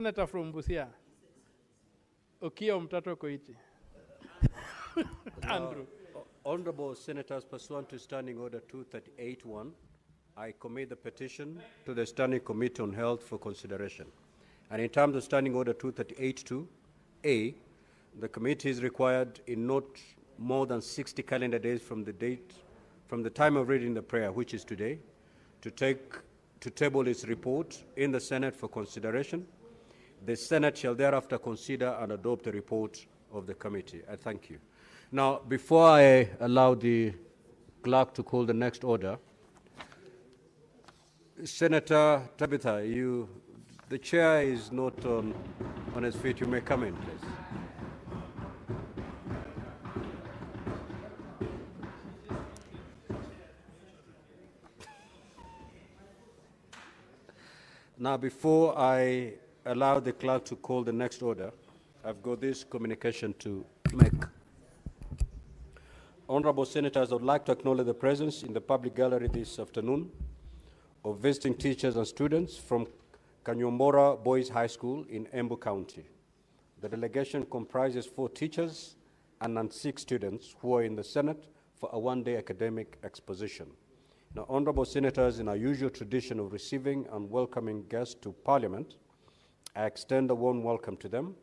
Senator from Busia. Okiya Mtato Koiti. Andrew. Honorable Senators, pursuant to Standing Order 238-1, I commit the petition to the Standing Committee on Health for consideration. And in terms of Standing Order 238-2A, the committee is required in not more than 60 calendar days from the time of reading the prayer, which is today, to table its report in the Senate for consideration. The Senate shall thereafter consider and adopt the report of the committee. I thank you. Now, before I allow the clerk to call the next order, Senator Tabitha, the chair is not on its feet. You may come in, please. Now, before I allow the clerk to call the next order, I've got this communication to make. Honorable Senators, I would like to acknowledge the presence in the public gallery this afternoon of visiting teachers and students from Kanyombora Boys High School in Embu County. The delegation comprises 4 teachers and 6 students who are in the Senate for a one-day academic exposition. Now, Honorable Senators, in our usual tradition of receiving and welcoming guests to Parliament, I extend a warm welcome to them,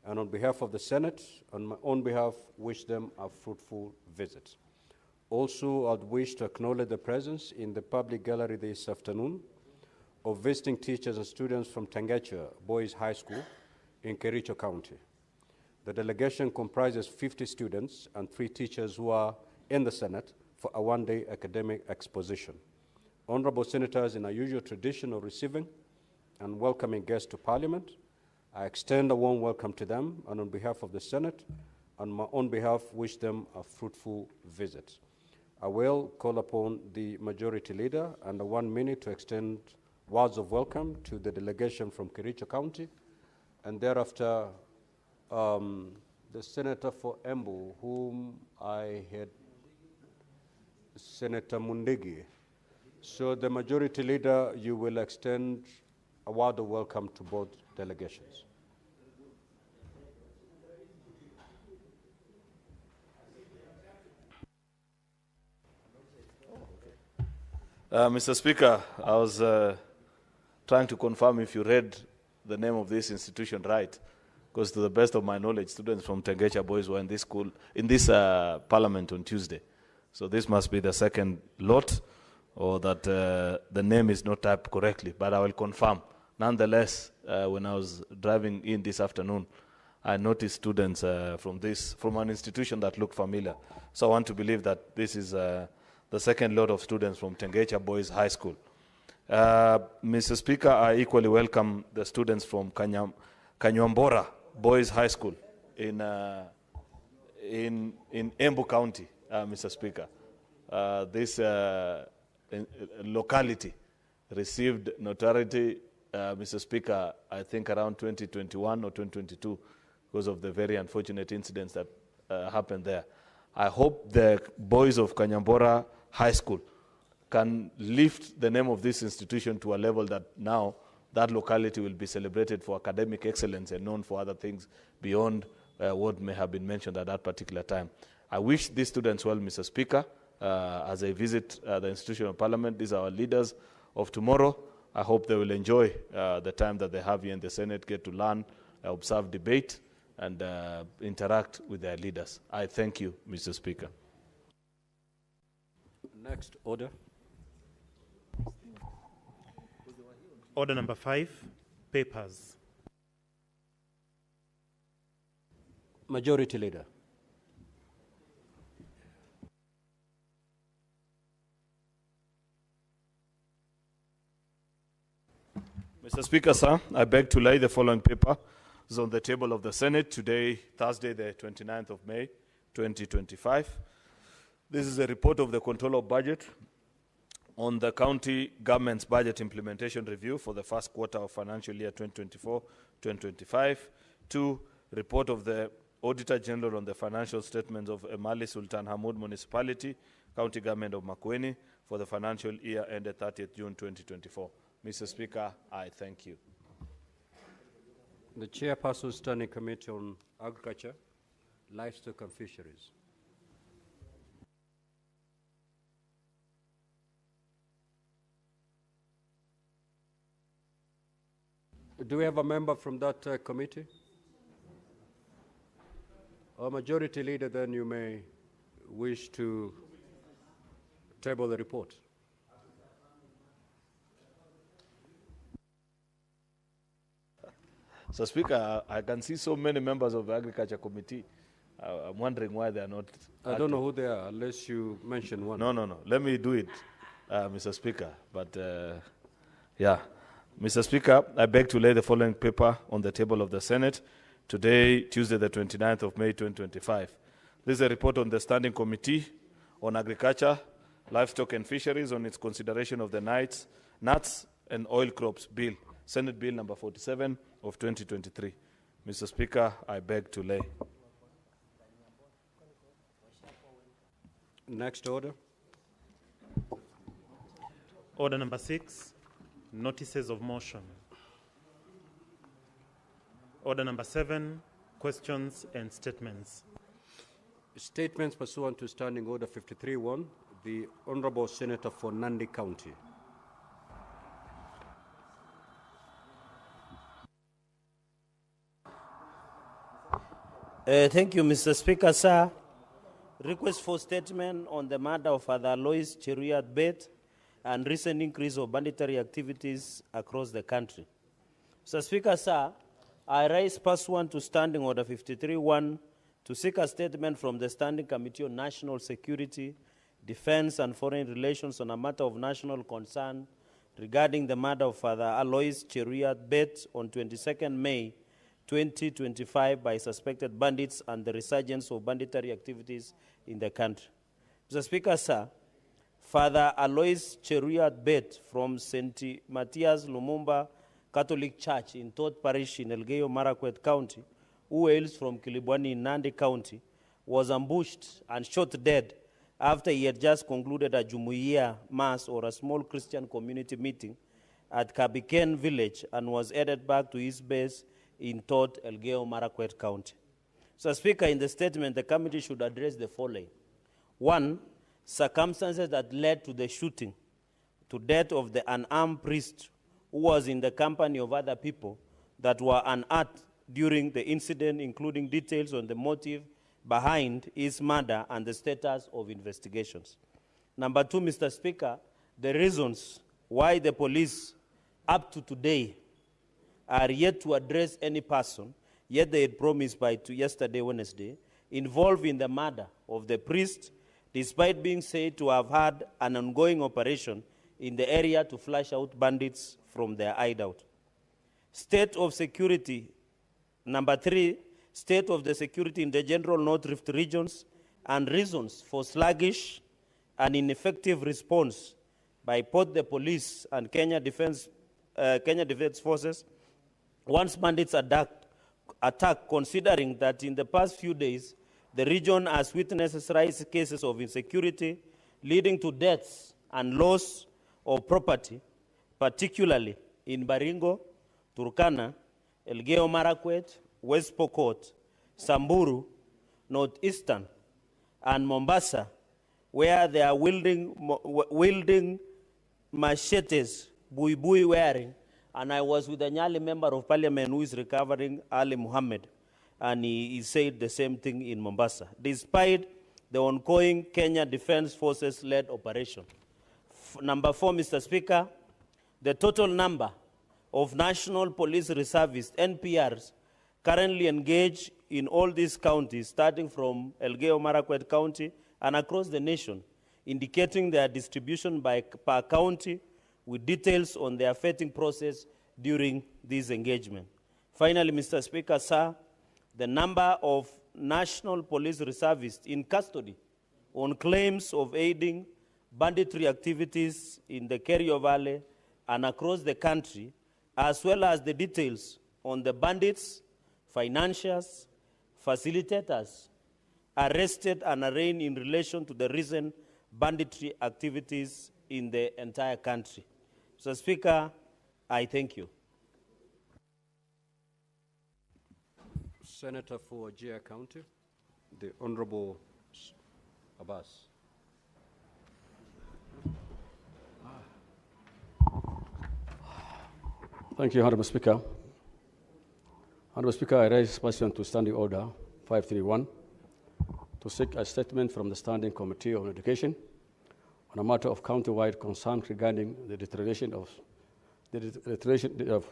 and on behalf of the Senate, on my own behalf, wish them a fruitful visit. Also, I'd wish to acknowledge the presence in the public gallery this afternoon of visiting teachers and students from Tangecha Boys High School in Kericho County. The delegation comprises 50 students and 3 teachers who are in the Senate for a one-day academic exposition. Honorable Senators, in our usual tradition of receiving and welcoming guests to Parliament, I extend a warm welcome to them, and on behalf of the Senate, on my own behalf, wish them a fruitful visit. I will call upon the Majority Leader under 1 minute to extend words of welcome to the delegation from Kericho County, and thereafter, the Senator for Embu, whom I had, Senator Mundigi. So the Majority Leader, you will extend a word of welcome to both delegations. Mr. Speaker, I was trying to confirm if you read the name of this institution right, because to the best of my knowledge, students from Tangecha Boys were in this school, in this Parliament on Tuesday. So this must be the second lot, or that the name is not typed correctly, but I will confirm. Nonetheless, when I was driving in this afternoon, I noticed students from an institution that looked familiar. So I want to believe that this is the second lot of students from Tangecha Boys High School. Mr. Speaker, I equally welcome the students from Kanyombora Boys High School in Embu County, Mr. Speaker. This locality received notoriety, Mr. Speaker, I think around 2021 or 2022, because of the very unfortunate incidents that happened there. I hope the boys of Kanyombora High School can lift the name of this institution to a level that now that locality will be celebrated for academic excellence and known for other things beyond what may have been mentioned at that particular time. I wish these students well, Mr. Speaker, as they visit the institution of Parliament. These are our leaders of tomorrow. I hope they will enjoy the time that they have here in the Senate, get to learn, observe debate, and interact with their leaders. I thank you, Mr. Speaker. Next order. Order number 5, papers. Majority Leader. Mr. Speaker, sir, I beg to lay the following paper is on the table of the Senate today, Thursday, the 29th of May, 2025. This is a report of the Controller of Budget on the county government's budget implementation review for the first quarter of financial year 2024-2025. 2, report of the Auditor General on the financial statements of Emali Sultan Hamoud Municipality, County Government of Makueni, for the financial year ended 30th June 2024. Mr. Speaker, I thank you. The Chairperson Standing Committee on Agriculture, Livestock and Fisheries. Do we have a member from that committee? Our Majority Leader, then you may wish to table the report. So, Speaker, I can see so many members of the Agriculture Committee. I'm wondering why they are not. I don't know who they are, unless you mention one. No. Let me do it, Mr. Speaker. But, yeah. Mr. Speaker, I beg to lay the following paper on the table of the Senate today, Tuesday, the 29th of May, 2025. This is a report on the Standing Committee on Agriculture, Livestock and Fisheries on its consideration of the nuts and oil crops bill, Senate Bill number 47 of 2023. Mr. Speaker, I beg to lay. Next order. Order number 6, notices of motion. Order number 7, questions and statements. Statements pursuant to Standing Order 53-1, the Honorable Senator for Nandi County. Thank you, Mr. Speaker, sir. Request for statement on the matter of Father Alois Cheruiyot Bet and recent increase of banditry activities across the country. Mr. Speaker, sir, I rise pursuant to Standing Order 53-1 to seek a statement from the Standing Committee on National Security, Defense and Foreign Relations on a matter of national concern regarding the murder of Father Alois Cheruiyot Bet on 22nd May 2025 by suspected bandits and the resurgence of banditry activities in the country. Mr. Speaker, sir, Father Alois Cheruiyot Bet from St. Matthias Lumumba Catholic Church in Todd Parish in Elgeyo Marakwet County, who hails from Kilibwani in Nandi County, was ambushed and shot dead after he had just concluded a Jumuiya Mass or a small Christian community meeting at Kabiken village and was headed back to his base in Todd, Elgeyo Marakwet County. So, Speaker, in the statement, the committee should address the following. 1, circumstances that led to the shooting to death of the unarmed priest who was in the company of other people that were unarmed during the incident, including details on the motive behind his murder and the status of investigations. Number 2, Mr. Speaker, the reasons why the police up to today are yet to address any person, yet they had promised by yesterday, Wednesday, involved in the murder of the priest, despite being said to have had an ongoing operation in the area to flush out bandits from their hideout. State of security. Number 3, state of the security in the general North Rift regions and reasons for sluggish and ineffective response by both the police and Kenya Defense Forces once bandits attack, considering that in the past few days, the region has witnessed rise cases of insecurity leading to deaths and loss of property, particularly in Baringo, Turkana, Elgeyo Marakwet, West Pokot, Samburu, Northeastern, and Mombasa, where they are wielding machetes, buibui wearing. And I was with a Nyali member of parliament who is recovering, Ali Muhammad, and he said the same thing in Mombasa, despite the ongoing Kenya Defense Forces-led operation. Number 4, Mr. Speaker, the total number of National Police Reservists, NPRs, currently engaged in all these counties, starting from Elgeyo Marakwet County and across the nation, indicating their distribution per county with details on their vetting process during this engagement. Finally, Mr. Speaker, sir, the number of National Police Reservists in custody on claims of aiding banditry activities in the Kerio Valley and across the country, as well as the details on the bandits, financiers, facilitators arrested and arraigned in relation to the recent banditry activities in the entire country. Mr. Speaker, I thank you. Senator for Wajir County, the Honorable Abbas. Thank you, Honorable Speaker. Honorable Speaker, I raise pursuant to Standing Order 531 to seek a statement from the Standing Committee on Education on a matter of county-wide concern regarding the deterioration of the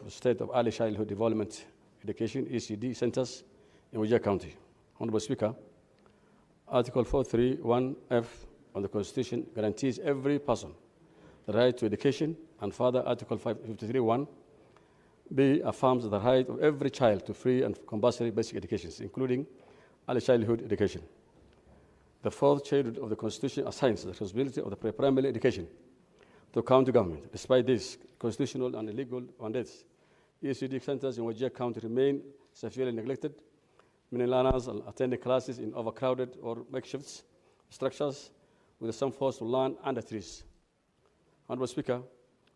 state of early childhood development education (ECD) centers in Wajir County. Honorable Speaker, Article 431F of the Constitution guarantees every person the right to education, and further Article 553(1) B affirms the right of every child to free and compulsory basic education, including early childhood education. The fourth schedule of the Constitution assigns the responsibility of the pre-primary education to county government. Despite this constitutional and illegal mandates, ECD centers in Wajir County remain severely neglected. Many learners are attending classes in overcrowded or makeshift structures with some forced to learn under trees. Honorable Speaker,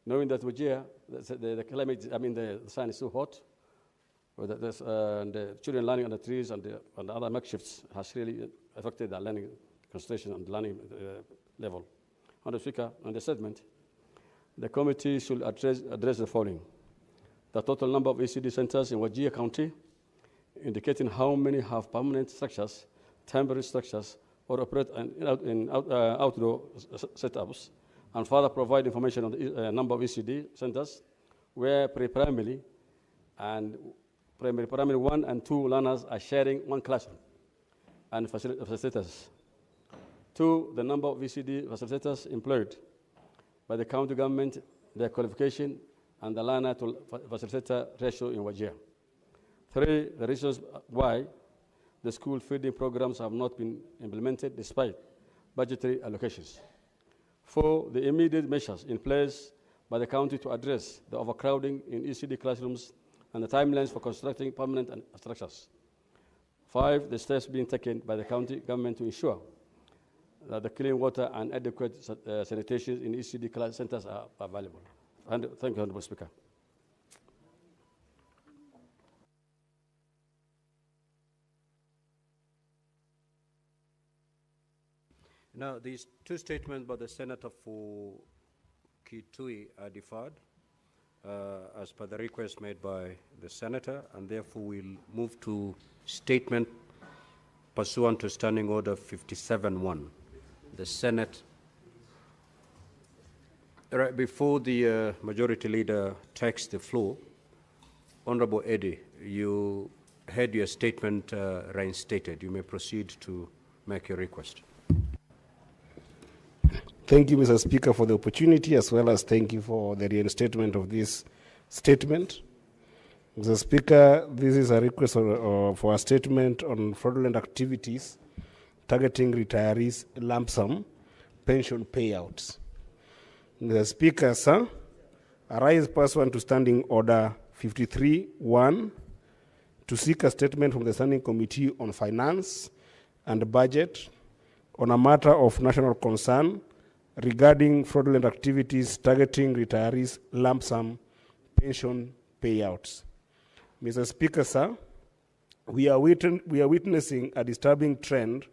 knowing that Wajir, the climate, the sun is so hot, and the children learning under trees and other makeshifts has really affected their learning concentration and learning level. Honorable Speaker, on the statement, the committee should address the following: the total number of ECD centers in Wajir County, indicating how many have permanent structures, temporary structures, or operate in outdoor setups, and further provide information on the number of ECD centers where pre-primary and primary 1 and 2 learners are sharing one classroom and facilitators. 2, the number of ECD facilitators employed by the county government, their qualification, and the learner to facilitator ratio in Wajir. 3, the reasons why the school feeding programs have not been implemented despite budgetary allocations. 4, the immediate measures in place by the county to address the overcrowding in ECD classrooms and the timelines for constructing permanent structures. 5, the steps being taken by the county government to ensure that the clean water and adequate sanitation in ECD class centers are available. And thank you, Honorable Speaker. Now, these two statements by the Senator for Kitui are deferred as per the request made by the Senator, and therefore we'll move to statement pursuant to Standing Order 57-1. The Senate, right before the Majority Leader takes the floor, Honorable Eddie, you had your statement reinstated. You may proceed to make your request. Thank you, Mr. Speaker, for the opportunity, as well as thank you for the reinstatement of this statement. Mr. Speaker, this is a request for a statement on fraudulent activities targeting retirees' lump sum pension payouts. Mr. Speaker, sir, I rise pursuant to Standing Order 53-1 to seek a statement from the Standing Committee on Finance and Budget on a matter of national concern regarding fraudulent activities targeting retirees' lump sum pension payouts. Mr. Speaker, sir, we are witnessing a disturbing trend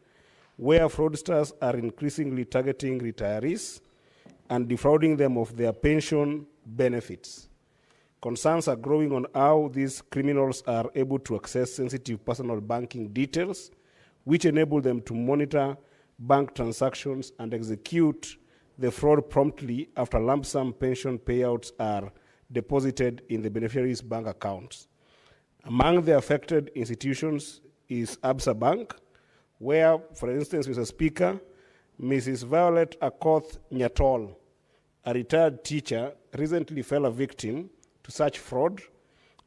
where fraudsters are increasingly targeting retirees and defrauding them of their pension benefits. Concerns are growing on how these criminals are able to access sensitive personal banking details, which enable them to monitor bank transactions and execute the fraud promptly after lump sum pension payouts are deposited in the beneficiary's bank accounts. Among the affected institutions is Absa Bank, where, for instance, Mr. Speaker, Mrs. Violet Akoth Nyatol, a retired teacher, recently fell a victim to such fraud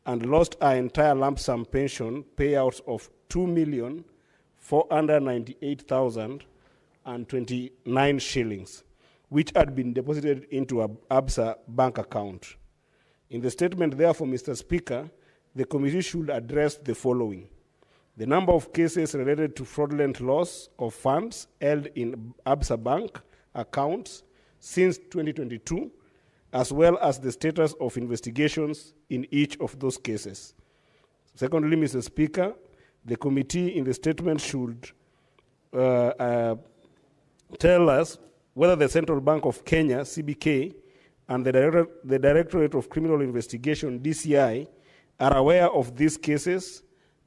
and lost her entire lump sum pension payouts of 2,498,029 shillings, which had been deposited into an Absa bank account. In the statement, therefore, Mr. Speaker, the committee should address the following: the number of cases related to fraudulent loss of funds held in Absa bank accounts since 2022, as well as the status of investigations in each of those cases. Secondly, Mr. Speaker, The committee in the statement should tell us whether the Central Bank of Kenya, CBK, and the Directorate of Criminal Investigation, DCI, are aware of these cases,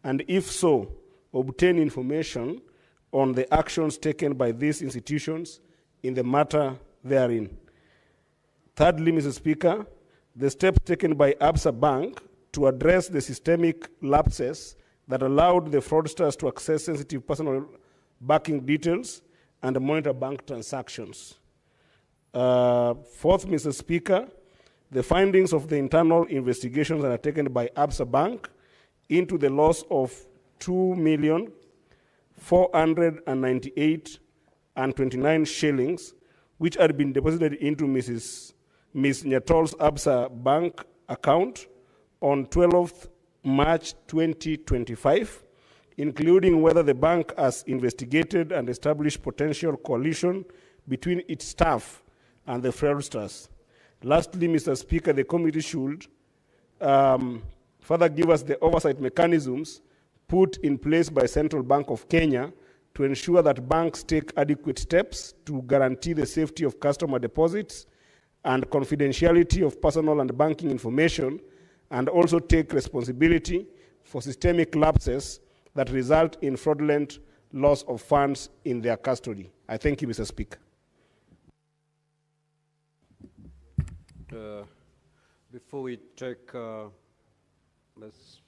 and if so, obtain information on the actions taken by these institutions in the matter therein. Thirdly, Mr. Speaker, the steps taken by Absa Bank to address the systemic lapses that allowed the fraudsters to access sensitive personal banking details and monitor bank transactions. Fourth, Mr. Speaker, the findings of the internal investigations undertaken by Absa Bank into the loss of 2,498,029 shillings, which had been deposited into Ms. Nyatol's Absa Bank account on 12th March 2025, including whether the bank has investigated and established potential coalition between its staff and the fraudsters. Lastly, Mr. Speaker, the committee should further give us the oversight mechanisms put in place by Central Bank of Kenya to ensure that banks take adequate steps to guarantee the safety of customer deposits and confidentiality of personal and banking information, and also take responsibility for systemic lapses that result in fraudulent loss of funds in their custody. I thank you, Mr. Speaker. Before we take a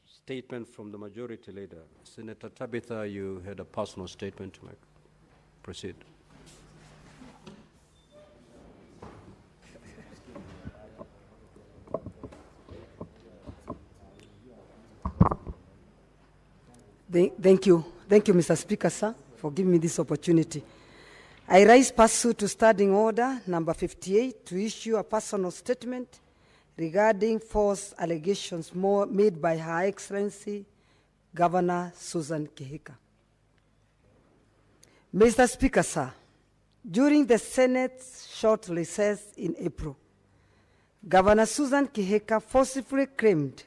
statement from the majority leader, Senator Tabitha, you had a personal statement to make. Proceed. Thank you, Mr. Speaker, sir, for giving me this opportunity. I rise pursuant to Standing Order number 58 to issue a personal statement regarding false allegations made by Her Excellency Governor Susan Kihika. Mr. Speaker, sir, during the Senate's short recess in April, Governor Susan Kihika forcibly claimed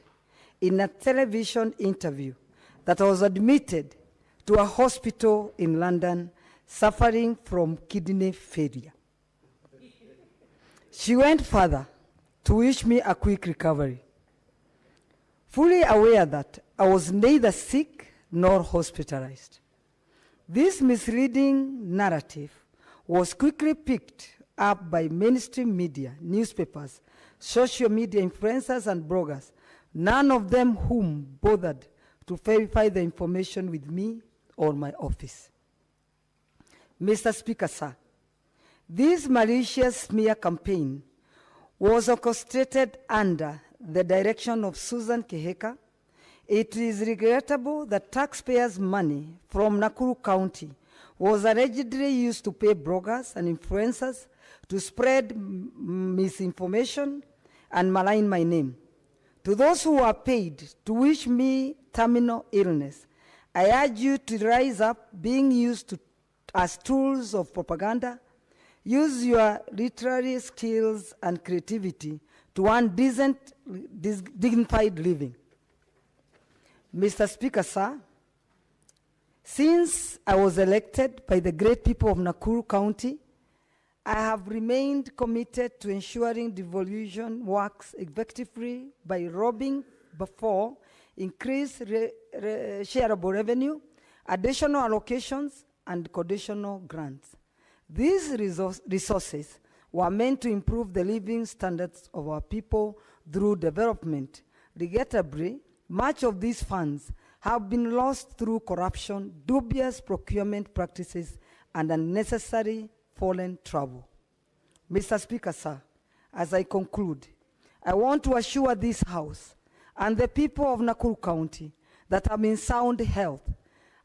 in a television interview that I was admitted to a hospital in London suffering from kidney failure. She went further to wish me a quick recovery, fully aware that I was neither sick nor hospitalized. This misleading narrative was quickly picked up by mainstream media, newspapers, social media influencers, and bloggers, none of them whom bothered to verify the information with me or my office. Mr. Speaker, sir, this malicious smear campaign was orchestrated under the direction of Susan Kihika. It is regrettable that taxpayers' money from Nakuru County was allegedly used to pay bloggers and influencers to spread misinformation and malign my name. To those who are paid to wish me terminal illness, I urge you to rise up being used as tools of propaganda. Use your literary skills and creativity to earn decent, dignified living. Mr. Speaker, sir, since I was elected by the great people of Nakuru County, I have remained committed to ensuring devolution works effectively by robbing before increased shareable revenue, additional allocations, and conditional grants. These resources were meant to improve the living standards of our people through development. Regrettably, much of these funds have been lost through corruption, dubious procurement practices, and unnecessary foreign travel. Mr. Speaker, sir, as I conclude, I want to assure this House and the people of Nakuru County that I'm in sound health.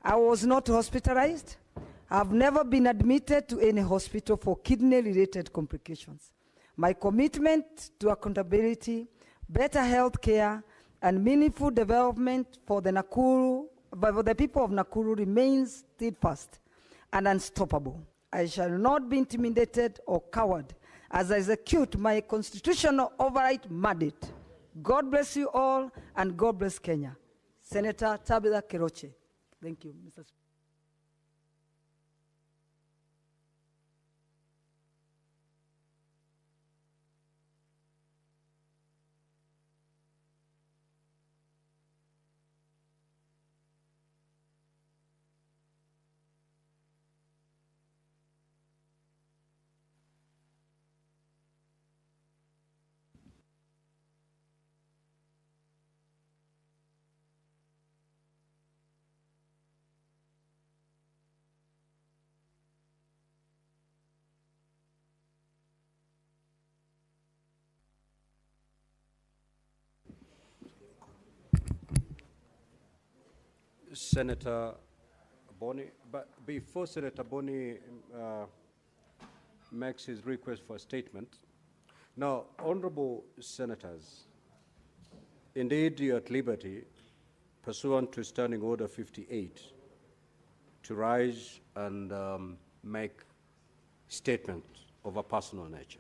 I was not hospitalized. I've never been admitted to any hospital for kidney-related complications. My commitment to accountability, better health care, and meaningful development for the people of Nakuru remains steadfast and unstoppable. I shall not be intimidated or coward as I execute my constitutional override mandate. God bless you all, and God bless Kenya. Senator Tabitha Keroche. Thank you, Mr. Speaker. Senator Boni, but before Senator Boni makes his request for a statement, now, honorable senators, indeed you're at liberty, pursuant to Standing Order 58, to rise and make statements of a personal nature.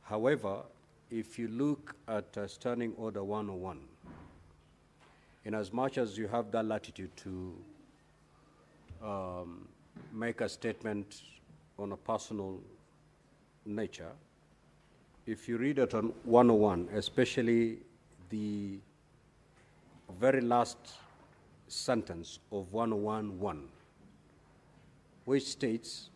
However, if you look at Standing Order 101, in as much as you have that latitude to make a statement on a personal nature, if you read it on 101, especially the very last sentence of 101.1, which states,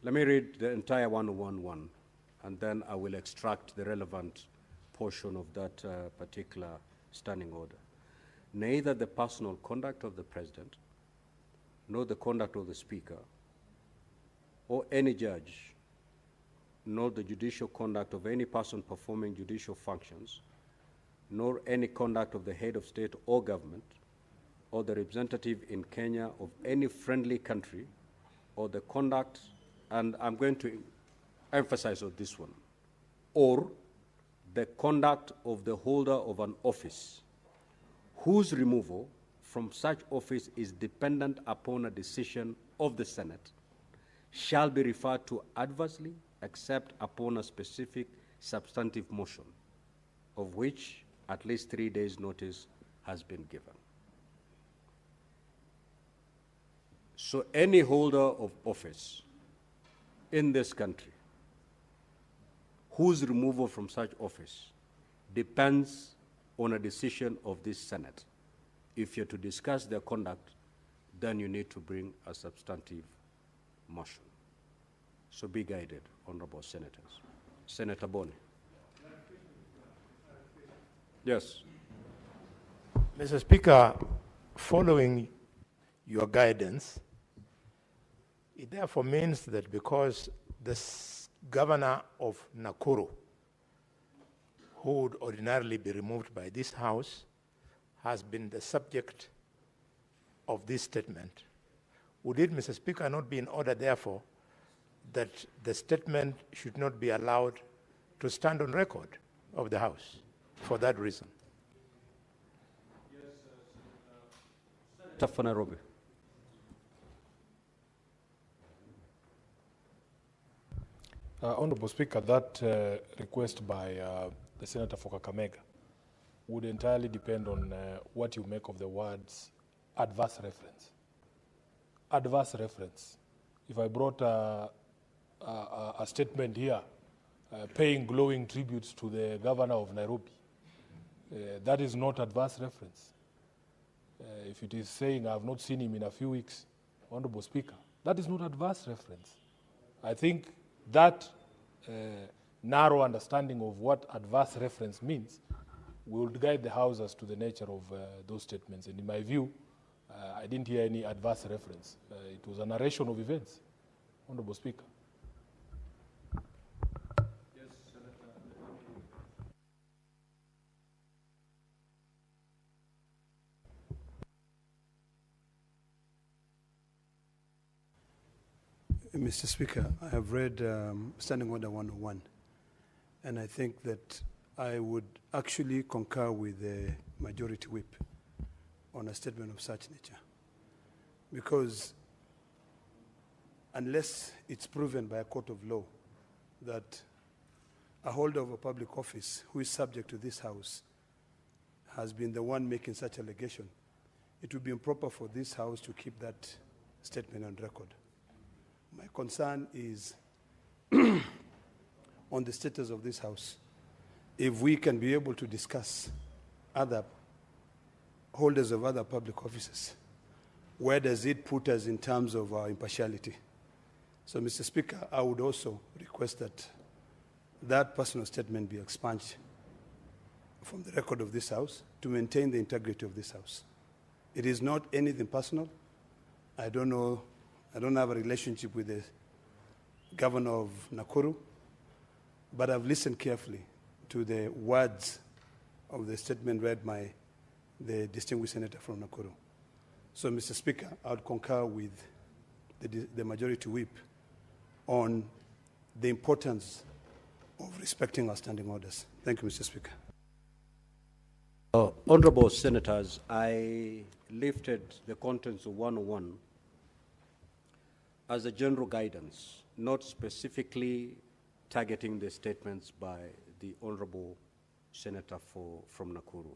let me read the entire 101.1, and then I will extract the relevant portion of that particular standing order. Neither the personal conduct of the President, nor the conduct of the Speaker, or any judge, nor the judicial conduct of any person performing judicial functions, nor any conduct of the head of state or government, or the representative in Kenya of any friendly country, or the conduct, and I'm going to emphasize on this one, or the conduct of the holder of an office whose removal from such office is dependent upon a decision of the Senate shall be referred to adversely except upon a specific substantive motion, of which at least 3 days' notice has been given. So any holder of office in this country whose removal from such office depends on a decision of this Senate. If you're to discuss their conduct, then you need to bring a substantive motion. So be guided, honorable senators. Senator Boni. Yes. Mr. Speaker, following your guidance, it therefore means that because the governor of Nakuru, who would ordinarily be removed by this House, has been the subject of this statement, would it, Mr. Speaker, not be in order, therefore, that the statement should not be allowed to stand on record of the House for that reason? Senator Nairobi. Honorable Speaker, that request by the Senator for Kakamega would entirely depend on what you make of the words adverse reference. Adverse reference. If I brought a statement here paying glowing tributes to the governor of Nairobi, that is not adverse reference. If it is saying I have not seen him in a few weeks, Honorable Speaker, that is not adverse reference. I think that narrow understanding of what adverse reference means will guide the House as to the nature of those statements. And in my view, I didn't hear any adverse reference. It was a narration of events, Honorable Speaker. Yes, Senator. Mr. Speaker, I have read Standing Order 101, and I think that I would actually concur with the Majority Whip on a statement of such nature. Because unless it's proven by a court of law that a holder of a public office who is subject to this House has been the one making such allegation, it would be improper for this House to keep that statement on record. My concern is on the status of this House. If we can be able to discuss other holders of other public offices, where does it put us in terms of our impartiality? So, Mr. Speaker, I would also request that that personal statement be expunged from the record of this House to maintain the integrity of this House. It is not anything personal. I don't have a relationship with the governor of Nakuru, but I've listened carefully to the words of the statement read by the distinguished senator from Nakuru. So, Mr. Speaker, I would concur with the majority whip on the importance of respecting our standing orders. Thank you, Mr. Speaker. Honorable Senators, I lifted the contents of 101 as a general guidance, not specifically targeting the statements by the Honorable Senator from Nakuru.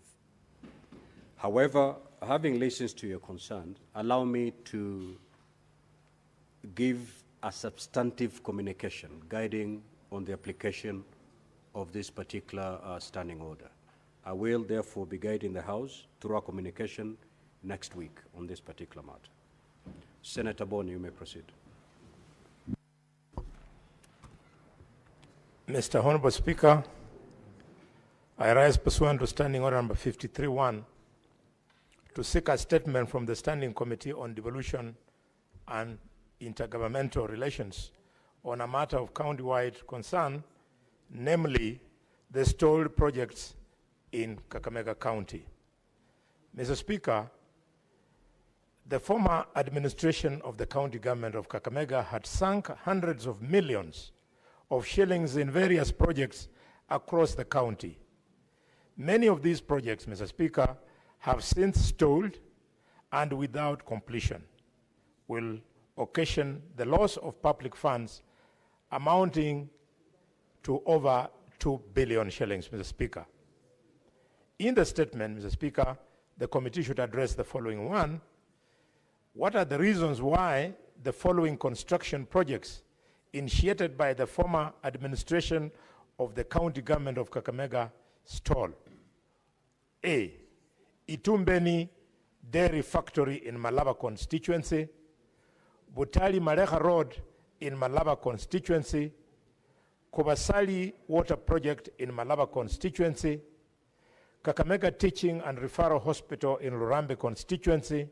However, having listened to your concern, allow me to give a substantive communication guiding on the application of this particular standing order. I will therefore be guiding the House through our communication next week on this particular matter. Senator Boni, you may proceed. Mr. Honorable Speaker, I rise pursuant to Standing Order number 53-1 to seek a statement from the Standing Committee on Devolution and Intergovernmental Relations on a matter of county-wide concern, namely the stalled projects in Kakamega County. Mr. Speaker, the former administration of the county government of Kakamega had sunk hundreds of millions of shillings in various projects across the county. Many of these projects, Mr. Speaker, have since stalled and without completion will occasion the loss of public funds amounting to over 2 billion shillings, Mr. Speaker. In the statement, Mr. Speaker, the committee should address the following one. What are the reasons why the following construction projects initiated by the former administration of the county government of Kakamega stall? A, Itumbeni Dairy Factory in Malaba constituency, Butali Mareha Road in Malaba constituency, Kubasali Water Project in Malaba constituency, Kakamega Teaching and Referral Hospital in Lurambe constituency,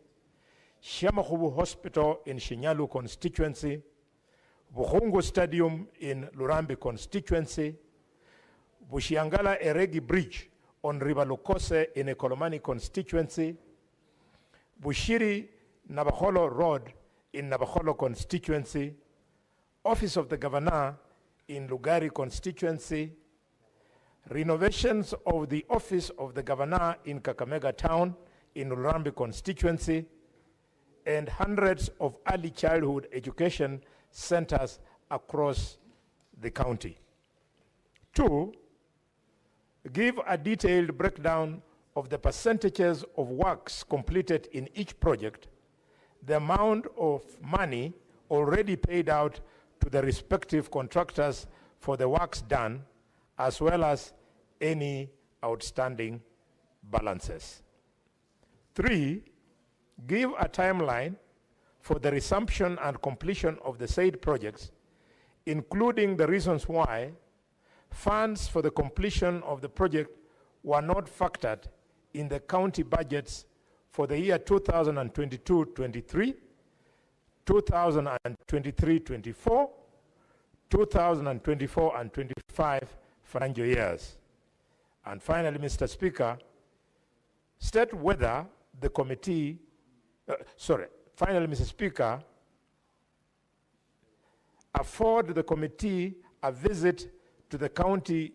Shamahubu Hospital in Shinyalu constituency, Buhungu Stadium in Lurambe constituency, Bushiangala Eregi Bridge on River Lukose in Ekolomani constituency, Bushiri Nabaholo Road in Nabaholo constituency, Office of the Governor in Lugari constituency, renovations of the Office of the Governor in Kakamega Town in Lurambe constituency, and hundreds of early childhood education centers across the county. 2, give a detailed breakdown of the percentages of works completed in each project, the amount of money already paid out to the respective contractors for the works done, as well as any outstanding balances. 3, give a timeline for the resumption and completion of the said projects, including the reasons why funds for the completion of the project were not factored in the county budgets for the year 2022-23, 2023-24, 2024 and 25 financial years. And finally, Mr. Speaker, state whether the committee, finally, Mr. Speaker, afford the committee a visit to the county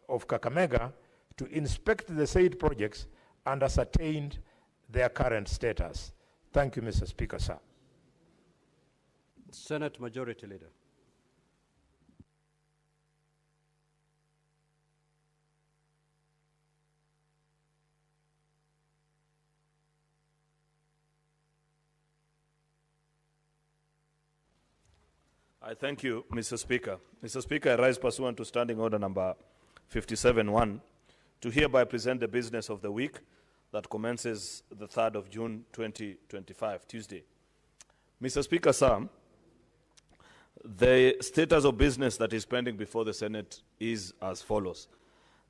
of Kakamega to inspect the said projects and ascertain their current status. Thank you, Mr. Speaker, sir. Senate Majority Leader. I thank you, Mr. Speaker. Mr. Speaker, I rise pursuant to Standing Order number 57-1 to hereby present the business of the week that commences the 3rd of June 2025, Tuesday. Mr. Speaker, sir, the status of business that is pending before the Senate is as follows.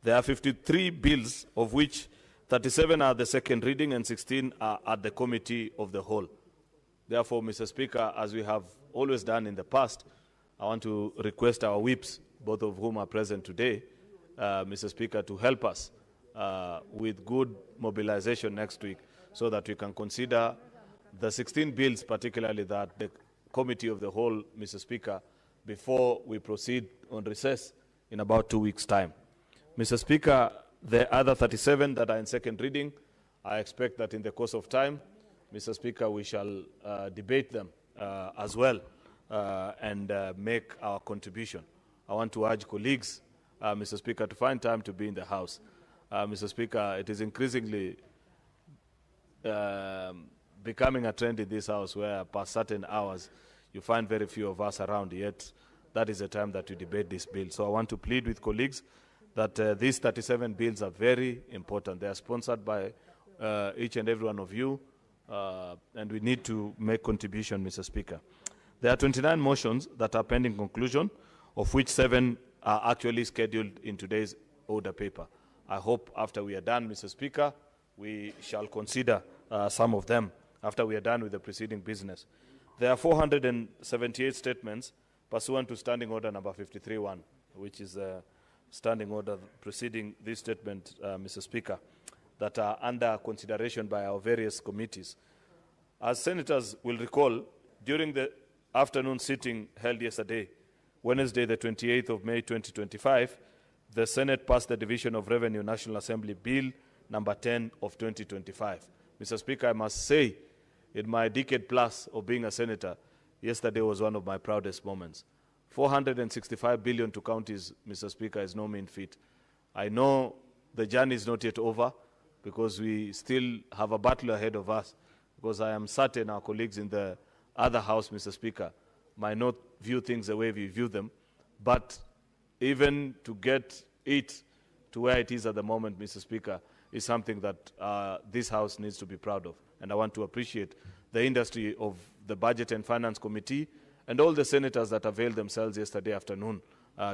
There are 53 bills, of which 37 are the second reading and 16 are at the committee of the whole. Therefore, Mr. Speaker, as we have always done in the past, I want to request our whips, both of whom are present today, Mr. Speaker, to help us with good mobilization next week so that we can consider the 16 bills, particularly that the committee of the whole, Mr. Speaker, before we proceed on recess in about 2 weeks' time. Mr. Speaker, the other 37 that are in second reading, I expect that in the course of time, Mr. Speaker, we shall debate them as well and make our contribution. I want to urge colleagues, Mr. Speaker, to find time to be in the House. Mr. Speaker, it is increasingly becoming a trend in this House where past certain hours you find very few of us around, yet that is the time that you debate this bill. So I want to plead with colleagues that these 37 bills are very important. They are sponsored by each and every one of you, and we need to make contribution, Mr. Speaker. There are 29 motions that are pending conclusion, of which 7 are actually scheduled in today's order paper. I hope after we are done, Mr. Speaker, we shall consider some of them after we are done with the preceding business. There are 478 statements pursuant to Standing Order number 53-1, which is a standing order preceding this statement, Mr. Speaker, that are under consideration by our various committees. As senators will recall, during the afternoon sitting held yesterday, Wednesday, the 28th of May, 2025, the Senate passed the Division of Revenue National Assembly Bill number 10 of 2025. Mr. Speaker, I must say, in my decade plus of being a senator, yesterday was one of my proudest moments. 465 billion to counties, Mr. Speaker, is no mean feat. I know the journey is not yet over because we still have a battle ahead of us, because I am certain our colleagues in the other house, Mr. Speaker, might not view things the way we view them, but even to get it to where it is at the moment, Mr. Speaker, is something that this House needs to be proud of. And I want to appreciate the industry of the Budget and Finance Committee and all the senators that availed themselves yesterday afternoon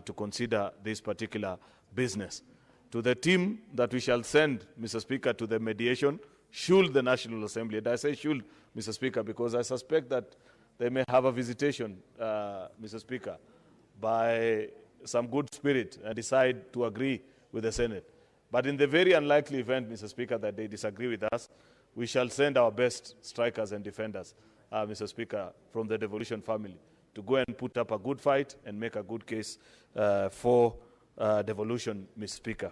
to consider this particular business. To the team that we shall send, Mr. Speaker, to the mediation, should the National Assembly, and I say should, Mr. Speaker, because I suspect that they may have a visitation, Mr. Speaker, by some good spirit and decide to agree with the Senate. But in the very unlikely event, Mr. Speaker, that they disagree with us, we shall send our best strikers and defenders, Mr. Speaker, from the devolution family to go and put up a good fight and make a good case for devolution, Mr. Speaker.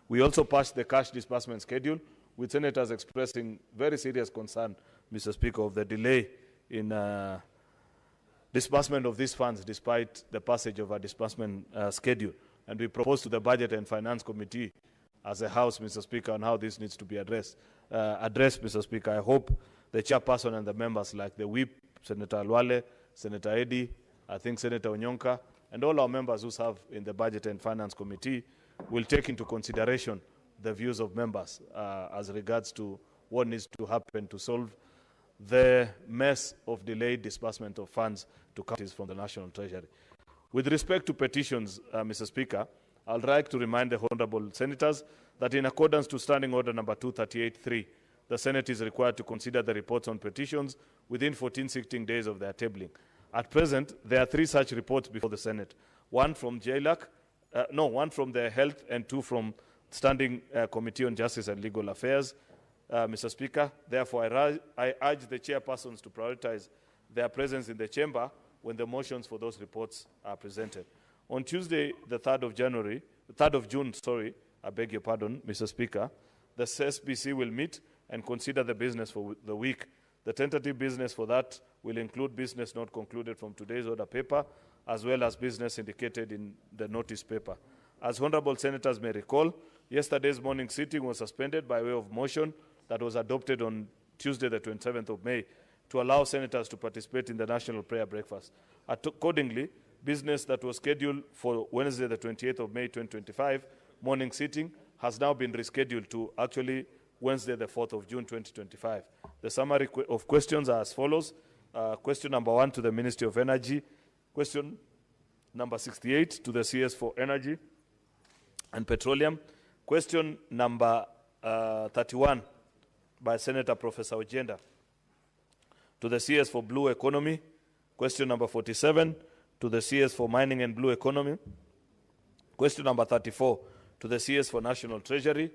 We also passed the cash disbursement schedule, with senators expressing very serious concern, Mr. Speaker, of the delay in disbursement of these funds despite the passage of a disbursement schedule. And we propose to the Budget and Finance Committee as a House, Mr. Speaker, on how this needs to be addressed, Mr. Speaker. I hope the chairperson and the members like the Whip, Senator Alwale, Senator Eddy, I think Senator Onyonka, and all our members who serve in the Budget and Finance Committee will take into consideration the views of members as regards to what needs to happen to solve the mess of delayed disbursement of funds to counties from the National Treasury. With respect to petitions, Mr. Speaker, I'd like to remind the honorable senators that in accordance to Standing Order number 238-3, the Senate is required to consider the reports on petitions within 14 sitting days of their tabling. At present, there are 3 such reports before the Senate, one from one from the Health and 2 from Standing Committee on Justice and Legal Affairs. Mr. Speaker, therefore, I urge the chairpersons to prioritize their presence in the chamber when the motions for those reports are presented. On Tuesday, the 3rd of June, I beg your pardon, Mr. Speaker, the SBC will meet and consider the business for the week. The tentative business for that will include business not concluded from today's order paper, as well as business indicated in the notice paper. As honorable senators may recall, yesterday's morning sitting was suspended by way of motion that was adopted on Tuesday, the 27th of May, to allow senators to participate in the National Prayer Breakfast. Accordingly, business that was scheduled for Wednesday, the 28th of May 2025, morning sitting, has now been rescheduled to actually Wednesday, the 4th of June 2025. The summary of questions are as follows. Question number 1 to the Ministry of Energy. Question number 68 to the CS for Energy and Petroleum. Question number 31 by Senator Professor Ojenda to the CS for Blue Economy. Question number 47 to the CS for Mining and Blue Economy. Question number 34 to the CS for National Treasury.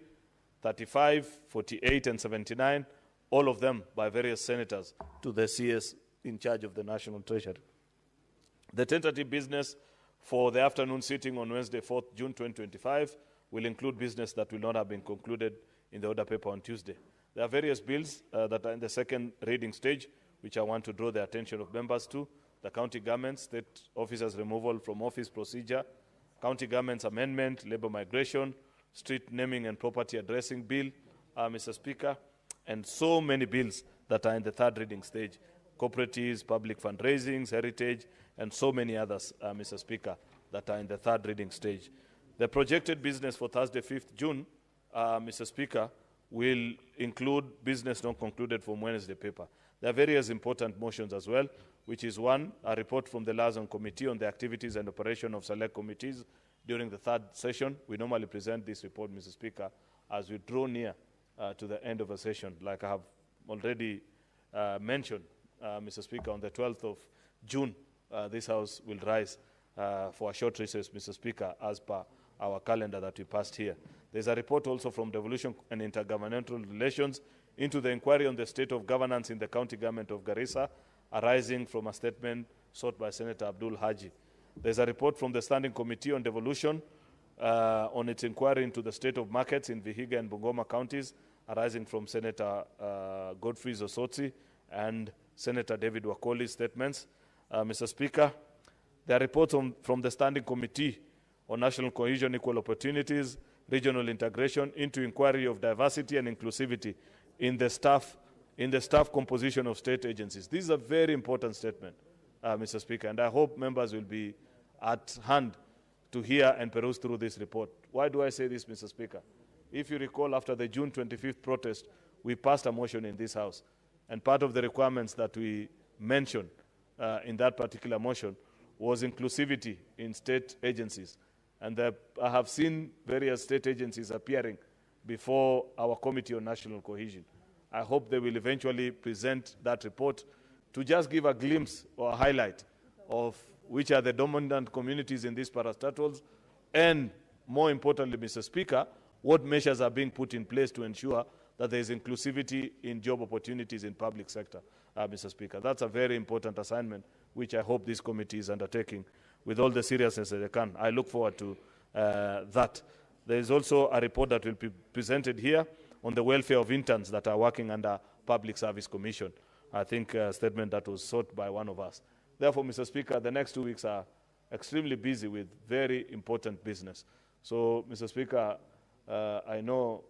35, 48, and 79, all of them by various senators to the CS in charge of the National Treasury. The tentative business for the afternoon sitting on Wednesday, 4th June 2025, will include business that will not have been concluded in the order paper on Tuesday. There are various bills that are in the second reading stage, which I want to draw the attention of members to. The county government, state officers removal from office procedure, county government's amendment, labor migration, street naming and property addressing bill, Mr. Speaker, and so many bills that are in the third reading stage. Cooperatives, public fundraisings, heritage, and so many others, Mr. Speaker, that are in the third reading stage. The projected business for Thursday, 5th June, Mr. Speaker, will include business not concluded from Wednesday paper. There are various important motions as well, which is one, a report from the Liaison Committee on the activities and operation of select committees during the third session. We normally present this report, Mr. Speaker, as we draw near to the end of a session. Like I have already mentioned, Mr. Speaker, on the 12th of June, this House will rise for a short recess, Mr. Speaker, as per our calendar that we passed here. There's a report also from Devolution and Intergovernmental Relations into the inquiry on the state of governance in the county government of Garissa, arising from a statement sought by Senator Abdul Haji. There's a report from the Standing Committee on Devolution on its inquiry into the state of markets in Vihiga and Bungoma counties, arising from Senator Godfrey Zosotsi and Senator David Wakoli's statements. Mr. Speaker, there are reports from the Standing Committee on National Cohesion, Equal Opportunities, Regional Integration into inquiry of diversity and inclusivity in the staff composition of state agencies. This is a very important statement, Mr. Speaker, and I hope members will be at hand to hear and peruse through this report. Why do I say this, Mr. Speaker? If you recall, after the June 25th protest, we passed a motion in this House, and part of the requirements that we mentioned in that particular motion was inclusivity in state agencies. And I have seen various state agencies appearing before our Committee on National Cohesion. I hope they will eventually present that report to just give a glimpse or a highlight of which are the dominant communities in these parastatals, and more importantly, Mr. Speaker, what measures are being put in place to ensure that there is inclusivity in job opportunities in public sector, Mr. Speaker. That's a very important assignment, which I hope this committee is undertaking with all the seriousness that they can. I look forward to that. There is also a report that will be presented here on the welfare of interns that are working under Public Service Commission. I think a statement that was sought by one of us. Therefore, Mr. Speaker, the next 2 weeks are extremely busy with very important business. So, Mr. Speaker, I know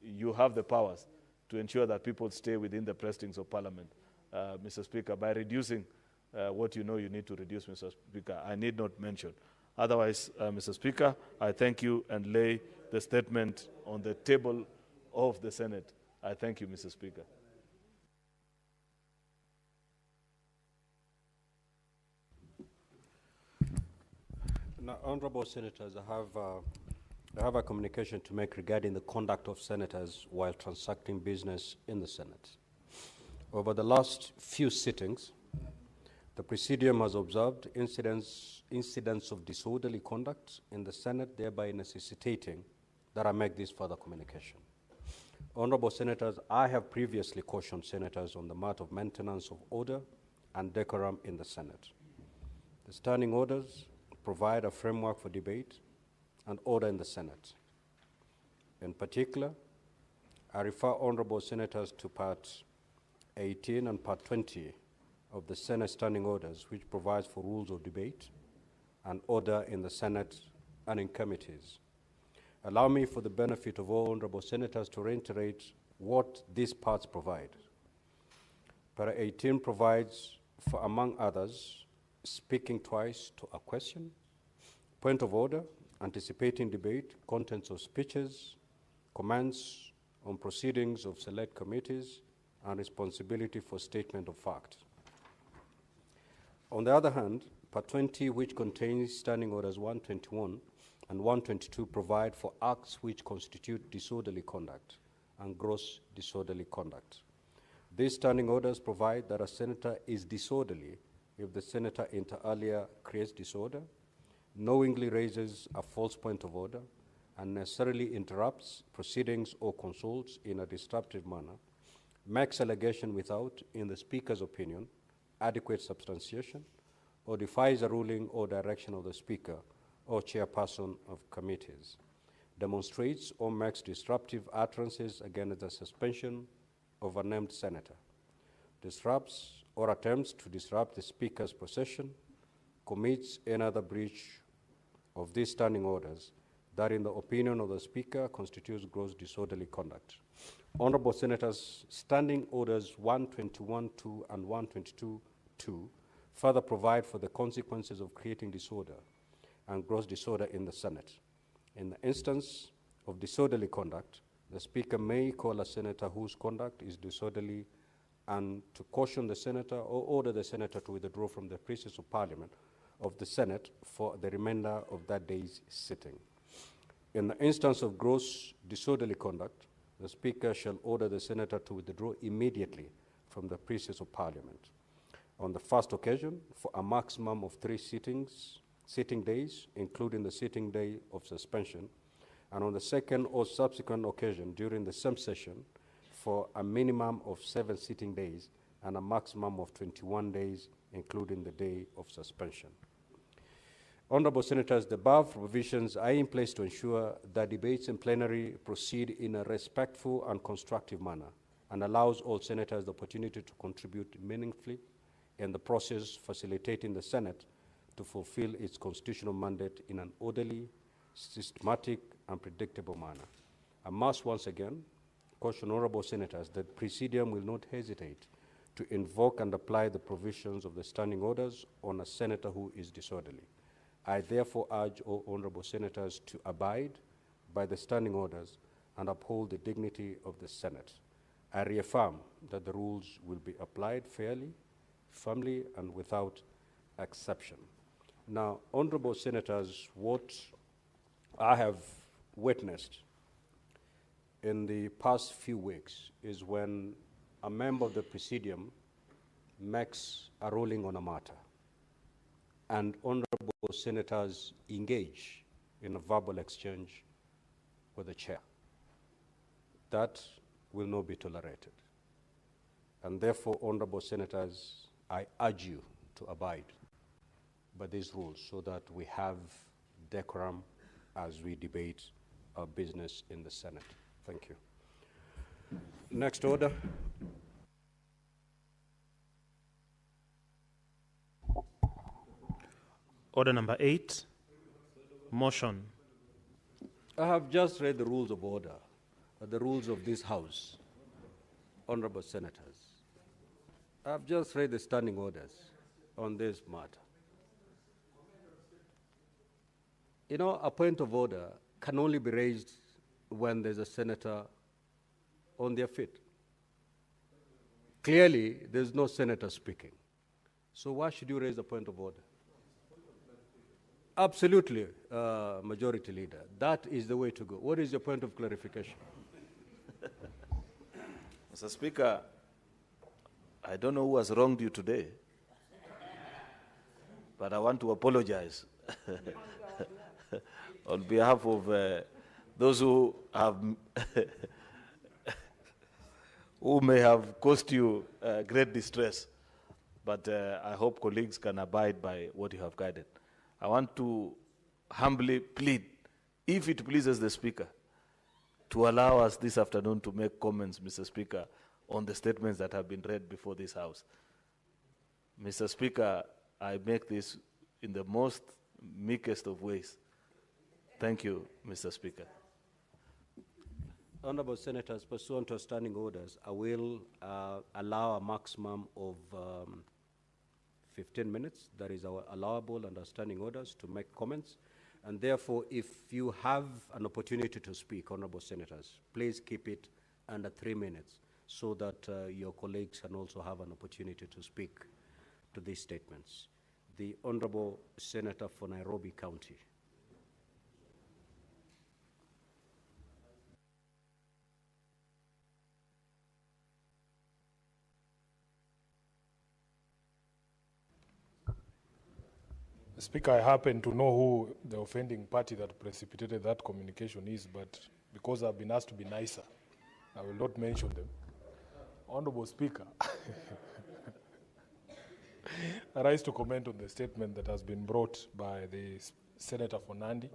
you have the powers to ensure that people stay within the precincts of Parliament, Mr. Speaker, by reducing what you know you need to reduce, Mr. Speaker. I need not mention. Otherwise, Mr. Speaker, I thank you and lay the statement on the table of the Senate. I thank you, Mr. Speaker. Now, honorable senators, I have a communication to make regarding the conduct of senators while transacting business in the Senate. Over the last few sittings, the Presidium has observed incidents of disorderly conduct in the Senate, thereby necessitating that I make this further communication. Honorable senators, I have previously cautioned senators on the matter of maintenance of order and decorum in the Senate. The standing orders provide a framework for debate and order in the Senate. In particular, I refer honorable senators to Part 18 and Part 20 of the Senate Standing Orders, which provides for rules of debate and order in the Senate and in committees. Allow me, for the benefit of all honorable senators, to reiterate what these parts provide. Para 18 provides for, among others, speaking twice to a question, point of order, anticipating debate, contents of speeches, comments on proceedings of select committees, and responsibility for statement of fact. On the other hand, Part 20, which contains Standing Orders 121 and 122, provide for acts which constitute disorderly conduct and gross disorderly conduct. These standing orders provide that a senator is disorderly if the senator inter alia creates disorder, knowingly raises a false point of order, and necessarily interrupts proceedings or consults in a disruptive manner, makes allegation without, in the Speaker's opinion, adequate substantiation, or defies a ruling or direction of the Speaker or chairperson of committees, demonstrates or makes disruptive utterances against the suspension of a named senator, disrupts or attempts to disrupt the Speaker's procession, commits any other breach of these standing orders that, in the opinion of the Speaker, constitutes gross disorderly conduct. Honorable Senators, Standing Orders 121-2 and 122-2 further provide for the consequences of creating disorder and gross disorder in the Senate. In the instance of disorderly conduct, the Speaker may call a senator whose conduct is disorderly and to caution the senator or order the senator to withdraw from the premises of Parliament of the Senate for the remainder of that day's sitting. In the instance of gross disorderly conduct, the Speaker shall order the senator to withdraw immediately from the premises of Parliament. On the first occasion, for a maximum of 3 sitting days, including the sitting day of suspension, and on the second or subsequent occasion during the same session, for a minimum of 7 sitting days and a maximum of 21 days, including the day of suspension. Honorable Senators, the above provisions are in place to ensure that debates in plenary proceed in a respectful and constructive manner and allows all senators the opportunity to contribute meaningfully in the process, facilitating the Senate to fulfill its constitutional mandate in an orderly, systematic, and predictable manner. I must once again caution honorable senators that the Presidium will not hesitate to invoke and apply the provisions of the standing orders on a senator who is disorderly. I therefore urge all honorable senators to abide by the standing orders and uphold the dignity of the Senate. I reaffirm that the rules will be applied fairly, firmly, and without exception. Now, honorable senators, what I have witnessed in the past few weeks is when a member of the Presidium makes a ruling on a matter and honorable senators engage in a verbal exchange with the chair. That will not be tolerated. And therefore, honorable senators, I urge you to abide by these rules so that we have decorum as we debate our business in the Senate. Thank you. Next order. Order number 8, motion. I have just read the rules of order, the rules of this House, honorable senators. I have just read the standing orders on this matter. You know, a point of order can only be raised when there's a senator on their feet. Clearly, there's no senator speaking. So why should you raise a point of order? Absolutely, Majority Leader. That is the way to go. What is your point of clarification? Mr. Speaker, I don't know who has wronged you today, but I want to apologize on behalf of those who have who may have caused you great distress. But I hope colleagues can abide by what you have guided. I want to humbly plead, if it pleases the Speaker, to allow us this afternoon to make comments, Mr. Speaker, on the statements that have been read before this House. Mr. Speaker, I make this in the most meekest of ways. Thank you, Mr. Speaker. Honorable Senators, pursuant to standing orders, I will allow a maximum of 15 minutes. That is our allowable under standing orders to make comments. And therefore, if you have an opportunity to speak, Honorable Senators, please keep it under 3 minutes so that your colleagues can also have an opportunity to speak to these statements. The Honorable Senator for Nairobi County. Speaker, I happen to know who the offending party that precipitated that communication is, but because I've been asked to be nicer, I will not mention them. Honorable Speaker, I rise to comment on the statement that has been brought by the Senator for Nandi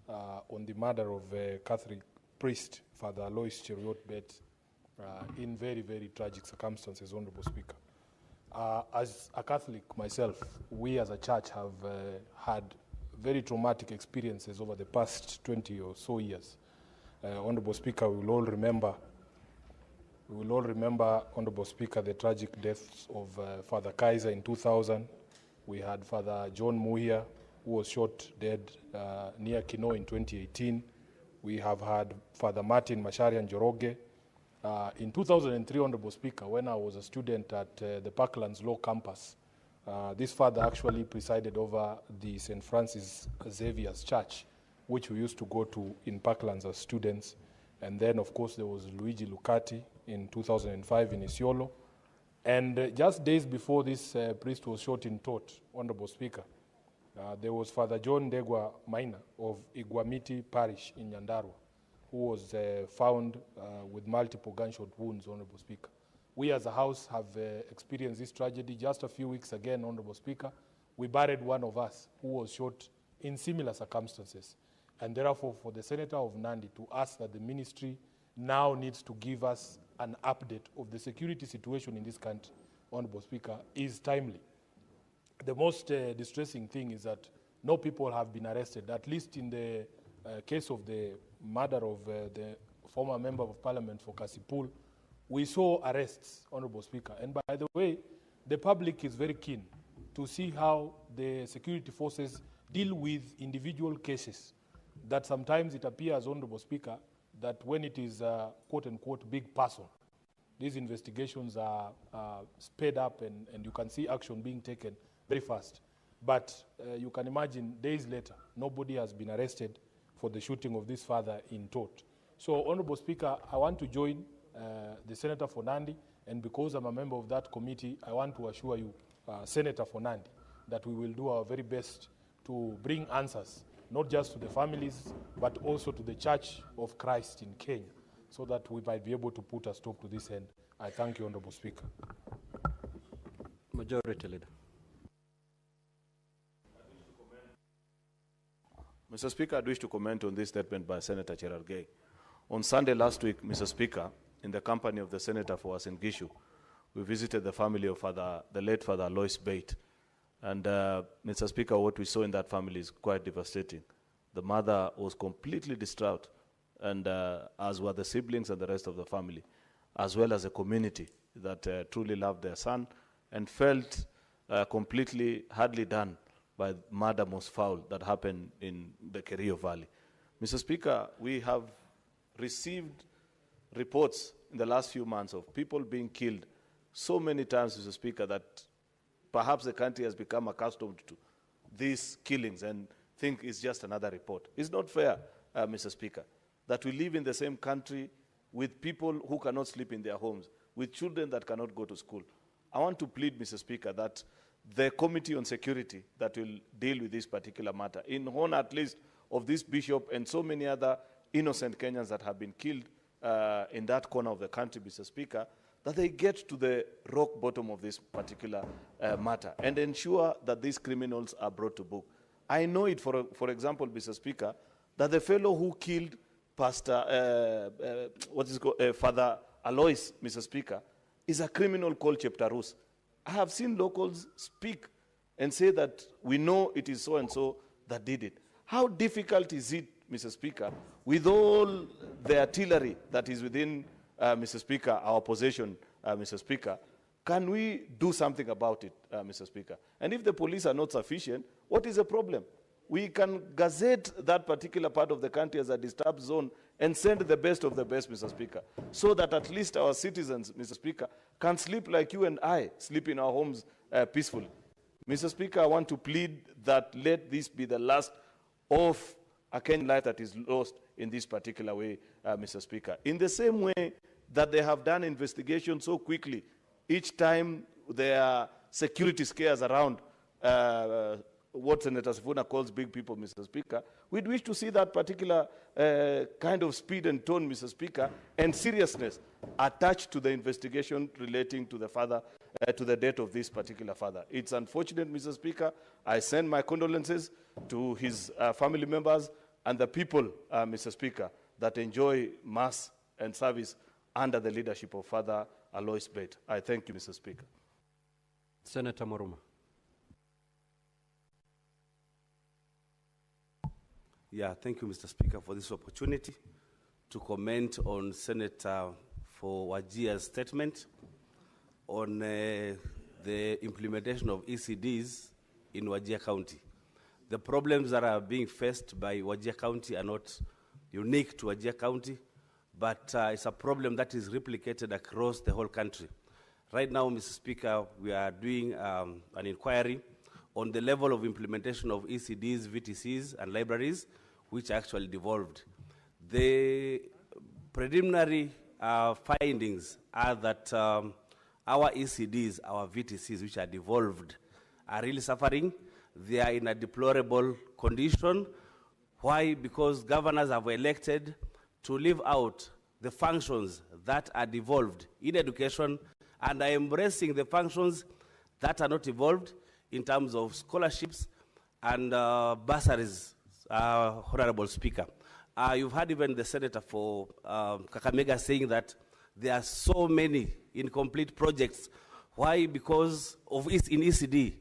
on the murder of Catholic priest, Father Alois Cheruiyot Bet, in very, very tragic circumstances, Honorable Speaker. As a Catholic myself, we as a church have had very traumatic experiences over the past 20 or so years. Honorable Speaker, we will all remember, Honorable Speaker, the tragic deaths of Father Kaiser in 2000. We had Father John Muhia, who was shot dead near Kino in 2018. We have had Father Martin Masharian Njoroge. In 2003, Honorable Speaker, when I was a student at the Parklands Law Campus, this father actually presided over the St. Francis Xavier's Church, which we used to go to in Parklands as students. And then, of course, there was Luigi Lucati in 2005 in Isiolo. And just days before this priest was shot in Tot, Honorable Speaker, there was Father John Degwa Maina of Igwamiti Parish in Nyandarua, who was found with multiple gunshot wounds, Honorable Speaker. We as a House have experienced this tragedy just a few weeks again, Honorable Speaker. We buried one of us who was shot in similar circumstances. And therefore, for the Senator of Nandi to ask that the ministry now needs to give us an update of the security situation in this country, Honorable Speaker, is timely. The most distressing thing is that no people have been arrested, at least in the case of the murder of the former member of parliament for Kasipul. We saw arrests, Honorable Speaker. And by the way, the public is very keen to see how the security forces deal with individual cases that sometimes it appears, Honorable Speaker, that when it is a quote-unquote big person, these investigations are sped up and you can see action being taken very fast. But you can imagine days later, nobody has been arrested for the shooting of this father in Tot. So, Honorable Speaker, I want to join the Senator for Nandi, and because I'm a member of that committee, I want to assure you, Senator for Nandi, that we will do our very best to bring answers, not just to the families, but also to the Church of Christ in Kenya, so that we might be able to put a stop to this end. I thank you, Honorable Speaker. Majority Leader. Mr. Speaker, I wish to comment on this statement by Senator Cherargei. On Sunday last week, Mr. Speaker, in the company of the Senator for Uasin Gishu, we visited the family of the late Father Alois Bate. And Mr. Speaker, what we saw in that family is quite devastating. The mother was completely distraught, and as were the siblings and the rest of the family, as well as a community that truly loved their son and felt completely hardly done by murder most foul that happened in the Kerio Valley. Mr. Speaker, we have received reports in the last few months of people being killed so many times, Mr. Speaker, that perhaps the country has become accustomed to these killings and think it's just another report. It's not fair, Mr. Speaker, that we live in the same country with people who cannot sleep in their homes, with children that cannot go to school. I want to plead, Mr. Speaker, that the Committee on Security that will deal with this particular matter, in honor at least of this bishop and so many other innocent Kenyans that have been killed in that corner of the country, Mr. Speaker, that they get to the rock bottom of this particular matter and ensure that these criminals are brought to book. I know it, for example, Mr. Speaker, that the fellow who killed Pastor, Father Alois, Mr. Speaker, is a criminal called Cheptarus. I have seen locals speak and say that we know it is so-and-so that did it. How difficult is it, Mr. Speaker, with all the artillery that is within, Mr. Speaker, our possession, Mr. Speaker, can we do something about it, Mr. Speaker? And if the police are not sufficient, what is the problem? We can gazette that particular part of the country as a disturbed zone and send the best of the best, Mr. Speaker, so that at least our citizens, Mr. Speaker, can sleep like you and I sleep in our homes peacefully. Mr. Speaker, I want to plead that let this be the last of a Kenyan life that is lost in this particular way, Mr. Speaker. In the same way that they have done investigations so quickly, each time there are security scares around what Senator Sifuna calls big people, Mr. Speaker, we'd wish to see that particular kind of speed and tone, Mr. Speaker, and seriousness attached to the investigation relating to the father, to the death of this particular father. It's unfortunate, Mr. Speaker. I send my condolences to his family members and the people, Mr. Speaker, that enjoy mass and service under the leadership of Father Alois Bett. I thank you, Mr. Speaker. Senator Moruma. Yeah, thank you, Mr. Speaker, for this opportunity to comment on Senator for Wajia's statement on the implementation of ECDs in Wajir County. The problems that are being faced by Wajir County are not unique to Wajir County, but it's a problem that is replicated across the whole country. Right now, Mr. Speaker, we are doing an inquiry on the level of implementation of ECDs, VTCs, and libraries, which are actually devolved. The preliminary findings are that our ECDs, our VTCs, which are devolved, are really suffering. They are in a deplorable condition. Why? Because governors have elected to leave out the functions that are devolved in education and are embracing the functions that are not evolved in terms of scholarships and bursaries, Honorable Speaker. You've heard even the Senator for Kakamega saying that there are so many incomplete projects. Why? Because of in ECD.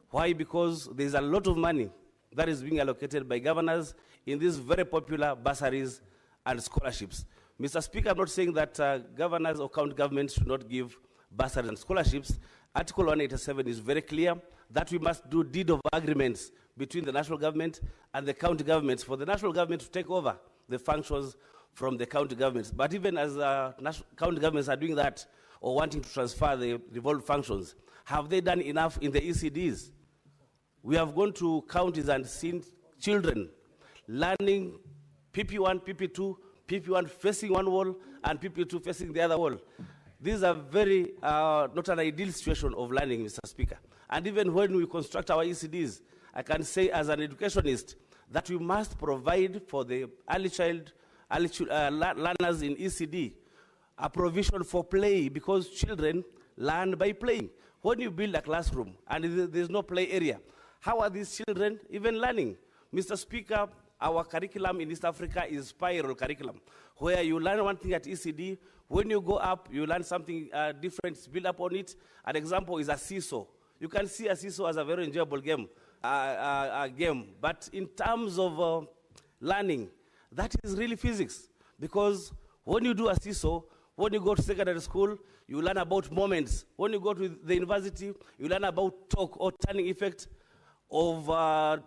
Why? Because there's a lot of money that is being allocated by governors in these very popular bursaries and scholarships. Mr. Speaker, I'm not saying that governors or county governments should not give bursaries and scholarships. Article 187 is very clear that we must do deed of agreements between the national government and the county governments for the national government to take over the functions from the county governments. But even as county governments are doing that or wanting to transfer the devolved functions, have they done enough in the ECDs? We have gone to counties and seen children learning PP1, PP2, PP1 facing one wall and PP2 facing the other wall. These are very, not an ideal situation of learning, Mr. Speaker. And even when we construct our ECDs, I can say as an educationist that we must provide for the early learners in ECD a provision for play, because children learn by playing. When you build a classroom and there's no play area, how are these children even learning? Mr. Speaker, our curriculum in East Africa is spiral curriculum, where you learn one thing at ECD, when you go up, you learn something different, build up on it. An example is a seesaw. You can see a seesaw as a very enjoyable game, but in terms of learning, that is really physics, because when you do a seesaw, when you go to secondary school, you learn about moments. When you go to the university, you learn about torque or turning effect of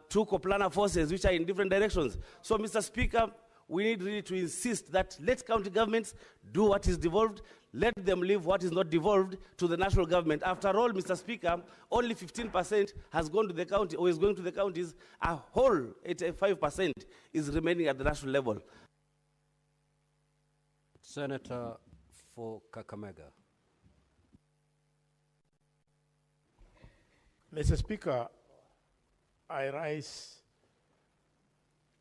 two coplanar forces which are in different directions. So, Mr. Speaker, we need really to insist that let county governments do what is devolved, let them leave what is not devolved to the national government. After all, Mr. Speaker, only 15% has gone to the county or is going to the counties. A whole 85% is remaining at the national level. Senator for Kakamega. Mr. Speaker, I rise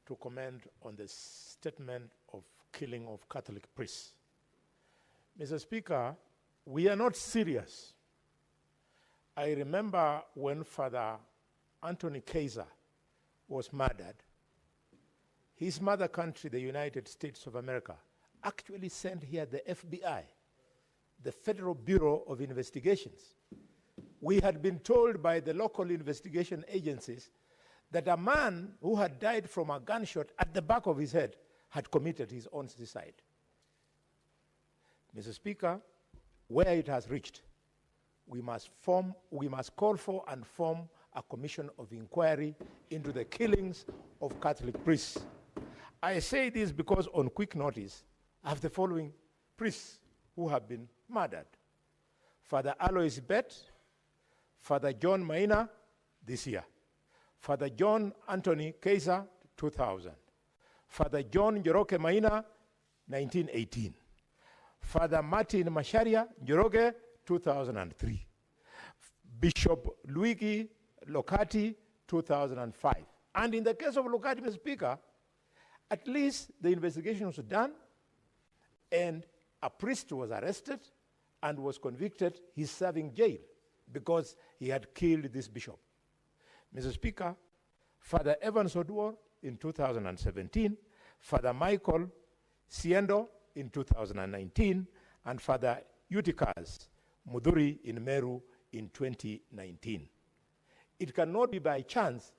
to comment on the statement of killing of Catholic priests. Mr. Speaker, we are not serious. I remember when Father Anthony Kaiser was murdered, his mother country, the United States of America, actually sent here the FBI, the Federal Bureau of Investigations. We had been told by the local investigation agencies that a man who had died from a gunshot at the back of his head had committed his own suicide. Mr. Speaker, where it has reached, we must call for and form a commission of inquiry into the killings of Catholic priests. I say this because on quick notice, I have the following priests who have been murdered. Father Alois Bet, Father John Maina, this year. Father John Anthony Kaiser, 2000. Father John Njoroge Maina, 1918. Father Martin Masharia Njoroge, 2003. Bishop Luigi Lokati, 2005. And in the case of Lokati, Mr. Speaker, at least the investigation was done and a priest was arrested and was convicted. He's serving jail because he had killed this bishop. Mr. Speaker, Father Evans Oduor in 2017, Father Michael Siendo in 2019, and Father Eutychus Mudhuri in Meru in 2019. It cannot be by chance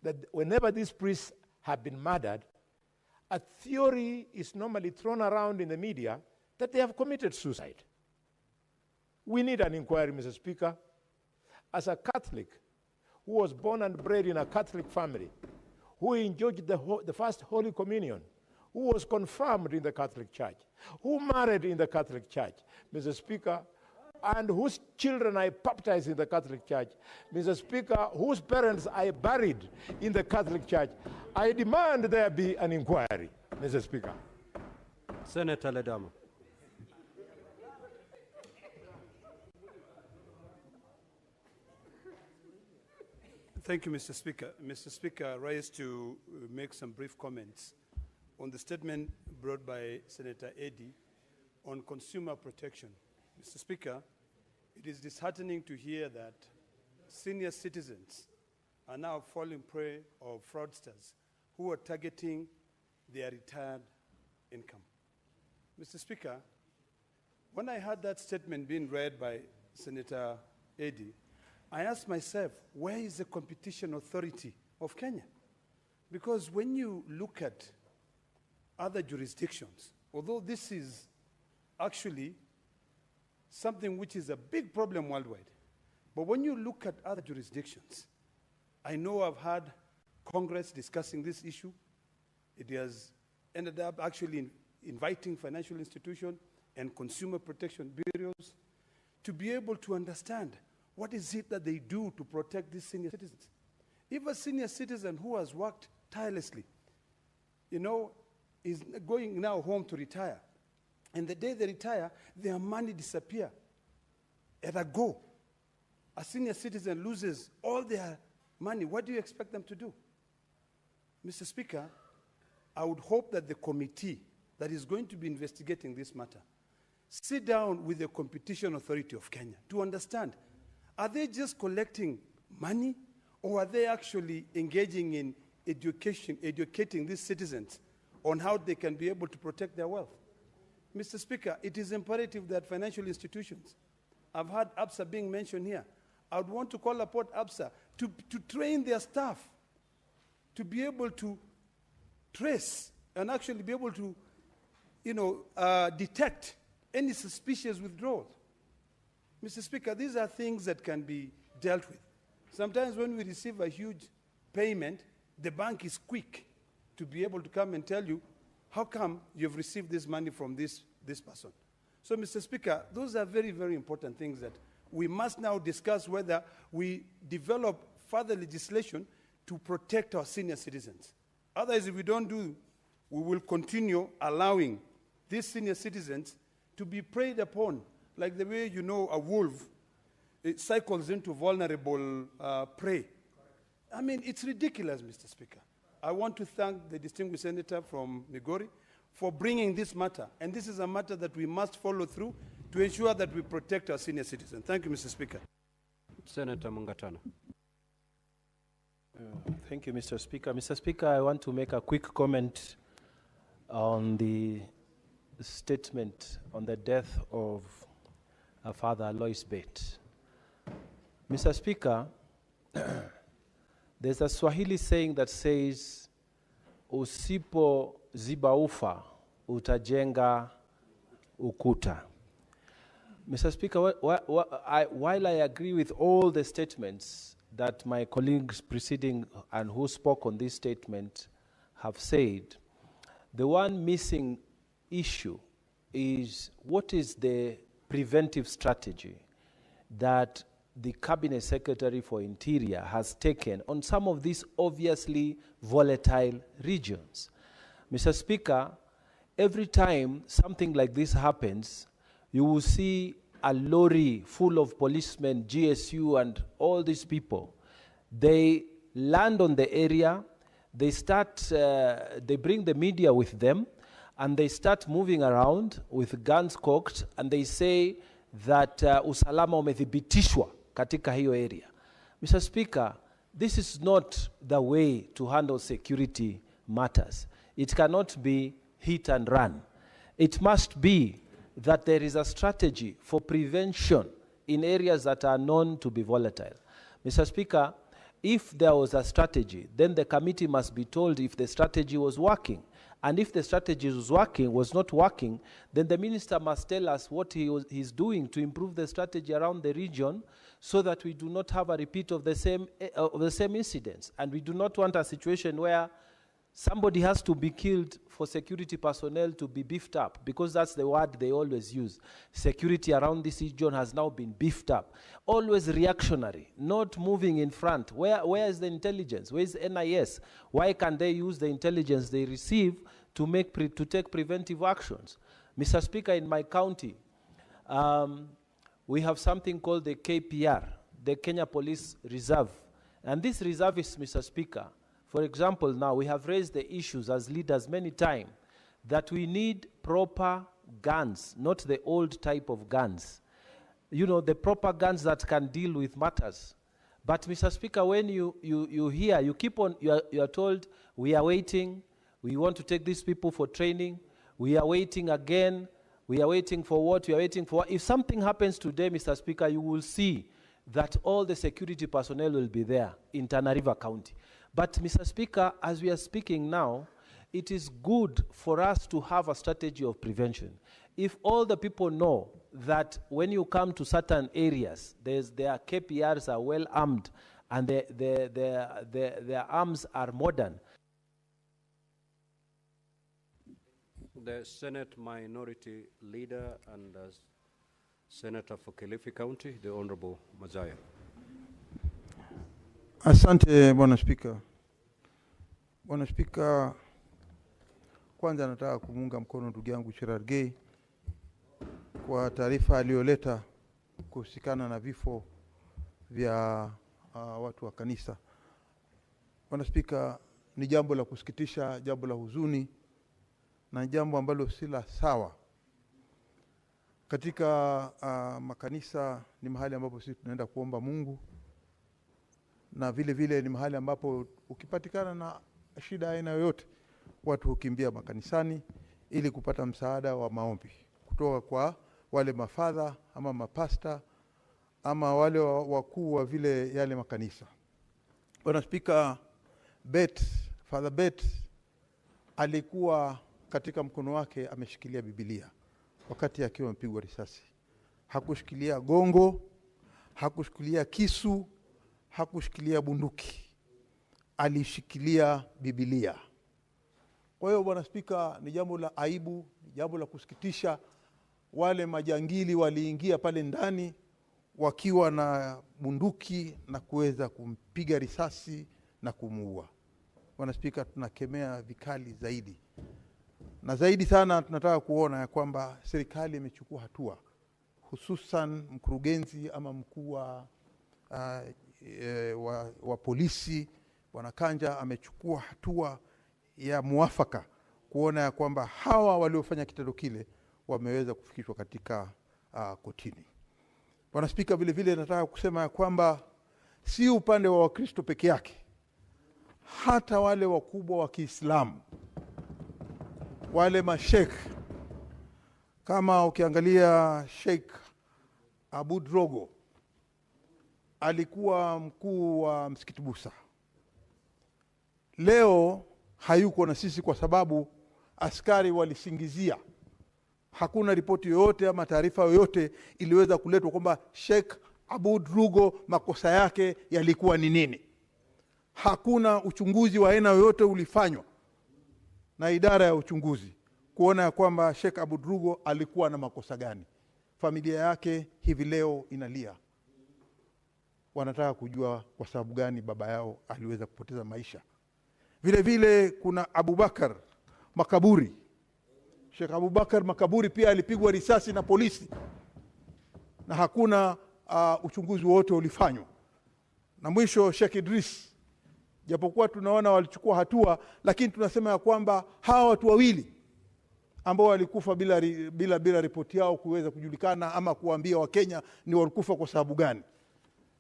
that whenever these priests have been murdered, a theory is normally thrown around in the media that they have committed suicide. We need an inquiry, Mr. Speaker. As a Catholic who was born and bred in a Catholic family, who enjoyed the first Holy Communion, who was confirmed in the Catholic Church, who married in the Catholic Church, Mr. Speaker, and whose children I baptized in the Catholic Church, Mr. Speaker, whose parents I buried in the Catholic Church, I demand there be an inquiry, Mr. Speaker. Senator Ledama. Thank you, Mr. Speaker. Mr. Speaker, I rise to make some brief comments on the statement brought by Senator Eddy on consumer protection. Mr. Speaker, it is disheartening to hear that senior citizens are now falling prey of fraudsters who are targeting their retired income. Mr. Speaker, when I heard that statement being read by Senator Eddy, I asked myself, where is the competition authority of Kenya? Because when you look at other jurisdictions, although this is actually something which is a big problem worldwide, but when you look at other jurisdictions, I know I've had Congress discussing this issue. It has ended up actually inviting financial institutions and consumer protection bureaus to be able to understand what is it that they do to protect these senior citizens. If a senior citizen who has worked tirelessly, is going now home to retire, and the day they retire, their money disappear at a go. A senior citizen loses all their money. What do you expect them to do? Mr. Speaker, I would hope that the committee that is going to be investigating this matter sit down with the Competition Authority of Kenya to understand, are they just collecting money, or are they actually engaging in educating these citizens on how they can be able to protect their wealth? Mr. Speaker, it is imperative that financial institutions, I've heard ABSA being mentioned here, I would want to call upon ABSA to train their staff to be able to trace and actually be able to detect any suspicious withdrawals. Mr. Speaker, these are things that can be dealt with. Sometimes when we receive a huge payment, the bank is quick to be able to come and tell you, how come you've received this money from this person? So, Mr. Speaker, those are very, very important things that we must now discuss whether we develop further legislation to protect our senior citizens. Otherwise, if we don't do, we will continue allowing these senior citizens to be preyed upon, like the way a wolf, it cycles into vulnerable prey. I mean, it's ridiculous, Mr. Speaker. I want to thank the distinguished senator from Migori for bringing this matter. And this is a matter that we must follow through to ensure that we protect our senior citizens. Thank you, Mr. Speaker. Senator Mungatana. Thank you, Mr. Speaker. Mr. Speaker, I want to make a quick comment on the statement on the death of Father Alois Bet. Mr. Speaker, there's a Swahili saying that says, usipo usipoziba ufa utajenga ukuta. Mr. Speaker, while I agree with all the statements that my colleagues preceding and who spoke on this statement have said, the one missing issue is what is the preventive strategy that the Cabinet Secretary for Interior has taken on some of these obviously volatile regions. Mr. Speaker, every time something like this happens, you will see a lorry full of policemen, GSU, and all these people. They land on the area, they bring the media with them, and they start moving around with guns cocked, and they say that usalama umethibitishwa katika hiyo area. Mr. Speaker, this is not the way to handle security matters. It cannot be hit and run. It must be that there is a strategy for prevention in areas that are known to be volatile. Mr. Speaker, if there was a strategy, then the committee must be told if the strategy was working. And if the strategy was not working, then the minister must tell us what he's doing to improve the strategy around the region so that we do not have a repeat of the same incidents. And we do not want a situation where somebody has to be killed for security personnel to be beefed up, because that's the word they always use. Security around this region has now been beefed up. Always reactionary, not moving in front. Where is the intelligence? Where is NIS? Why can't they use the intelligence they receive to take preventive actions? Mr. Speaker, in my county, we have something called the KPR, the Kenya Police Reserve. And this reserve is, Mr. Speaker, for example, now we have raised the issues as leaders many times that we need proper guns, not the old type of guns. You know, the proper guns that can deal with matters. But Mr. Speaker, when you hear, you are told, we are waiting, we want to take these people for training, we are waiting again, we are waiting for what, we are waiting for what. If something happens today, Mr. Speaker, you will see that all the security personnel will be there in Tana River County. But Mr. Speaker, as we are speaking now, it is good for us to have a strategy of prevention. If all the people know that when you come to certain areas, their KPRs are well armed and their arms are modern. The Senate Minority Leader and Senator for Kilifi County, the Honorable Mazaya. Asante Bwana Spika. Bwana Spika, kwanza nataka kumunga mkono ndugu yangu Cherargei kwa taarifa aliyoleta kuhusikana na vifo vya watu wa kanisa. Bwana Spika, ni jambo la kusikitisha, jambo la huzuni na jambo ambalo si la sawa. Katika makanisa ni mahali ambapo sisi tunaenda kuomba Mungu, na vile vile ni mahali ambapo ukipatikana na shida aina yoyote watu hukimbia makanisani ili kupata msaada wa maombi kutoka kwa wale mafadha ama mapasta ama wale wakuu wa vile yale makanisa. Bwana Spika, Father Bet alikuwa katika mkono wake ameshikilia Biblia wakati akiwa mpigwa risasi. Hakushikilia gongo, hakushikilia kisu, hakushikilia bunduki. Alishikilia Biblia. Kwa hiyo Bwana Spika, ni jambo la aibu, ni jambo la kusikitisha. Wale majangili waliingia pale ndani wakiwa na bunduki na kuweza kumpiga risasi na kumuua. Bwana Spika, tunakemea vikali zaidi. Na zaidi sana tunataka kuona ya kwamba serikali imechukua hatua, hususan mkurugenzi ama mkuu wa polisi Bwana Kanja amechukua hatua ya muafaka kuona ya kwamba hawa waliofanya kitendo kile wameweza kufikishwa katika kotini. Bwana Spika, vile vile nataka kusema ya kwamba si upande wa Wakristo peke yake, hata wale wakubwa wa Kiislamu, wale mashekh, kama ukiangalia Sheikh Abu Drogo alikuwa mkuu wa msikiti Busa. Leo hayuko na sisi kwa sababu askari walisingizia. Hakuna ripoti yoyote ama taarifa yoyote iliweza kuletwa kwamba Sheikh Aboud Rugo makosa yake yalikuwa ni nini. Hakuna uchunguzi wa aina yoyote ulifanywa na idara ya uchunguzi kuona ya kwamba Sheikh Aboud Rugo alikuwa na makosa gani. Familia yake hivi leo inalia. Wanataka kujua kwa sababu gani baba yao aliweza kupoteza maisha. Vile vile kuna Abubakar Makaburi. Sheikh Abubakar Makaburi pia alipigwa risasi na polisi na hakuna uchunguzi wote ulifanywa. Na mwisho Sheikh Idris, japokuwa tunaona walichukua hatua, lakini tunasema ya kwamba hawa watu wawili ambao walikufa bila ripoti yao kuweza kujulikana ama kuambia Wakenya ni walikufa kwa sababu gani.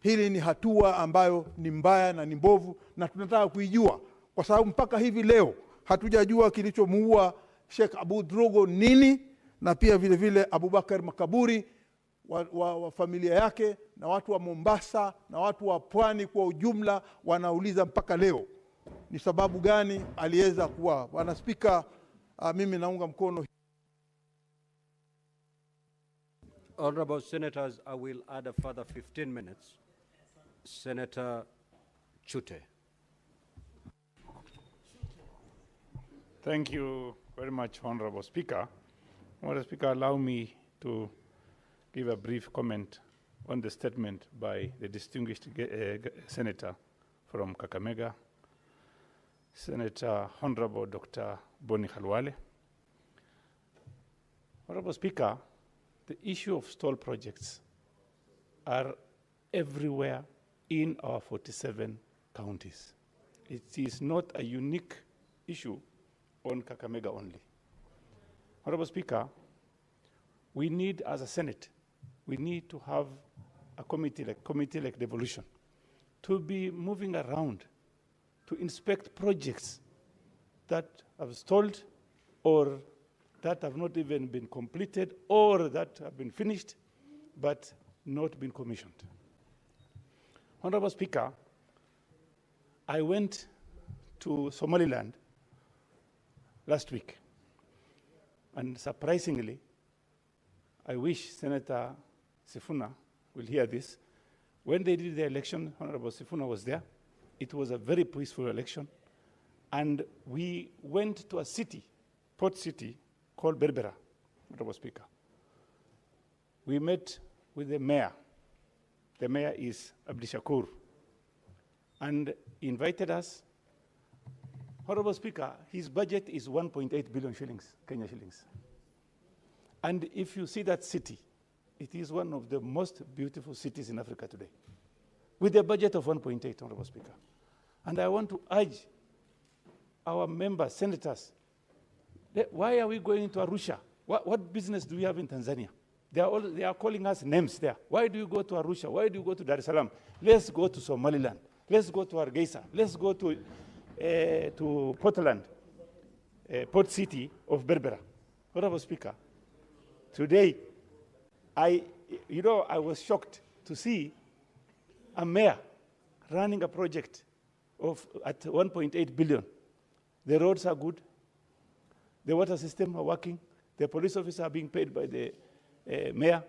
Hili ni hatua ambayo ni mbaya na ni mbovu, na tunataka kuijua kwa sababu mpaka hivi leo hatujajua kilichomuua Sheikh Aboud Rugo nini, na pia vile vile Abubakar Makaburi wa familia yake na watu wa Mombasa na watu wa Pwani kwa ujumla wanauliza mpaka leo ni sababu gani aliweza kuwa. Bwana Spika, mimi naunga mkono. Honorable Senators, I will add a further 15 minutes. Senator Chute. Thank you very much, Honorable Speaker. Honorable Speaker, allow me to give a brief comment on the statement by the distinguished Senator from Kakamega, Senator Honorable Dr. Boni Khalwale. Honorable Speaker, the issue of stall projects are everywhere in our 47 counties. It is not a unique issue on Kakamega only. Honorable Speaker, we need, as a Senate, we need to have a committee like devolution to be moving around to inspect projects that have stalled or that have not even been completed or that have been finished but not been commissioned. Honorable Speaker, I went to Somaliland last week, and surprisingly, I wish Senator Sifuna will hear this. When they did the election, Honorable Sifuna was there. It was a very peaceful election, and we went to a city, port city, called Berbera, Honorable Speaker. We met with the mayor. The mayor is Abdishakur, and he invited us. Honorable Speaker, his budget is 1.8 billion shillings, Kenya shillings. And if you see that city, it is one of the most beautiful cities in Africa today, with a budget of 1.8, Honorable Speaker. And I want to urge our members, senators, why are we going to Arusha? What business do we have in Tanzania? They are calling us names there. Why do you go to Arusha? Why do you go to Dar es Salaam? Let's go to Somaliland. Let's go to Hargeisa. Let's go to Portland, port city of Berbera. Honorable Speaker, today, I was shocked to see a mayor running a project at 1.8 billion. The roads are good. The water system are working. The police officers are being paid by the mayor.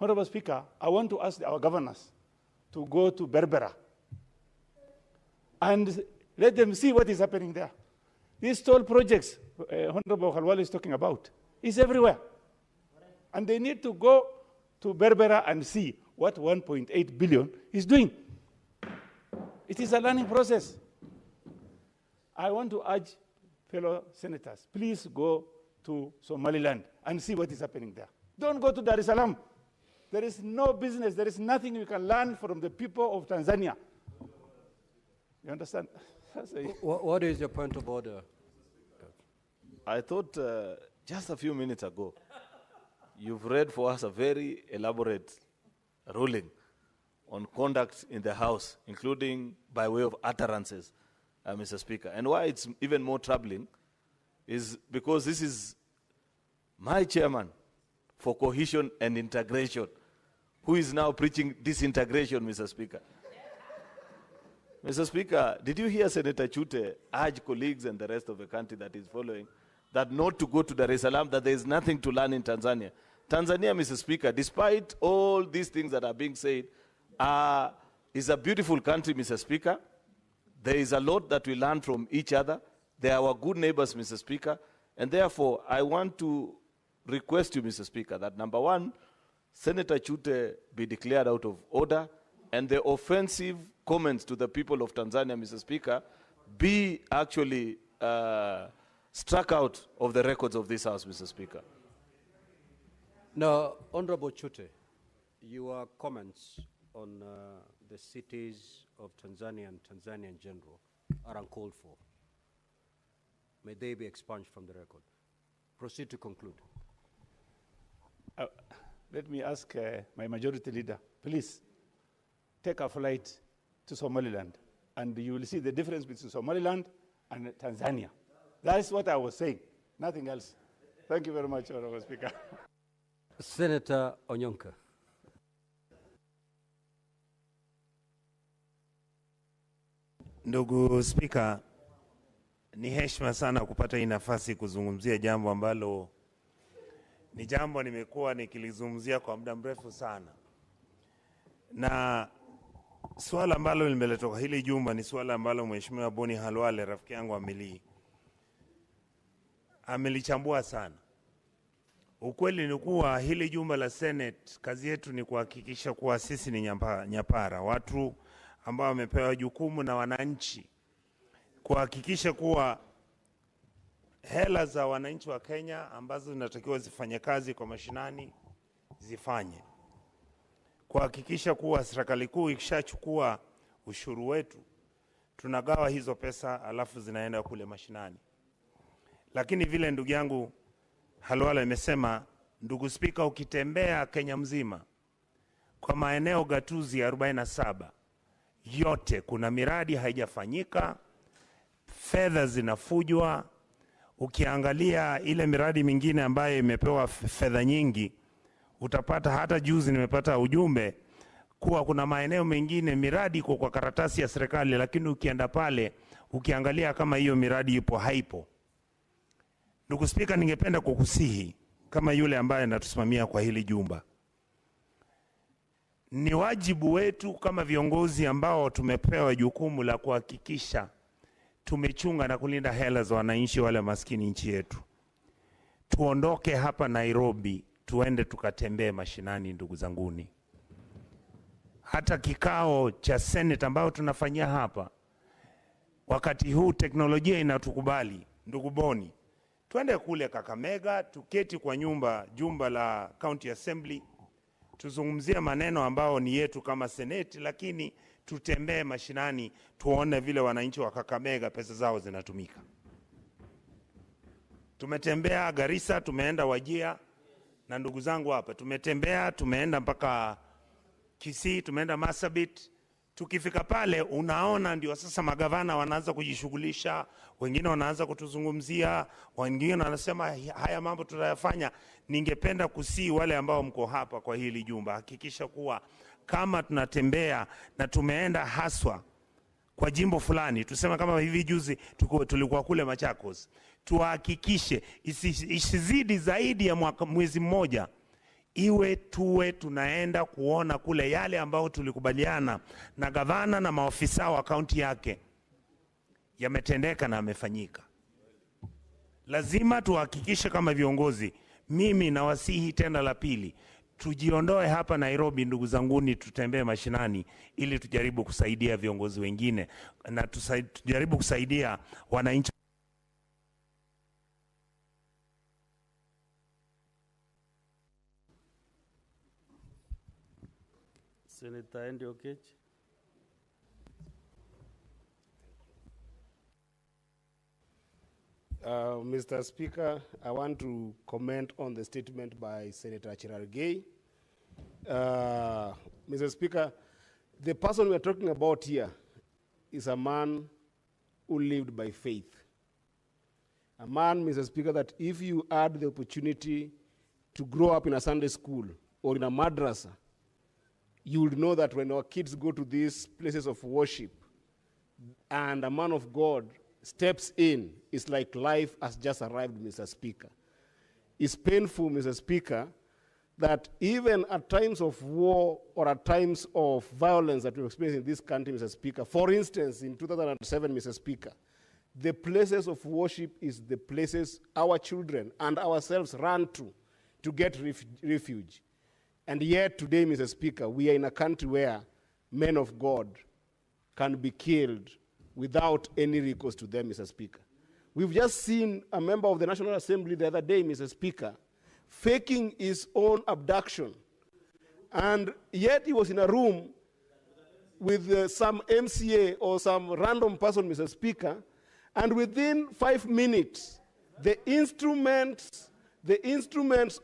Honorable Speaker, I want to ask our governors to go to Berbera and let them see what is happening there. These toll projects Honorable Khalwale is talking about is everywhere. And they need to go to Berbera and see what 1.8 billion is doing. It is a learning process. I want to urge fellow senators, please go to Somaliland and see what is happening there. Don't go to Dar es Salaam. There is no business, there is nothing you can learn from the people of Tanzania. You understand? What is your point of order? I thought just a few minutes ago, you've read for us a very elaborate ruling on conduct in the House, including by way of utterances, Mr. Speaker. And why it's even more troubling is because this is my chairman for cohesion and integration, who is now preaching disintegration, Mr. Speaker. Mr. Speaker, did you hear Senator Chute urge colleagues and the rest of the country that is following that not to go to Dar es Salaam, that there is nothing to learn in Tanzania. Tanzania, Mr. Speaker, despite all these things that are being said, is a beautiful country, Mr. Speaker. There is a lot that we learn from each other. They are our good neighbors, Mr. Speaker. And therefore, I want to request you, Mr. Speaker, that number one, Senator Chute be declared out of order, and the offensive comments to the people of Tanzania, Mr. Speaker, be actually struck out of the records of this House, Mr. Speaker. Now, Honorable Chute, your comments on the cities of Tanzania and Tanzania in general are uncalled for. May they be expunged from the record. Proceed to conclude. Let me ask my majority leader, please take a flight to Somaliland, and you will see the difference between Somaliland and Tanzania. That is what I was saying, nothing else. Thank you very much, Honorable Speaker. Senator Onyonka. Ndugu Spika, ni heshima sana kupata hii nafasi kuzungumzia jambo ambalo ni jambo nimekuwa nikilizungumzia kwa muda mrefu sana. Na swala ambalo limeletwa hili jumba ni swala ambalo Mheshimiwa Boni Halwale, rafiki yangu amelichambua sana. Ukweli ni kuwa hili jumba la Senate, kazi yetu ni kuhakikisha kuwa sisi ni nyapara, watu ambao wamepewa jukumu na wananchi, kuhakikisha kuwa hela za wananchi wa Kenya ambazo zinatakiwa zifanye kazi kwa mashinani zifanye, kuhakikisha kuwa serikali kuu ikishachukua ushuru wetu tunagawa hizo pesa alafu zinaenda kule mashinani. Lakini vile ndugu yangu Halwala imesema, ndugu Spika, ukitembea Kenya mzima kwa maeneo gatuzi 47 yote kuna miradi haijafanyika, fedha zinafujwa. Ukiangalia ile miradi mingine ambayo imepewa fedha nyingi, utapata hata juzi nimepata ujumbe kuwa kuna maeneo mengine miradi iko kwa karatasi ya serikali, lakini ukienda pale ukiangalia kama hiyo miradi ipo haipo. Ndugu Spika, ningependa kukusihi kama yule ambaye anatusimamia kwa hili jumba, ni wajibu wetu kama viongozi ambao tumepewa jukumu la kuhakikisha tumechunga na kulinda hela za wananchi wale maskini nchi yetu. Tuondoke hapa Nairobi, tuende tukatembee mashinani, ndugu zanguni. Hata kikao cha Senate ambao tunafanyia hapa, wakati huu teknolojia inatukubali, ndugu Boni, tuende kule Kakamega, tuketi kwa jumba la County Assembly, tuzungumzie maneno ambao ni yetu kama Senate, lakini tutembee mashinani, tuone vile wananchi wa Kakamega pesa zao zinatumika. Tumetembea Garissa, tumeenda Wajir, na ndugu zangu hapa tumetembea, tumeenda mpaka Kisii, tumeenda Marsabit. Tukifika pale unaona ndio sasa magavana wanaanza kujishughulisha, wengine wanaanza kutuzungumzia, wengine wanasema haya mambo tutayafanya. Ningependa kusii wale ambao mko hapa kwa hili jumba, hakikisha kuwa kama tunatembea na tumeenda haswa kwa jimbo fulani, tuseme kama hivi juzi tulikuwa kule Machakos, tuhakikishe isizidi zaidi ya mwezi mmoja, tuwe tunaenda kuona kule yale ambao tulikubaliana na gavana na maofisa wa kaunti yake yametendeka na yamefanyika. Lazima tuhakikishe kama viongozi, mimi nawasihi tena la pili, tujiondoe hapa Nairobi, ndugu zanguni, tutembee mashinani ili tujaribu kusaidia viongozi wengine na tujaribu kusaidia wananchi. Senator Andy Okech. Mr. Speaker, I want to comment on the statement by Senator Chirargei. Mr. Speaker, the person we are talking about here is a man who lived by faith. A man, Mr. Speaker, that if you had the opportunity to grow up in a Sunday school or in a madrasa, you would know that when our kids go to these places of worship and a man of God steps in, it's like life has just arrived, Mr. Speaker. It's painful, Mr. Speaker, that even at times of war or at times of violence that we experience in this country, Mr. Speaker, for instance, in 2007, Mr. Speaker, the places of worship is the places our children and ourselves run to get refuge. And yet today, Mr. Speaker, we are in a country where men of God can be killed without any recourse to them, Mr. Speaker. We've just seen a member of the National Assembly the other day, Mr. Speaker, faking his own abduction. And yet he was in a room with some MCA or some random person, Mr. Speaker, and within 5 minutes, the instruments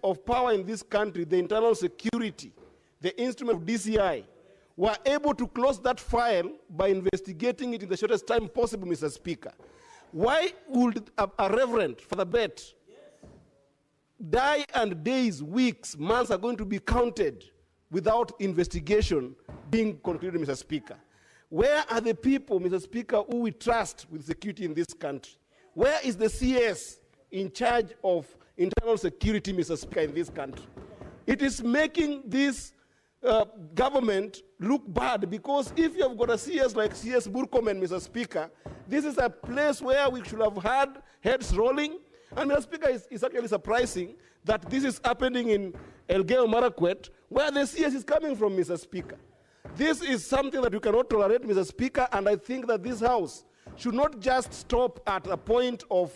of power in this country, the internal security, the instrument of DCI, were able to close that file by investigating it in the shortest time possible, Mr. Speaker. Why would a reverend, Father Bet, die and days, weeks, months are going to be counted without investigation being concluded, Mr. Speaker? Where are the people, Mr. Speaker, who we trust with security in this country? Where is the CS in charge of internal security, Mr. Speaker, in this country? It is making this government look bad, because if you have got a CS like CS Burkomen, Mr. Speaker, this is a place where we should have had heads rolling. And Mr. Speaker, it's actually surprising that this is happening in Elgeyo Marakwet, where the CS is coming from, Mr. Speaker. This is something that we cannot tolerate, Mr. Speaker, and I think that this House should not just stop at a point of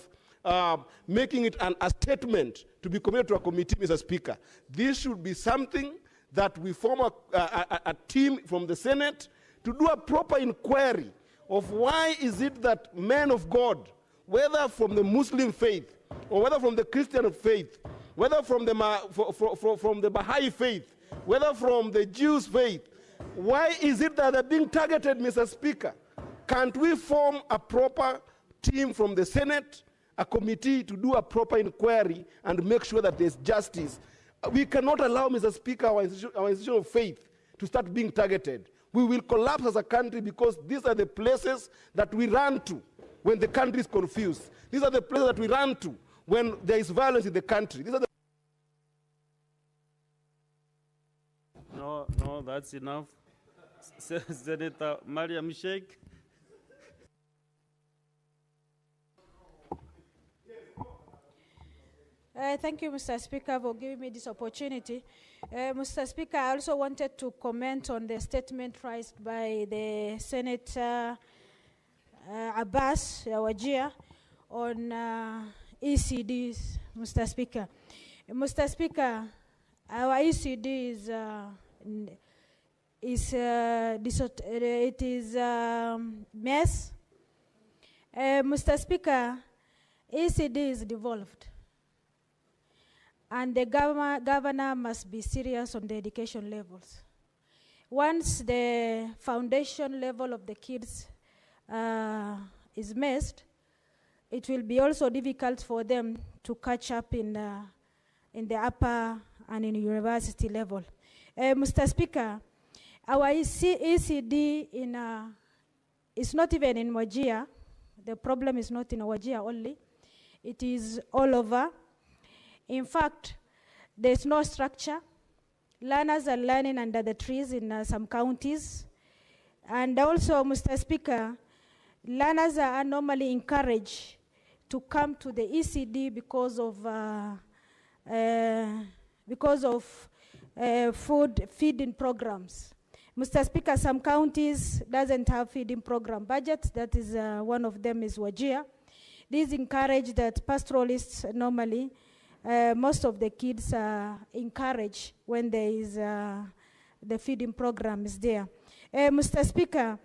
making it a statement to be committed to a committee, Mr. Speaker. This should be something that we form a team from the Senate to do a proper inquiry of why is it that men of God, whether from the Muslim faith or whether from the Christian faith, whether from the Baha'i faith, whether from the Jews' faith, why is it that they're being targeted, Mr. Speaker? Can't we form a proper team from the Senate, a committee to do a proper inquiry and make sure that there's justice? We cannot allow, Mr. Speaker, our institution of faith to start being targeted. We will collapse as a country, because these are the places that we run to when the country is confused. These are the places that we run to when there is violence in the country. These are the No, that's enough. Senator Mariam Sheikh. Thank you, Mr. Speaker, for giving me this opportunity. Mr. Speaker, I also wanted to comment on the statement raised by the Senator Abbas Wajir on ECDs, Mr. Speaker. Mr. Speaker, our ECD is mess. Mr. Speaker, ECD is devolved, and the governor must be serious on the education levels. Once the foundation level of the kids is missed, it will be also difficult for them to catch up in the upper and in university level. Mr. Speaker, our ECD is not even in Wajir. The problem is not in Wajir only. It is all over. In fact, there's no structure. Learners are learning under the trees in some counties. And also, Mr. Speaker, learners are normally encouraged to come to the ECD because of feeding programs. Mr. Speaker, some counties doesn't have feeding program budgets. That is one of them is Wajir. These encourage that pastoralists normally, most of the kids are encouraged when there is the feeding program is there. Mr. Speaker,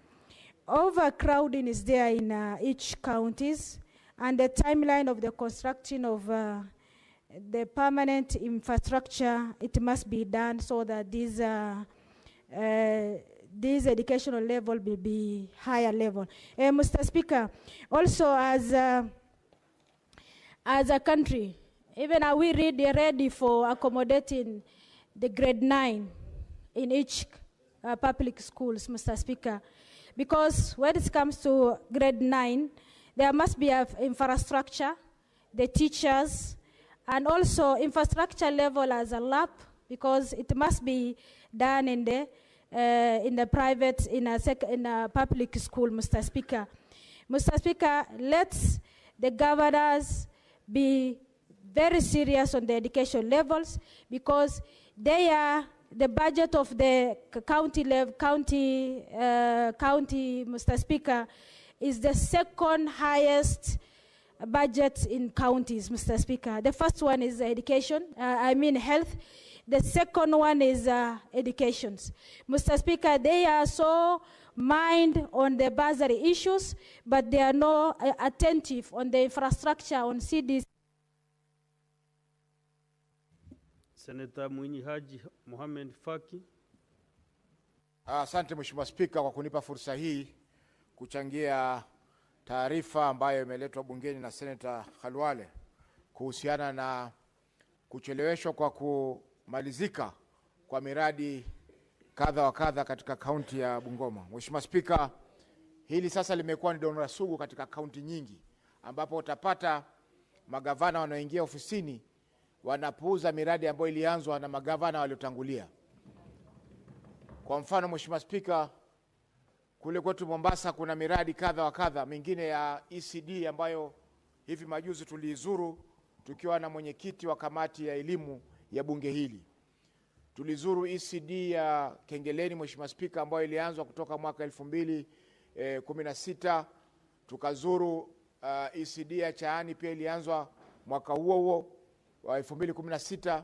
overcrowding is there in each counties, and the timeline of the construction of the permanent infrastructure, it must be done so that this educational level will be higher level. Mr. Speaker, also as a country, even are we ready for accommodating the grade 9 in each public schools, Mr. Speaker? Because when it comes to grade 9, there must be infrastructure, the teachers, and also infrastructure level as a lab, because it must be done in the private, in a public school, Mr. Speaker. Mr. Speaker, let the governors be very serious on the education levels, because they are the budget of the county, Mr. Speaker, is the second highest budget in counties, Mr. Speaker. The first one is education, health. The second one is education. Mr. Speaker, they are so mind on the bursary issues, but they are not attentive on the infrastructure, on CDs. Senator Mwinyi Haji Mohamed Faki. Asante Mheshimiwa Spika kwa kunipa fursa hii kuchangia taarifa ambayo imeletwa bungeni na Senator Khalwale kuhusiana na kucheleweshwa kwa kumalizika kwa miradi kadha wa kadha katika kaunti ya Bungoma. Mheshimiwa Spika, hili sasa limekuwa ni donora sugu katika kaunti nyingi, ambapo utapata magavana wanaoingia ofisini wanapuuza miradi ambayo ilianzwa na magavana waliotangulia. Kwa mfano Mheshimiwa Spika, kule kwetu Mombasa kuna miradi kadha wa kadha, mingine ya ECD ambayo hivi majuzi tuliizuru tukiwa na mwenyekiti wa kamati ya elimu ya bunge hili. Tulizuru ECD ya Kengeleni Mheshimiwa Spika, ambayo ilianzwa kutoka mwaka 2016. Tukazuru ECD ya Chaani, pia ilianzwa mwaka huo wa 2016,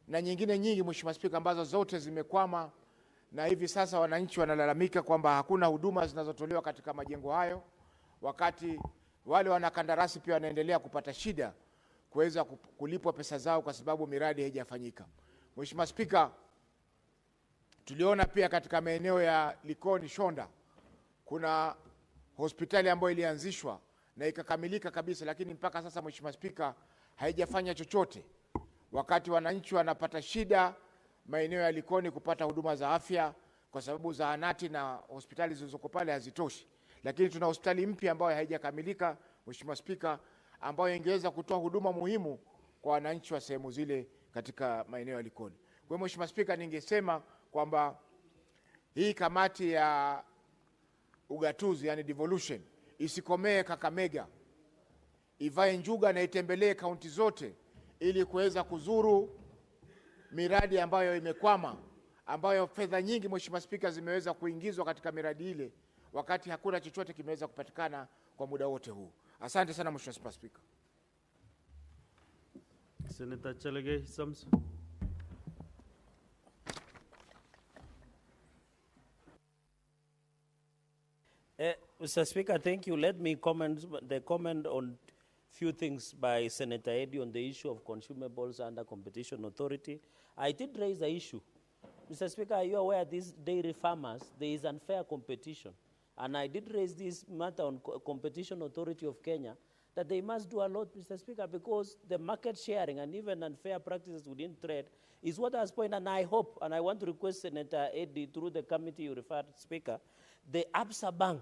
na nyingine nyingi Mheshimiwa Spika, ambazo zote zimekwama, na hivi sasa wananchi wanalalamika kwamba hakuna huduma zinazotolewa katika majengo hayo, wakati wale wanakandarasi pia wanaendelea kupata shida kuweza kulipwa pesa zao kwa sababu miradi haijafanyika. Mheshimiwa Spika, tuliona pia katika maeneo ya Likoni Shonda kuna hospitali ambayo ilianzishwa na ikakamilika kabisa, lakini mpaka sasa Mheshimiwa Spika haijafanya chochote, wakati wananchi wanapata shida maeneo ya Likoni kupata huduma za afya kwa sababu zahanati na hospitali zilizoko pale hazitoshi. Lakini tuna hospitali mpya ambayo haijakamilika Mheshimiwa Spika, ambayo ingeweza kutoa huduma muhimu kwa wananchi wa sehemu zile katika maeneo ya Likoni. Kwa hiyo Mheshimiwa Spika, ningesema kwamba hii kamati ya ugatuzi, yani devolution, isikomee Kakamega, ivae njuga na itembelee kaunti zote ili kuweza kuzuru miradi ambayo imekwama, ambayo fedha nyingi Mheshimiwa Spika zimeweza kuingizwa katika miradi ile, wakati hakuna chochote kimeweza kupatikana kwa muda wote huu. Asante sana Mheshimiwa Spika. Senator Chalege Samson. Mr. Speaker, thank you. Let me comment on few things by Senator Eddy on the issue of consumables under Competition Authority. I did raise the issue. Mr. Speaker, are you aware these dairy farmers, there is unfair competition? And I did raise this matter on Competition Authority of Kenya, that they must do a lot, Mr. Speaker, because the market sharing and even unfair practices within trade is what I was pointing, and I hope, and I want to request Senator Eddy through the committee you referred, Speaker, the ABSA Bank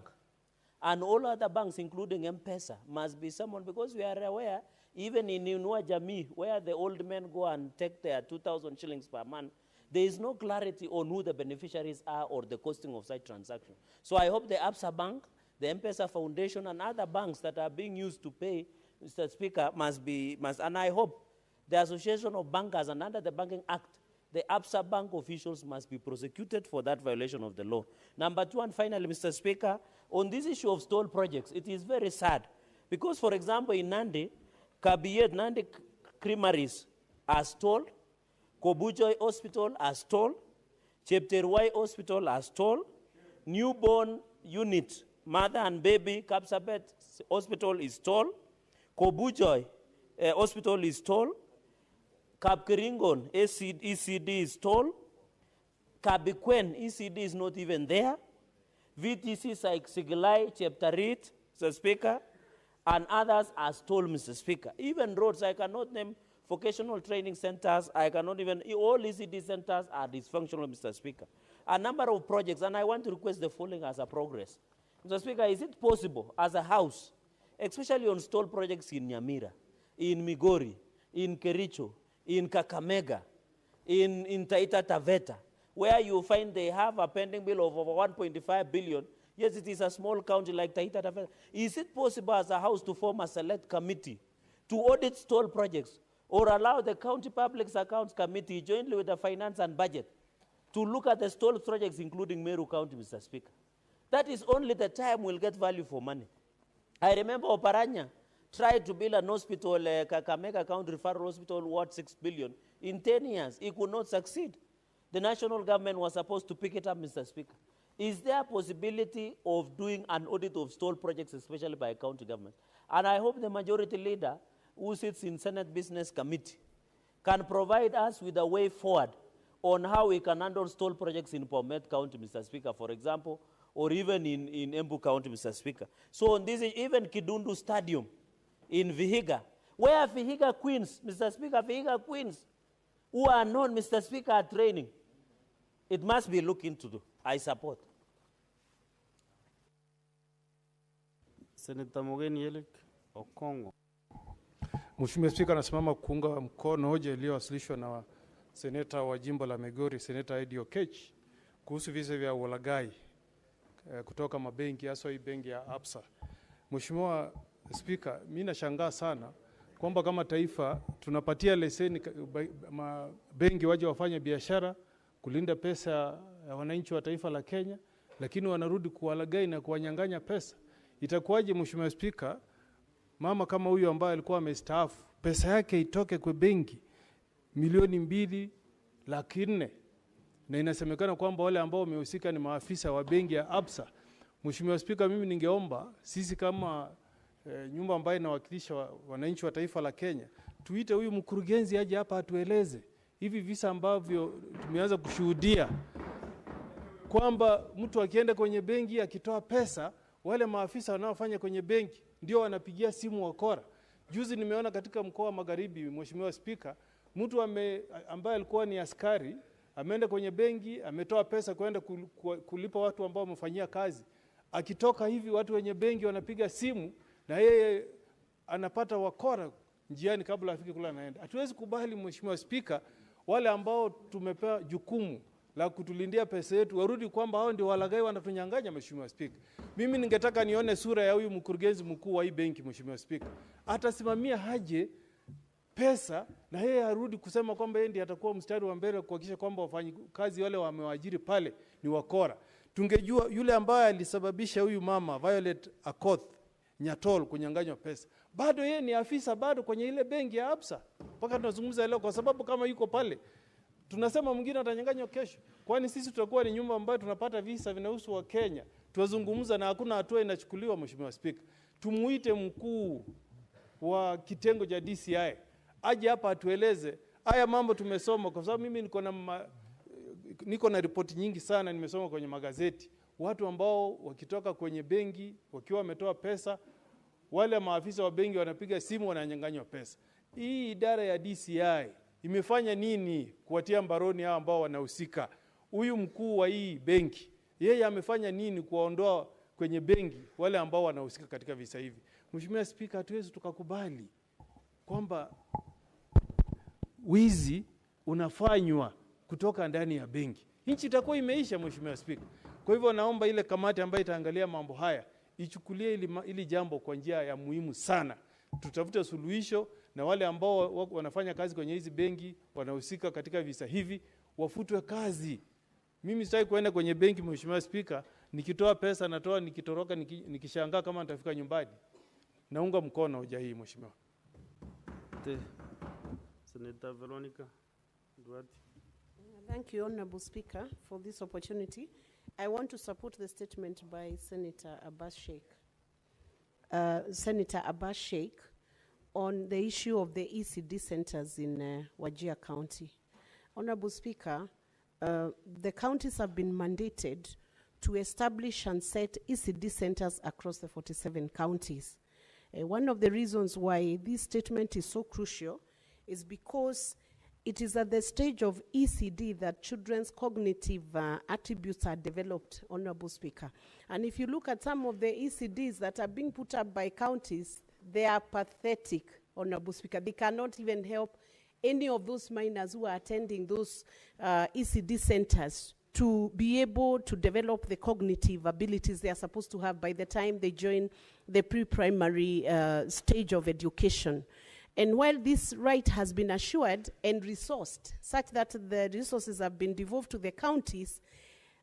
and all other banks, including M-Pesa, must be someone, because we are aware, even in Inua Jamii, where the old men go and take their 2,000 shillings per month, there is no clarity on who the beneficiaries are or the costing of such transaction. So I hope the ABSA Bank, the M-Pesa Foundation, and other banks that are being used to pay, Mr. Speaker, and I hope the Association of Bankers and under the Banking Act, the ABSA Bank officials must be prosecuted for that violation of the law. Number two, and finally, Mr. Speaker, on this issue of stalled projects, it is very sad. Because, for example, in Nandi, Kabiyet, Nandi Creameries are stalled, Kobujoy Hospital are stalled, Chepterwai Hospital are stalled, Newborn Unit, Mother and Baby, Kapsabet Hospital is stalled, Kobujoy Hospital is stalled, Kapkeringon ECD is stalled, Kabikwen ECD is not even there, VTC like Sigilai, Cheptarit, Mr. Speaker, and others are stalled, Mr. Speaker. Even roads, I cannot name vocational training centers, I cannot even, all ECD centers are dysfunctional, Mr. Speaker. A number of projects, and I want to request the following as a progress. Mr. Speaker, is it possible as a House especially on stall projects in Nyamira, in Migori, in Kericho, in Kakamega, in Taita Taveta, where you find they have a pending bill of over 1.5 billion. Yes, it is a small county like Taita Taveta. Is it possible as a house to form a select committee to audit stall projects, or allow the county public accounts committee jointly with the finance and budget to look at the stall projects, including Meru County, Mr. Speaker? That is only the time we'll get value for money. I remember Oparanya tried to build an hospital, Kakamega County Referral Hospital, worth 6 billion. In 10 years, it could not succeed. The national government was supposed to pick it up, Mr. Speaker. Is there a possibility of doing an audit of stall projects, especially by county government? And I hope the majority leader, who sits in Senate Business Committee, can provide us with a way forward on how we can handle stall projects in Bomet County, Mr. Speaker, for example, or even in Embu County, Mr. Speaker. So on this, even Kidundu Stadium in Vihiga, where Vihiga Queens, Mr. Speaker, Vihiga Queens, who are known, Mr. Speaker, are training, it must be looked into. I support. Senator Mogeni Elek Okongo. Mheshimiwa Spika, nasimama kuunga mkono hoja iliyowasilishwa na seneta wa jimbo la Migori, Seneta Eddie Okech, kuhusu visa vya ulaghai kutoka mabenki, hasa hii benki ya Absa. Mheshimiwa Spika, mimi nashangaa sana kwamba kama taifa tunapatia leseni benki waje wafanye biashara kulinda pesa ya wananchi wa taifa la Kenya, lakini wanarudi kuwalaghai na kuwanyang'anya pesa. Itakuwaje, Mheshimiwa Spika, mama kama huyu ambaye alikuwa amestaafu, pesa yake itoke kwa benki milioni 2.4, na inasemekana kwamba wale ambao wamehusika ni maafisa wa benki ya Absa. Mheshimiwa Spika, mimi ningeomba sisi kama nyumba ambayo inawakilisha wananchi wa taifa la Kenya, tuite huyu mkurugenzi aje hapa atueleze hivi visa ambavyo tumeanza kushuhudia, kwamba mtu akienda kwenye benki akitoa pesa, wale maafisa wanaofanya kwenye benki ndio wanapigia simu wakora. Juzi nimeona katika mkoa wa Magharibi, Mheshimiwa Spika, mtu ambaye alikuwa ni askari ameenda kwenye benki, ametoa pesa kwenda kulipa watu ambao wamefanyia kazi. Akitoka hivi watu wenye benki wanapiga simu na yeye anapata wakora njiani kabla afike kula anaenda. Hatuwezi kubali, Mheshimiwa Spika, wale ambao tumepewa jukumu la kutulindia pesa yetu warudi kwamba hao ndio walaghai wanatunyang'anya. Mheshimiwa Spika, mimi ningetaka nione sura ya huyu mkurugenzi mkuu wa hii benki. Mheshimiwa Spika, atasimamia haje pesa na yeye arudi kusema kwamba yeye ndiye atakuwa mstari wa mbele kuhakikisha kwamba wafanyikazi wale wamewaajiri pale ni wakora. Tungejua yule ambaye alisababisha huyu mama Violet Akoth Nyatol kunyang'anywa pesa, bado yeye ni afisa bado kwenye ile benki ya Absa mpaka tunazungumza leo, kwa sababu kama yuko pale tunasema mwingine atanyang'anywa kesho. Kwani sisi tutakuwa ni nyumba ambayo tunapata visa vinahusu wa Kenya, tuwazungumza na hakuna hatua inachukuliwa. Mheshimiwa Spika, tumuite mkuu wa kitengo cha DCI aje hapa atueleze haya mambo tumesoma, kwa sababu mimi niko na ripoti nyingi sana nimesoma kwenye magazeti, watu ambao wakitoka kwenye benki wakiwa wametoa pesa, wale maafisa wa benki wanapiga simu wananyang'anywa pesa. Hii idara ya DCI imefanya nini kuwatia mbaroni hao ambao wanahusika? Huyu mkuu wa hii benki, yeye amefanya nini kuwaondoa kwenye benki wale ambao wanahusika katika visa hivi? Mheshimiwa Spika, hatuwezi tukakubali kwamba wizi unafanywa kutoka ndani ya benki. Nchi itakuwa imeisha, Mheshimiwa Spika. Kwa hivyo naomba ile kamati ambayo itaangalia mambo haya ichukulie ili jambo kwa njia ya muhimu sana. Tutafute suluhisho na wale ambao wanafanya kazi kwenye hizi benki wanahusika katika visa hivi wafutwe kazi. Mimi sitaki kuenda kwenye benki, Mheshimiwa Spika, nikitoa pesa natoa, nikitoroka nikishangaa kama nitafika nyumbani. Naunga mkono hoja hii, Mheshimiwa. Senator Veronica Duarte. Thank you, Honorable Speaker, for this opportunity. I want to support the statement by Senator Abbas Sheikh on the issue of the ECD centers in Wajir County. Honorable Speaker, the counties have been mandated to establish and set ECD centers across the 47 counties. One of the reasons why this statement is so crucial is because it is at the stage of ECD that children's cognitive attributes are developed, Honorable Speaker. And if you look at some of the ECDs that are being put up by counties, they are pathetic, Honorable Speaker. They cannot even help any of those minors who are attending those ECD centers to be able to develop the cognitive abilities they are supposed to have by the time they join the pre-primary stage of education. And while this right has been assured and resourced, such that the resources have been devolved to the counties,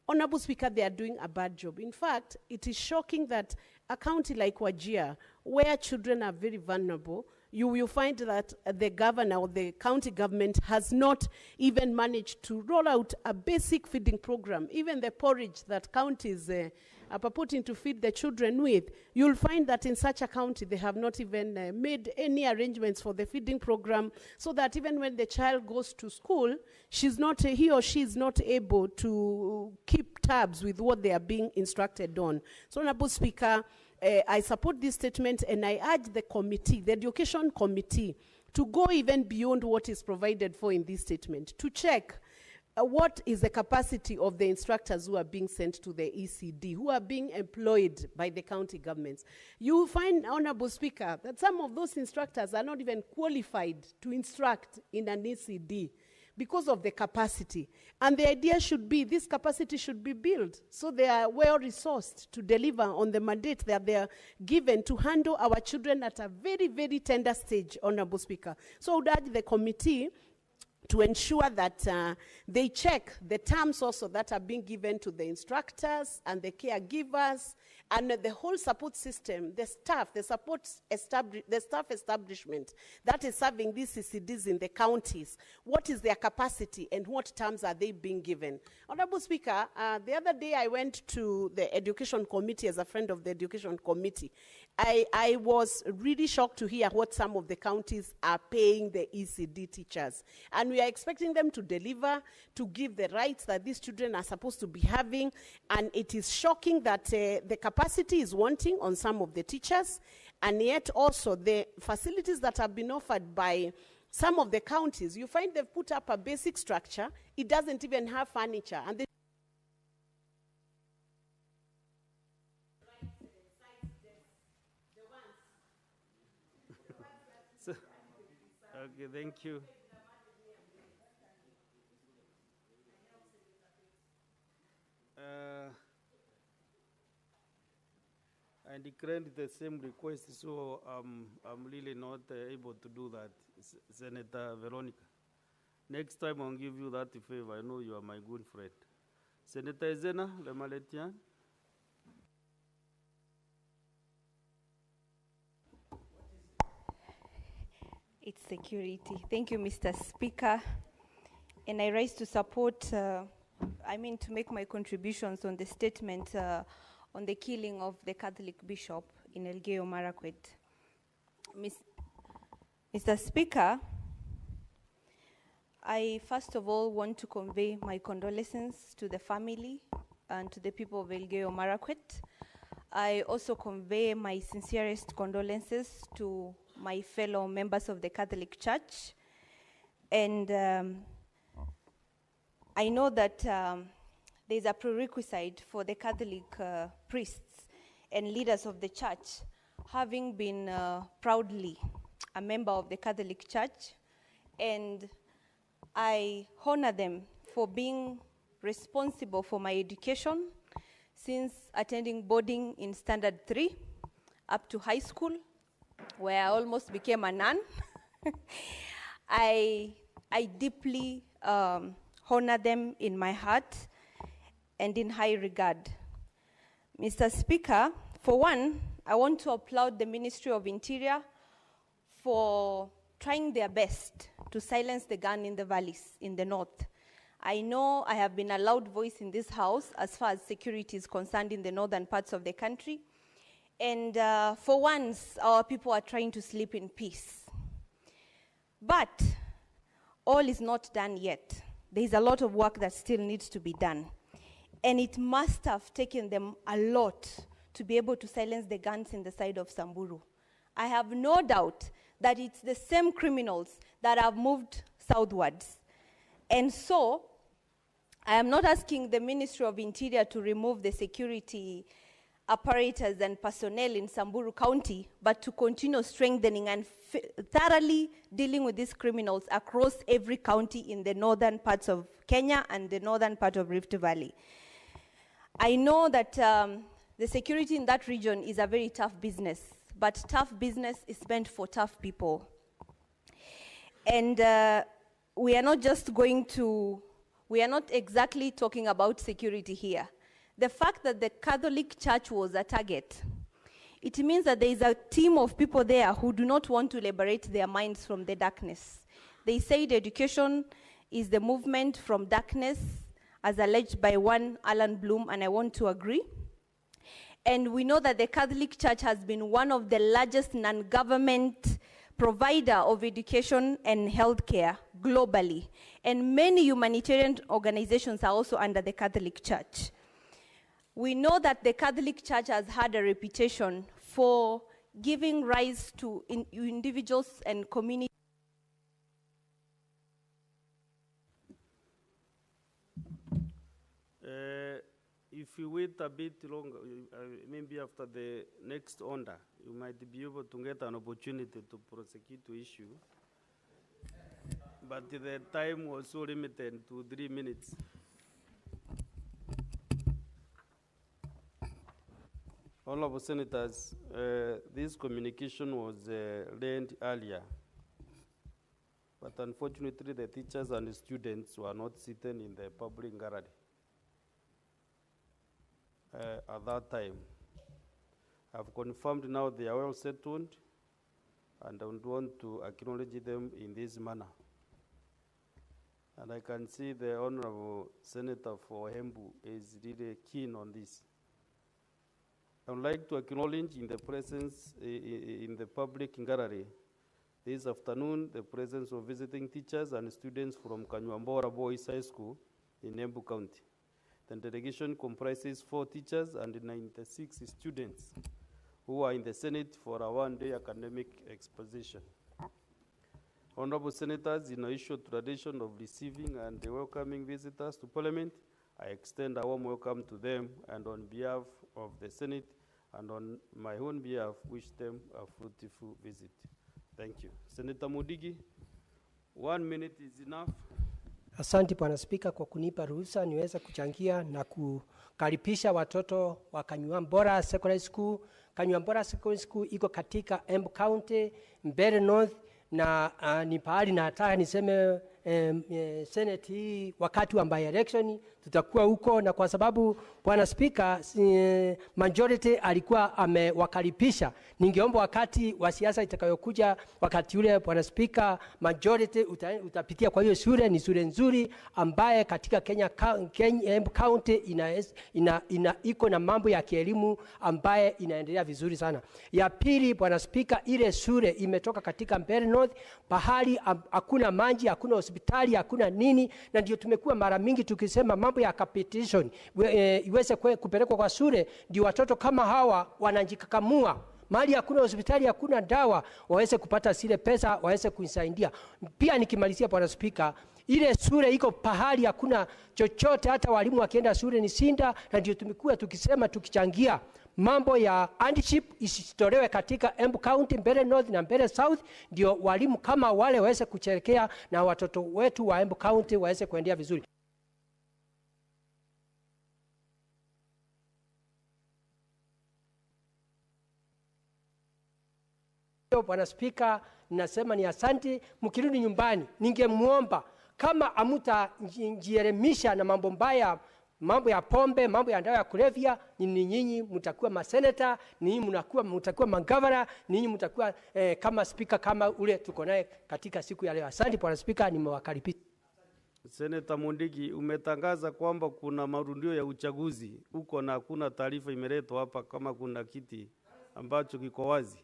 Honorable Speaker, they are doing a bad job. In fact, it is shocking that a county like Wajir, where children are very vulnerable, you will find that the governor or the county government has not even managed to roll out a basic feeding program. Even the porridge that counties are purporting to feed the children with, you'll find that in such a county they have not even made any arrangements for the feeding program, so that even when the child goes to school, he or she is not able to keep tabs with what they are being instructed on. So, Honorable Speaker, I support this statement, and I urge the committee, the education committee, to go even beyond what is provided for in this statement, to check what is the capacity of the instructors who are being sent to the ECD, who are being employed by the county governments. You will find, Honorable Speaker, that some of those instructors are not even qualified to instruct in an ECD because of the capacity. And the idea should be, this capacity should be built so they are well-resourced to deliver on the mandate that they are given to handle our children at a very, very tender stage, Honorable Speaker. So I would urge the committee to ensure that they check the terms also that are being given to the instructors and the caregivers and the whole support system, the staff, the staff establishment that is serving these CCDs in the counties. What is their capacity and what terms are they being given? Honorable Speaker, the other day I went to the Education Committee as a friend of the Education Committee. I was really shocked to hear what some of the counties are paying the ECD teachers. And we are expecting them to deliver, to give the rights that these children are supposed to be having. And it is shocking that the capacity is wanting on some of the teachers. And yet also the facilities that have been offered by some of the counties, you find they've put up a basic structure. It doesn't even have furniture. And Okay, thank you. I declined the same request, so I'm really not able to do that, Senator Veronica. Next time I'll give you that favor. I know you are my good friend. Senator Ezena Lemaletian. It's security. Thank you, Mr. Speaker. And I rise to support, to make my contributions on the statement on the killing of the Catholic bishop in Elgeyo Marakwet. Mr. Speaker, I first of all want to convey my condolences to the family and to the people of Elgeyo Marakwet. I also convey my sincerest condolences to my fellow members of the Catholic Church. And I know that there's a prerequisite for the Catholic priests and leaders of the church, having been proudly a member of the Catholic Church, and I honor them for being responsible for my education since attending boarding in Standard 3 up to high school, where I almost became a nun. I deeply honor them in my heart and in high regard. Mr. Speaker, for one, I want to applaud the Ministry of Interior for trying their best to silence the gun in the valleys in the north. I know I have been a loud voice in this house as far as security is concerned in the northern parts of the country. And for once, our people are trying to sleep in peace. But all is not done yet. There is a lot of work that still needs to be done. And it must have taken them a lot to be able to silence the guns in the side of Samburu. I have no doubt that it's the same criminals that have moved southwards. And so, I am not asking the Ministry of Interior to remove the security apparatus and personnel in Samburu County, but to continue strengthening and thoroughly dealing with these criminals across every county in the northern parts of Kenya and the northern part of Rift Valley. I know that the security in that region is a very tough business, but tough business is meant for tough people. And we are not exactly talking about security here. The fact that the Catholic Church was a target, it means that there is a team of people there who do not want to liberate their minds from the darkness. They said education is the movement from darkness, as alleged by one Alan Bloom, and I want to agree. And we know that the Catholic Church has been one of the largest non-government provider of education and healthcare globally. And many humanitarian organizations are also under the Catholic Church. We know that the Catholic Church has had a reputation for giving rise to individuals and communities. If you wait a bit longer, maybe after the next order, you might be able to get an opportunity to prosecute the issue. But the time was so limited to 3 minutes. Honorable Senators, this communication was learned earlier, but unfortunately the teachers and the students were not sitting in the public gallery at that time. I've confirmed now they are well settled, and I would want to acknowledge them in this manner. And I can see the Honorable Senator for Hembu is really keen on this. I would like to acknowledge in the presence, in the public gallery, this afternoon, the presence of visiting teachers and students from Kanywambora Boys High School in Embu County. The delegation comprises 4 teachers and 96 students who are in the Senate for a one-day academic exposition. Honorable Senators, in our issued tradition of receiving and welcoming visitors to Parliament, I extend a warm welcome to them, and on behalf of the Senate and on my own behalf, wish them a fruitful visit. Thank you. Senator Mudigi, 1 minute is enough. Asante Bwana Spika kwa kunipa ruhusa niweza kuchangia na kukaribisha watoto wa Kanywambora Secondary School. Kanywambora Secondary School iko katika Embu County, Mbeere North, na ni pahali na nataka niseme Senate hii wakati wa by election tutakuwa huko, na kwa sababu Bwana Spika majority alikuwa amewakaribisha, ningeomba wakati wa siasa itakayokuja wakati ule Bwana Spika majority utapitia kwa hiyo shule. Ni shule nzuri ambaye katika Kenya Embu County iko na mambo ya kielimu ambaye inaendelea vizuri sana. Ya pili Bwana Spika, ile shule imetoka katika Mbeere North, pahali hakuna maji, hakuna hospitali, hakuna nini, na ndio tumekuwa mara mingi tukisema mambo ya competition iweze kupelekwa kwa shule, ndio watoto kama hawa wanajikakamua. Mali hakuna hospitali, hakuna dawa, waweze kupata zile pesa, waweze kuisaidia. Pia nikimalizia Bwana Spika, ile shule iko pahali hakuna chochote, hata walimu wakienda shule ni sinda, na ndio tumekuwa tukisema tukichangia mambo ya handship isitolewe katika Embu County, Mbeere North na Mbeere South, ndio walimu kama wale waweze kucherekea na watoto wetu wa Embu County waweze kuendelea vizuri. Bwana Spika, nasema ni asante. Mkirudi nyumbani ningemuomba kama amutajielimisha na mambo mbaya, mambo ya pombe, mambo ya dawa ya kulevya, ni nyinyi mtakuwa maseneta, ninyi mtakuwa magavana, ninyi mtakuwa kama spika kama ule tuko naye katika siku ya leo. Asante Bwana Spika, nimewakaribisha. Senator Mundigi, umetangaza kwamba kuna marundio ya uchaguzi huko na hakuna taarifa imeletwa hapa kama kuna kiti ambacho kiko wazi.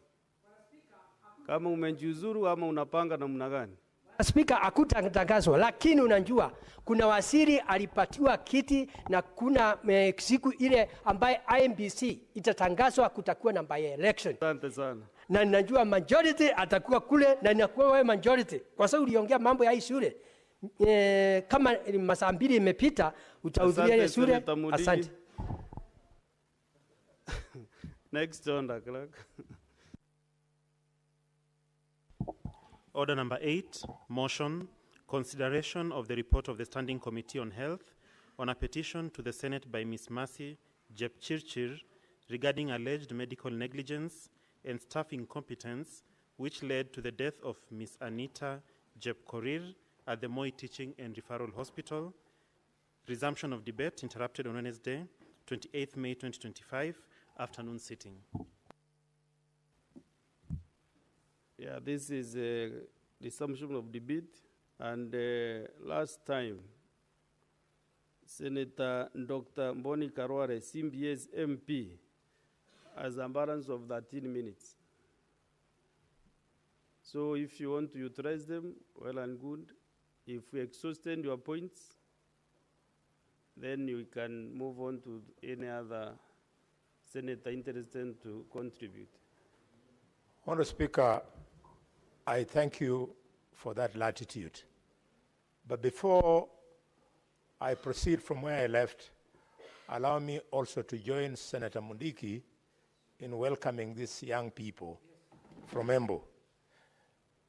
Kama umejiuzuru ama unapanga namna gani? Spika, hakutangazwa, lakini unajua kuna waziri alipatiwa kiti na kuna siku ile ambaye IMBC itatangazwa kutakuwa na by election. Asante sana. na ninajua majority atakuwa kule na ninakuwa wewe majority, kwa sababu uliongea mambo ya hii shule. Kama masaa 2 imepita utahudhuria ile shule. Asante. Next on the clerk. Order number 8, motion, consideration of the report of the Standing Committee on Health on a petition to the Senate by Ms. Mercy Jepchirchir regarding alleged medical negligence and staff incompetence which led to the death of Ms. Anita Jepkorir at the Moi Teaching and Referral Hospital. Resumption of debate interrupted on Wednesday, 28th May 2025, afternoon sitting. Yeah, this is a resumption of debate, and last time, Senator Dr. Mboni Karware, CBS MP, has a balance of 13 minutes. So if you want to utilize them, well and good. If we exhausted your points, then you can move on to any other senator interested to contribute. Honourable Speaker, I thank you for that latitude. But before I proceed from where I left, allow me also to join Senator Mundiki in welcoming these young people from Embu.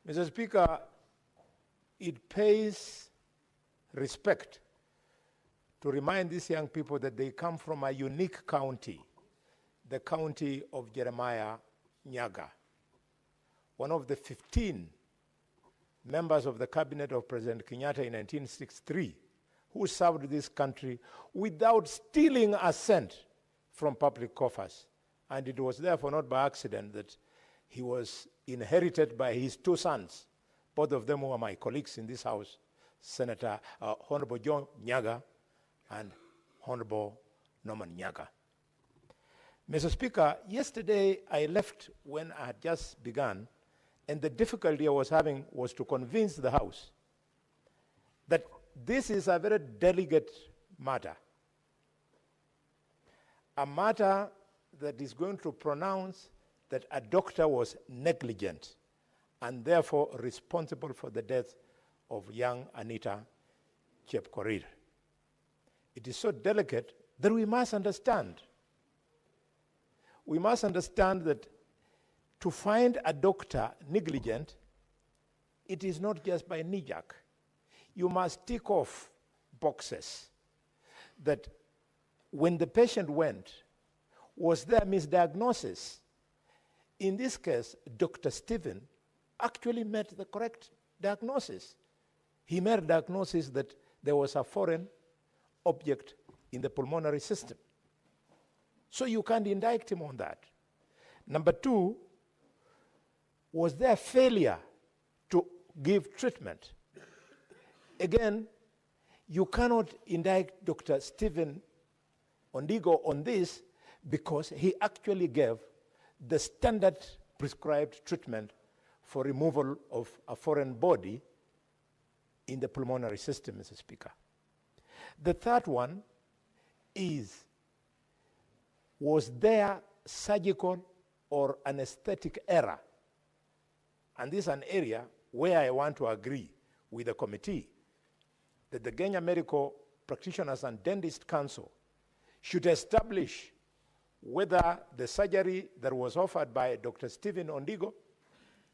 Mr. Speaker, it pays respect to remind these young people that they come from a unique county, the county of Jeremiah Nyaga, one of the 15 members of the cabinet of President Kenyatta in 1963, who served this country without stealing a cent from public coffers. And it was therefore not by accident that he was inherited by his 2 sons, both of them who are my colleagues in this House, Senator Honorable John Nyaga and Honorable Norman Nyaga. Mr. Speaker, yesterday I left when I had just begun, and the difficulty I was having was to convince the House that this is a very delicate matter, a matter that is going to pronounce that a doctor was negligent and therefore responsible for the death of young Anita Jepkorir. It is so delicate that we must understand. We must understand that to find a doctor negligent, it is not just by knee-jerk. You must tick off boxes that when the patient went, was there misdiagnosis? In this case, Dr. Stephen actually made the correct diagnosis. He made a diagnosis that there was a foreign object in the pulmonary system. So you can't indict him on that. Number 2, was there failure to give treatment? Again, you cannot indict Dr. Stephen Ondigo on this because he actually gave the standard prescribed treatment for removal of a foreign body in the pulmonary system, Mr. Speaker. The third one is, was there surgical or anesthetic error? And this is an area where I want to agree with the committee that the Kenya Medical Practitioners and Dentist Council should establish whether the surgery that was offered by Dr. Stephen Ondigo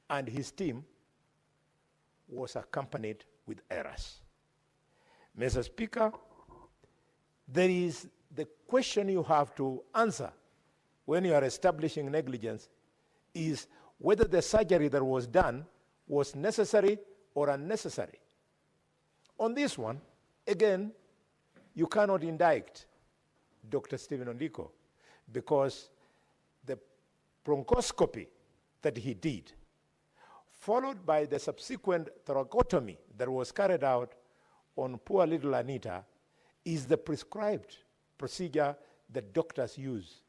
and his team was accompanied with errors. Mr. Speaker, there is the question you have to answer when you are establishing negligence is whether the surgery that was done was necessary or unnecessary. On this one, again, you cannot indict Dr. Stephen Ondigo because the bronchoscopy that he did, followed by the subsequent thoracotomy that was carried out on poor little Anita, is the prescribed procedure that doctors use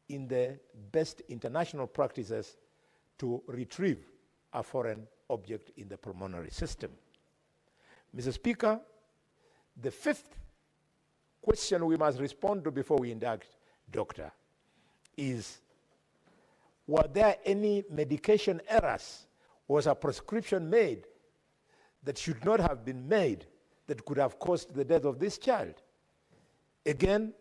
in the best international practices to retrieve a foreign object in the pulmonary system. Mr. Speaker, the 5th question we must respond to before we indict doctor is were there any medication errors? Was a prescription made that should not have been made that could have caused the death of this child? Again,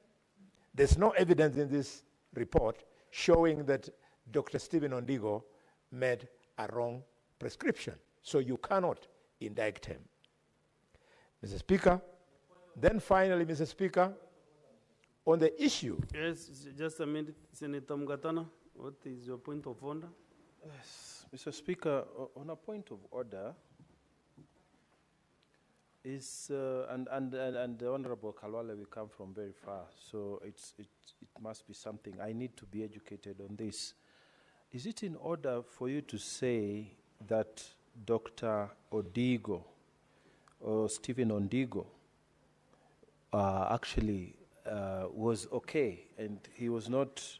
there's no evidence in this report showing that Dr. Stephen Ondigo made a wrong prescription. So you cannot indict him. Mr. Speaker, then finally, Mr. Speaker, on the issue. Yes, just a minute, Senator Mgatana, what is your point of order? Yes, Mr. Speaker, on a point of order, is and the Honorable Kalwale will come from very far, so it must be something. I need to be educated on this. Is it in order for you to say that Dr. Ondigo or Stephen Ondigo actually was okay and he was not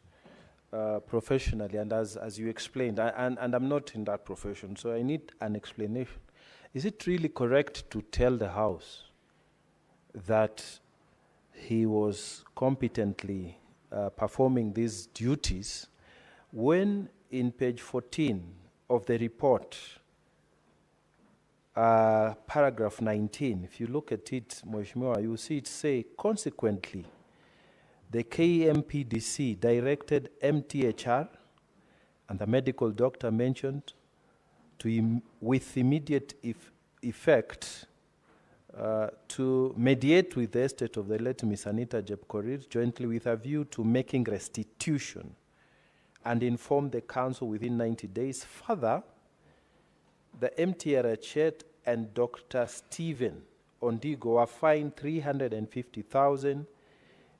professionally, and as you explained, and I'm not in that profession, so I need an explanation. Is it really correct to tell the House that he was competently performing these duties when in page 14 of the report, paragraph 19, if you look at it, Mheshimiwa, you see it say, consequently, the KMPDC directed MTHR and the medical doctor mentioned to with immediate effect to mediate with the estate of the late Miss Anita Jepkorir jointly with a view to making restitution and inform the council within 90 days. Further, the MTRH and Dr. Stephen Ondigo were fined 350,000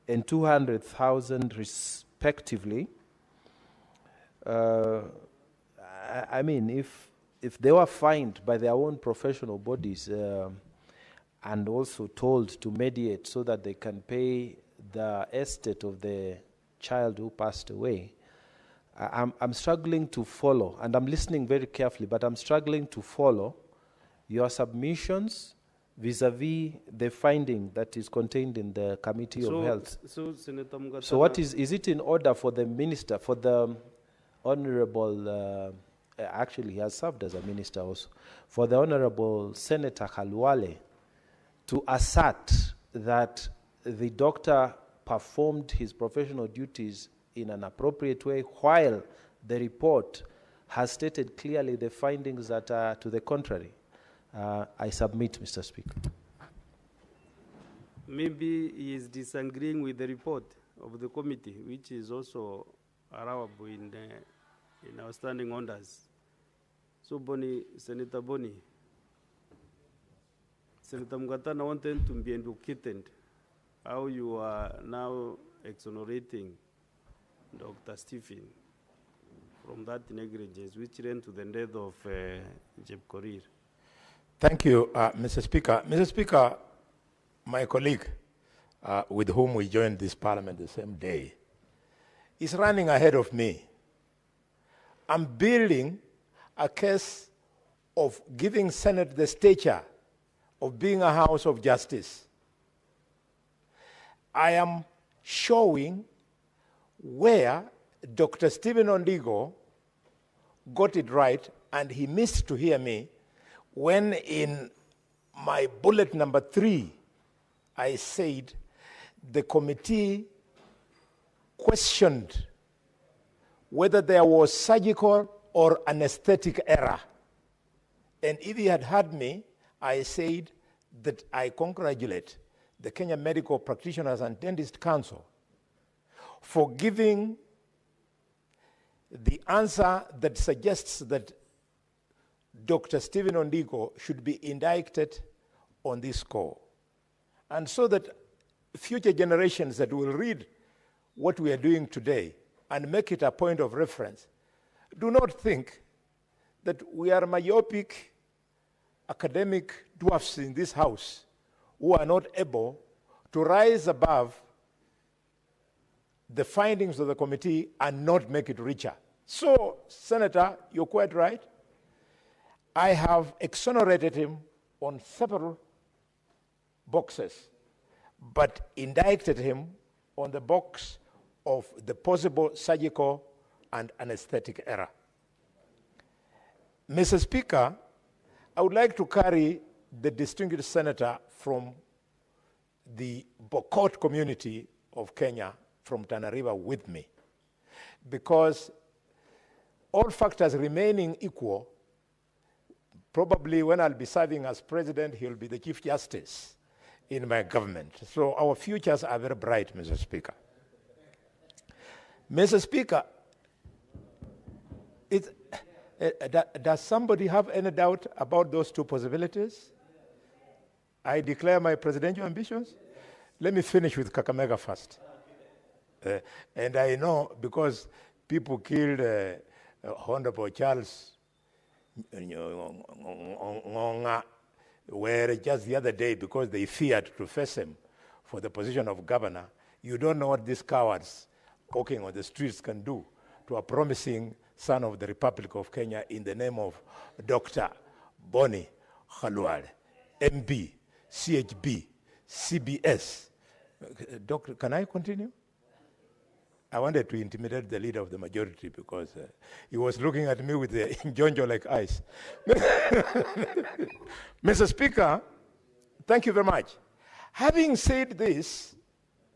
and 200,000 respectively. I mean, if they were fined by their own professional bodies and also told to mediate so that they can pay the estate of the child who passed away, I'm struggling to follow, and I'm listening very carefully, but I'm struggling to follow your submissions vis-a-vis the finding that is contained in the Committee of Health. So, Senator Mgatana, So what is it in order for the minister, for the Honorable, actually he has served as a minister also, for the Honorable Senator Kalwale to assert that the doctor performed his professional duties in an appropriate way, while the report has stated clearly the findings that are to the contrary? I submit, Mr. Speaker. maybe he is disagreeing with the report of the committee, which is also allowable in our standing orders. So, Senator Boni, Senator Mgatana wanted to be educated how you are now exonerating Dr. Stephen from that negligence which led to the death of Jepkorir. Thank you, Mr. Speaker. Mr. Speaker, my colleague with whom we joined this parliament the same day is running ahead of me. I'm building a case of giving Senate the stature of being a house of justice. I am showing where Dr. Stephen Ondigo got it right, and he missed to hear me when in my bullet number 3, I said the committee questioned whether there was surgical or anesthetic error. And if he had heard me, I said that I congratulate the Kenya Medical Practitioners and Dentist Council for giving the answer that suggests that Dr. Stephen Ondigo should be indicted on this score. And so that future generations that will read what we are doing today and make it a point of reference do not think that we are myopic academic dwarfs in this house who are not able to rise above the findings of the committee and not make it richer. So, Senator, you're quite right. I have exonerated him on several boxes, but indicted him on the box of the possible surgical and an aesthetic error. Mr. Speaker, I would like to carry the distinguished senator from the Bokot community of Kenya from Tana River with me, because all factors remaining equal, probably when I'll be serving as president, he'll be the Chief Justice in my government. So our futures are very bright, Mr. Speaker. Mr. Speaker, does somebody have any doubt about those two possibilities? I declare my presidential ambitions. Let me finish with Kakamega first. And I know because people killed Honorable Charles Ngonga were just the other day because they feared to face him for the position of governor. You don't know what these cowards walking on the streets can do to a promising son of the Republic of Kenya in the name of Dr. Boni Khalwale, MB, CHB, CBS. Doctor, can I continue? I wanted to intimidate the leader of the majority because he was looking at me with the injonjo-like eyes. Mr. Speaker, thank you very much. Having said this,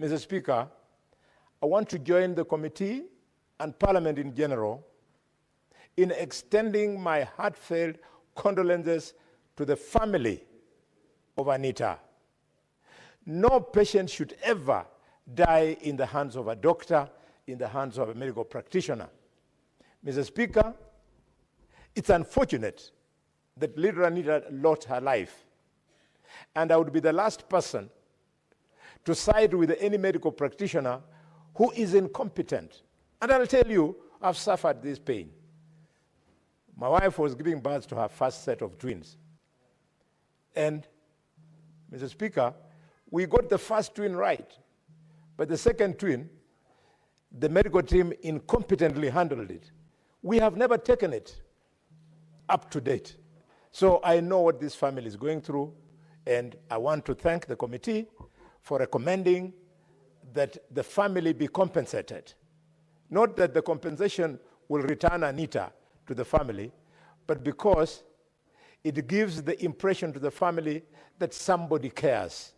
Mr. Speaker, I want to join the committee and Parliament in general in extending my heartfelt condolences to the family of Anita. No patient should ever die in the hands of a doctor, in the hands of a medical practitioner. Mr. Speaker, it's unfortunate that little Anita lost her life. And I would be the last person to side with any medical practitioner who is incompetent. And I'll tell you, I've suffered this pain. My wife was giving birth to her first set of twins. And, Mr. Speaker, we got the first twin right. But the second twin, the medical team incompetently handled it. We have never taken it up to date. So I know what this family is going through, and I want to thank the committee for recommending that the family be compensated. Not that the compensation will return Anita to the family, but because it gives the impression to the family that somebody cares.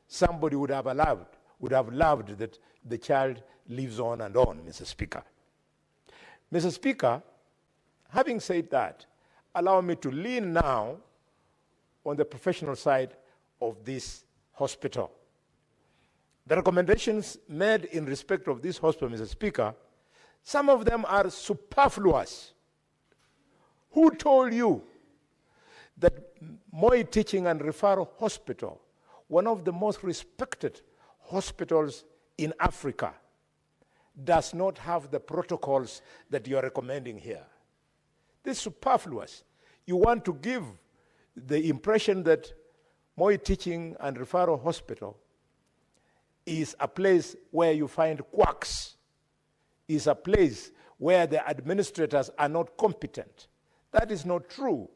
Somebody would have loved that the child lives on and on, Mr. Speaker. Mr. Speaker, having said that, allow me to lean now on the professional side of this hospital. The recommendations made in respect of this hospital, Mr. Speaker, some of them are superfluous. Who told you that Moi Teaching and Referral Hospital, one of the most respected hospitals in Africa, does not have the protocols that you are recommending here? This is superfluous. You want to give the impression that Moi Teaching and Referral Hospital is a place where you find quacks, is a place where the administrators are not competent. That is not true.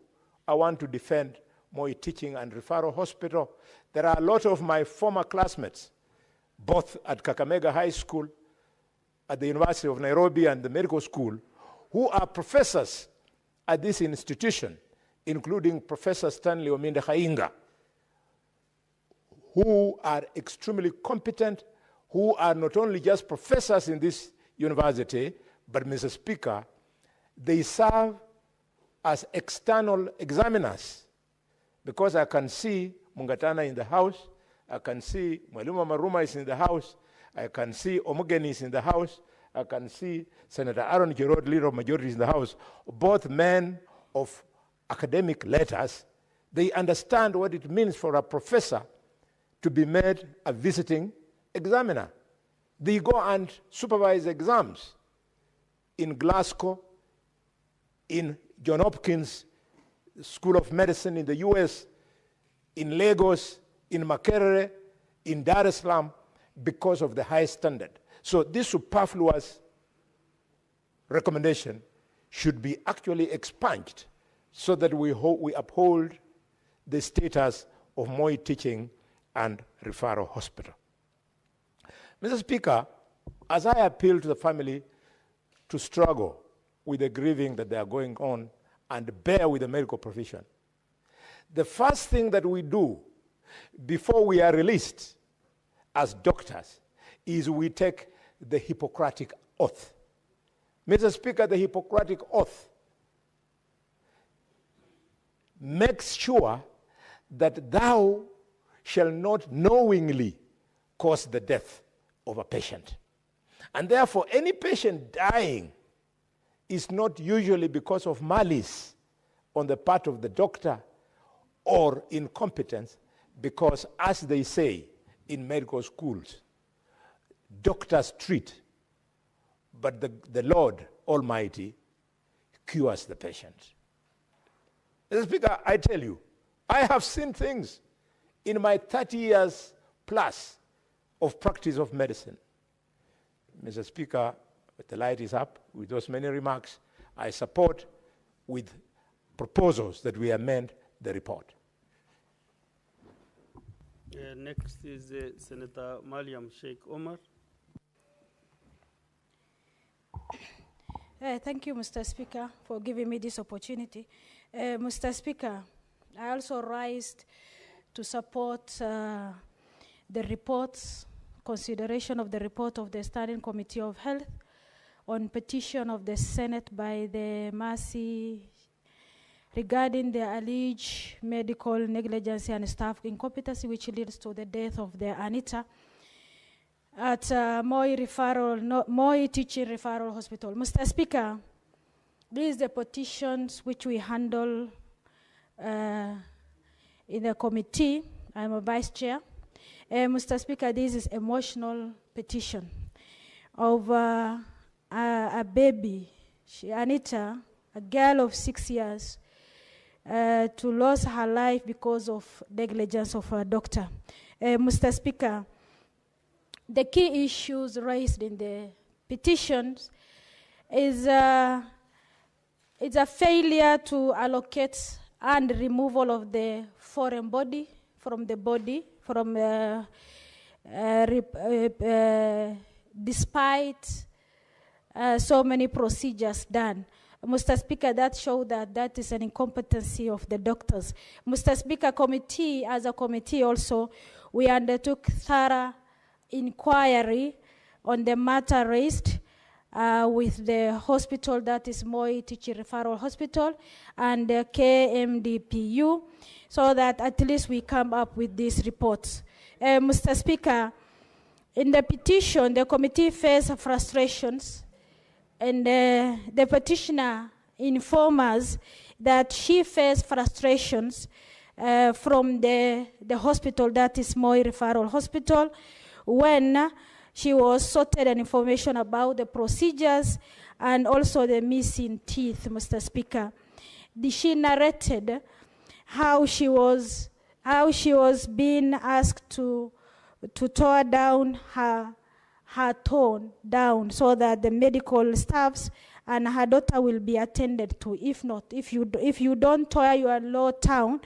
I want to defend Moi Teaching and Referral Hospital. There are a lot of my former classmates, both at Kakamega High School, at the University of Nairobi and the medical school, who are professors at this institution, including Professor Stanley Ominde Khainga, who are extremely competent, who are not only just professors in this university, but, Mr. Speaker, they serve as external examiners. Because I can see Mungatana in the house, I can see Mwalimu Maruma is in the house, I can see Omugeni is in the house, I can see Senator Aaron Girod, leader of majority, is in the house, both men of academic letters. They understand what it means for a professor to be made a visiting examiner. They go and supervise exams in Glasgow, in John Hopkins School of Medicine in the US, in Lagos, in Makerere, in Dar es Salaam, because of the high standard. So this superfluous recommendation should be actually expunged so that we uphold the status of Moi Teaching and Referral Hospital. Mr. Speaker, as I appeal to the family to struggle with the grieving that they are going on and bear with the medical profession. The first thing that we do before we are released as doctors is we take the Hippocratic Oath. Mr. Speaker, the Hippocratic Oath makes sure that thou shalt not knowingly cause the death of a patient. And therefore, any patient dying is not usually because of malice on the part of the doctor or incompetence, because as they say in medical schools, doctors treat, but the Lord Almighty cures the patient. Mr. Speaker, I tell you, I have seen things in my 30 years plus of practice of medicine. Mr. Speaker, the light is up. With those many remarks, I support with proposals that we amend the report. Next is Senator Mariam Sheikh Omar. Thank you, Mr. Speaker, for giving me this opportunity. Mr. Speaker, I also rise to support the reports, consideration of the report of the Standing Committee of Health on petition of the Senate by the Mercy regarding the alleged medical negligence and staff incompetency which leads to the death of the Anita at Moi Teaching Referral Hospital. Mr. Speaker, these are the petitions which we handle in the committee. I'm a vice chair. Mr. Speaker, this is emotional petition of a baby, Anita, a girl of 6 years, to lose her life because of negligence of a doctor. Mr. Speaker, the key issues raised in the petitions is it's a failure to allocate and removal of the foreign body from the body, despite so many procedures done. Mr. Speaker, that shows that is an incompetency of the doctors. Mr. Speaker, as a committee also, we undertook thorough inquiry on the matter raised with the hospital, that is Moi Teaching Referral Hospital, and the KMDPU, so that at least we come up with these reports. Mr. Speaker, in the petition, the committee faced frustrations, and the petitioner informs us that she faced frustrations from the hospital, that is Moi Referral Hospital, when she was sorted an information about the procedures and also the missing teeth, Mr. Speaker. She narrated how she was being asked to tore down her tone down so that the medical staffs and her daughter will be attended to. If not, if you don't tear your lower town,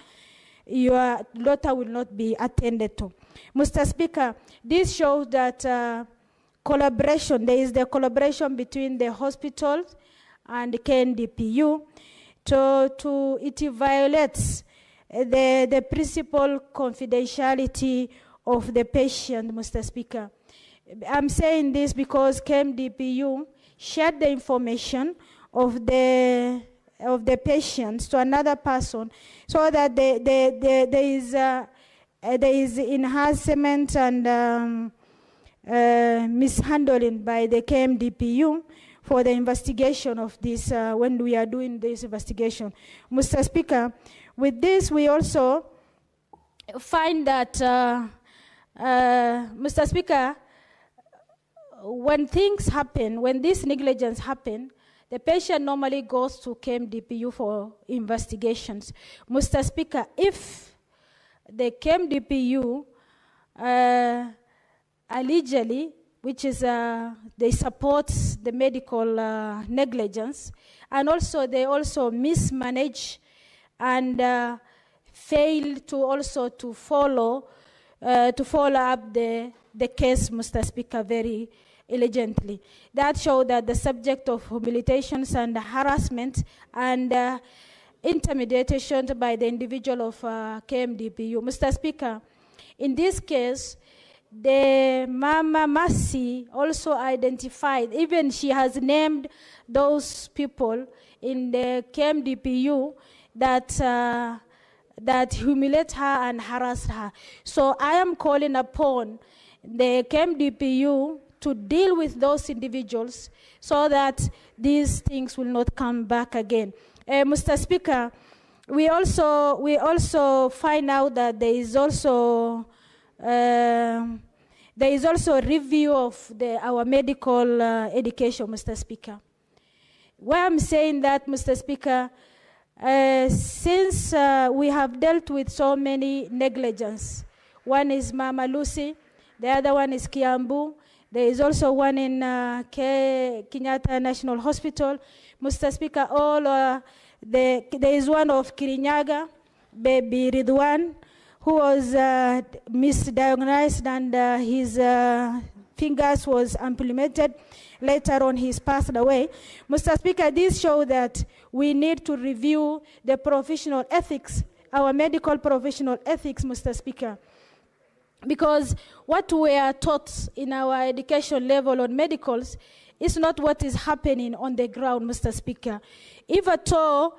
your daughter will not be attended to. Mr. Speaker, this shows that collaboration, there is the collaboration between the hospitals and the KNDPU. It violates the principal confidentiality of the patient, Mr. Speaker. I'm saying this because KMDPU shared the information of the patients to another person, so that there is enhancement and mishandling by the KMDPU for the investigation of this when we are doing this investigation. Mr. Speaker, with this we also find that, Mr. Speaker, when things happen, when this negligence happen, the patient normally goes to KMDPU for investigations. Mr. Speaker, if the KMDPU allegedly, which is they support the medical negligence, and also they also mismanage and fail to also to follow up the case, Mr. Speaker, very illegally. That showed that the subject of humiliations and harassment and intimidation by the individual of KMDPU. Mr. Speaker, in this case, the Mama Mercy also identified, even she has named those people in the KMDPU that that humiliate her and harass her. So I am calling upon the KMDPU to deal with those individuals so that these things will not come back again. Mr. Speaker, we also find out that there is also a review of our medical education, Mr. Speaker. Why I'm saying that, Mr. Speaker, since we have dealt with so many negligence, one is Mama Lucy, the other one is Kiambu, there is also one in Kenyatta National Hospital. Mr. Speaker, there is one of Kirinyaga, baby Ridwan, who was misdiagnosed and his fingers was amputated. Later on, he's passed away. Mr. Speaker, this shows that we need to review the professional ethics, our medical professional ethics, Mr. Speaker. Because what we are taught in our education level on medicals is not what is happening on the ground, Mr. Speaker. If at all,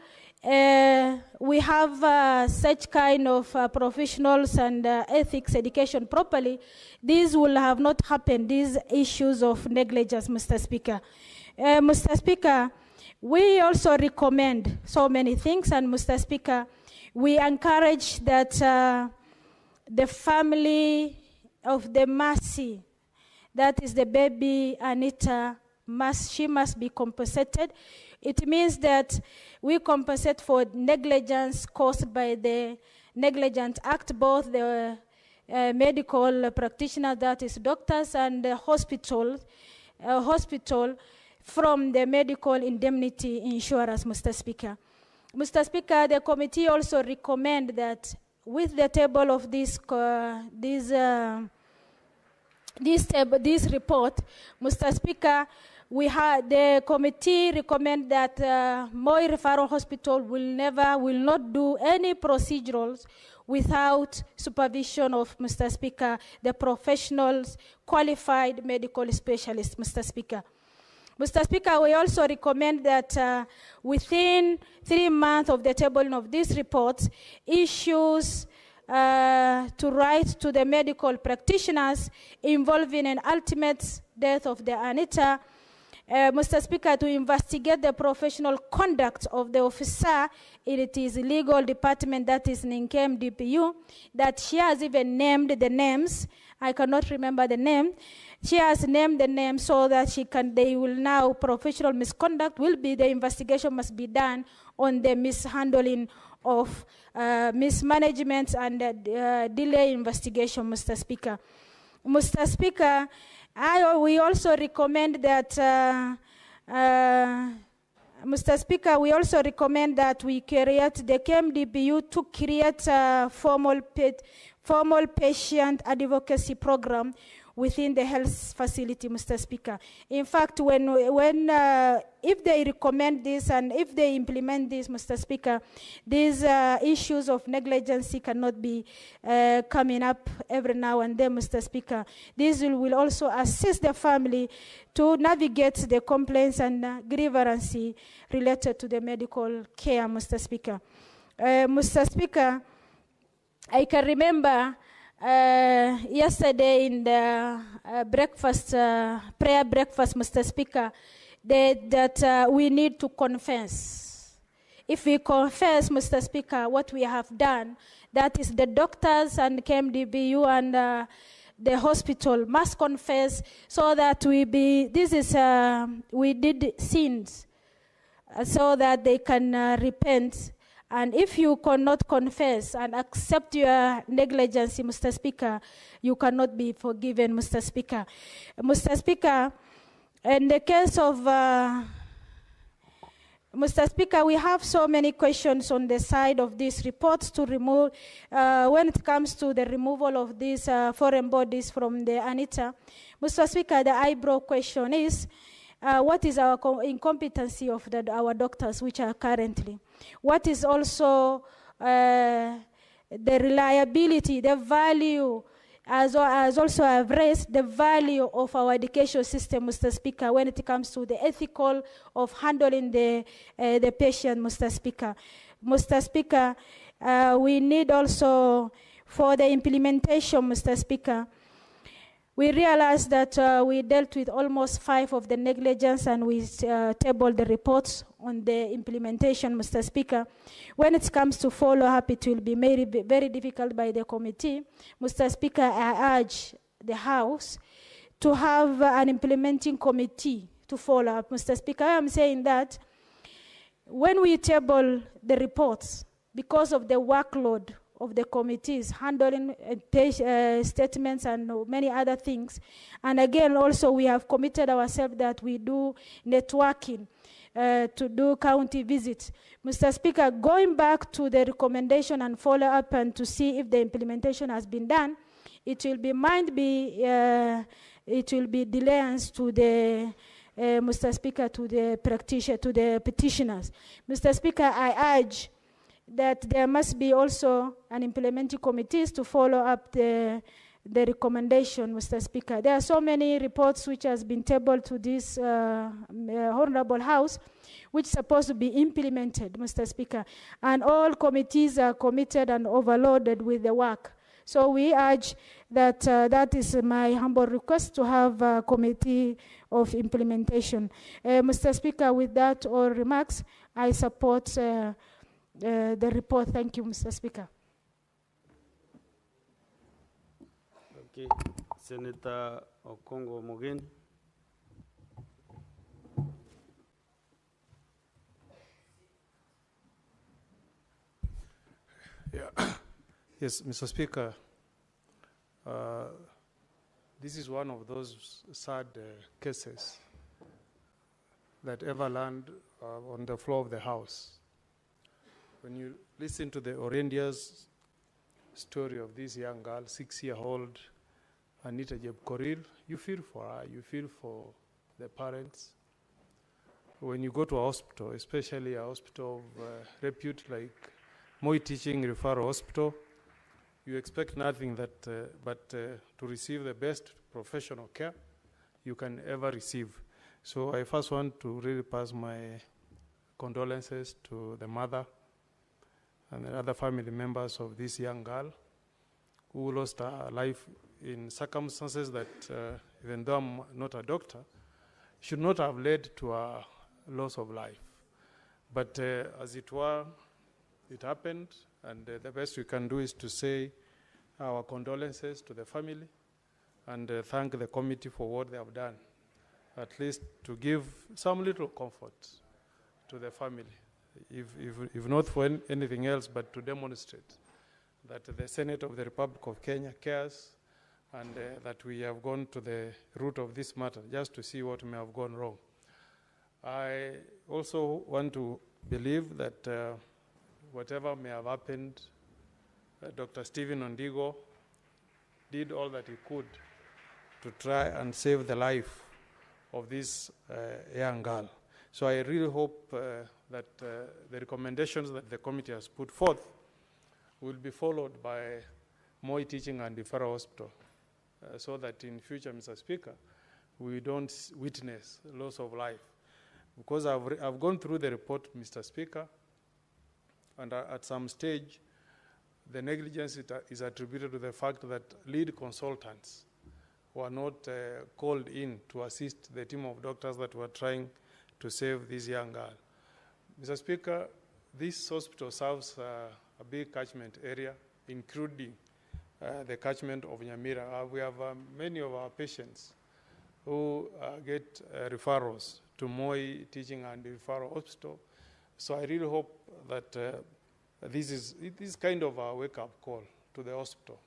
we have such kind of professionals and ethics education properly, these will have not happened, these issues of negligence, Mr. Speaker. Mr. Speaker, we also recommend so many things, and Mr. Speaker, we encourage that the family of the Mercy, that is the baby Anita, she must be compensated. It means that we compensate for negligence caused by the Negligent Act, both the medical practitioners, that is doctors, and the hospital from the medical indemnity insurance, Mr. Speaker. Mr. Speaker, the committee also recommend that with the table of this report, Mr. Speaker, the committee recommend that Moi Referral Hospital will not do any procedurals without supervision of, Mr. Speaker, the professionals, qualified medical specialists, Mr. Speaker. Mr. Speaker, we also recommend that within 3 months of the tabling of this report, issues to write to the medical practitioners involving an ultimate death of the Anita, Mr. Speaker, to investigate the professional conduct of the officer in its legal department, that is in KMDPU, that she has even named the names. I cannot remember the name. She has named the name so that they will now, professional misconduct will be, the investigation must be done on the mishandling of mismanagement and delay investigation, Mr. Speaker. Mr. Speaker, we also recommend that, Mr. Speaker, we also recommend that we create the KMDPU to create a formal patient advocacy program within the health facility, Mr. Speaker. In fact, if they recommend this and if they implement this, Mr. Speaker, these issues of negligence cannot be coming up every now and then, Mr. Speaker. This will also assist the family to navigate the complaints and grievances related to the medical care, Mr. Speaker. Mr. Speaker, I can remember yesterday in the prayer breakfast, Mr. Speaker, that we need to confess. If we confess, Mr. Speaker, what we have done, that is the doctors and KMDPU and the hospital must confess so that we did sins so that they can repent. And if you cannot confess and accept your negligence, Mr. Speaker, you cannot be forgiven, Mr. Speaker. Mr. Speaker, in the case of Mr. Speaker, we have so many questions on the side of these reports to remove, when it comes to the removal of these foreign bodies from the ANITA. Mr. Speaker, the eyebrow question is, what is our incompetency of our doctors, which are currently? What is also the reliability, the value, as also I've raised, the value of our education system, Mr. Speaker, when it comes to the ethical of handling the patient, Mr. Speaker. Mr. Speaker, we need also for the implementation, Mr. Speaker, we realized that we dealt with almost 5 of the negligence and we tabled the reports on the implementation, Mr. Speaker. When it comes to follow-up, it will be made very difficult by the committee. Mr. Speaker, I urge the House to have an implementing committee to follow up. Mr. Speaker, I am saying that when we table the reports, because of the workload of the committees handling statements and many other things. And again, also we have committed ourselves that we do networking to do county visits. Mr. Speaker, going back to the recommendation and follow up and to see if the implementation has been done, it will be delayance to the Mr. Speaker, to the practitioner, to the petitioners. Mr. Speaker, I urge that there must be also an implementing committees to follow up the recommendation, Mr. Speaker. There are so many reports which has been tabled to this Honorable House, which is supposed to be implemented, Mr. Speaker. And all committees are committed and overloaded with the work. So we urge that that is my humble request, to have a committee of implementation. Mr. Speaker, with that all remarks, I support the report. Thank you, Mr. Speaker. Okay, Senator Okongo Mogeni. Yeah. Yes, Mr. Speaker, this is one of those sad cases that ever land on the floor of the House. When you listen to the Orendia's story of this young girl, 6-year-old Anita Jebkoril, you feel for her, you feel for the parents. When you go to a hospital, especially a hospital of repute like Moi Teaching Referral Hospital, you expect nothing but to receive the best professional care you can ever receive. So I first want to really pass my condolences to the mother and the other family members of this young girl who lost her life in circumstances that, even though I'm not a doctor, should not have led to a loss of life. But as it were, it happened, and the best we can do is to say our condolences to the family and thank the committee for what they have done, at least to give some little comfort to the family. If not for anything else, but to demonstrate that the Senate of the Republic of Kenya cares and that we have gone to the root of this matter just to see what may have gone wrong. I also want to believe that whatever may have happened, Dr. Stephen Ondigo did all that he could to try and save the life of this young girl. So I really hope that the recommendations that the committee has put forth will be followed by Moi Teaching and Referral Hospital, so that in future, Mr. Speaker, we don't witness loss of life. Because I've gone through the report, Mr. Speaker, and at some stage, the negligence is attributed to the fact that lead consultants were not called in to assist the team of doctors that were trying to save this young girl. Mr. Speaker, this hospital serves a big catchment area, including the catchment of Nyamira. We have many of our patients who get referrals to Moi Teaching and Referral Hospital. So I really hope that this is kind of a wake-up call to the hospital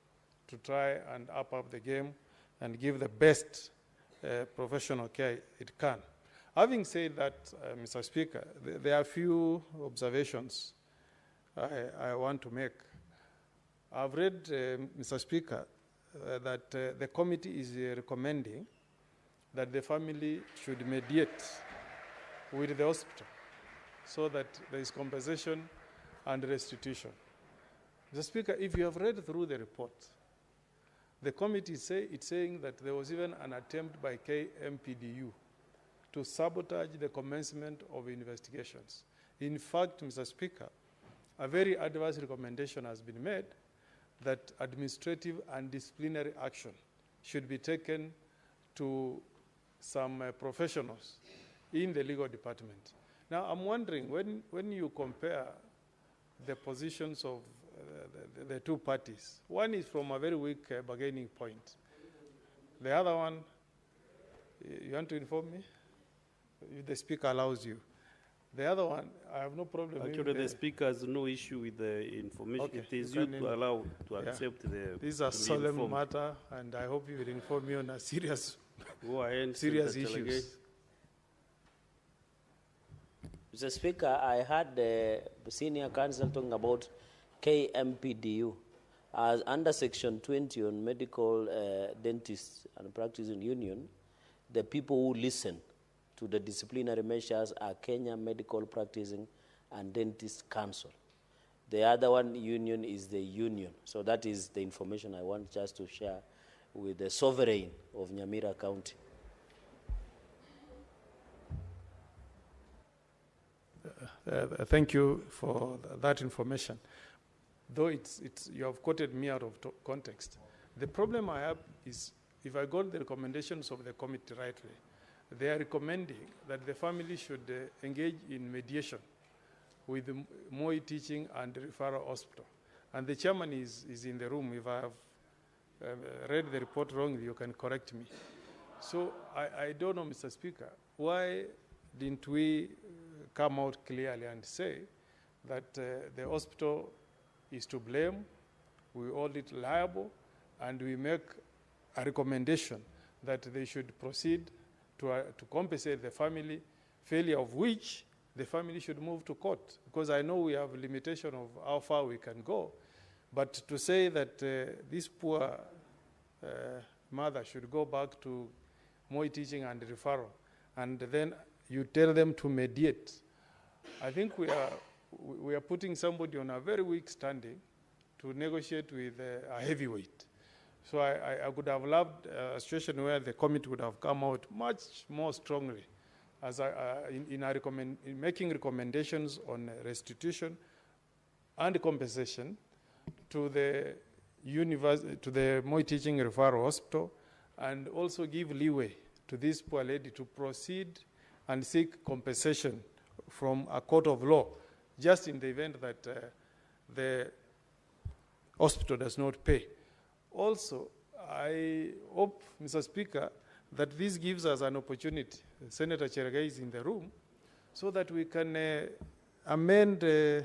to try and up the game and give the best professional care it can. Having said that, Mr. Speaker, there are a few observations I want to make. I've read, Mr. Speaker, that the committee is recommending that the family should mediate with the hospital so that there is compensation and restitution. Mr. Speaker, if you have read through the report, the committee it's saying that there was even an attempt by KMPDU to sabotage the commencement of investigations. In fact, Mr. Speaker, a very adverse recommendation has been made that administrative and disciplinary action should be taken to some professionals in the legal department. Now, I'm wondering, when you compare the positions of the two parties, one is from a very weak bargaining point. The other one, you want to inform me? If the Speaker allows you. The other one, I have no problem. Actually, the Speaker has no issue with the information. Okay. It is you to allow to accept the. This is a solemn matter, and I hope you will inform me on a serious, serious issues. Mr. Speaker, I heard the senior counsel talking about KMPDU as under Section 20 on medical dentists and practicing union. The people who listen to the disciplinary measures are Kenya Medical Practicing and Dentist Council. The other one union is the union. So that is the information I want just to share with the sovereign of Nyamira County. Thank you for that information. Though you have quoted me out of context. The problem I have is, if I got the recommendations of the committee rightly, they are recommending that the family should engage in mediation with the Moi Teaching and Referral Hospital. And the chairman is in the room. If I have read the report wrongly, you can correct me. So I don't know, Mr. Speaker, why didn't we come out clearly and say that the hospital is to blame, we hold it liable, and we make a recommendation that they should proceed to compensate the family, failure of which the family should move to court, because I know we have a limitation of how far we can go. But to say that this poor mother should go back to Moi Teaching and Referral, and then you tell them to mediate, I think we are putting somebody on a very weak standing to negotiate with a heavyweight. So I would have loved a situation where the committee would have come out much more strongly as in making recommendations on restitution and compensation to the Moi Teaching Referral Hospital, and also give leeway to this poor lady to proceed and seek compensation from a court of law, just in the event that the hospital does not pay. Also, I hope, Mr. Speaker, that this gives us an opportunity, Senator Chergai is in the room, so that we can amend the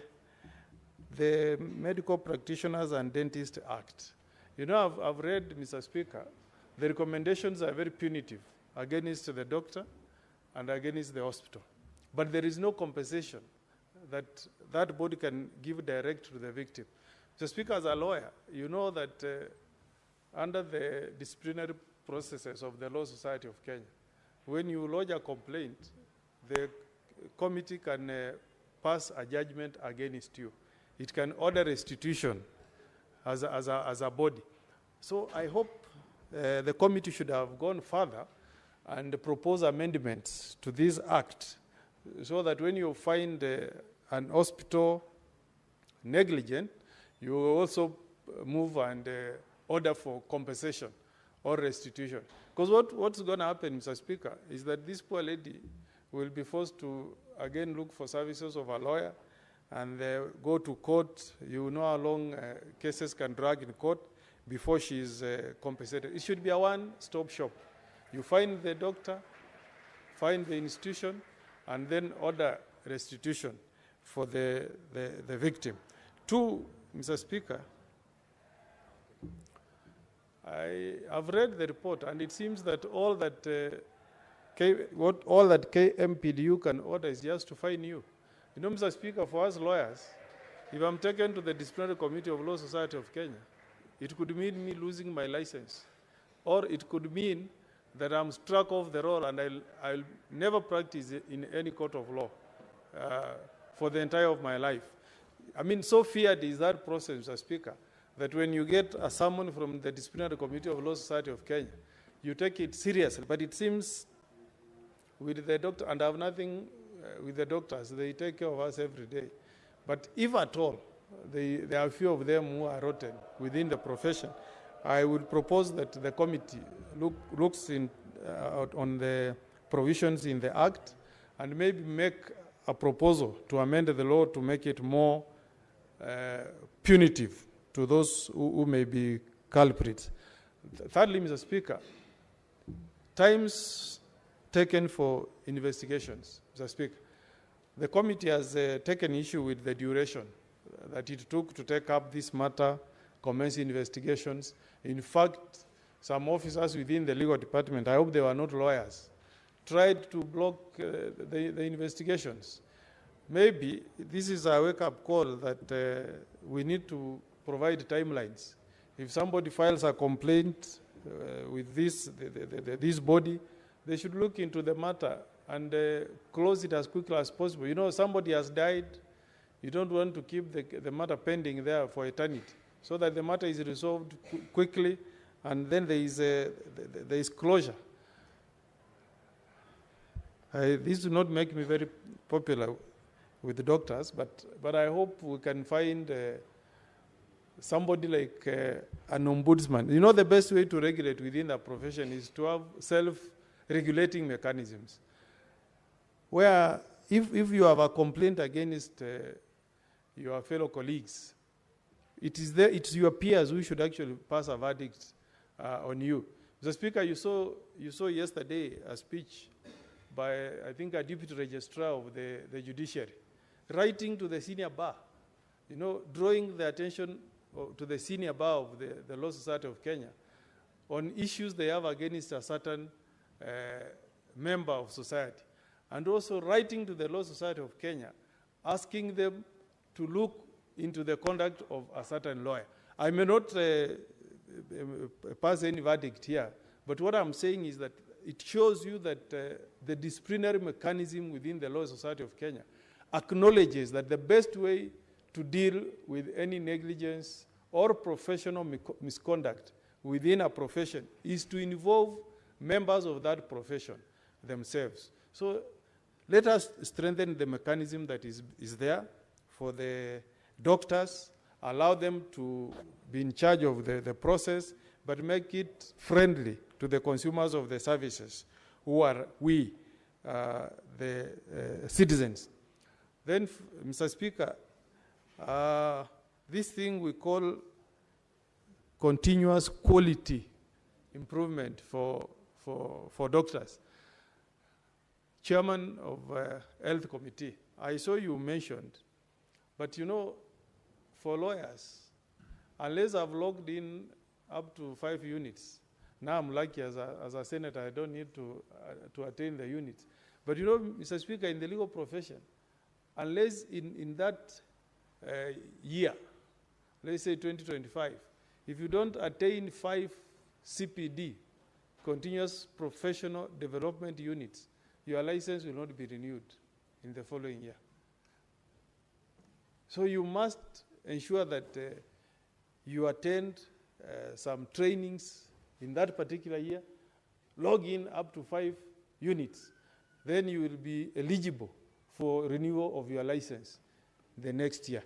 Medical Practitioners and Dentists Act. You know, I've read, Mr. Speaker, the recommendations are very punitive against the doctor and against the hospital. But there is no compensation that that body can give direct to the victim. Mr. Speaker, as a lawyer, you know that under the disciplinary processes of the Law Society of Kenya, when you lodge a complaint, the committee can pass a judgment against you. It can order restitution as a body. So I hope the committee should have gone further and propose amendments to this act, so that when you find an hospital negligent, you also move and order for compensation or restitution. Because what's going to happen, Mr. Speaker, is that this poor lady will be forced to again look for services of a lawyer and go to court. You know how long cases can drag in court before she is compensated. It should be a one-stop shop. You find the doctor, find the institution, and then order restitution for the victim. Two, Mr. Speaker, I have read the report, and it seems that all that what all that KMPDU can order is just to fine you. You know, Mr. Speaker, for us lawyers, if I'm taken to the Disciplinary Committee of Law Society of Kenya, it could mean me losing my license. Or it could mean that I'm struck off the roll and I'll never practice in any court of law for the entire of my life. I mean, so feared is that process, Mr. Speaker, that when you get a summon from the Disciplinary Committee of Law Society of Kenya, you take it seriously. But it seems with the doctor, and I have nothing with the doctors, they take care of us every day. But if at all, there are a few of them who are rotten within the profession, I would propose that the committee looks on the provisions in the Act and maybe make a proposal to amend the law to make it more punitive to those who may be culprits. Thirdly, Mr. Speaker, times taken for investigations, Mr. Speaker. The committee has taken issue with the duration that it took to take up this matter, commence investigations. In fact, some officers within the legal department, I hope they were not lawyers, tried to block the investigations. Maybe this is a wake-up call that we need to provide timelines. If somebody files a complaint with this body, they should look into the matter and close it as quickly as possible. You know, somebody has died. You don't want to keep the matter pending there for eternity, so that the matter is resolved quickly, and then there is closure. This do not make me very popular with the doctors, but I hope we can find somebody like an ombudsman. You know, the best way to regulate within the profession is to have self-regulating mechanisms, where if you have a complaint against your fellow colleagues, it's your peers who should actually pass a verdict on you. Mr. Speaker, you saw yesterday a speech by, I think, a deputy registrar of the judiciary, writing to the senior bar, you know, drawing the attention to the senior bar of the Law Society of Kenya on issues they have against a certain member of society, and also writing to the Law Society of Kenya, asking them to look into the conduct of a certain lawyer. I may not pass any verdict here, but what I'm saying is that it shows you that the disciplinary mechanism within the Law Society of Kenya acknowledges that the best way to deal with any negligence or professional misconduct within a profession is to involve members of that profession themselves. So let us strengthen the mechanism that is there for the doctors, allow them to be in charge of the process, but make it friendly to the consumers of the services, who are we, the citizens. Then, Mr. Speaker, this thing we call continuous quality improvement for doctors. Chairman of Health Committee, I saw you mentioned, but you know, for lawyers, unless I've logged in up to 5 units, now I'm lucky as a senator, I don't need to attain the units. But you know, Mr. Speaker, in the legal profession, unless in that year, let's say 2025, if you don't attain 5 CPD, continuous professional development units, your license will not be renewed in the following year. So you must ensure that you attend some trainings in that particular year, log in up to 5 units, then you will be eligible for renewal of your license the next year.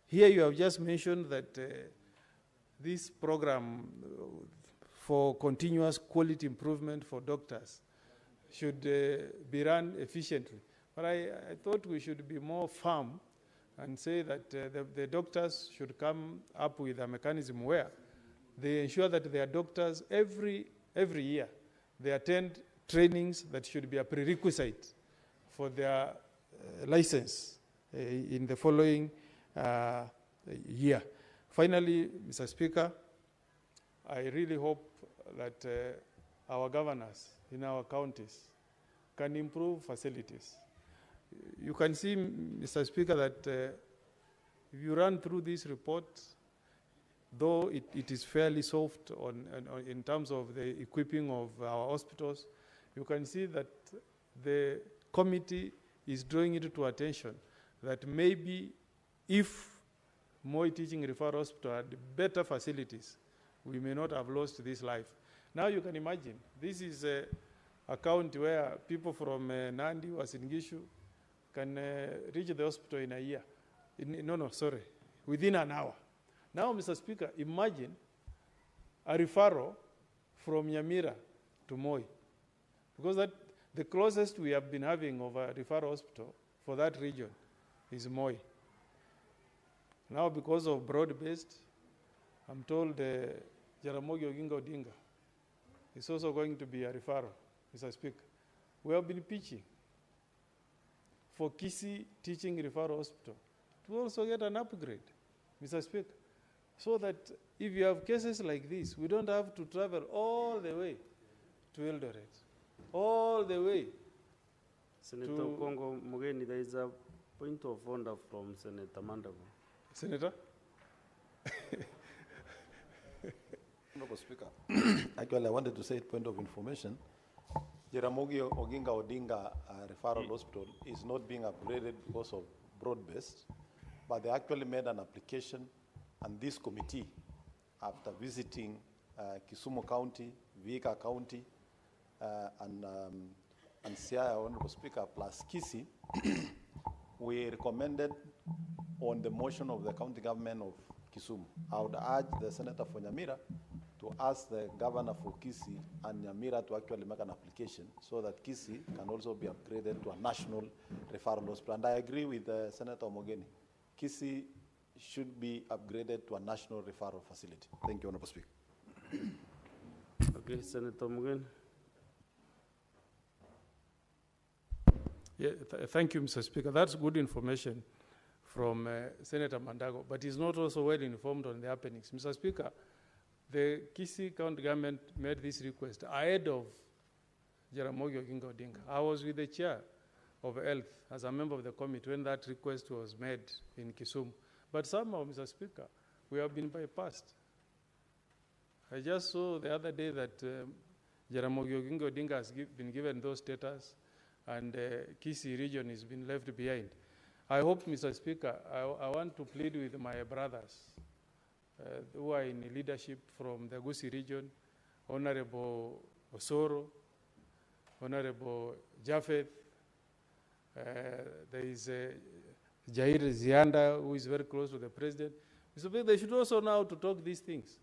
Here you have just mentioned that this program for continuous quality improvement for doctors should be run efficiently. But I thought we should be more firm and say that the doctors should come up with a mechanism where they ensure that their doctors every year they attend trainings that should be a prerequisite for their license in the following year. Finally, Mr. Speaker, I really hope that our governors in our counties can improve facilities. You can see, Mr. Speaker, that if you run through this report, though it is fairly soft in terms of the equipping of our hospitals, you can see that the committee is drawing it to attention that maybe if Moi Teaching Referral Hospital had better facilities, we may not have lost this life. Now you can imagine, this is a county where people from Nandi or Singishu can reach the hospital in a year. Within an hour. Now, Mr. Speaker, imagine a referral from Nyamira to Moi, because that the closest we have been having of a referral hospital for that region is Moi. Now, because of broad-based, I'm told Jaramogi Oginga Odinga is also going to be a referral, Mr. Speaker. We have been pitching for Kisii Teaching Referral Hospital to also get an upgrade, Mr. Speaker, so that if you have cases like this, we don't have to travel all the way to Eldoret, all the way. Senator Kongo Mugeni, there is a point of order from Senator Mandago. Senator? Honorable Speaker, actually I wanted to say point of information. Jaramogi Oginga Odinga Referral Hospital is not being upgraded because of broad-based, but they actually made an application, and this committee, after visiting Kisumu County, Vihiga County, and Siaya, Honorable Speaker, plus Kisii, we recommended on the motion of the county government of Kisumu. I would urge the Senator for Nyamira to ask the governor for Kisii and Nyamira to actually make an application so that Kisii can also be upgraded to a national referral hospital. And I agree with Senator Mogeni. Kisii should be upgraded to a national referral facility. Thank you, Honorable Speaker. Okay, Senator Mogeni. Yeah, thank you, Mr. Speaker. That's good information from Senator Mandago, but he's not also well informed on the happenings. Mr. Speaker, the Kisii County government made this request ahead of Jaramogi Oginga Odinga. I was with the chair of health as a member of the committee when that request was made in Kisumu. But somehow, Mr. Speaker, we have been bypassed. I just saw the other day that Jaramogi Oginga Odinga has been given those status, and Kisii region has been left behind. I hope, Mr. Speaker, I want to plead with my brothers who are in leadership from the Gusii region, Honorable Osoro, Honorable Japheth, there is Jair Zianda, who is very close to the president. Mr. Speaker, they should also know how to talk these things.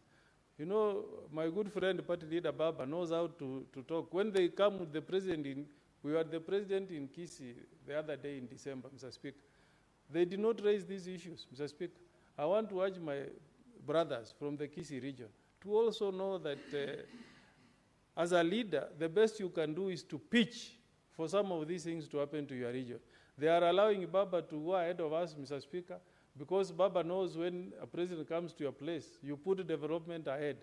You know, my good friend, Party Leader Baba, knows how to talk. When they come with the president, we had the president in Kisii the other day in December, Mr. Speaker. They did not raise these issues, Mr. Speaker. I want to urge my brothers from the Kisii region to also know that as a leader, the best you can do is to pitch for some of these things to happen to your region. They are allowing Baba to go ahead of us, Mr. Speaker, because Baba knows when a president comes to your place, you put development ahead.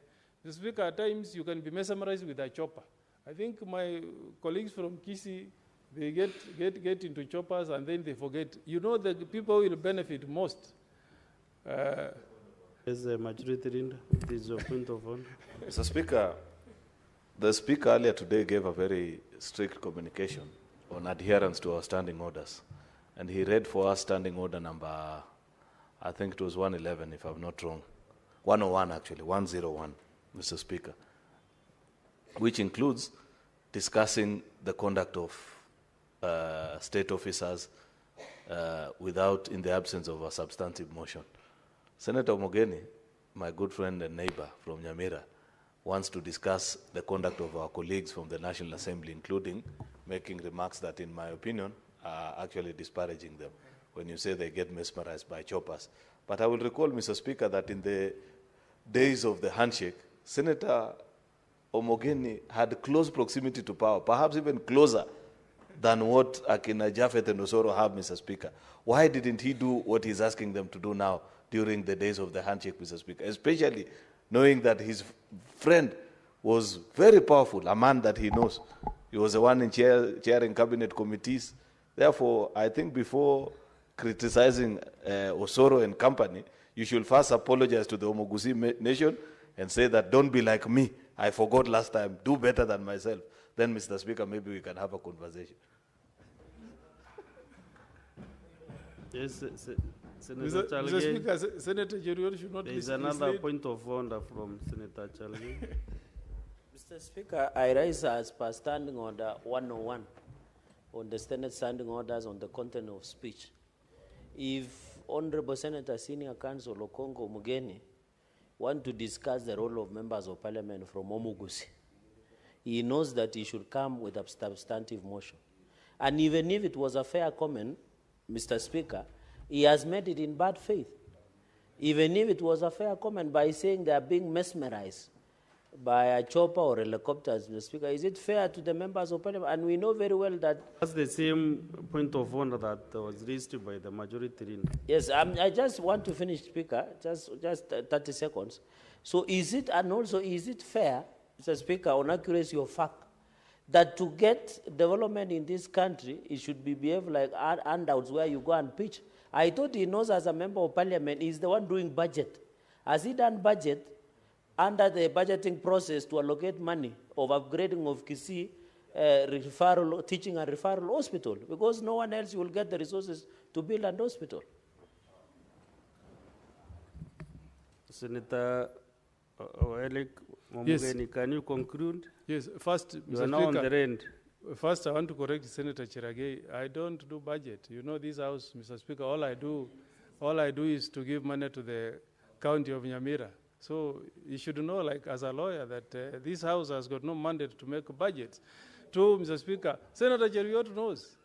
Mr. Speaker, at times you can be mesmerized with a chopper. I think my colleagues from Kisii, they get into choppers and then they forget. You know, the people will benefit most. As a majority leader, it is your point of order. Mr. Speaker, the Speaker earlier today gave a very strict communication on adherence to our standing orders. And he read for us standing order number, I think it was 111, if I'm not wrong. 101, actually, 101, Mr. Speaker, which includes discussing the conduct of state officers in the absence of a substantive motion. Senator Mogeni, my good friend and neighbor from Nyamira, wants to discuss the conduct of our colleagues from the National Assembly, including making remarks that, in my opinion, are actually disparaging them when you say they get mesmerized by choppers. But I will recall, Mr. Speaker, that in the days of the handshake, Senator Omogeni had close proximity to power, perhaps even closer than what Akina Japheth and Osoro have, Mr. Speaker. Why didn't he do what he's asking them to do now during the days of the handshake, Mr. Speaker, especially knowing that his friend was very powerful, a man that he knows? He was the one in chairing cabinet committees. Therefore, I think before criticizing Osoro and company, you should first apologize to the Omogusi nation and say that don't be like me. I forgot last time. Do better than myself. Then, Mr. Speaker, maybe we can have a conversation. Yes, Mr. Speaker, Senator Jeriot should not there is mislead. another point of order from Senator Chalgi. Mr. Speaker, I rise as per Standing Order 101 on the Senate Standing Orders on the content of speech. If Honorable Senator Senior Counsel Okongo Mugeni want to discuss the role of members of parliament from Omugusi, he knows that he should come with a substantive motion. And even if it was a fair comment, Mr. Speaker, he has made it in bad faith. Even if it was a fair comment by saying they are being mesmerized by a chopper or helicopters, Mr. Speaker, is it fair to the members of parliament? And we know very well that... That's the same point of order that was raised by the majority leader. Yes, I just want to finish, Speaker, just 30 seconds. So is it, and also is it fair, Mr. Speaker, on accuracy of fact, that to get development in this country, it should be behaved like handouts where you go and pitch? I thought he knows as a member of parliament, he's the one doing budget. Has he done budget under the budgeting process to allocate money of upgrading of Kisii referral, teaching and referral hospital? Because no one else will get the resources to build an hospital. Senator Oelik Momugeni, Yes. can you conclude? Yes, first, You Mr. are now on Speaker, the end. First, I want to correct Senator Chiragei. I don't do budget. You know this house, Mr. Speaker, all I do is to give money to the county of Nyamira. So you should know, like as a lawyer, that this house has got no mandate to make budgets. True, Mr. Speaker. Senator Jeriot knows.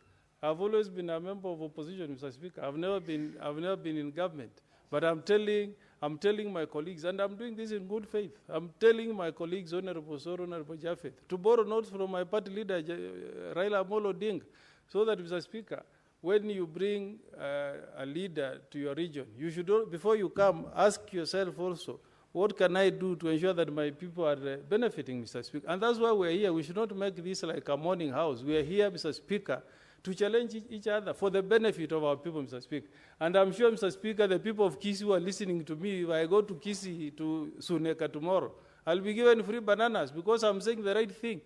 I've always been a member of opposition, Mr. Speaker. I've never been in government. But I'm telling my colleagues, and I'm doing this in good faith. I'm telling my colleagues, Honorable Soro, Honorable Japheth, to borrow notes from my party leader, Raila Amolo Odinga, so that, Mr. Speaker, when you bring a leader to your region, you should, before you come, ask yourself also, what can I do to ensure that my people are benefiting, Mr. Speaker? And that's why we're here. We should not make this like a morning house. We are here, Mr. Speaker, to challenge each other for the benefit of our people, Mr. Speaker. And I'm sure, Mr. Speaker, the people of Kisii who are listening to me, if I go to Kisii, to Suneka tomorrow, I'll be given free bananas because I'm saying the right thing.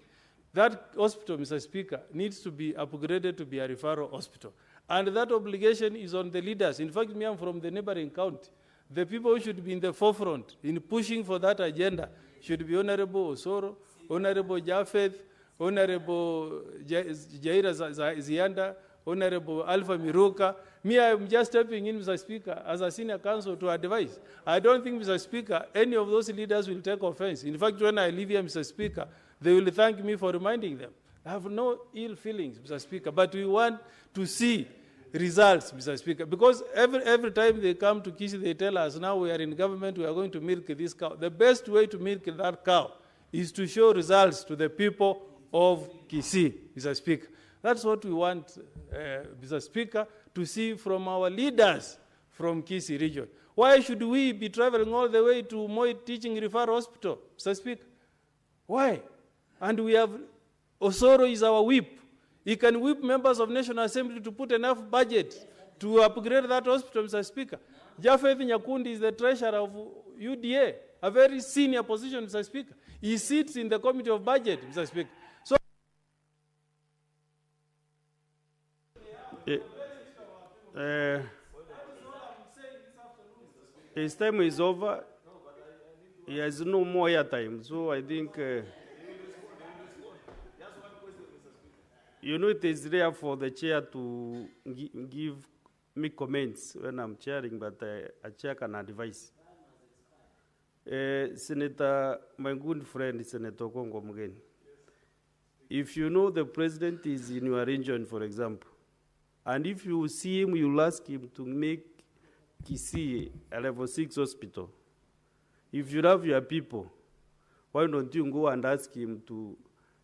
That hospital, Mr. Speaker, needs to be upgraded to be a referral hospital. And that obligation is on the leaders. In fact, me, I'm from the neighboring county. The people who should be in the forefront in pushing for that agenda should be Honorable Osoro, Honorable Japheth, Honorable Jaira Zianda, Honorable Alpha Miruka. Me, I'm just stepping in, Mr. Speaker, as a senior counsel to advise. I don't think, Mr. Speaker, any of those leaders will take offense. In fact, when I leave here, Mr. Speaker, they will thank me for reminding them. I have no ill feelings, Mr. Speaker, but we want to see results, Mr. Speaker, because every time they come to Kisii, they tell us, now we are in government, we are going to milk this cow. The best way to milk that cow is to show results to the people of Kisii, Mr. Speaker. That's what we want, Mr. Speaker, to see from our leaders from Kisii region. Why should we be traveling all the way to Moi Teaching Referral Hospital, Mr. Speaker? Why? And we have, Osoro is our whip. He can whip members of National Assembly to put enough budget to upgrade that hospital, Mr. Speaker. Japheth Nyakundi is the treasurer of UDA, a very senior position, Mr. Speaker. He sits in the Committee of Budget, Mr. Speaker. So, his time is over. He has no more airtime, so I think... you know, it is rare for the chair to give me comments when I'm chairing, but a chair can advise. Senator, my good friend, Senator Okongo Mugeni, if you know the president is in your region, for example, and if you see him, you'll ask him to make Kisii a level 6 hospital. If you love your people, why don't you go and ask him to...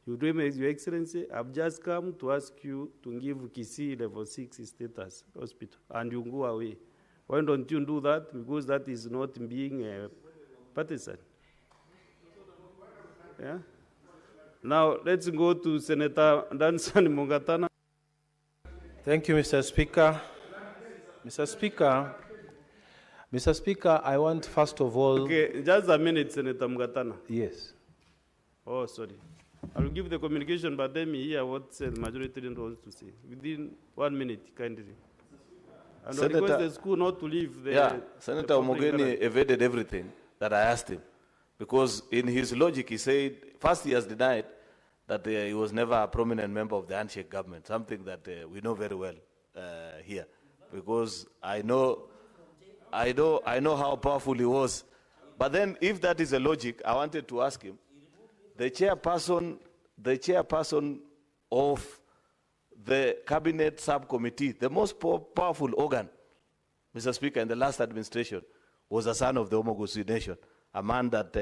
Your Excellency, I've just come to ask you to give Kisii level 6 status hospital, and you go away. Why don't you do that? Because that is not being a partisan. Yeah? Now, let's go to Senator Danson Mungatana. Thank you, Mr. Speaker. Mr. Speaker, I want first of all... Okay, just a minute, Senator Mungatana. Yes. Oh, sorry. I'll give the communication, but let me hear what the majority leader wants to say. Within 1 minute, kindly. And I request the school not to leave the... Senator Omogeni evaded everything that I asked him. Because in his logic, he said, first he has denied that he was never a prominent member of the handshake government, something that we know very well here. Because I know how powerful he was. But then, if that is a logic, I wanted to ask him, the chairperson of the cabinet subcommittee, the most powerful organ, Mr. Speaker, in the last administration, was a son of the Omogusi nation, a man that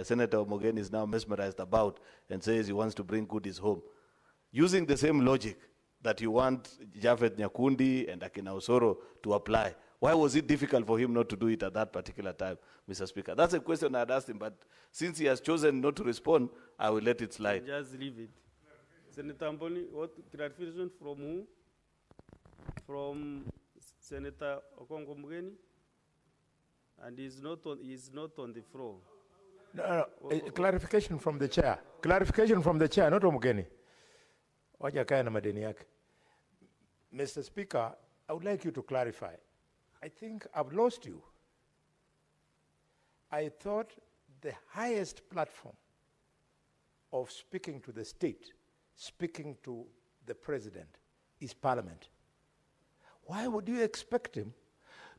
Senator Omogeni is now mesmerized about and says he wants to bring goodies home. Using the same logic that you want Javed Nyakundi and Akina Osoro to apply, why was it difficult for him not to do it at that particular time, Mr. Speaker? That's a question I had asked him, but since he has chosen not to respond, I will let it slide. Just leave it. Senator Amboni, what clarification from who? From Senator Okongo Mugeni? And he's not on the floor. No, clarification from the chair. Clarification from the chair, not Omugeni. Waja kaya na madeni yake. Mr. Speaker, I would like you to clarify. I think I've lost you. I thought the highest platform of speaking to the state, speaking to the president, is Parliament. Why would you expect him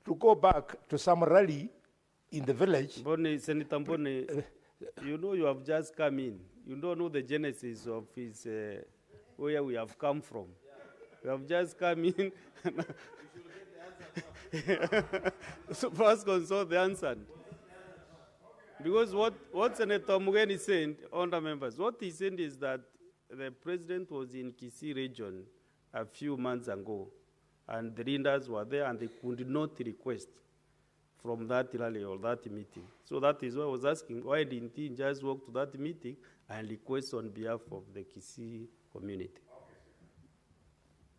to go back to some rally in the village? Senator Mbone, you know you have just come in. You don't know the genesis of his, where we have come from. We have just come in. So first consult the answer. Because what Senator Mugeni said, honourable members, what he said is that the president was in Kisii region a few months ago, and the leaders were there, and they could not request from that rally or that meeting. So that is why I was asking, why didn't he just walk to that meeting and request on behalf of the Kisii community?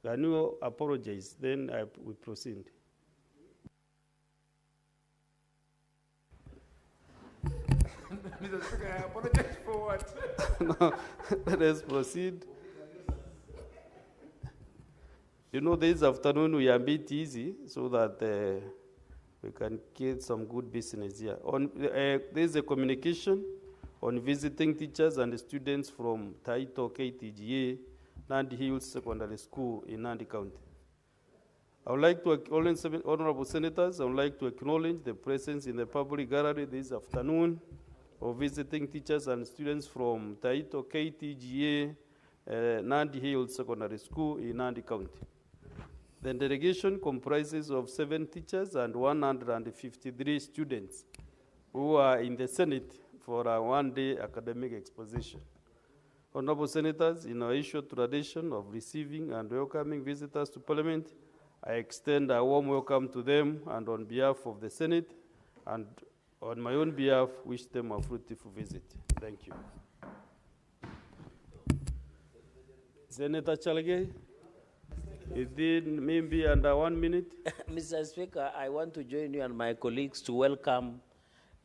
Can you apologize? Then we proceed. Mr. Speaker, I apologize for what? No, let us proceed. You know, this afternoon we are a bit easy so that we can get some good business here. There is a communication on visiting teachers and students from Taito KTGA, Nandi Hills Secondary School in Nandi County. I would like to, honorable senators, I would like to acknowledge the presence in the public gallery this afternoon of visiting teachers and students from Taito KTGA, Nandi Hills Secondary School in Nandi County. The delegation comprises of 7 teachers and 153 students who are in the Senate for a one-day academic exposition. Honorable senators, in our ancient tradition of receiving and welcoming visitors to Parliament, I extend a warm welcome to them, and on behalf of the Senate and on my own behalf, wish them a fruitful visit. Thank you. Senator Chalage, is it maybe under 1 minute? Mr. Speaker, I want to join you and my colleagues to welcome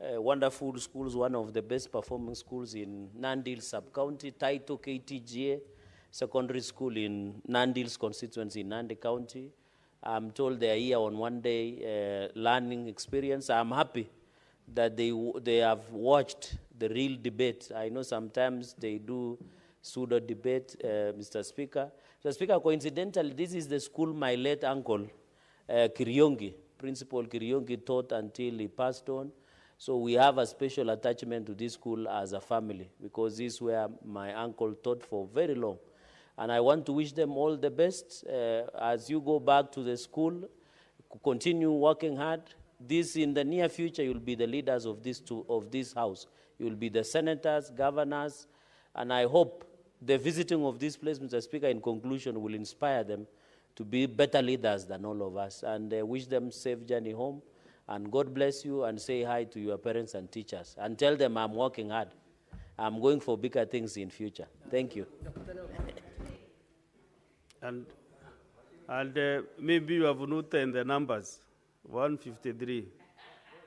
wonderful schools, one of the best performing schools in Nandi Hills Sub-County, Taito KTGA Secondary School in Nandi Hills constituency in Nandi County. I'm told they are here on one-day learning experience. I'm happy that they have watched the real debate. I know sometimes they do pseudo debate, Mr. Speaker. Mr. Speaker, coincidentally, this is the school my late uncle, Kiryongi, Principal Kiryongi, taught until he passed on. So we have a special attachment to this school as a family, because this is where my uncle taught for very long. And I want to wish them all the best as you go back to the school, continue working hard. This, in the near future, you'll be the leaders of this house. You'll be the senators, governors, and I hope the visiting of this place, Mr. Speaker, in conclusion, will inspire them to be better leaders than all of us, and wish them safe journey home. And God bless you, and say hi to your parents and teachers, and tell them I'm working hard. I'm going for bigger things in future. Thank you. And maybe you have noted the numbers, 153.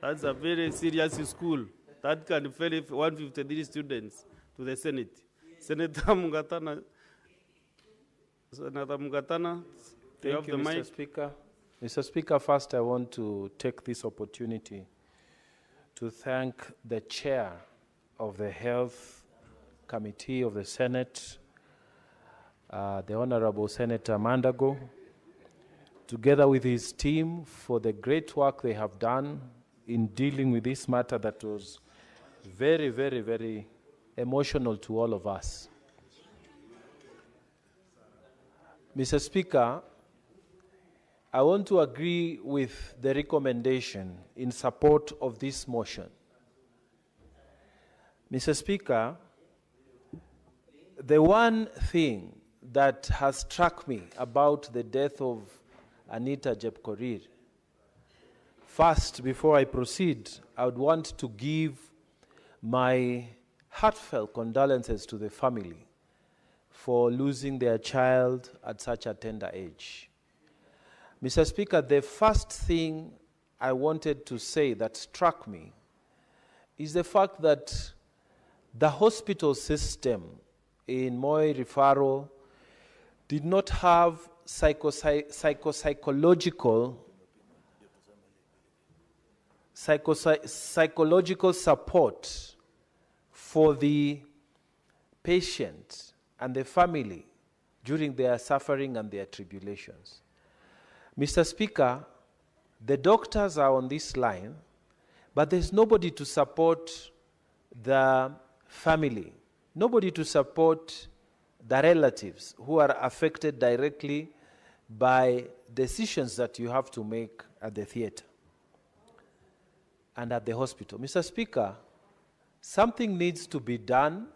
That's a very serious school. That can fill 153 students to the Senate. Senator Mugatana, you have Thank you, the Mr. mic. Speaker. Mr. Speaker, first I want to take this opportunity to thank the chair of the Health Committee of the Senate, the Honorable Senator Mandago, together with his team for the great work they have done in dealing with this matter that was very, very, very emotional to all of us. Mr. Speaker, I want to agree with the recommendation in support of this motion. Mr. Speaker, the one thing that has struck me about the death of Anita Jepkorir, first, before I proceed, I would want to give my heartfelt condolences to the family for losing their child at such a tender age. Mr. Speaker, the first thing I wanted to say that struck me is the fact that the hospital system in Moi referral did not have psychological support for the patient and the family during their suffering and their tribulations. Mr. Speaker, the doctors are on this line, but there's nobody to support the family, nobody to support the relatives who are affected directly by decisions that you have to make at the theater and at the hospital. Mr. Speaker, something needs to be done,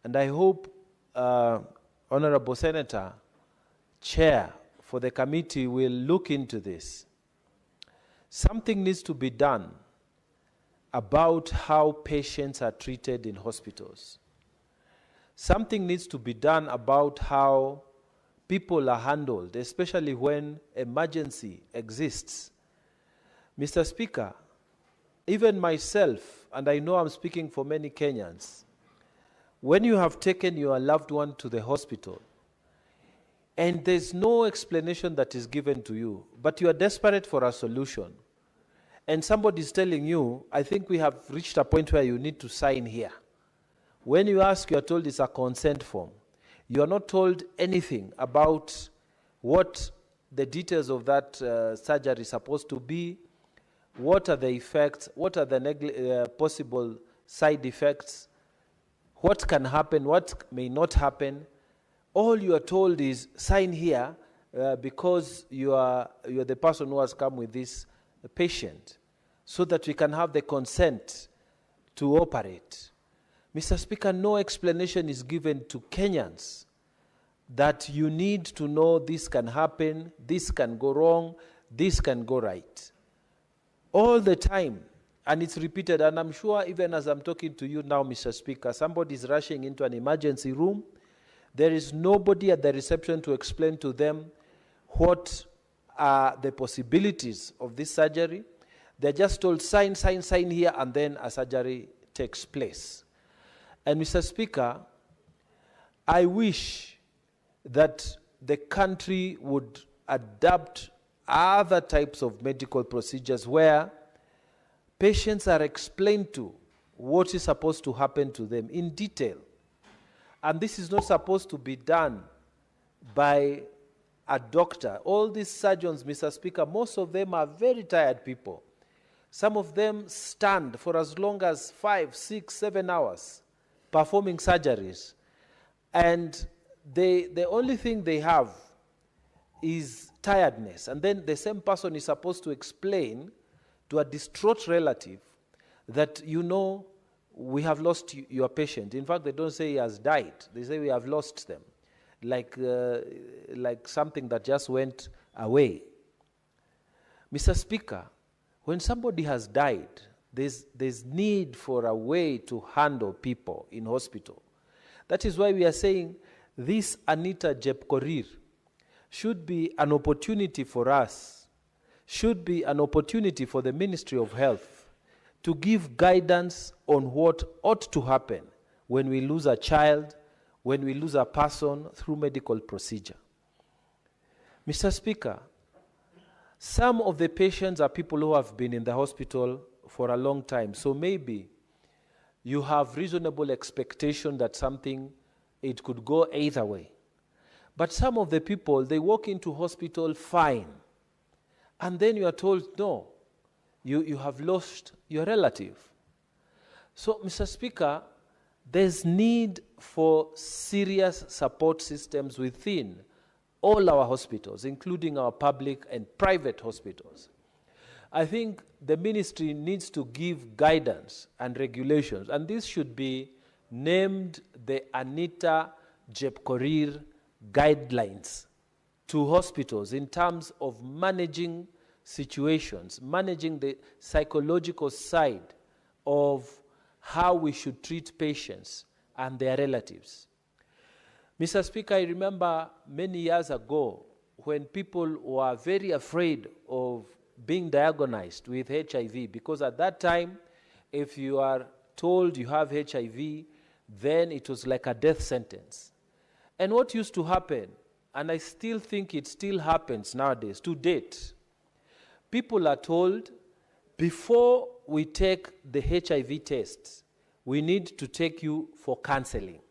and I hope Honorable Senator, Chair for the committee will look into this. Something needs to be done about how patients are treated in hospitals. Something needs to be done about how people are handled, especially when emergency exists. Mr. Speaker, even myself, and I know I'm speaking for many Kenyans, when you have taken your loved one to the hospital and there's no explanation that is given to you, but you are desperate for a solution, and somebody is telling you, I think we have reached a point where you need to sign here. When you ask, you are told it's a consent form. You are not told anything about what the details of that surgery is supposed to be, what are the effects, what are the possible side effects, what can happen, what may not happen. All you are told is sign here because you are the person who has come with this patient, so that we can have the consent to operate. Mr. Speaker, no explanation is given to Kenyans that you need to know this can happen, this can go wrong, this can go right. All the time, and it's repeated, and I'm sure even as I'm talking to you now, Mr. Speaker, somebody is rushing into an emergency room. There is nobody at the reception to explain to them what are the possibilities of this surgery. They're just told, sign here, and then a surgery takes place. And Mr. Speaker, I wish that the country would adapt other types of medical procedures where patients are explained to what is supposed to happen to them in detail. And this is not supposed to be done by a doctor. All these surgeons, Mr. Speaker, most of them are very tired people. Some of them stand for as long as 5, 6, 7 hours performing surgeries. And the only thing they have is tiredness. And then the same person is supposed to explain to a distraught relative that, you know, we have lost your patient. In fact, they don't say he has died. They say we have lost them, like something that just went away. Mr. Speaker, when somebody has died, There's need for a way to handle people in hospital. That is why we are saying this Anita Jepkorir should be an opportunity for us, should be an opportunity for the Ministry of Health to give guidance on what ought to happen when we lose a child, when we lose a person through medical procedure. Mr. Speaker, some of the patients are people who have been in the hospital for a long time, so maybe you have reasonable expectation that something, it could go either way. But some of the people, they walk into hospital fine, and then you are told, no, you have lost your relative. So, Mr. Speaker, there's need for serious support systems within all our hospitals, including our public and private hospitals. I think the ministry needs to give guidance and regulations, and this should be named the Anita Jepkorir guidelines to hospitals in terms of managing situations, managing the psychological side of how we should treat patients and their relatives. Mr. Speaker, I remember many years ago when people were very afraid of being diagnosed with HIV, because at that time, if you are told you have HIV, then it was like a death sentence. And what used to happen, and I still think it still happens nowadays, to date, people are told, before we take the HIV tests, we need to take you for counseling.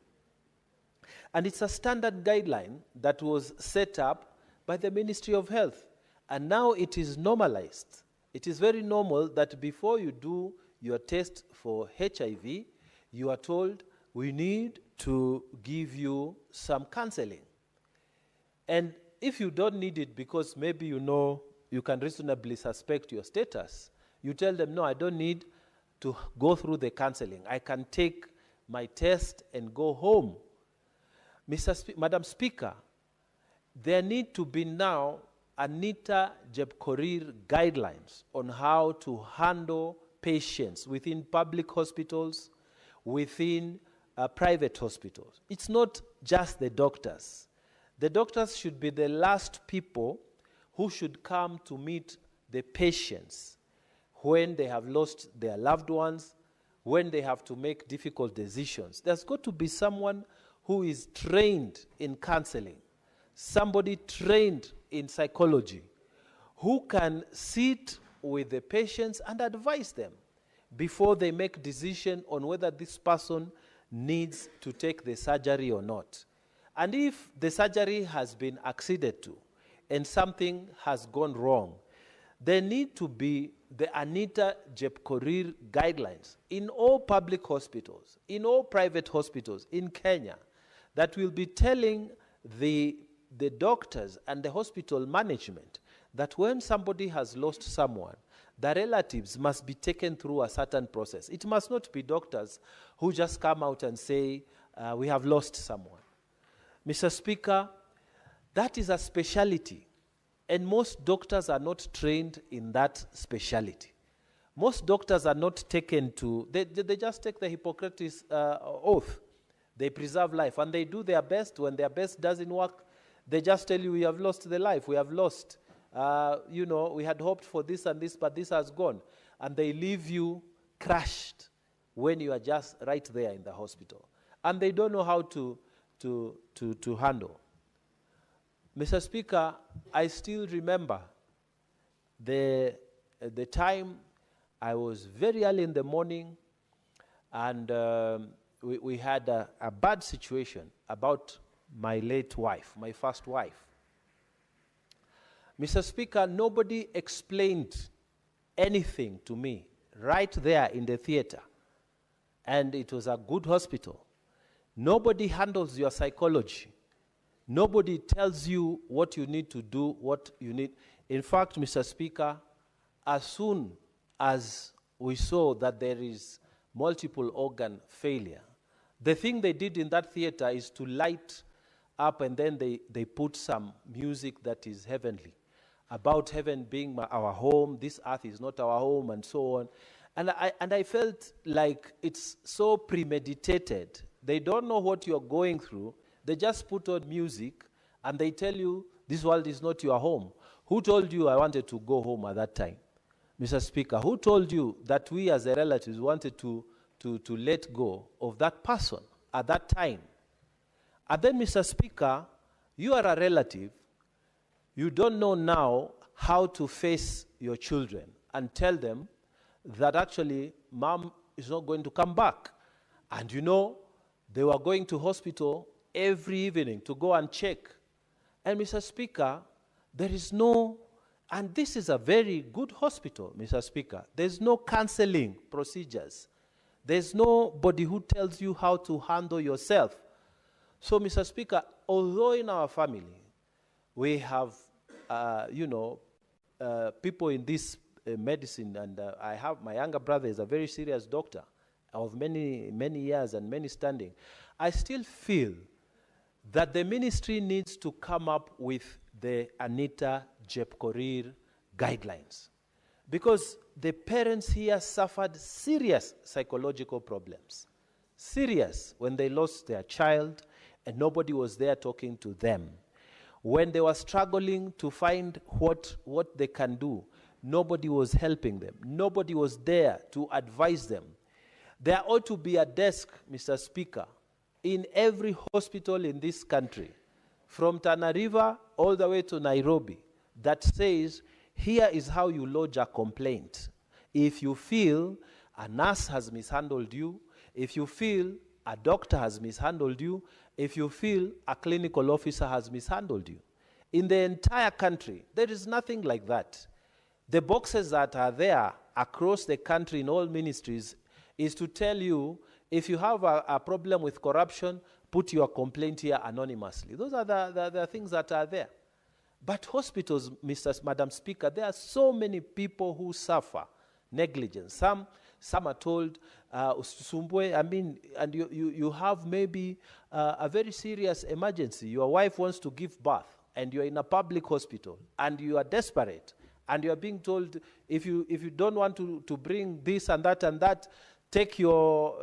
And it's a standard guideline that was set up by the Ministry of Health. And now it is normalized. It is very normal that before you do your test for HIV, you are told, we need to give you some counseling. And if you don't need it because maybe you know you can reasonably suspect your status, you tell them, no, I don't need to go through the counseling. I can take my test and go home. Madam Speaker, there need to be now Anita Jepkorir guidelines on how to handle patients within public hospitals, within private hospitals. It's not just the doctors. The doctors should be the last people who should come to meet the patients when they have lost their loved ones, when they have to make difficult decisions. There's got to be someone who is trained in counseling, somebody trained in psychology, who can sit with the patients and advise them before they make decision on whether this person needs to take the surgery or not. And if the surgery has been acceded to and something has gone wrong, there need to be the Anita Jepkorir guidelines in all public hospitals, in all private hospitals in Kenya, that will be telling the doctors and the hospital management that when somebody has lost someone, the relatives must be taken through a certain process. It must not be doctors who just come out and say, we have lost someone. Mr. Speaker, that is a specialty, and most doctors are not trained in that specialty. Most doctors are not taken to, they just take the Hippocratic oath. They preserve life, and they do their best. When their best doesn't work, they just tell you, we have lost the life, we have lost. We had hoped for this and this, but this has gone. And they leave you crushed when you are just right there in the hospital. And they don't know how to handle. Mr. Speaker, I still remember the time I was very early in the morning, and we had a bad situation about my late wife, my first wife. Mr. Speaker, nobody explained anything to me right there in the theater. And it was a good hospital. Nobody handles your psychology. Nobody tells you what you need to do, what you need. In fact, Mr. Speaker, as soon as we saw that there is multiple organ failure, the thing they did in that theater is to light up, and then they put some music that is heavenly, about heaven being our home, this earth is not our home, and so on. And I felt like it's so premeditated. They don't know what you're going through. They just put on music and they tell you, this world is not your home. Who told you I wanted to go home at that time? Mr. Speaker, who told you that we as a relatives wanted to let go of that person at that time? And then, Mr. Speaker, you are a relative. You don't know now how to face your children and tell them that actually mom is not going to come back. And you know, they were going to hospital every evening to go and check. And Mr. Speaker, there is no, and this is a very good hospital, Mr. Speaker. There's no counseling procedures. There's nobody who tells you how to handle yourself. So, Mr. Speaker, although in our family we have, people in this medicine, and I have my younger brother is a very serious doctor of many, many years and many standing, I still feel that the ministry needs to come up with the Anita Jepkorir guidelines. Because the parents here suffered serious psychological problems. Serious when they lost their child and nobody was there talking to them. When they were struggling to find what they can do, nobody was helping them. Nobody was there to advise them. There ought to be a desk, Mr. Speaker, in every hospital in this country, from Tana River all the way to Nairobi, that says, here is how you lodge a complaint. If you feel a nurse has mishandled you, if you feel a doctor has mishandled you, if you feel a clinical officer has mishandled you. In the entire country, there is nothing like that. The boxes that are there across the country in all ministries is to tell you, if you have a problem with corruption, put your complaint here anonymously. Those are the things that are there. But hospitals, Madam Speaker, there are so many people who suffer negligence. Some are told, and you have maybe a very serious emergency. Your wife wants to give birth, and you're in a public hospital, and you are desperate, and you are being told, if you don't want to bring this and that, take your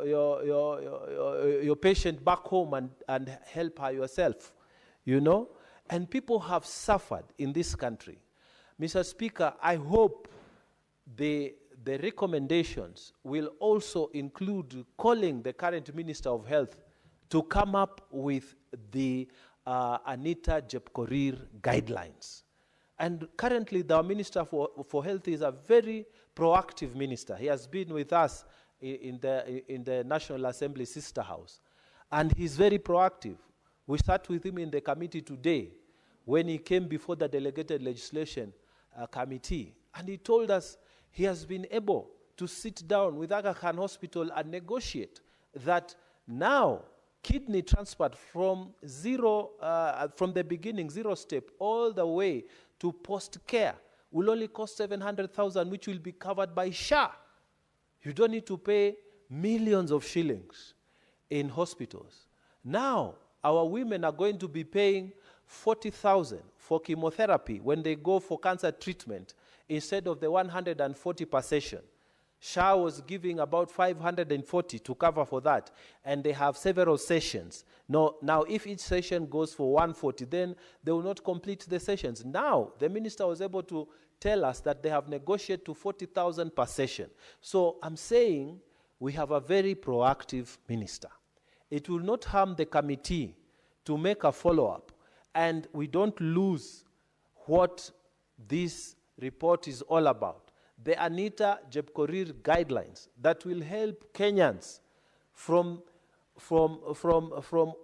patient back home and help her yourself, you know? And people have suffered in this country. Mr. Speaker, I hope the recommendations will also include calling the current Minister of Health to come up with the Anita Jepkorir guidelines. And currently, the Minister for Health is a very proactive minister. He has been with us in the National Assembly Sister House. And he's very proactive. We sat with him in the committee today when he came before the delegated legislation committee. And he told us he has been able to sit down with Aga Khan Hospital and negotiate that now kidney transplant from from the beginning, 0 step, all the way to post-care will only cost 700,000, which will be covered by SHA. You don't need to pay millions of shillings in hospitals. Now, our women are going to be paying 40,000 for chemotherapy when they go for cancer treatment instead of the 140 per session. SHA was giving about 540 to cover for that, and they have several sessions. Now, if each session goes for 140, then they will not complete the sessions. Now, the minister was able to tell us that they have negotiated to 40,000 per session. So I'm saying we have a very proactive minister. It will not harm the committee to make a follow-up, and we don't lose what this report is all about. The Anita Jepkorir guidelines that will help Kenyans from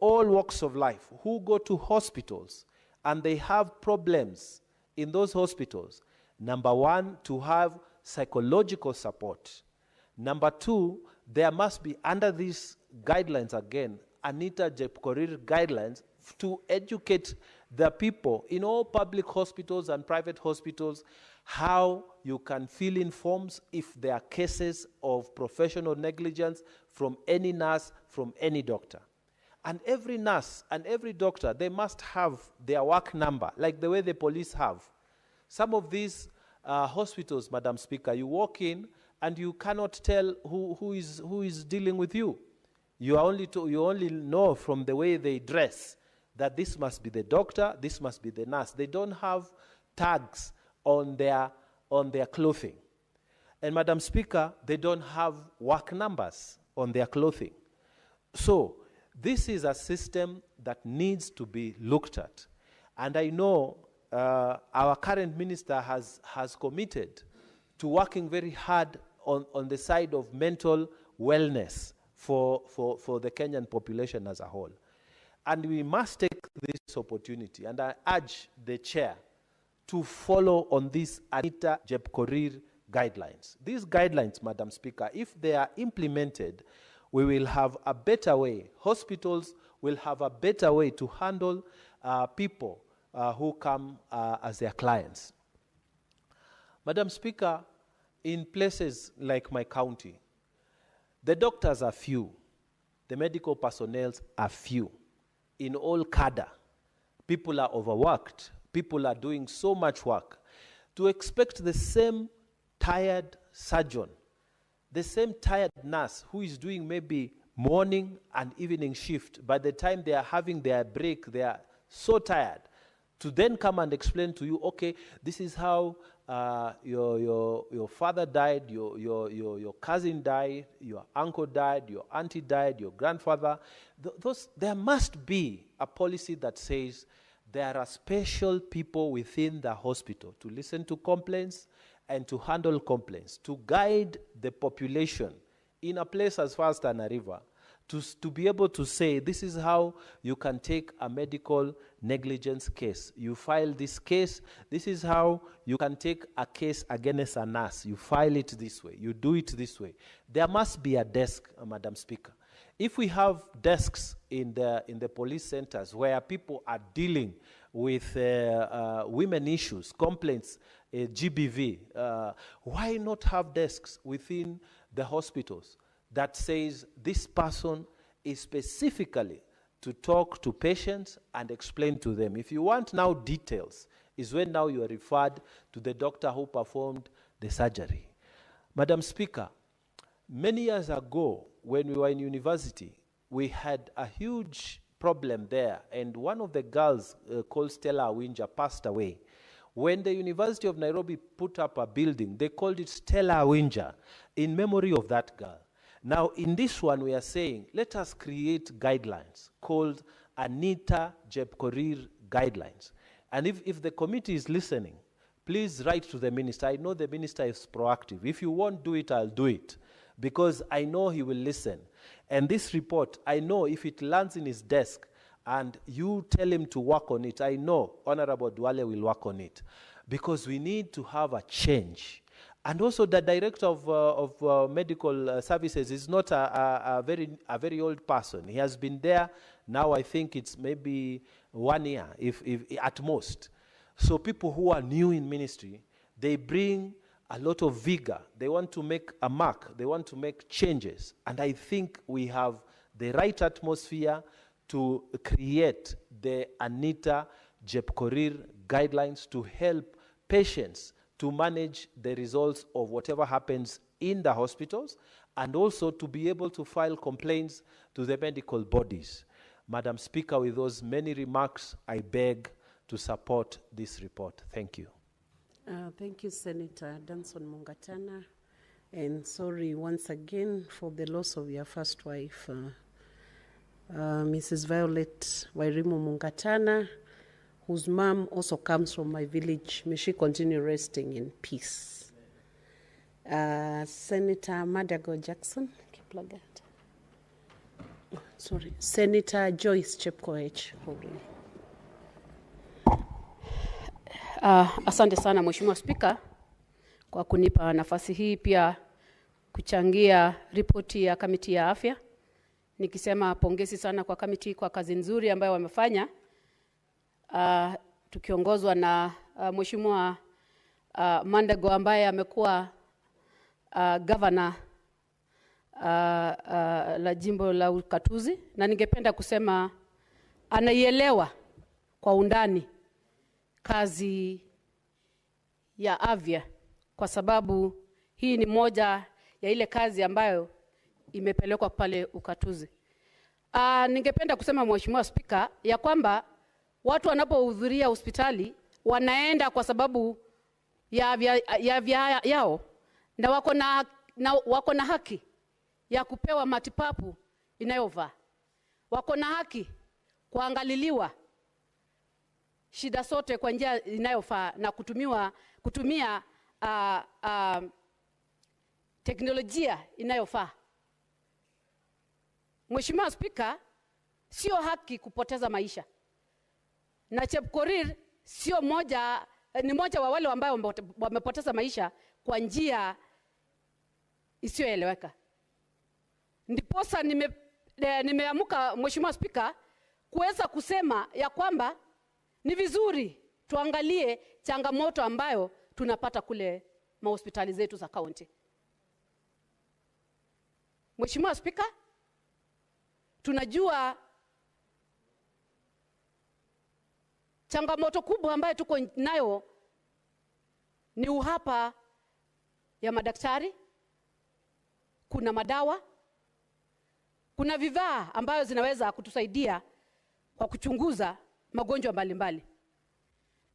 all walks of life who go to hospitals and they have problems in those hospitals. Number one, to have psychological support. Number two, there must be, under these guidelines again, Anita Jepkorir guidelines to educate the people in all public hospitals and private hospitals how you can fill in forms if there are cases of professional negligence from any nurse, from any doctor. And every nurse and every doctor, they must have their work number, like the way the police have. Some of these hospitals, Madam Speaker, you walk in and you cannot tell who is dealing with you. You only know from the way they dress that this must be the doctor, this must be the nurse. They don't have tags on their clothing. And Madam Speaker, they don't have work numbers on their clothing. So this is a system that needs to be looked at. And I know our current minister has committed to working very hard on the side of mental wellness for the Kenyan population as a whole. And we must take this opportunity, and I urge the chair to follow on these Anita Jepkorir guidelines. These guidelines, Madam Speaker, if they are implemented, we will have a better way. Hospitals will have a better way to handle people who come as their clients. Madam Speaker, in places like my county, the doctors are few, the medical personnel are few. In all cadre, people are overworked, people are doing so much work. To expect the same tired surgeon, the same tired nurse who is doing maybe morning and evening shift, by the time they are having their break, they are so tired, to then come and explain to you, okay, this is how your father died, your cousin died, your uncle died, your auntie died, your grandfather. There must be a policy that says there are special people within the hospital to listen to complaints and to handle complaints, to guide the population in a place as far as Tana River, to be able to say, this is how you can take a medical negligence case. You file this case. This is how you can take a case against a nurse. You file it this way. You do it this way. There must be a desk, Madam Speaker. If we have desks in the police centers where people are dealing with women issues, complaints, GBV, why not have desks within the hospitals that says this person is specifically to talk to patients and explain to them? If you want now details, is when now you are referred to the doctor who performed the surgery. Madam Speaker, many years ago, when we were in university, we had a huge problem there, and one of the girls called Stella Awinja passed away. When the University of Nairobi put up a building, they called it Stella Awinja in memory of that girl. Now, in this one, we are saying, let us create guidelines called Anita Jepkorir guidelines. And if the committee is listening, please write to the minister. I know the minister is proactive. If you won't do it, I'll do it, because I know he will listen. And this report, I know if it lands in his desk and you tell him to work on it, I know Honorable Duale will work on it, because we need to have a change. And also the director of medical services is not a very old person. He has been there now, I think it's maybe 1 year, if at most. So people who are new in ministry, they bring a lot of vigor. They want to make a mark. They want to make changes. And I think we have the right atmosphere to create the Anita Jepkorir guidelines to help patients to manage the results of whatever happens in the hospitals, and also to be able to file complaints to the medical bodies. Madam Speaker, with those many remarks, I beg to support this report. Thank you. Thank you, Senator Danson Mungatana. And sorry once again for the loss of your first wife, Mrs. Violet Wairimu Mungatana, whose mom also comes from my village. May she continue resting in peace. Senator Madago Jackson. Sorry, Senator Joyce Chepkoech. Asante sana Mheshimiwa Spika kwa kunipa nafasi hii pia kuchangia ripoti ya kamiti ya afya. Nikisema pongezi sana kwa kamiti kwa kazi nzuri ambayo wamefanya. Tukiongozwa na Mheshimiwa Mandego ambaye amekuwa governor la jimbo la Ukatuzi, na ningependa kusema anaielewa kwa undani kazi ya afya, kwa sababu hii ni moja ya ile kazi ambayo imepelekwa pale ukatuzi. Ningependa kusema Mheshimiwa Spika ya kwamba watu wanapohudhuria hospitali wanaenda kwa sababu yao na wako na haki ya kupewa matibabu inayofaa. Wako na haki kuangaliliwa shida zote kwa njia inayofaa na kutumia teknolojia inayofaa. Mheshimiwa Spika, sio haki kupoteza maisha. Na Chepkorir ni moja wa wale ambao wamepoteza maisha kwa njia isiyoeleweka. Ndiposa nimeamuka Mheshimiwa Spika kuweza kusema ya kwamba ni vizuri tuangalie changamoto ambayo tunapata kule mahospitali zetu za kaunti. Mheshimiwa Spika, tunajua changamoto kubwa ambayo tuko nayo ni uhaba ya madaktari, kuna madawa, kuna vifaa ambayo zinaweza kutusaidia kwa kuchunguza magonjwa mbalimbali.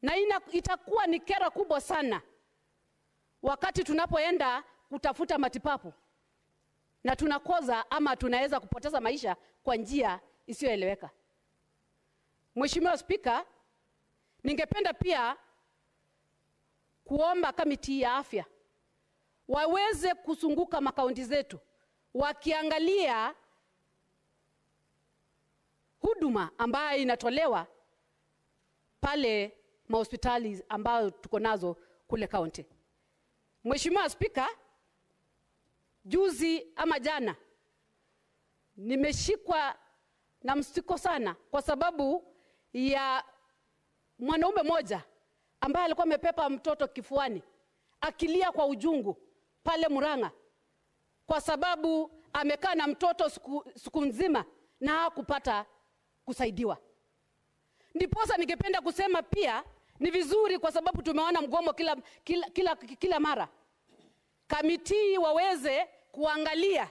Na itakuwa ni kera kubwa sana wakati tunapoenda kutafuta matibabu na tunakoza ama tunaweza kupoteza maisha kwa njia isiyoeleweka. Mheshimiwa Spika, ningependa pia kuomba kamiti ya afya waweze kusunguka makaunti zetu wakiangalia huduma ambayo inatolewa pale mahospitali ambayo tuko nazo kule kaunti. Mheshimiwa Spika, juzi ama jana nimeshikwa na msiko sana kwa sababu ya mwanaume mmoja ambaye alikuwa amepepa mtoto kifuani akilia kwa ujungu pale Murang'a kwa sababu amekaa na mtoto siku nzima na hakupata kusaidiwa. Ndiposa ningependa kusema pia ni vizuri kwa sababu tumeona mgomo kila mara. Kamiti waweze kuangalia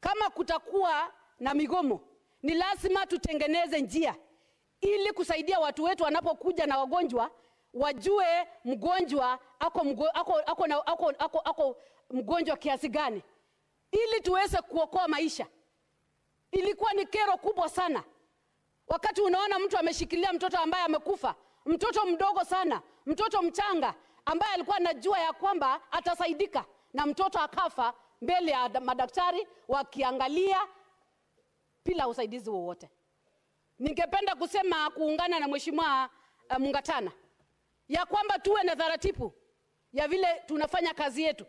kama kutakuwa na migomo, ni lazima tutengeneze njia ili kusaidia watu wetu wanapokuja na wagonjwa wajue mgonjwa ako mgonjwa kiasi gani ili tuweze kuokoa maisha. Ilikuwa ni kero kubwa sana wakati unaona mtu ameshikilia mtoto ambaye amekufa, mtoto mdogo sana, mtoto mchanga ambaye alikuwa anajua ya kwamba atasaidika, na mtoto akafa mbele ya madaktari wakiangalia bila usaidizi wowote. Ningependa kusema kuungana na Mheshimiwa Mungatana ya kwamba tuwe na taratibu ya vile tunafanya kazi yetu.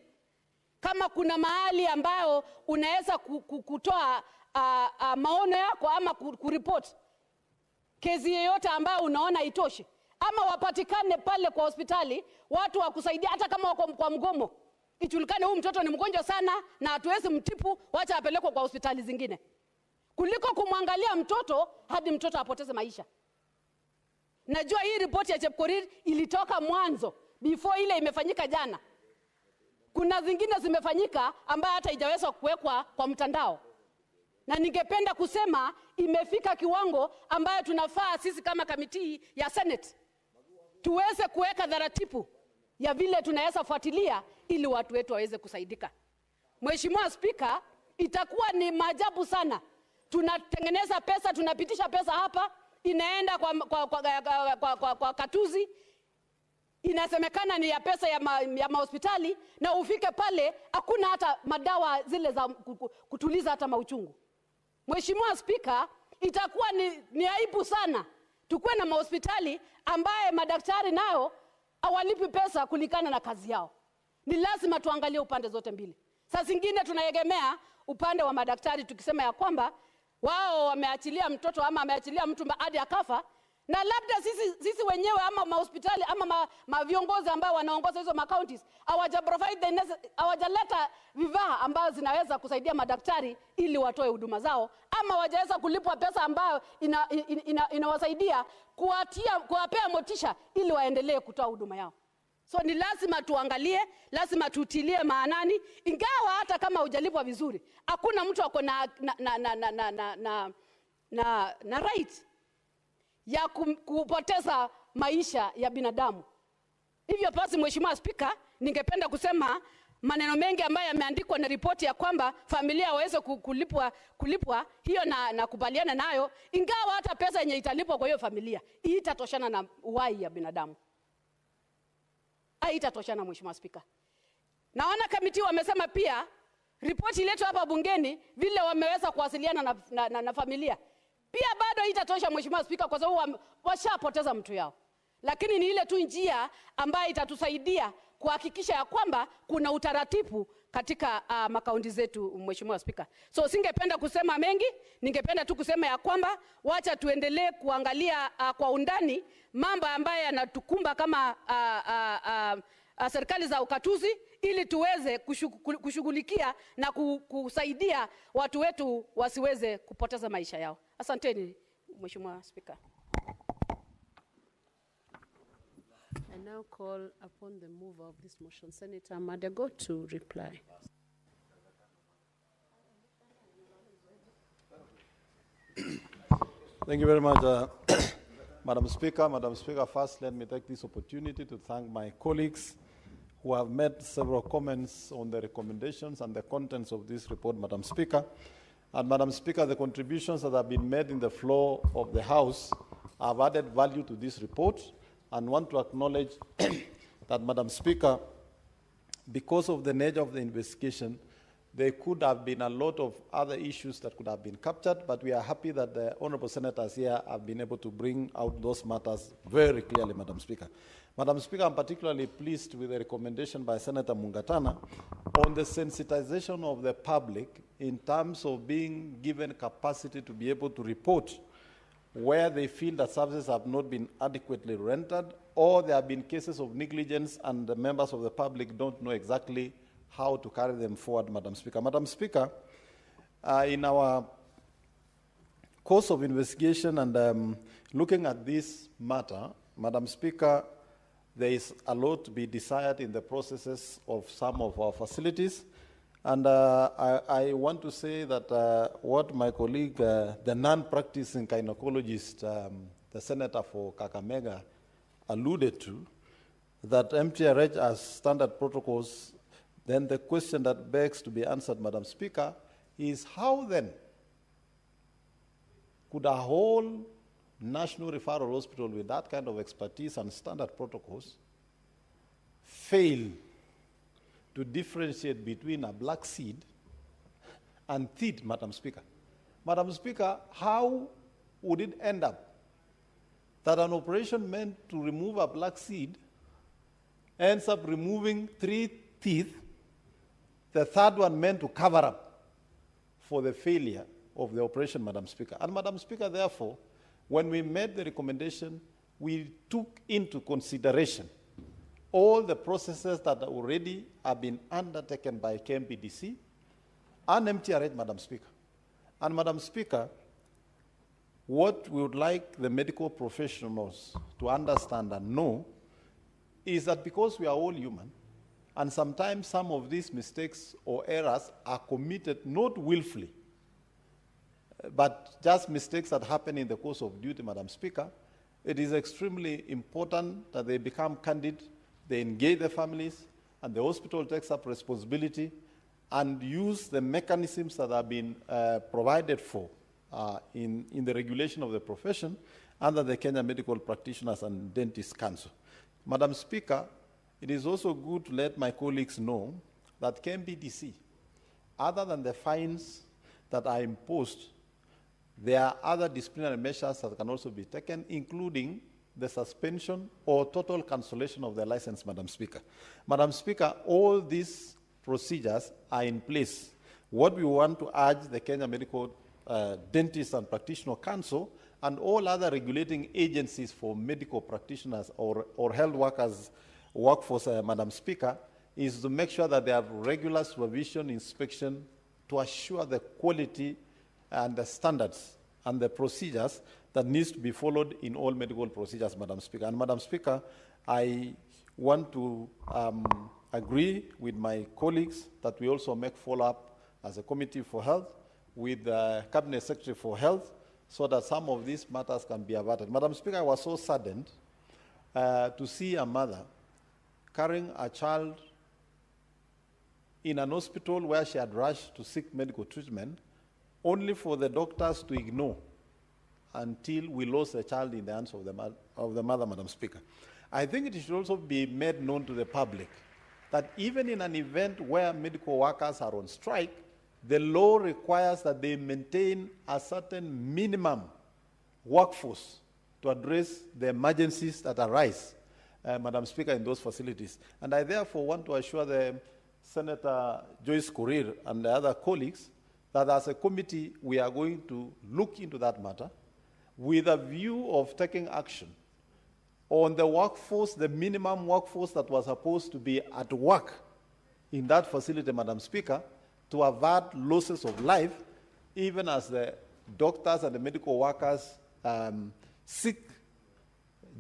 Kama kuna mahali ambayo unaweza kutoa maono yako ama kuripoti kesi yoyote ambayo unaona itoshi, ama wapatikane pale kwa hospitali watu wa kusaidia, hata kama wako kwa mgomo, ijulikane huyu mtoto ni mgonjwa sana na hatuwezi mtipu, wacha apelekwe kwa hospitali zingine, kuliko kumwangalia mtoto hadi mtoto apoteze maisha. Najua hii ripoti ya Chepkorir ilitoka mwanzo before ile imefanyika jana. Kuna zingine zimefanyika ambayo hata haijaweza kuwekwa kwa mtandao. Na ningependa kusema imefika kiwango ambayo tunafaa sisi kama kamiti ya Senate tuweze kuweka taratibu ya vile tunaweza fuatilia ili watu wetu waweze kusaidika. Mheshimiwa Spika, itakuwa ni maajabu sana. Tunatengeneza pesa, tunapitisha pesa hapa, inaenda kwa katuzi, inasemekana ni ya pesa ya mahospitali, na ufike pale hakuna hata madawa zile za kutuliza hata mauchungu. Mheshimiwa Spika, itakuwa ni aibu sana tukuwe na mahospitali ambaye madaktari nao hawalipi pesa kulingana na kazi yao. Ni lazima tuangalie upande zote mbili. Saa zingine tunaegemea upande wa madaktari tukisema ya kwamba wao wameachilia mtoto ama ameachilia mtu hadi akafa, na labda sisi wenyewe ama mahospitali ama viongozi ambao wanaongoza hizo counties hawajaleta vifaa ambao zinaweza kusaidia madaktari ili watoe huduma zao, ama hawajaweza kulipwa pesa ambayo inawasaidia kuwapea motisha ili waendelee kutoa huduma yao. So ni lazima tuangalie, lazima tutilie maanani, ingawa hata kama hujalipwa vizuri, hakuna mtu ako na right ya kupoteza maisha ya binadamu. Hivyo basi, Mheshimiwa Spika, ningependa kusema maneno mengi ambayo yameandikwa na ripoti ya kwamba familia waweze kulipwa hiyo na kubaliana nayo, ingawa hata pesa yenye italipwa kwa hiyo familia itatoshana na uhai ya binadamu. Haitatoshana, Mheshimiwa Spika. Naona kamiti wamesema pia ripoti iletwe hapa bungeni vile wameweza kuwasiliana na familia. Pia bado itatosha, Mheshimiwa Spika, kwa sababu washapoteza mtu yao. Lakini ni ile tu njia ambayo itatusaidia kuhakikisha ya kwamba kuna utaratibu katika makaunti zetu, Mheshimiwa Spika. So singependa kusema mengi, ningependa tu kusema ya kwamba wacha tuendelee kuangalia kwa undani mambo ambayo yanatukumba kama serikali za ukatuzi, ili tuweze kushughulikia na kusaidia watu wetu wasiweze kupoteza maisha yao. Asanteni, Mheshimiwa Spika. I now call upon the mover of this motion, Senator Madego, to reply. Thank you very much, Madam Speaker. Madam Speaker, first let me take this opportunity to thank my colleagues who have made several comments on the recommendations and the contents of this report, Madam Speaker. And Madam Speaker, the contributions that have been made in the floor of the House have added value to this report, and want to acknowledge that, Madam Speaker, because of the nature of the investigation, there could have been a lot of other issues that could have been captured, but we are happy that the honorable senators here have been able to bring out those matters very clearly, Madam Speaker. Madam Speaker, I'm particularly pleased with the recommendation by Senator Mungatana on the sensitization of the public in terms of being given capacity to be able to report where they feel that services have not been adequately rendered, or there have been cases of negligence and the members of the public don't know exactly how to carry them forward, Madam Speaker. Madam Speaker, in our course of investigation and looking at this matter, Madam Speaker, there is a lot to be desired in the processes of some of our facilities. And I want to say that what my colleague, the non-practicing gynecologist, the senator for Kakamega, alluded to, that MTRH has standard protocols, then the question that begs to be answered, Madam Speaker, is how then could a whole national referral hospital with that kind of expertise and standard protocols fail to differentiate between a black seed and teeth, Madam Speaker? Madam Speaker, how would it end up that an operation meant to remove a black seed ends up removing 3 teeth, the third one meant to cover up for the failure of the operation, Madam Speaker? And Madam Speaker, therefore, when we made the recommendation, we took into consideration all the processes that already have been undertaken by KMPDC and MTRH, Madam Speaker. And Madam Speaker, what we would like the medical professionals to understand and know is that because we are all human, and sometimes some of these mistakes or errors are committed not willfully, but just mistakes that happen in the course of duty, Madam Speaker, it is extremely important that they become candid, they engage the families, and the hospital takes up responsibility and use the mechanisms that have been provided for in the regulation of the profession under the Kenya Medical Practitioners and Dentists Council. Madam Speaker, it is also good to let my colleagues know that KMPDC, other than the fines that are imposed, there are other disciplinary measures that can also be taken, including the suspension or total cancellation of the license, Madam Speaker. Madam Speaker, all these procedures are in place. What we want to urge the Kenya Medical Dentists and Practitioner Council and all other regulating agencies for medical practitioners or health workers, workforce, Madam Speaker, is to make sure that they have regular supervision, inspection, to assure the quality and the standards and the procedures that needs to be followed in all medical procedures, Madam Speaker. And Madam Speaker, I want to agree with my colleagues that we also make follow-up as a Committee for Health with the Cabinet Secretary for Health so that some of these matters can be averted. Madam Speaker, I was so saddened to see a mother carrying a child in an hospital where she had rushed to seek medical treatment, only for the doctors to ignore until we lost the child in the hands of the mother, Madam Speaker. I think it should also be made known to the public that even in an event where medical workers are on strike, the law requires that they maintain a certain minimum workforce to address the emergencies that arise, Madam Speaker, in those facilities. And I therefore want to assure the Senator Joyce Korir and the other colleagues that as a committee, we are going to look into that matter with a view of taking action on the workforce, the minimum workforce that was supposed to be at work in that facility, Madam Speaker, to avert losses of life, even as the doctors and the medical workers seek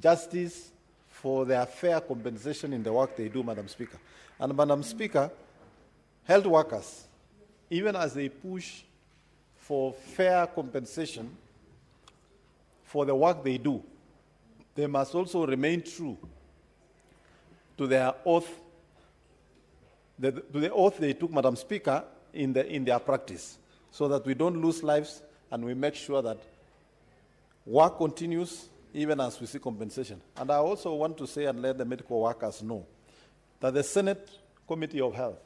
justice for their fair compensation in the work they do, Madam Speaker. And Madam Speaker, health workers, even as they push for fair compensation for the work they do, they must also remain true to their oath, to the oath they took, Madam Speaker, in their practice, so that we don't lose lives and we make sure that work continues even as we see compensation. And I also want to say and let the medical workers know that the Senate Committee of Health,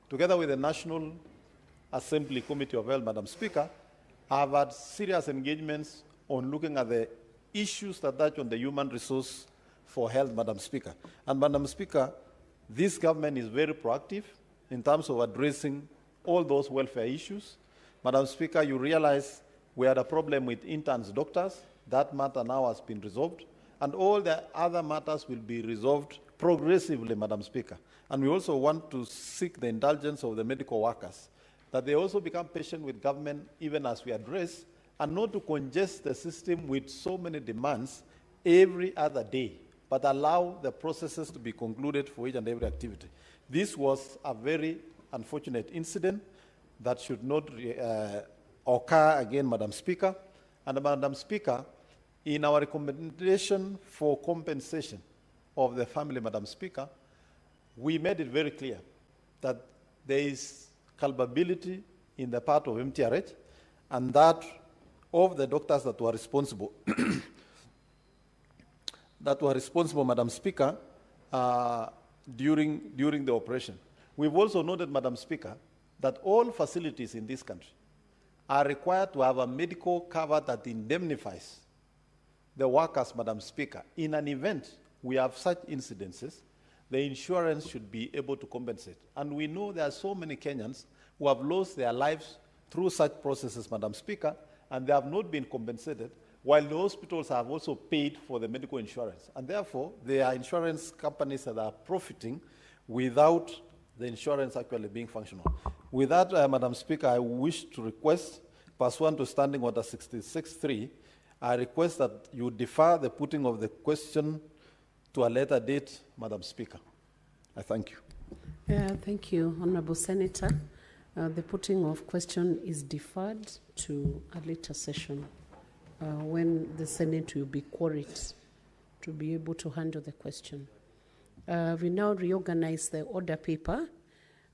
together with the National Assembly Committee of Health, Madam Speaker, have had serious engagements on looking at the issues that touch on the human resource for health, Madam Speaker. And Madam Speaker, this government is very proactive in terms of addressing all those welfare issues. Madam Speaker, you realize we had a problem with interns doctors. That matter now has been resolved. And all the other matters will be resolved progressively, Madam Speaker. And we also want to seek the indulgence of the medical workers, that they also become patient with government even as we address, and not to congest the system with so many demands every other day, but allow the processes to be concluded for each and every activity. This was a very unfortunate incident that should not occur again, Madam Speaker. And Madam Speaker, in our recommendation for compensation of the family, Madam Speaker, we made it very clear that there is culpability in the part of MTRH and that of the doctors that were responsible, Madam Speaker, during the operation. We've also noted, Madam Speaker, that all facilities in this country are required to have a medical cover that indemnifies the workers, Madam Speaker. In an event we have such incidences, the insurance should be able to compensate. And we know there are so many Kenyans who have lost their lives through such processes, Madam Speaker, and they have not been compensated, while the hospitals have also paid for the medical insurance. And therefore, there are insurance companies that are profiting without the insurance actually being functional. With that, Madam Speaker, I wish to request, pursuant to Standing Order 66.3, I request that you defer the putting of the question to a later date, Madam Speaker. I thank you. Thank you, Honourable Senator. The putting of question is deferred to a later session when the Senate will be quoried to be able to handle the question. We now reorganize the order paper,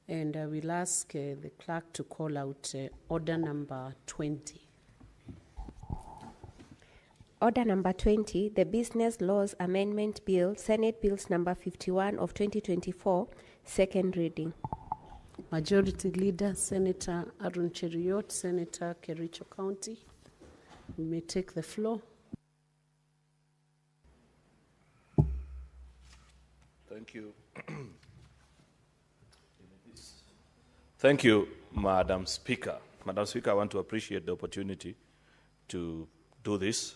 and I will ask the clerk to call out order number 20. Order number 20, the Business Laws Amendment Bill, Senate Bills number 51 of 2024, second reading. Majority Leader, Senator Arun Cheriot, Senator Kericho County. You may take the floor. Thank you. Thank you, Madam Speaker. Madam Speaker, I want to appreciate the opportunity to do this.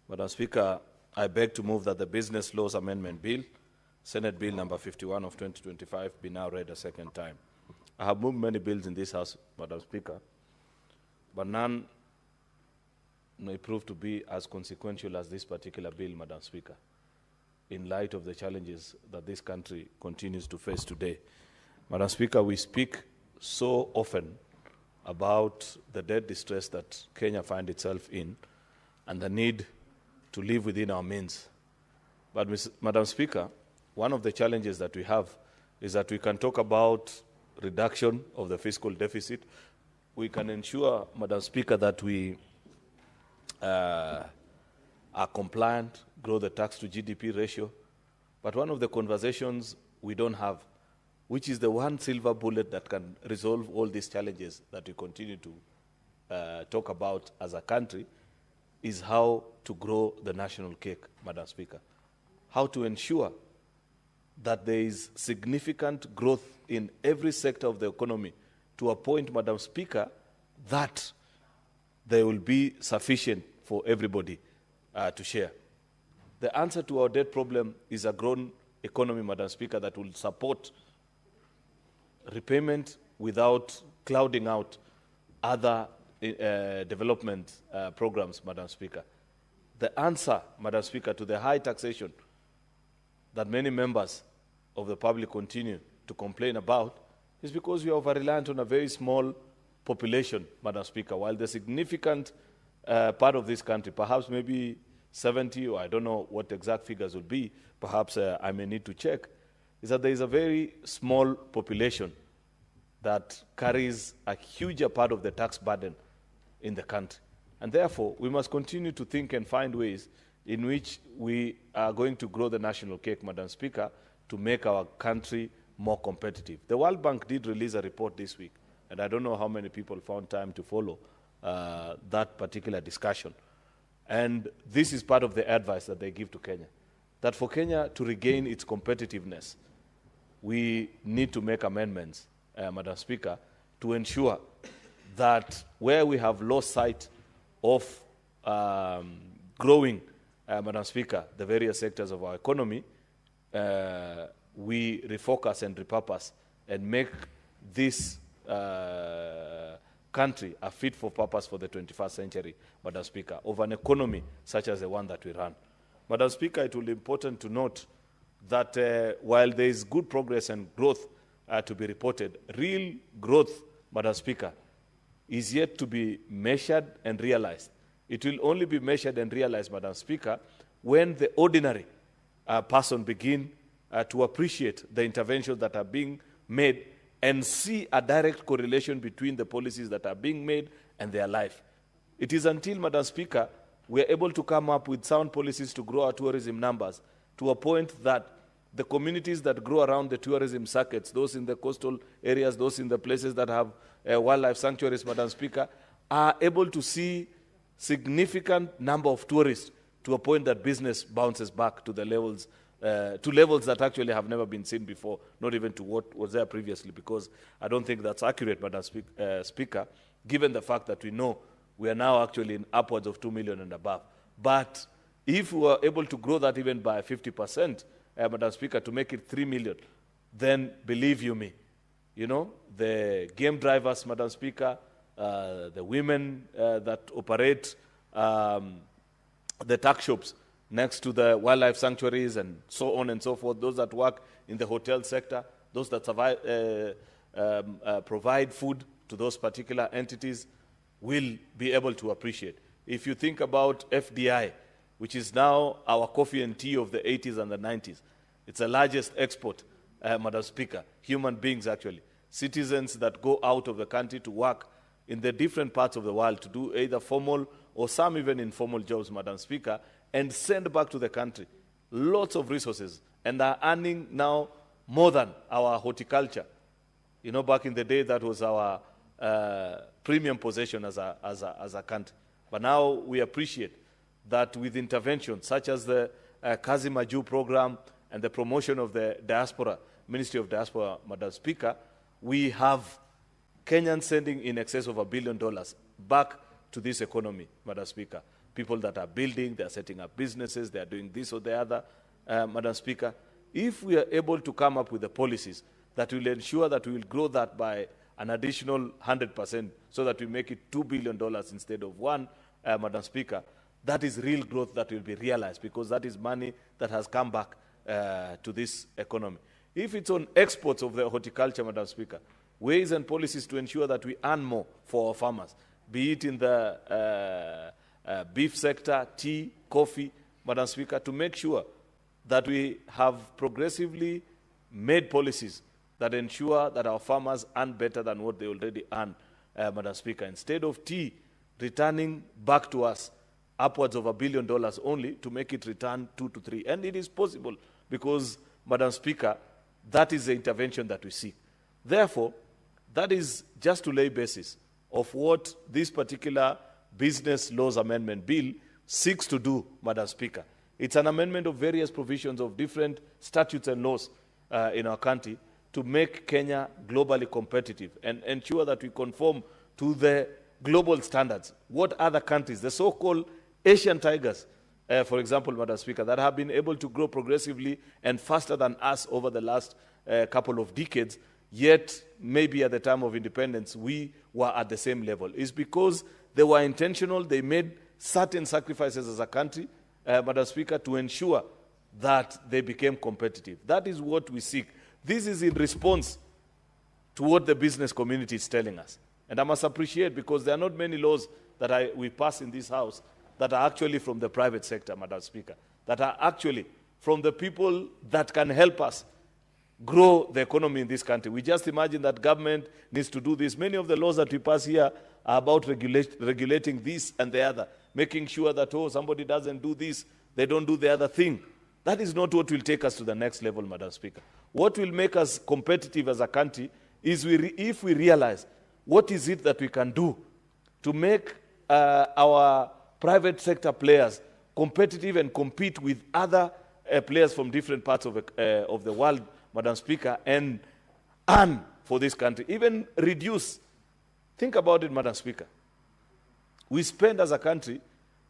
Madam Speaker, I beg to move that the Business Laws Amendment Bill, Senate Bill number 51 of 2025, be now read a second time. I have moved many bills in this House, Madam Speaker, but none may prove to be as consequential as this particular bill, Madam Speaker. in light of the challenges that this country continues to face today. Madam Speaker, we speak so often about the debt distress that Kenya finds itself in and the need to live within our means. But, Madam Speaker, one of the challenges that we have is that we can talk about reduction of the fiscal deficit. We can ensure, Madam Speaker, that we are compliant, grow the tax to GDP ratio. But one of the conversations we don't have, which is the one silver bullet that can resolve all these challenges that we continue to talk about as a country, is how to grow the national cake, Madam Speaker. How to ensure that there is significant growth in every sector of the economy to a point, Madam Speaker, that there will be sufficient for everybody to share. The answer to our debt problem is a grown economy, Madam Speaker, that will support repayment without clouding out other development programs, Madam Speaker. The answer, Madam Speaker, to the high taxation that many members of the public continue to complain about is because we are over-reliant on a very small population, Madam Speaker, while the significant part of this country, perhaps maybe 70, or I don't know what exact figures would be, perhaps I may need to check, is that there is a very small population that carries a huger part of the tax burden in the country. And therefore, we must continue to think and find ways in which we are going to grow the national cake, Madam Speaker, to make our country more competitive. The World Bank did release a report this week, and I don't know how many people found time to follow that particular discussion. And this is part of the advice that they give to Kenya, that for Kenya to regain its competitiveness, we need to make amendments, Madam Speaker, to ensure that where we have lost sight of growing, Madam Speaker, the various sectors of our economy, we refocus and repurpose and make this country a fit for purpose for the 21st century, Madam Speaker, of an economy such as the one that we run. Madam Speaker, it will be important to note that while there is good progress and growth to be reported, real growth, Madam Speaker, is yet to be measured and realized. It will only be measured and realized, Madam Speaker, when the ordinary person begin to appreciate the interventions that are being made and see a direct correlation between the policies that are being made and their life. It is until, Madam Speaker, we are able to come up with sound policies to grow our tourism numbers to a point that the communities that grow around the tourism circuits, those in the coastal areas, those in the places that have wildlife sanctuaries, Madam Speaker, are able to see significant number of tourists to a point that business bounces back to the levels that actually have never been seen before, not even to what was there previously, because I don't think that's accurate, Madam Speaker, given the fact that we know we are now actually in upwards of 2 million and above. But if we were able to grow that even by 50%, Madam Speaker, to make it 3 million, then believe you me, you know, the game drivers, Madam Speaker, the women that operate the tuck shops next to the wildlife sanctuaries and so on and so forth, those that work in the hotel sector, those that provide food to those particular entities will be able to appreciate. If you think about FDI, which is now our coffee and tea of the 80s and the 90s, it's the largest export, Madam Speaker, human beings actually, citizens that go out of the country to work in the different parts of the world to do either formal or some even informal jobs, Madam Speaker, and send back to the country lots of resources and are earning now more than our horticulture. You know, back in the day, that was our premium possession as a country. But now we appreciate that with interventions such as the Kazi Maju program and the promotion of the diaspora, Ministry of Diaspora, Madam Speaker, we have Kenyans sending in excess of $1 billion back to this economy, Madam Speaker. People that are building, they are setting up businesses, they are doing this or the other, Madam Speaker. If we are able to come up with the policies that will ensure that we will grow that by an additional 100% so that we make it $2 billion instead of one, Madam Speaker, that is real growth that will be realized, because that is money that has come back to this economy. If it's on exports of the horticulture, Madam Speaker, ways and policies to ensure that we earn more for our farmers, be it in the beef sector, tea, coffee, Madam Speaker, to make sure that we have progressively made policies that ensure that our farmers earn better than what they already earn, Madam Speaker. Instead of tea returning back to us upwards of $1 billion only, to make it return 2 to 3. And it is possible because, Madam Speaker, that is the intervention that we seek. Therefore, that is just to lay basis of what this particular Business Laws Amendment Bill seeks to do, Madam Speaker. It's an amendment of various provisions of different statutes and laws in our country to make Kenya globally competitive and ensure that we conform to the global standards. What other countries, the so-called Asian tigers, for example, Madam Speaker, that have been able to grow progressively and faster than us over the last couple of decades, yet maybe at the time of independence we were at the same level. It's because they were intentional, they made certain sacrifices as a country, Madam Speaker, to ensure that they became competitive. That is what we seek. This is in response to what the business community is telling us. And I must appreciate, because there are not many laws that we pass in this House that are actually from the private sector, Madam Speaker, that are actually from the people that can help us grow the economy in this country. We just imagine that government needs to do this. Many of the laws that we pass here are about regulating this and the other, making sure that, oh, somebody doesn't do this, they don't do the other thing. That is not what will take us to the next level, Madam Speaker. What will make us competitive as a country is if we realize what is it that we can do to make our private sector players competitive and compete with other players from different parts of the world, Madam Speaker, and earn for this country. Even reduce. Think about it, Madam Speaker. We spend as a country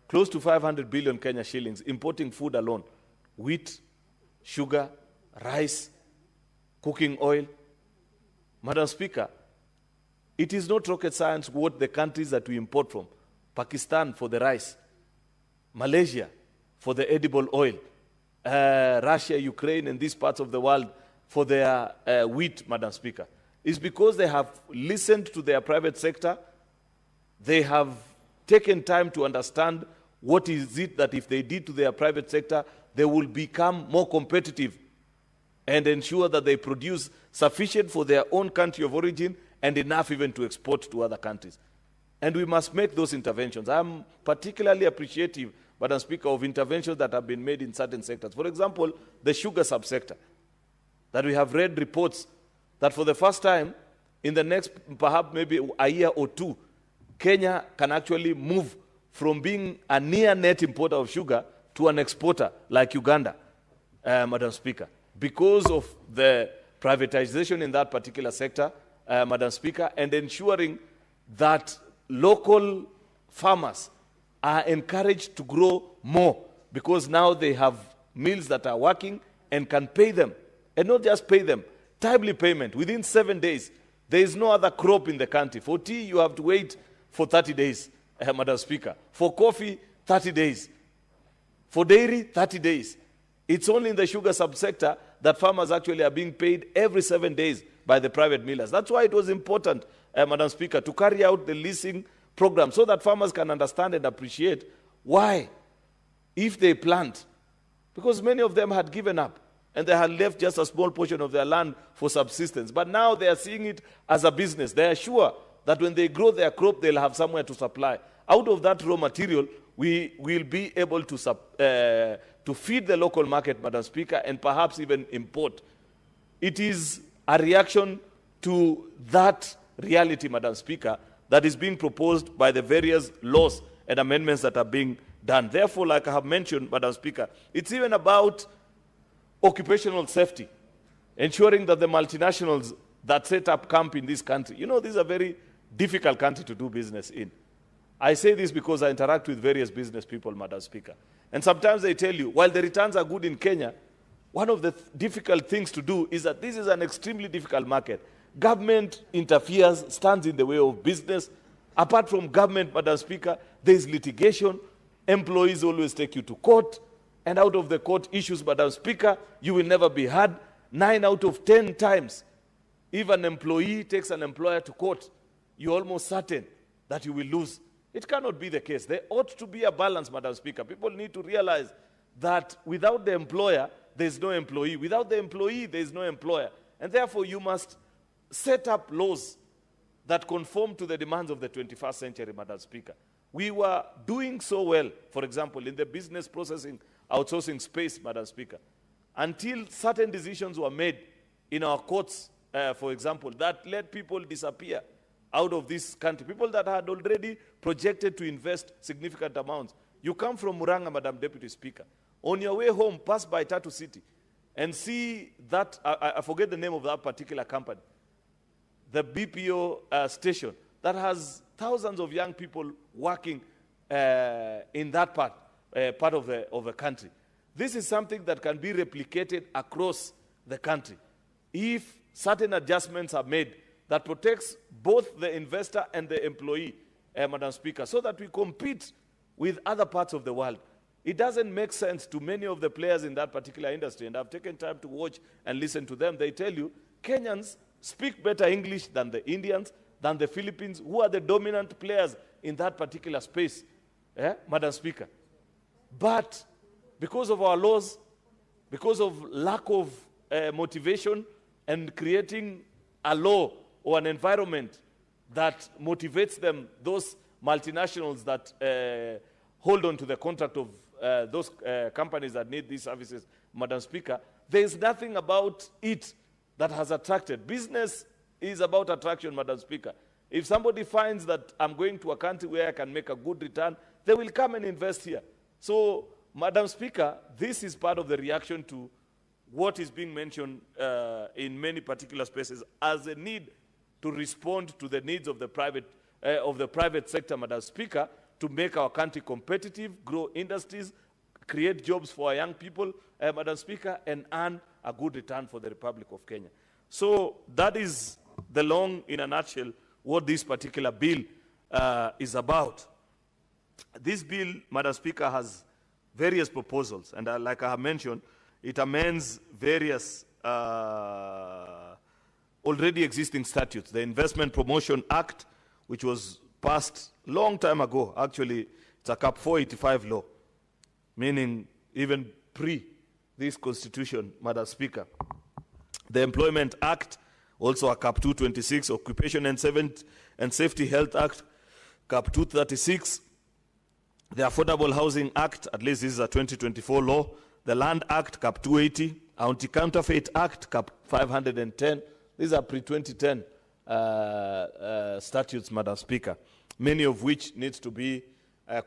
close to 500 billion Kenya shillings importing food alone. Wheat, sugar, rice, cooking oil. Madam Speaker, it is not rocket science what the countries that we import from. Pakistan for the rice, Malaysia for the edible oil, Russia, Ukraine, and these parts of the world for their wheat, Madam Speaker. It's because they have listened to their private sector. They have taken time to understand what is it that if they did to their private sector, they will become more competitive and ensure that they produce sufficient for their own country of origin and enough even to export to other countries. And we must make those interventions. I'm particularly appreciative, Madam Speaker, of interventions that have been made in certain sectors. For example, the sugar subsector, that we have read reports that for the first time in the next perhaps maybe a year or two, Kenya can actually move from being a near net importer of sugar to an exporter like Uganda, Madam Speaker, because of the privatization in that particular sector, Madam Speaker, and ensuring that local farmers are encouraged to grow more, because now they have mills that are working and can pay them, and not just pay them, timely payment within 7 days. There is no other crop in the country. For tea, you have to wait for 30 days, Madam Speaker. For coffee, 30 days. For dairy, 30 days. It's only in the sugar subsector that farmers actually are being paid every 7 days by the private millers. That's why it was important, Madam Speaker, to carry out the leasing program so that farmers can understand and appreciate why, if they plant, because many of them had given up and they had left just a small portion of their land for subsistence. But now they are seeing it as a business. They are sure that when they grow their crop, they'll have somewhere to supply. Out of that raw material, we will be able to feed the local market, Madam Speaker, and perhaps even import. It is a reaction to that reality, Madam Speaker, that is being proposed by the various laws and amendments that are being done. Therefore, like I have mentioned, Madam Speaker, it's even about occupational safety, ensuring that the multinationals that set up camp in this country, you know, this is a very difficult country to do business in. I say this because I interact with various business people, Madam Speaker. And sometimes they tell you, while the returns are good in Kenya, one of the difficult things to do is that this is an extremely difficult market. Government interferes, stands in the way of business. Apart from government, Madam Speaker, there is litigation. Employees always take you to court, and out of the court issues, Madam Speaker, you will never be heard. 9 out of 10 times, if an employee takes an employer to court, you're almost certain that you will lose. It cannot be the case. There ought to be a balance, Madam Speaker. People need to realize that without the employer, there is no employee. Without the employee, there is no employer. And therefore, you must set up laws that conform to the demands of the 21st century, Madam Speaker. We were doing so well, for example, in the business processing outsourcing space, Madam Speaker, until certain decisions were made in our courts, for example, that let people disappear out of this country, people that had already projected to invest significant amounts. You come from Muranga, Madam Deputy Speaker. On your way home, pass by Tatu City and see that, I forget the name of that particular company, the BPO station that has thousands of young people working in that part of the country. This is something that can be replicated across the country if certain adjustments are made that protects both the investor and the employee, Madam Speaker, so that we compete with other parts of the world. It doesn't make sense to many of the players in that particular industry, and I've taken time to watch and listen to them. They tell you Kenyans speak better English than the Indians, than the Philippines, who are the dominant players in that particular space, Madam Speaker. But because of our laws, because of lack of motivation and creating a law or an environment that motivates them, those multinationals that hold on to the contract of those companies that need these services, Madam Speaker, there is nothing about it that has attracted. Business is about attraction, Madam Speaker. If somebody finds that I'm going to a country where I can make a good return, they will come and invest here. So, Madam Speaker, this is part of the reaction to what is being mentioned in many particular spaces as a need to respond to the needs of the private sector, Madam Speaker, to make our country competitive, grow industries, create jobs for our young people, Madam Speaker, and earn a good return for the Republic of Kenya. So that is the long, in a nutshell, what this particular bill is about. This bill, Madam Speaker, has various proposals, and like I have mentioned, it amends various already existing statutes. The Investment Promotion Act, which was passed long time ago, actually, it's a Cap 485 law, meaning even pre this constitution, Madam Speaker. The Employment Act, also a Cap 226, Occupation and Safety Health Act, Cap 236, the Affordable Housing Act, at least this is a 2024 law, the Land Act, Cap 280, Anti-Counterfeit Act, Cap 510. These are pre-2010 statutes, Madam Speaker, many of which needs to be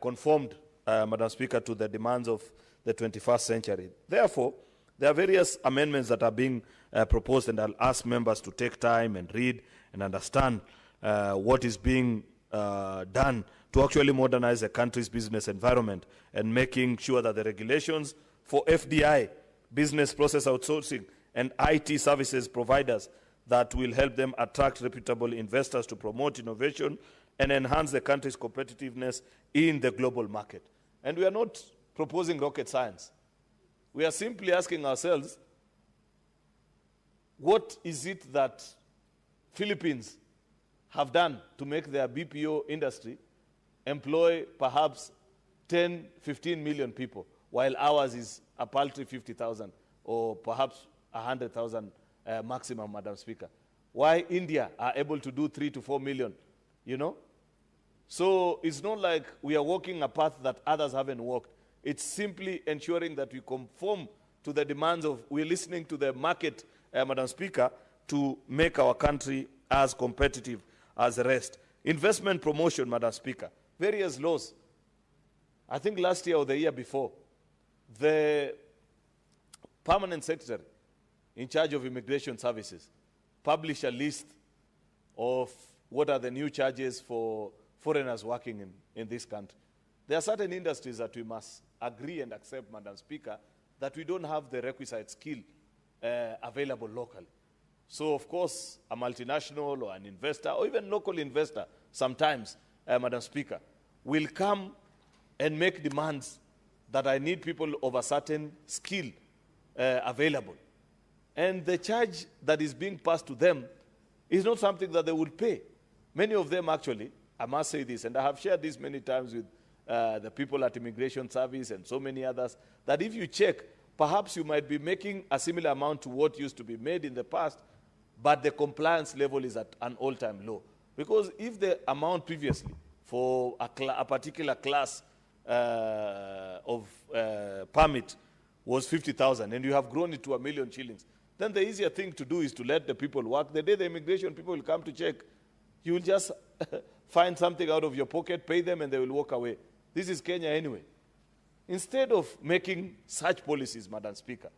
conformed, Madam Speaker, to the demands of the 21st century. Therefore, there are various amendments that are being proposed, and I'll ask members to take time and read and understand what is being done to actually modernize the country's business environment and making sure that the regulations for FDI, business process outsourcing, and IT services providers that will help them attract reputable investors to promote innovation and enhance the country's competitiveness in the global market. And we are not proposing rocket science. We are simply asking ourselves, what is it that Philippines have done to make their BPO industry employ perhaps 10, 15 million people, while ours is a paltry 50,000 or perhaps 100,000 maximum, Madam Speaker? Why India are able to do 3 to 4 million, you know? So it's not like we are walking a path that others haven't walked. It's simply ensuring that we conform to the demands of, we're listening to the market, Madam Speaker, to make our country as competitive as the rest. Investment promotion, Madam Speaker, various laws. I think last year or the year before, the permanent secretary in charge of immigration services published a list of what are the new charges for foreigners working in this country. There are certain industries that we must agree and accept, Madam Speaker, that we don't have the requisite skill available locally. So, of course, a multinational or an investor or even local investor sometimes, Madam Speaker, will come and make demands that I need people of a certain skill available. And the charge that is being passed to them is not something that they will pay. Many of them actually, I must say this, and I have shared this many times with the people at Immigration Service and so many others, that if you check, perhaps you might be making a similar amount to what used to be made in the past, but the compliance level is at an all-time low. Because if the amount previously for a particular class of permit was 50,000 and you have grown it to $1 million shillings, then the easier thing to do is to let the people work. The day the immigration people will come to check, you will just find something out of your pocket, pay them, and they will walk away. This is Kenya anyway. Instead of making such policies, Madam Speaker,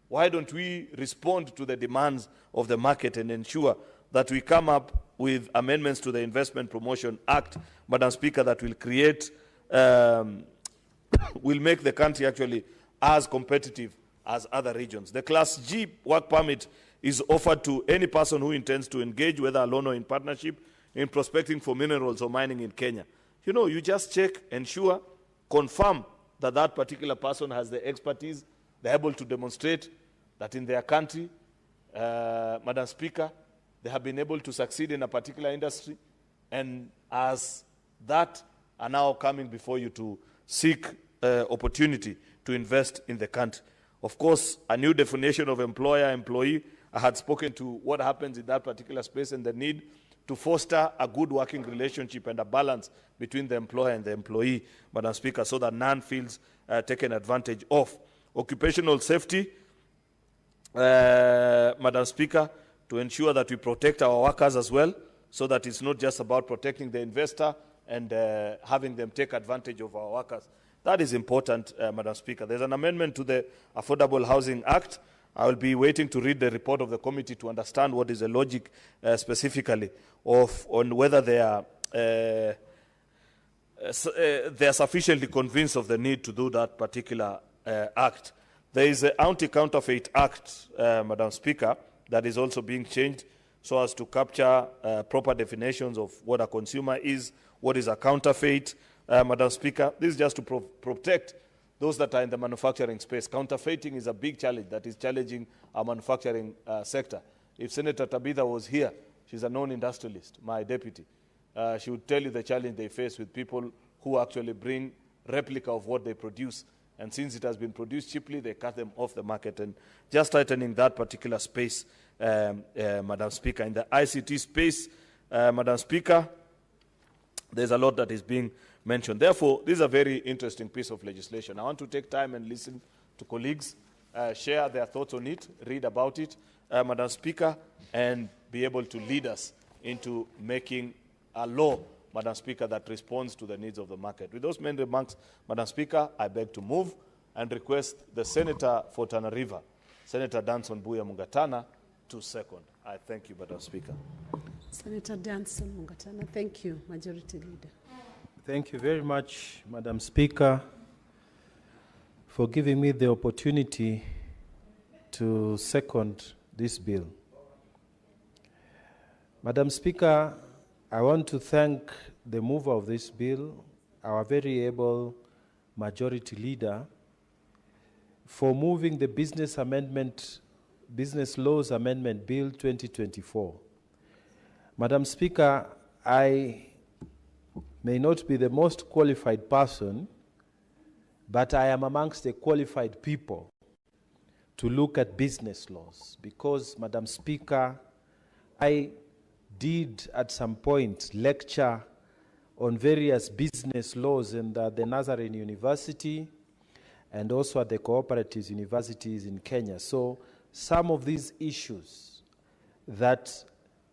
why don't we respond to the demands of the market and ensure that we come up with amendments to the Investment Promotion Act, Madam Speaker, that will create, will make the country actually as competitive as other regions. The Class G work permit is offered to any person who intends to engage, whether alone or in partnership, in prospecting for minerals or mining in Kenya. You know, you just check, ensure, confirm that that particular person has the expertise, they're able to demonstrate that in their country, Madam Speaker, they have been able to succeed in a particular industry, and as that are now coming before you to seek opportunity to invest in the country. Of course, a new definition of employer-employee, I had spoken to what happens in that particular space and the need to foster a good working relationship and a balance between the employer and the employee, Madam Speaker, so that none feels taken advantage of. Occupational safety, Madam Speaker, to ensure that we protect our workers as well, so that it's not just about protecting the investor and having them take advantage of our workers. That is important, Madam Speaker. There's an amendment to the Affordable Housing Act. I will be waiting to read the report of the committee to understand what is the logic specifically on whether they are sufficiently convinced of the need to do that particular act. There is an Anti-Counterfeit Act, Madam Speaker, that is also being changed so as to capture proper definitions of what a consumer is, what is a counterfeit. Madam Speaker, this is just to protect those that are in the manufacturing space. Counterfeiting is a big challenge that is challenging our manufacturing sector. If Senator Tabitha was here, she's a known industrialist, my deputy, she would tell you the challenge they face with people who actually bring replica of what they produce. And since it has been produced cheaply, they cut them off the market. And just tightening that particular space, Madam Speaker. In the ICT space, Madam Speaker, there's a lot that is being mentioned. Therefore, this is a very interesting piece of legislation. I want to take time and listen to colleagues, share their thoughts on it, read about it, Madam Speaker, and be able to lead us into making a law, Madam Speaker, that responds to the needs of the market. With those many remarks, Madam Speaker, I beg to move and request the Senator for Tana River, Senator Danson Buya Mungatana, to second. I thank you, Madam Speaker. Senator Danson Mungatana. Thank you, Majority Leader. Thank you very much, Madam Speaker, for giving me the opportunity to second this bill. Madam Speaker, I want to thank the mover of this bill, our very able Majority Leader, for moving the Business Laws Amendment Bill 2024. Madam Speaker, I may not be the most qualified person, but I am amongst the qualified people to look at business laws because, Madam Speaker, I did at some point lecture on various business laws in the Nazarene University and also at the cooperative universities in Kenya. So some of these issues that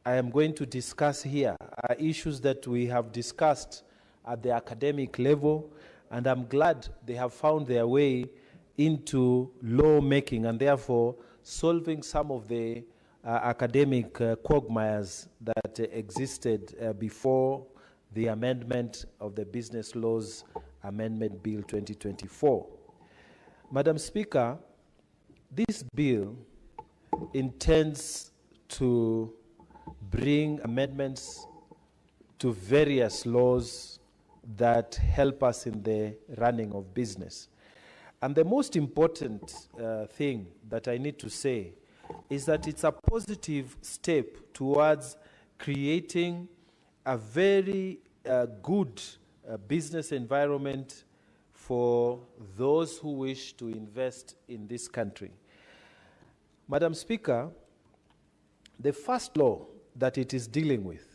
I am going to discuss here are issues that we have discussed at the academic level, and I'm glad they have found their way into lawmaking and therefore solving some of the academic quagmires that existed before the amendment of the Business Laws Amendment Bill 2024. Madam Speaker, this bill intends to bring amendments to various laws that help us in the running of business. And the most important thing that I need to say is that it's a positive step towards creating a very good business environment for those who wish to invest in this country. Madam Speaker, the first law that it is dealing with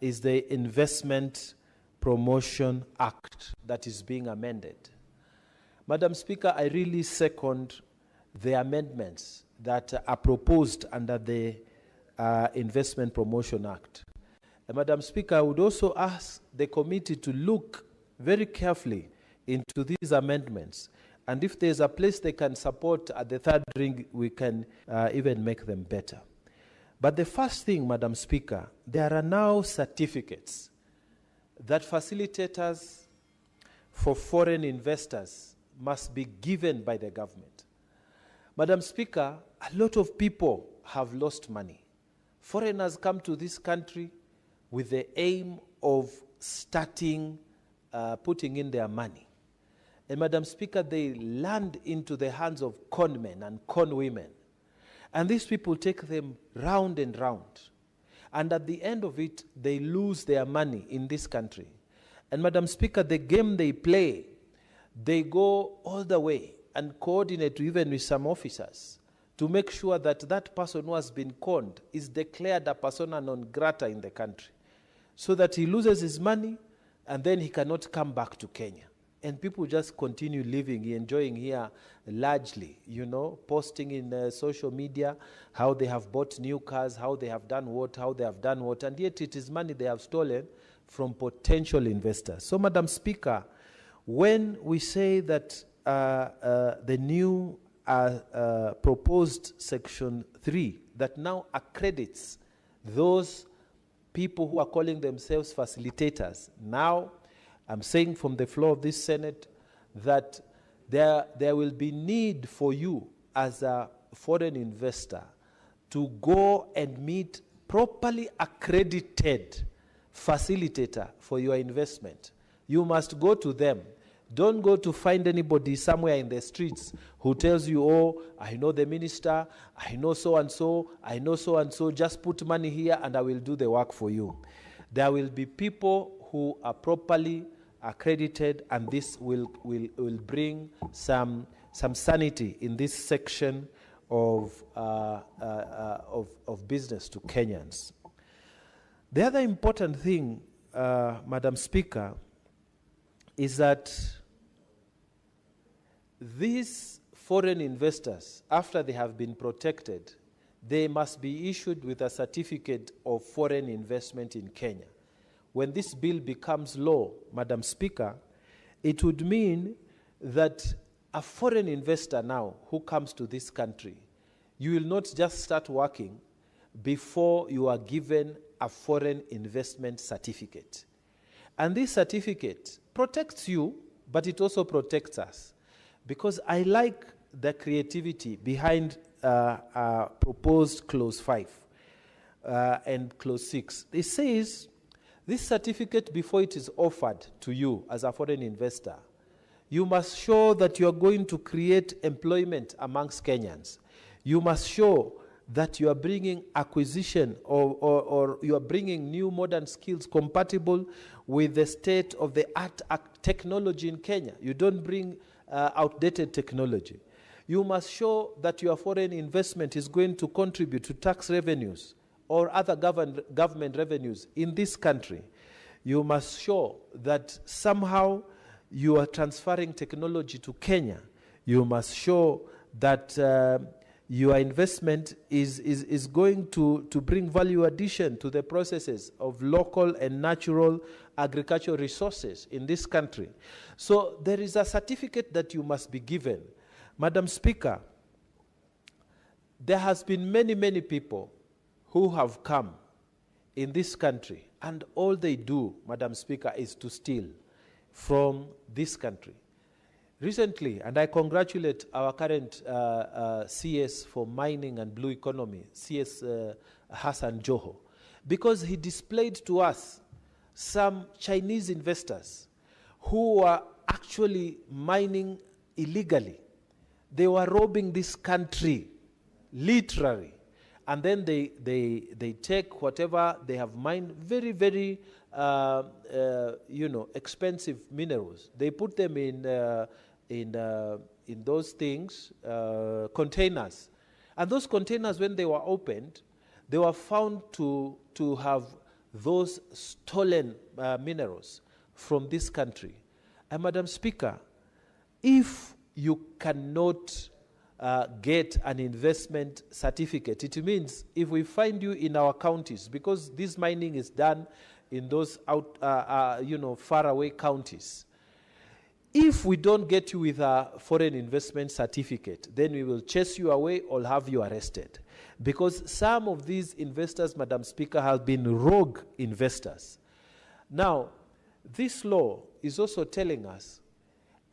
is the Investment Promotion Act that is being amended. Madam Speaker, I really second the amendments that are proposed under the Investment Promotion Act. And Madam Speaker, I would also ask the committee to look very carefully into these amendments. And if there's a place they can support at the third ring, we can even make them better. But the first thing, Madam Speaker, there are now certificates that facilitators for foreign investors must be given by the government. Madam Speaker, a lot of people have lost money. Foreigners come to this country with the aim of starting putting in their money. And Madam Speaker, they land into the hands of con men and con women. And these people take them round and round. And at the end of it, they lose their money in this country. And Madam Speaker, the game they play, they go all the way and coordinate even with some officers to make sure that that person who has been conned is declared a persona non grata in the country, so that he loses his money and then he cannot come back to Kenya. And people just continue living, enjoying here largely, posting in social media how they have bought new cars, how they have done what, and yet it is money they have stolen from potential investors. So, Madam Speaker, when we say that the new proposed Section 3 that now accredits those people who are calling themselves facilitators, now I'm saying from the floor of this Senate that there will be need for you as a foreign investor to go and meet properly accredited facilitator for your investment. You must go to them. Don't go to find anybody somewhere in the streets who tells you, oh, I know the minister, I know so-and-so, I know so-and-so, just put money here and I will do the work for you. There will be people who are properly accredited, and this will bring some sanity in this section of business to Kenyans. The other important thing, Madam Speaker, is that these foreign investors, after they have been protected, they must be issued with a certificate of foreign investment in Kenya. When this bill becomes law, Madam Speaker, it would mean that a foreign investor now who comes to this country, you will not just start working before you are given a foreign investment certificate. And this certificate protects you, but it also protects us. Because I like the creativity behind proposed Clause 5 and Clause 6. It says, this certificate, before it is offered to you as a foreign investor, you must show that you are going to create employment amongst Kenyans. You must show that you are bringing acquisition or you are bringing new modern skills compatible with the state of the art technology in Kenya. You don't bring outdated technology. You must show that your foreign investment is going to contribute to tax revenues or other government revenues in this country. You must show that somehow you are transferring technology to Kenya. You must show that your investment is going to bring value addition to the processes of local and natural agricultural resources in this country. So there is a certificate that you must be given. Madam Speaker, there has been many people who have come in this country, and all they do, Madam Speaker, is to steal from this country. Recently, and I congratulate our current CS for mining and blue economy, CS Hassan Joho, because he displayed to us some Chinese investors who were actually mining illegally. They were robbing this country, literally. And then they take whatever they have mined, very, very, expensive minerals. They put them in those things, containers. And those containers, when they were opened, they were found to have those stolen minerals from this country. And Madam Speaker, if you cannot get an investment certificate, it means if we find you in our counties, because this mining is done in those faraway counties, if we don't get you with a foreign investment certificate, then we will chase you away or have you arrested. Because some of these investors, Madam Speaker, have been rogue investors. Now, this law is also telling us,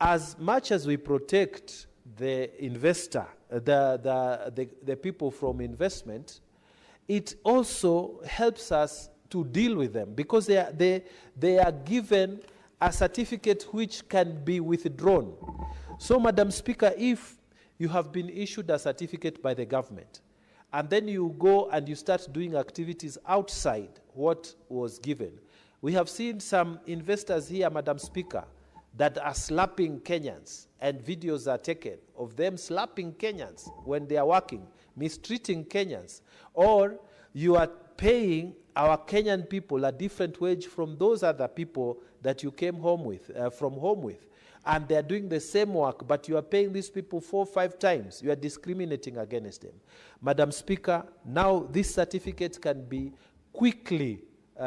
as much as we protect the investor, the people from investment, it also helps us to deal with them, because they are given a certificate which can be withdrawn. So, Madam Speaker, if you have been issued a certificate by the government, and then you go and you start doing activities outside what was given, we have seen some investors here, Madam Speaker, that are slapping Kenyans, and videos are taken of them slapping Kenyans when they are working, mistreating Kenyans. Or you are paying our Kenyan people a different wage from those other people that you came home with, from home with. And they are doing the same work, but you are paying these people 4 or 5 times. You are discriminating against them. Madam Speaker, now this certificate can be quickly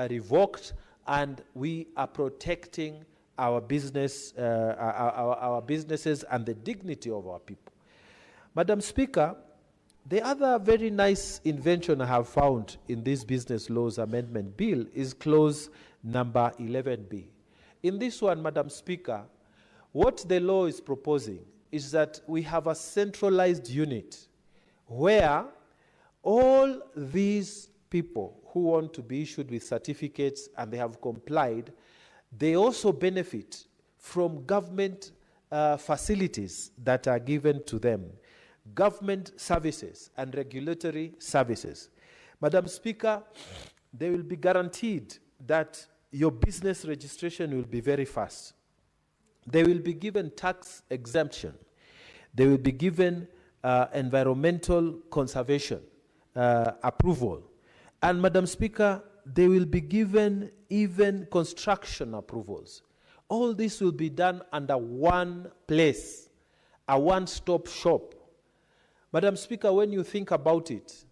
revoked, and we are protecting our business, our businesses and the dignity of our people. Madam Speaker, the other very nice invention I have found in this Business Laws Amendment Bill is clause number 11B. In this one, Madam Speaker, what the law is proposing is that we have a centralized unit where all these people who want to be issued with certificates and they have complied, they also benefit from government facilities that are given to them, government services and regulatory services. Madam Speaker, they will be guaranteed that your business registration will be very fast. They will be given tax exemption. They will be given environmental conservation approval. And Madam Speaker, they will be given even construction approvals. All this will be done under one place, a one-stop shop. Madam Speaker, when you think about it,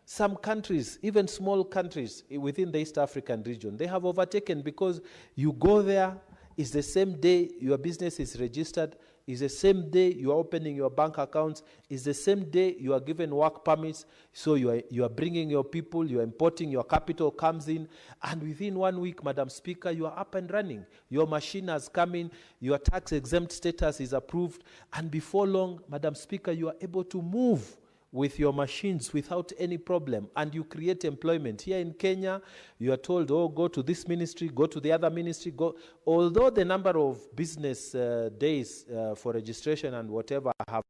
some countries, even small countries within the East African region, they have overtaken, because you go there, it's the same day your business is registered, it's the same day you are opening your bank accounts, it's the same day you are given work permits, so you are bringing your people, you are importing, your capital comes in, and within 1 week, Madam Speaker, you are up and running. Your machine has come in, your tax-exempt status is approved, and before long, Madam Speaker, you are able to move with your machines without any problem, and you create employment. Here in Kenya, you are told, oh, go to this ministry, go to the other ministry, go. Although the number of business days for registration and whatever have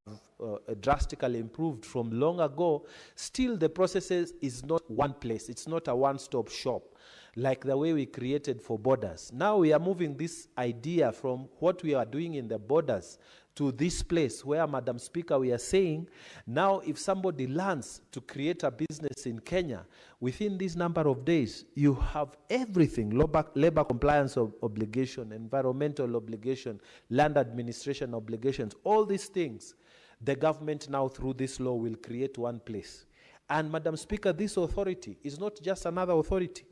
drastically improved from long ago, still the processes is not one place. It's not a one-stop shop like the way we created for borders. Now we are moving this idea from what we are doing in the borders to this place where, Madam Speaker, we are saying, now if somebody learns to create a business in Kenya, within this number of days, you have everything, labor compliance obligation, environmental obligation, land administration obligations, all these things, the government now through this law will create one place. And Madam Speaker, this authority is not just another authority.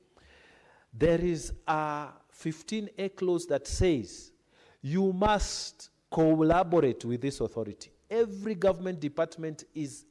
There is a 15A clause that says you must collaborate with this authority. Every government department is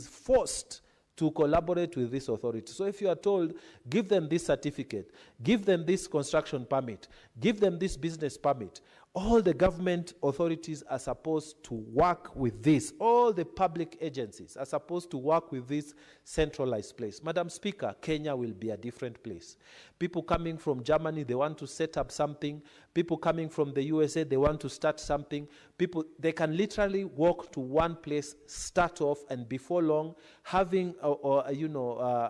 forced to collaborate with this authority. So if you are told, give them this certificate, give them this construction permit, give them this business permit, All the government authorities are supposed to work with this. All the public agencies are supposed to work with this centralized place. Madam Speaker, Kenya will be a different place. People coming from Germany, they want to set up something. People coming from the USA, they want to start something. People, they can literally walk to one place, start off, and before long, having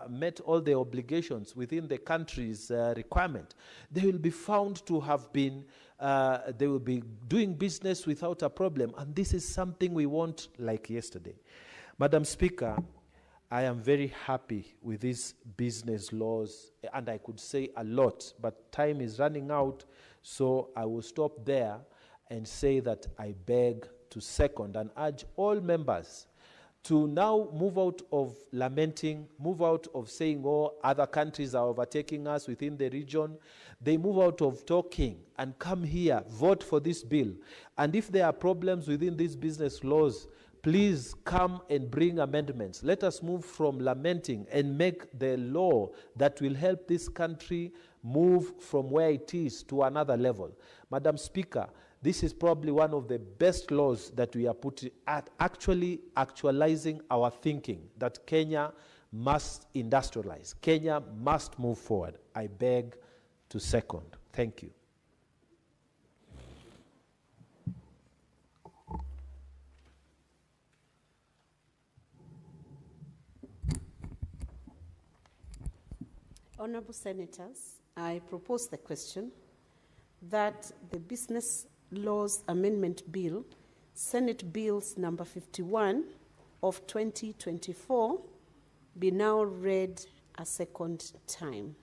met all the obligations within the country's requirement, they will be found to have been they will be doing business without a problem. And this is something we want like yesterday. Madam Speaker, I am very happy with these business laws, and I could say a lot, but time is running out, so I will stop there and say that I beg to second and urge all members to now move out of lamenting, move out of saying, oh, other countries are overtaking us within the region. They move out of talking and come here, vote for this bill. And if there are problems within these business laws, please come and bring amendments. Let us move from lamenting and make the law that will help this country move from where it is to another level. Madam Speaker, this is probably one of the best laws that we are putting at actually actualizing our thinking that Kenya must industrialize. Kenya must move forward. I beg to second. Thank you. Honorable Senators, I propose the question that the Business Laws Amendment Bill, Senate Bills number 51 of 2024, be now read a second time.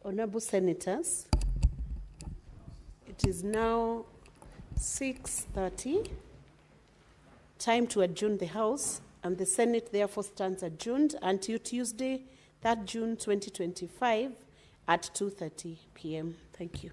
Honorable Senators, it is now 6:30, time to adjourn the House, and the Senate therefore stands adjourned until Tuesday, 3rd June 2025 at 2:30 p.m. Thank you.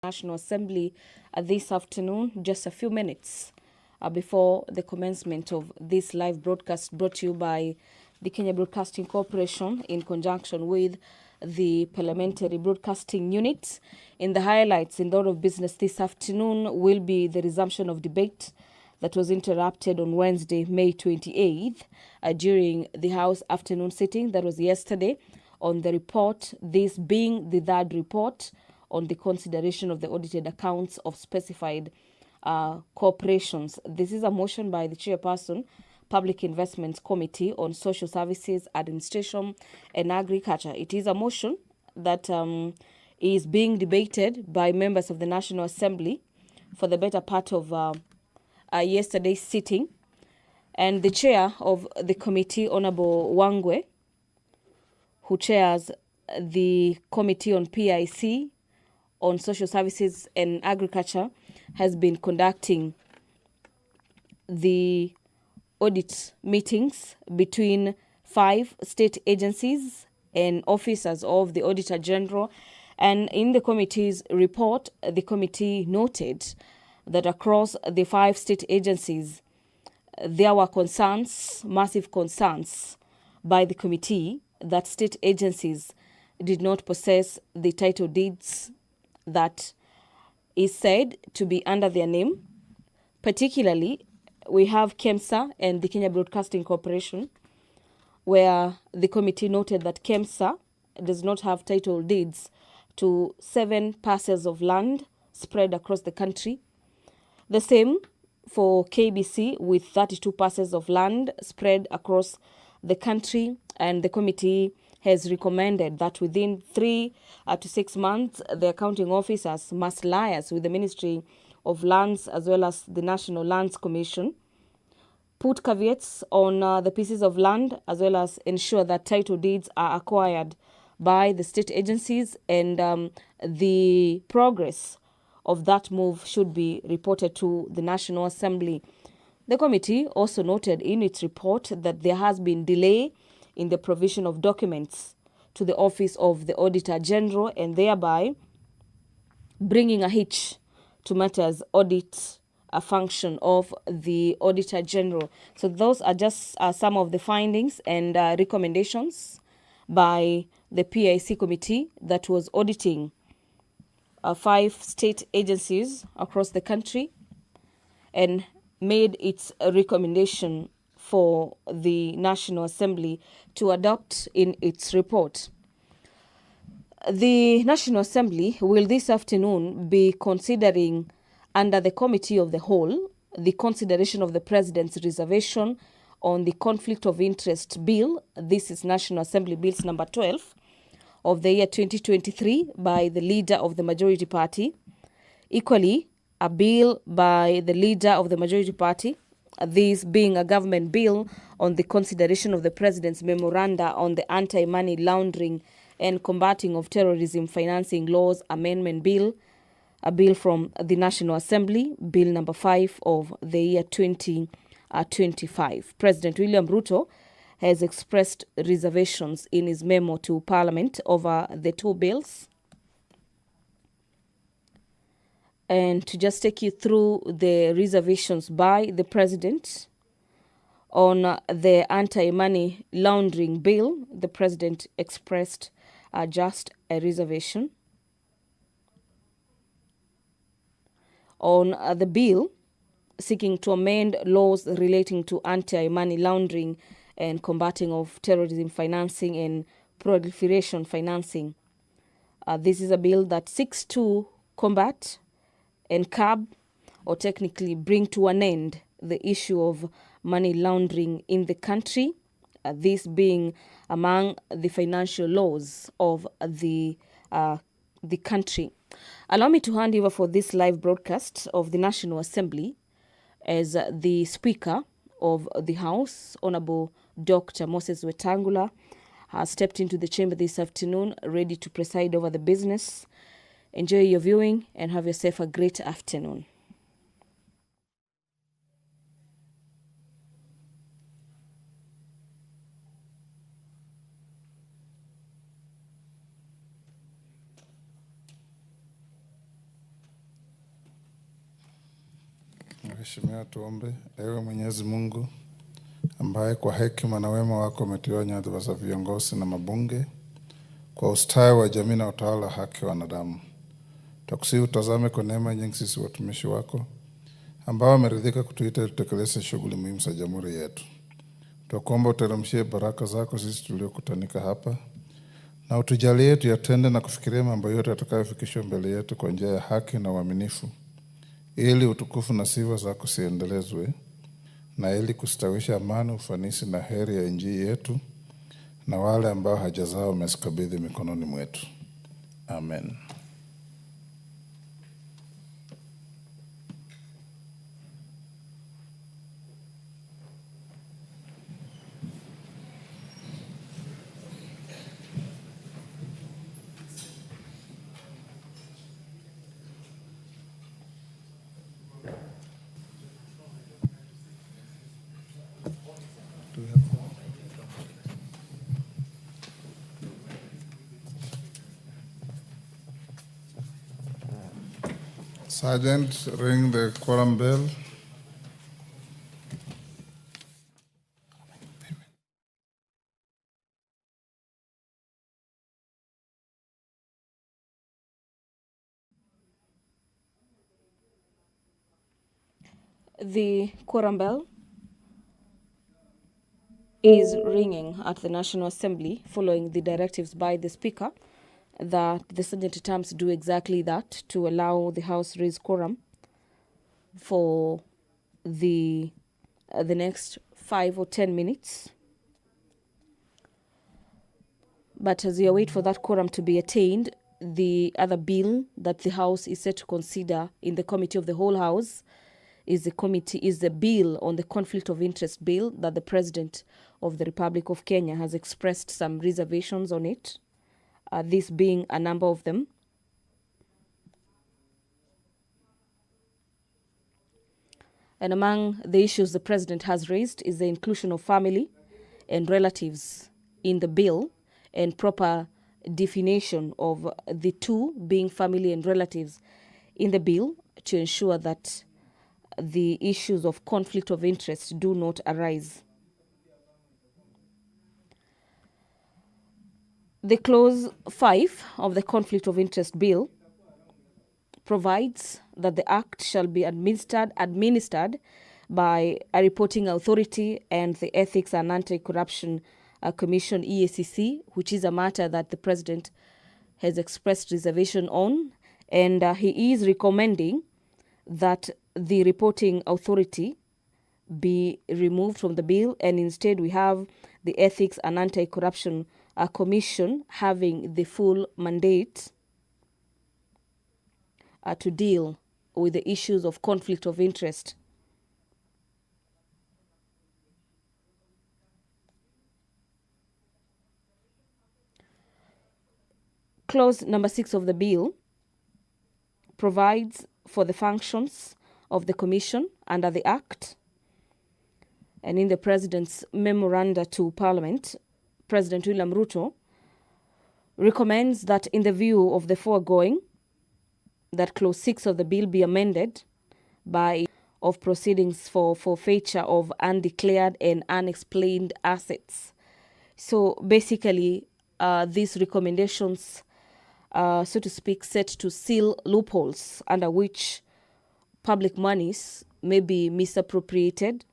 National Assembly this afternoon, just a few minutes before the commencement of this live broadcast brought to you by the Kenya Broadcasting Corporation in conjunction with the Parliamentary Broadcasting Unit. In the highlights in the order of business this afternoon will be the resumption of debate that was interrupted on Wednesday, May 28th, during the House afternoon sitting that was yesterday on the report, this being the third report on the consideration of the audited accounts of specified corporations. This is a motion by the Chairperson, Public Investments Committee on Social Services, Administration and Agriculture. It is a motion that is being debated by members of the National Assembly for the better part of yesterday's sitting. And the chair of the committee, Honorable Wangwe, who chairs the Committee on PIC, on Social Services and Agriculture, has been conducting the audit meetings between 5 state agencies and officers of the Auditor General. And in the committee's report, the committee noted that across the 5 state agencies, there were concerns, massive concerns, by the committee that state agencies did not possess the title deeds that is said to be under their name. Particularly, we have KEMSA and the Kenya Broadcasting Corporation, where the committee noted that KEMSA does not have title deeds to 7 parcels of land spread across the country. The same for KBC, with 32 parcels of land spread across the country, and the committee has recommended that within 3 to 6 months, the accounting officers must liaise with the Ministry of Lands as well as the National Lands Commission, put caveats on the pieces of land, as well as ensure that title deeds are acquired by the state agencies, and the progress of that move should be reported to the National Assembly. The committee also noted in its report that there has been delay in the provision of documents to the Office of the Auditor General, and thereby bringing a hitch to matters audit a function of the Auditor General. So those are just some of the findings and recommendations by the PIC committee that was auditing 5 state agencies across the country and made its recommendation for the National Assembly to adopt in its report. The National Assembly will this afternoon be considering, under the Committee of the Whole, the consideration of the President's reservation on the Conflict of Interest Bill. This is National Assembly Bills number 12 of the year 2023 by the Leader of the Majority Party. Equally, a bill by the Leader of the Majority Party, this being a government bill on the consideration of the President's memoranda on the Anti-Money Laundering and Combating of Terrorism Financing Laws Amendment Bill, a bill from the National Assembly, Bill number 5 of the year 2025. President William Ruto has expressed reservations in his memo to Parliament over the 2 bills. And to just take you through the reservations by the President on the anti-money laundering bill, the President expressed just a reservation. On the bill seeking to amend laws relating to anti-money laundering and combating of terrorism financing and proliferation financing. This is a bill that seeks to combat and curb, or technically bring to an end, the issue of money laundering in the country, this being among the financial laws of the country. Allow me to hand over for this live broadcast of the National Assembly as the Speaker of the House, Honorable Dr. Moses Wetangula, has stepped into the chamber this afternoon, ready to preside over the business. Enjoy your viewing and have yourself a great afternoon. Mheshimiwa, tuombe. Ewe Mwenyezi Mungu, ambaye kwa hekima na wema wako umetiwa nyadhifa za viongozi na mabunge kwa ustawi wa jamii na utawala wa haki wa wanadamu, tukusihi utazame kwa neema nyingi sisi watumishi wako ambao wameridhika kutuita tutekeleze shughuli muhimu za jamhuri yetu. Tukuomba uteremshie baraka zako sisi tuliokutanika hapa, na utujalie tuyatende na kufikiria mambo yote yatakayofikishwa mbele yetu kwa njia ya haki na uaminifu, ili utukufu na sifa zako siendelezwe, na ili kustawisha amani, ufanisi na heri ya nchi yetu na wale ambao haja zao wamesikabidhi mikononi mwetu. Amen. Sergeant, ring the quorum bell. The quorum bell is ringing at the National Assembly following the directives by the Speaker that the Sergeant terms do exactly that, to allow the House raise quorum for the next 5 or 10 minutes. But as you wait for that quorum to be attained, the other bill that the House is set to consider in the Committee of the Whole House is the bill on the conflict of interest bill that the President of the Republic of Kenya has expressed some reservations on it, this being a number of them. And among the issues the President has raised is the inclusion of family and relatives in the bill, and proper definition of the two, being family and relatives, in the bill, to ensure that the issues of conflict of interest do not arise. The clause 5 of the conflict of interest bill provides that the act shall be administered by a reporting authority and the Ethics and Anti-Corruption Commission, EACC, which is a matter that the President has expressed reservation on, and he is recommending that the reporting authority be removed from the bill, and instead we have the Ethics and Anti-Corruption Commission having the full mandate to deal with the issues of conflict of interest. Clause number 6 of the bill provides for the functions of the Commission under the Act, and in the President's memoranda to Parliament, President William Ruto recommends that, in the view of the foregoing, that Clause 6 of the bill be amended by of proceedings for forfeiture of undeclared and unexplained assets. So basically, these recommendations, so to speak, set to seal loopholes under which public monies may be misappropriated.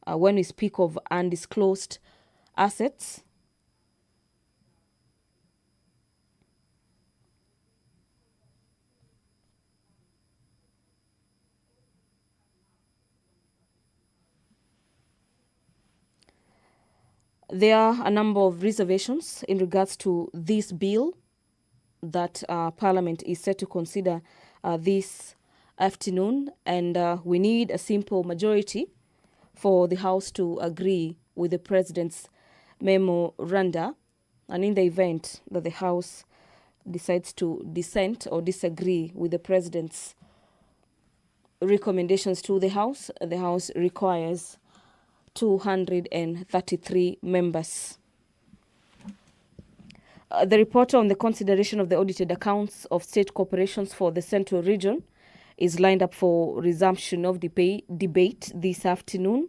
When we speak of undisclosed assets, there are a number of reservations in regards to this bill that Parliament is set to consider this afternoon, and we need a simple majority for the House to agree with the President's memoranda, and in the event that the House decides to dissent or disagree with the President's recommendations to the House requires 233 members. The report on the consideration of the audited accounts of state corporations for the Central Region is lined up for resumption of debate this afternoon.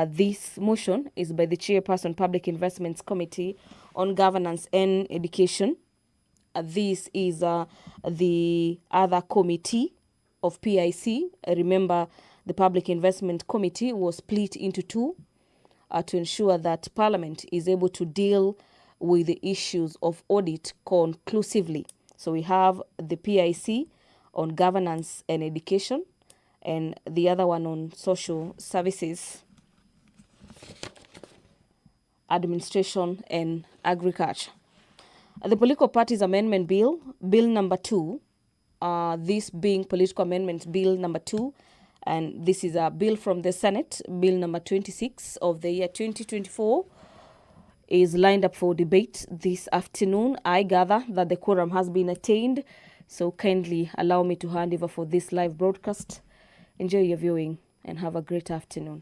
This motion is by the Chairperson, Public Investments Committee on Governance and Education. This is the other committee of PIC. Remember, the Public Investment Committee was split into two to ensure that Parliament is able to deal with the issues of audit conclusively. So we have the PIC on governance and education, and the other one on social services, administration and agriculture. The Political Parties Amendment Bill, Bill number 2, this being Political Amendments Bill number 2, and this is a bill from the Senate, Bill number 26 of the year 2024, is lined up for debate this afternoon. I gather that the quorum has been attained, so kindly allow me to hand over for this live broadcast. Enjoy your viewing and have a great afternoon.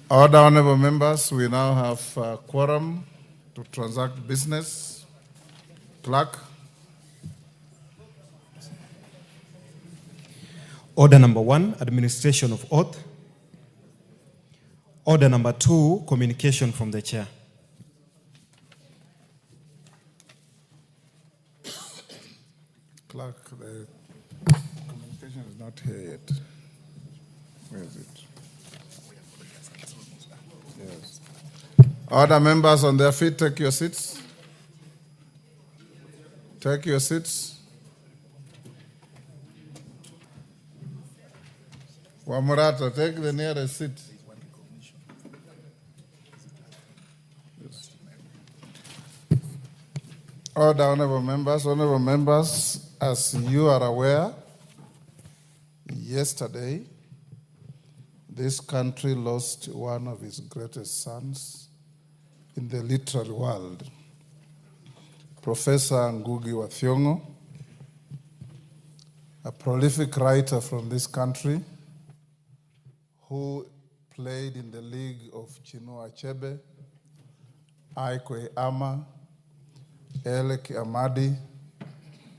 Order, honorable members, we now have quorum to transact business. Clerk. Order number 1, administration of oath. Order number 2, communication from the chair. Clerk, the communication is not here yet. Where is it? Yes. Order, members on their feet, take your seats. Take your seats. Wamurata, take the nearest seat. Yes. Order, honorable members, as you are aware, yesterday, this country lost one of its greatest sons in the literary world, Professor Ngugi wa Thiong'o, a prolific writer from this country who played in the league of Chinua Achebe, Aikwe Ama, Eleki Amadi,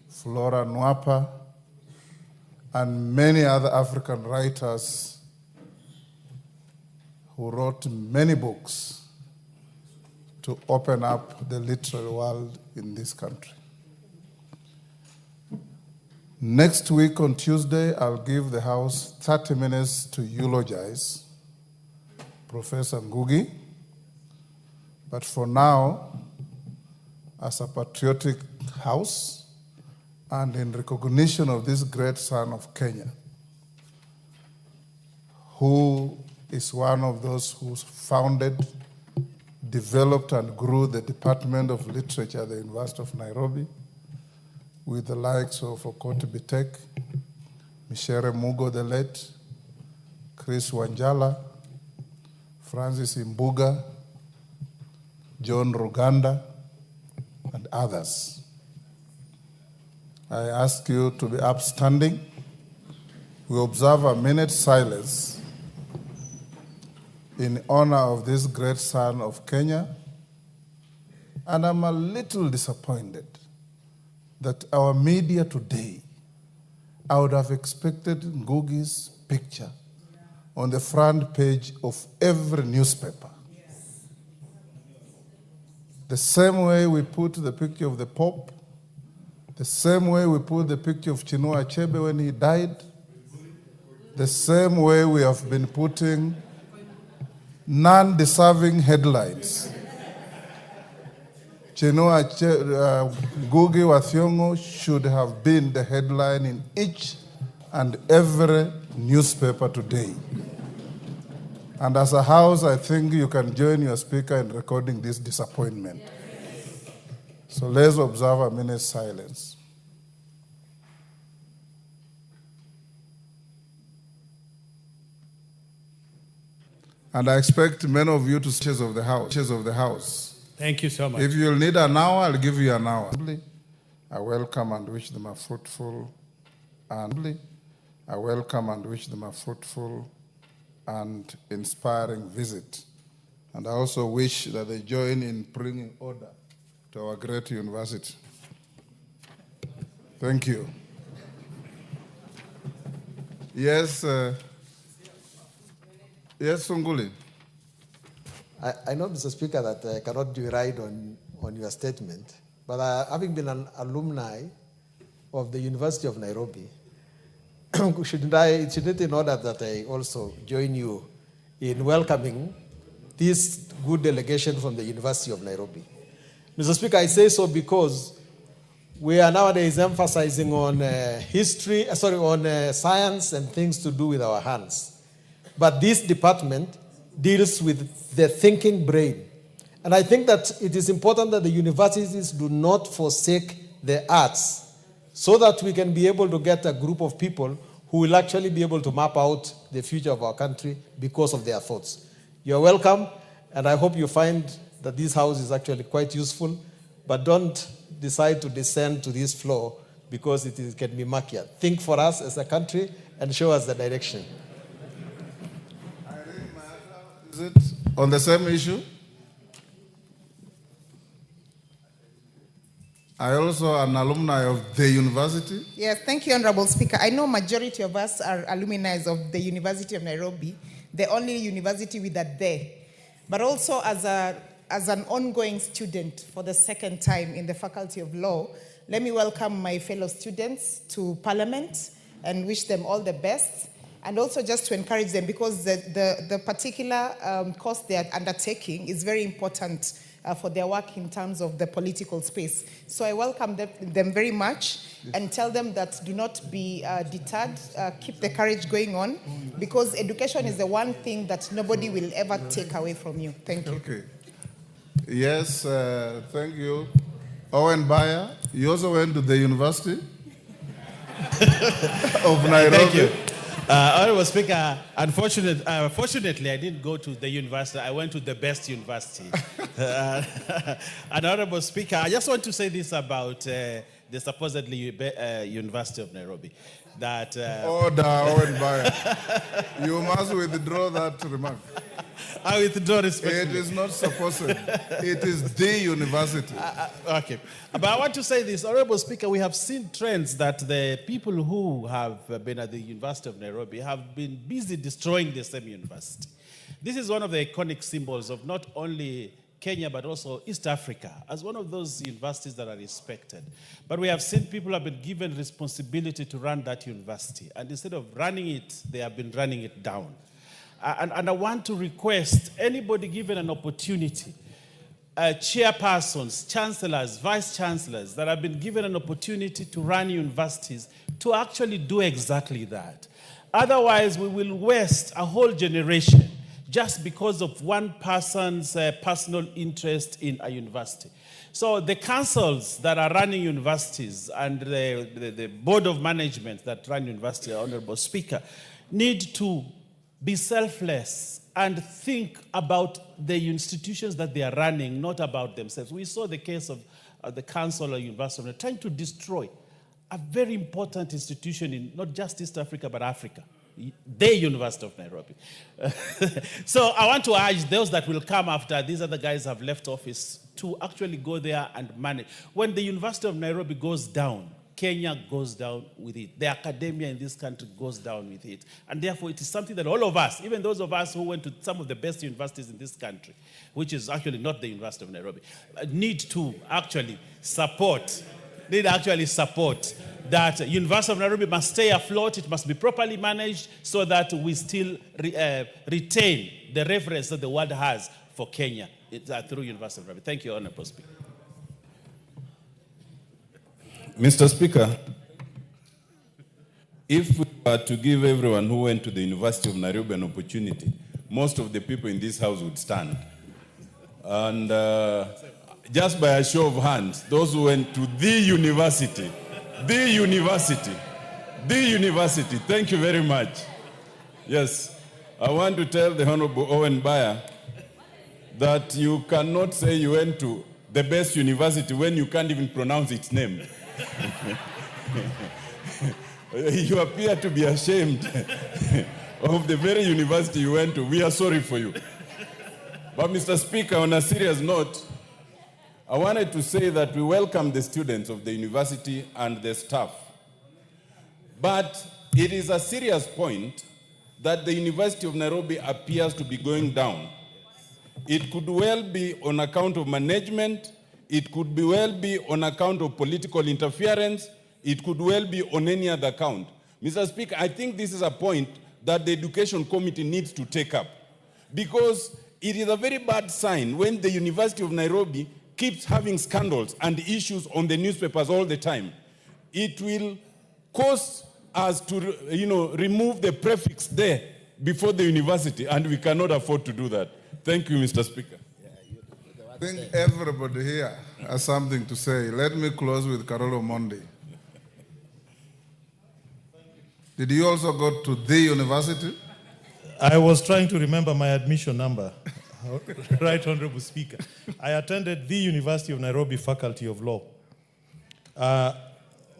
Flora Nwapa, and many other African writers who wrote many books to open up the literary world in this country. Next week on Tuesday, I'll give the House 30 minutes to eulogize Professor Ngugi. But for now, as a patriotic House and in recognition of this great son of Kenya, who is one of those who founded, developed, and grew the Department of Literature at the University of Nairobi, with the likes of Okoti Bitek, Michere Mugo the late, Chris Wanjala, Francis Imbuga, John Ruganda, and others. I ask you to be upstanding. We observe a minute's silence in honor of this great son of Kenya, and I'm a little disappointed that our media today, I would have expected Ngugi's picture on the front page of every newspaper. The same way we put the picture of the Pope, the same way we put the picture of Chinua Achebe when he died, the same way we have been putting non-deserving headlines. Chinua Ngugi wa Thiong'o should have been the headline in each and every newspaper today. And as a House, I think you can join your Speaker in recording this disappointment. So let's observe a minute's silence. And I expect many of you to chairs of the House. Thank you so much. If you'll need an hour, I'll give you an hour. I welcome and wish them a fruitful and inspiring visit. And I also wish that they join in bringing order to our great university. Thank you. Yes, yes, Sunguli. I know, Mr. Speaker, that I cannot deride on your statement, but having been an alumni of the University of Nairobi, shouldn't it in order that I also join you in welcoming this good delegation from the University of Nairobi? Mr. Speaker, I say so because we are nowadays emphasizing on science and things to do with our hands. But this department deals with the thinking brain. And I think that it is important that the universities do not forsake the arts so that we can be able to get a group of people who will actually be able to map out the future of our country because of their thoughts. You're welcome, and I hope you find that this house is actually quite useful, but don't decide to descend to this floor because it can be murkier. Think for us as a country and show us the direction. Is it on the same issue? I also am an alumni of the university. Yes, thank you, Honorable Speaker. I know majority of us are alumni of the University of Nairobi, the only university with that there. But also as an ongoing student for the second time in the Faculty of Law, let me welcome my fellow students to Parliament and wish them all the best. And also just to encourage them, because the particular course they are undertaking is very important for their work in terms of the political space. So I welcome them very much and tell them that do not be deterred, keep the courage going on, because education is the one thing that nobody will ever take away from you. Thank you. Okay. Yes, thank you. Owen Bayer, you also went to the University of Nairobi. Thank you. Honorable Speaker, fortunately, I didn't go to the university. I went to the best university. And Honorable Speaker, I just want to say this about the supposedly University of Nairobi. That Order, Owen Bayer. You must withdraw that remark. I withdraw respectfully. It is not supposed. It is the university. Okay. But I want to say this, Honorable Speaker, we have seen trends that the people who have been at the University of Nairobi have been busy destroying the same university. This is one of the iconic symbols of not only Kenya, but also East Africa, as one of those universities that are respected. But we have seen people have been given responsibility to run that university. And instead of running it, they have been running it down. And I want to request anybody given an opportunity, chairpersons, chancellors, vice chancellors that have been given an opportunity to run universities to actually do exactly that. Otherwise, we will waste a whole generation just because of one person's personal interest in a university. So the councils that are running universities and the board of management that run university, Honorable Speaker, need to be selfless and think about the institutions that they are running, not about themselves. We saw the case of the Council of University trying to destroy a very important institution in not just East Africa, but Africa, the University of Nairobi. So I want to urge those that will come after these other guys have left office to actually go there and manage. When the University of Nairobi goes down, Kenya goes down with it. The academia in this country goes down with it. And therefore, it is something that all of us, even those of us who went to some of the best universities in this country, which is actually not the University of Nairobi, need to actually support that University of Nairobi must stay afloat. It must be properly managed so that we still retain the reference that the world has for Kenya through University of Nairobi. Thank you, Honorable Speaker. Mr. Speaker, if we were to give everyone who went to the University of Nairobi an opportunity, most of the people in this house would stand. And just by a show of hands, those who went to the university, thank you very much. Yes, I want to tell the Honorable Owen Bayer that you cannot say you went to the best university when you can't even pronounce its name. You appear to be ashamed of the very university you went to. We are sorry for you. But Mr. Speaker, on a serious note, I wanted to say that we welcome the students of the university and the staff. But it is a serious point that the University of Nairobi appears to be going down. It could well be on account of management. It could well be on account of political interference. It could well be on any other account. Mr. Speaker, I think this is a point that the Education Committee needs to take up, because it is a very bad sign when the University of Nairobi keeps having scandals and issues on the newspapers all the time. It will cause us to, remove the prefix there before the university, and we cannot afford to do that. Thank you, Mr. Speaker. I think everybody here has something to say. Let me close with Carolo Mondi. Did you also go to the university? I was trying to remember my admission number. Right, Honorable Speaker. I attended the University of Nairobi Faculty of Law.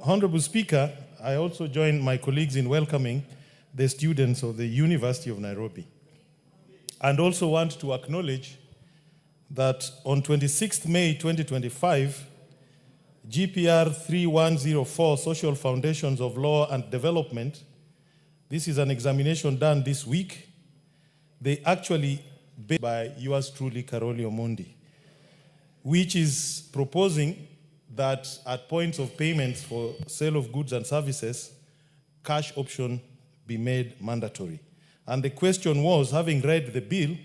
Honorable Speaker, I also joined my colleagues in welcoming the students of the University of Nairobi. And also want to acknowledge that on 26th May 2025, GPR 3104, Social Foundations of Law and Development, this is an examination done this week, they actually based by yours truly, Karoli Omondi, which is proposing that at points of payments for sale of goods and services, cash option be made mandatory. And the question was, having read the bill,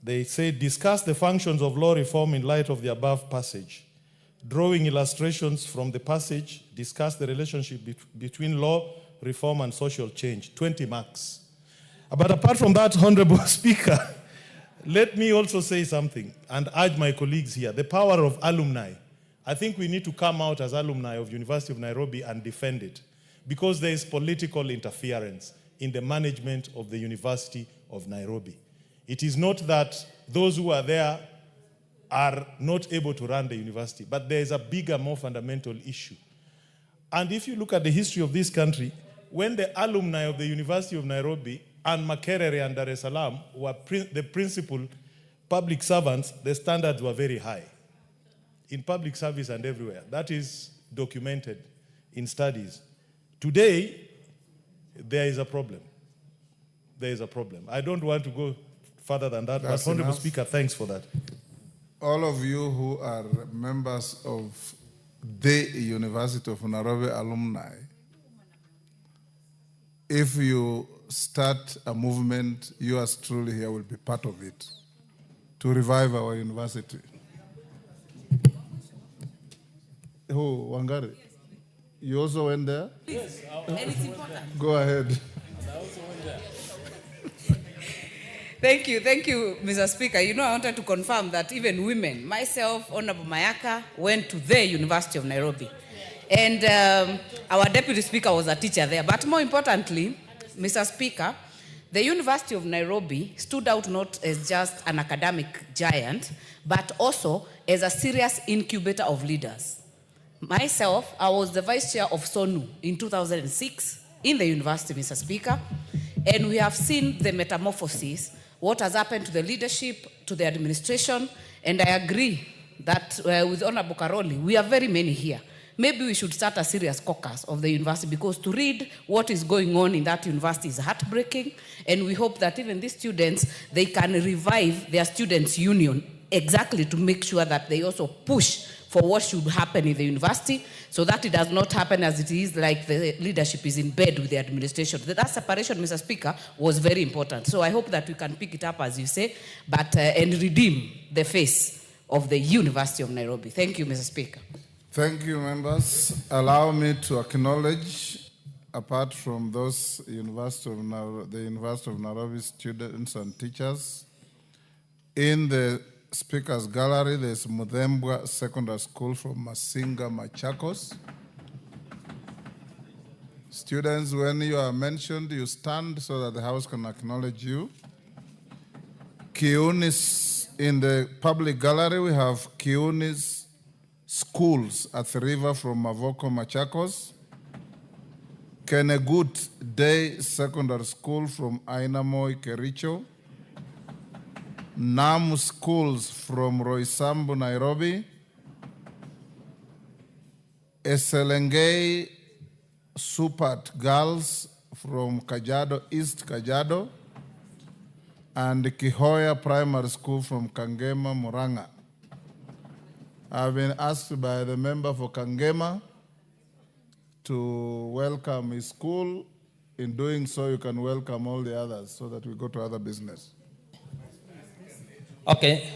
they say, discuss the functions of law reform in light of the above passage. Drawing illustrations from the passage, discuss the relationship between law reform and social change, 20 marks. But apart from that, Honorable Speaker, let me also say something and urge my colleagues here, the power of alumni. I think we need to come out as alumni of University of Nairobi and defend it, because there is political interference in the management of the University of Nairobi. It is not that those who are there are not able to run the university, but there is a bigger, more fundamental issue. And if you look at the history of this country, when the alumni of the University of Nairobi and Makerere and Dar es Salaam were the principal public servants, the standards were very high in public service and everywhere. That is documented in studies. Today, there is a problem. There is a problem. I don't want to go further than that, That's but Honorable enough. Speaker, thanks for that. All of you who are members of the University of Nairobi alumni, if you start a movement, yours truly here will be part of it to revive our university. Who, Wangari? You also went there? Yes, and it's important. Go ahead. Thank you, Mr. Speaker. You know, I wanted to confirm that even women, myself, Honorable Mayaka, went to the University of Nairobi. And our Deputy Speaker was a teacher there. But more importantly, Mr. Speaker, the University of Nairobi stood out not as just an academic giant, but also as a serious incubator of leaders. Myself, I was the Vice Chair of SONU in 2006 in the university, Mr. Speaker, and we have seen the metamorphosis, what has happened to the leadership, to the administration, and I agree that with Honorable Karoli, we are very many here. Maybe we should start a serious caucus of the university, because to read what is going on in that university is heartbreaking, and we hope that even these students, they can revive their students' union exactly to make sure that they also push for what should happen in the university, so that it does not happen as it is like the leadership is in bed with the administration. That separation, Mr. Speaker, was very important. So I hope that we can pick it up, as you say, but and redeem the face of the University of Nairobi. Thank you, Mr. Speaker. Thank you, members. Allow me to acknowledge, apart from those the University of Nairobi students and teachers, in the Speaker's Gallery, there's Mudhembwa Secondary School from Masinga, Machakos. Students, when you are mentioned, you stand so that the House can acknowledge you. Kiunis, in the public gallery, we have Kiunis Schools at the river from Mavoko, Machakos. Kenegut Day Secondary School from Ainamoi, Kericho. NAM Schools from Roysambu, Nairobi. Eselengei Supat Girls from Kajiado, East Kajiado. And Kihoya Primary School from Kangema, Murang'a. I've been asked by the member for Kangema to welcome his school. In doing so, you can welcome all the others so that we go to other business. Okay,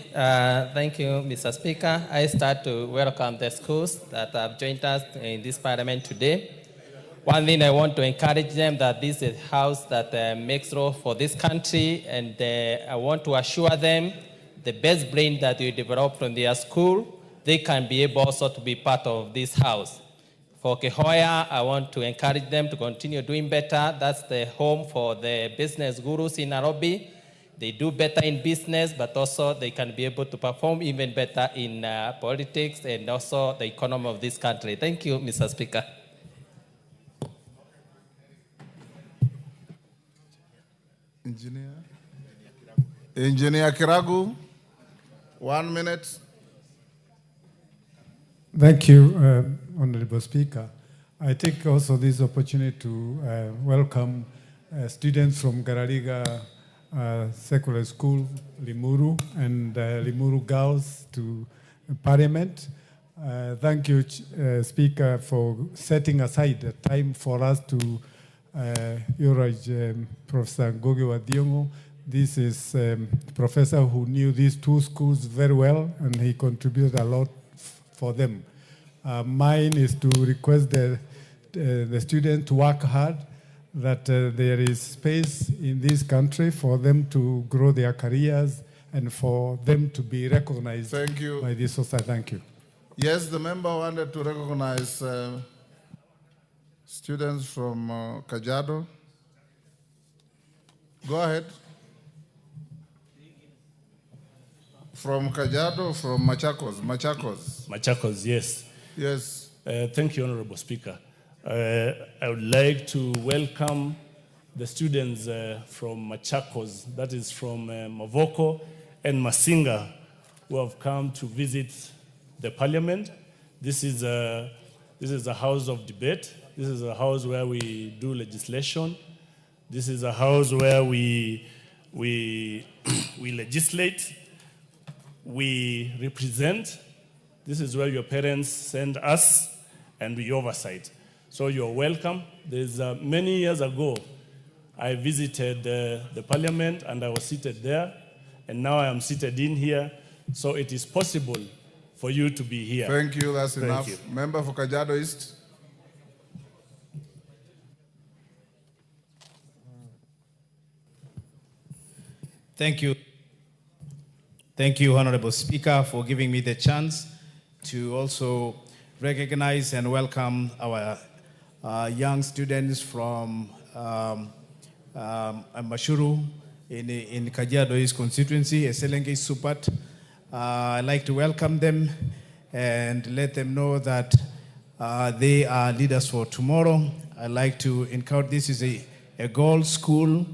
thank you, Mr. Speaker. I start to welcome the schools that have joined us in this parliament today. One thing I want to encourage them that this is a house that makes law for this country, and I want to assure them the best brain that you develop from their school, they can be able also to be part of this house. For Kehoya, I want to encourage them to continue doing better. That's the home for the business gurus in Nairobi. They do better in business, but also they can be able to perform even better in politics and also the economy of this country. Thank you, Mr. Speaker. Engineer Kiragu, 1 minute. Thank you, Honorable Speaker. I take also this opportunity to welcome students from Garariga secular school, Limuru, and Limuru girls to Parliament. Thank you, Speaker, for setting aside a time for us to urge Professor Ngogi wa Thiong'o. This is a professor who knew these two schools very well, and he contributed a lot for them. Mine is to request the students to work hard, that there is space in this country for them to grow their careers and for them to be recognized by this society. Thank you. Yes, the member wanted to recognize students from Kajiado. Go ahead. From Kajiado, from Machakos. Machakos, yes. Yes. Thank you, Honorable Speaker. I would like to welcome the students from Machakos, that is from Mavoko and Masinga, who have come to visit the Parliament. This is a house of debate. This is a house where we do legislation. This is a house where we legislate. We represent. This is where your parents send us, and we oversight. So you're welcome. There's many years ago, I visited the Parliament, and I was seated there, and now I am seated in here. So it is possible for you to be here. Thank you. That's Thank enough. you. Member for Kajiado East. Thank you. Thank you, Honorable Speaker, for giving me the chance to also recognize and welcome our young students from Mashuru in Kajiado East constituency, Eselenge Supat. I'd like to welcome them and let them know that they are leaders for tomorrow. I'd like to encourage, this is a gold school.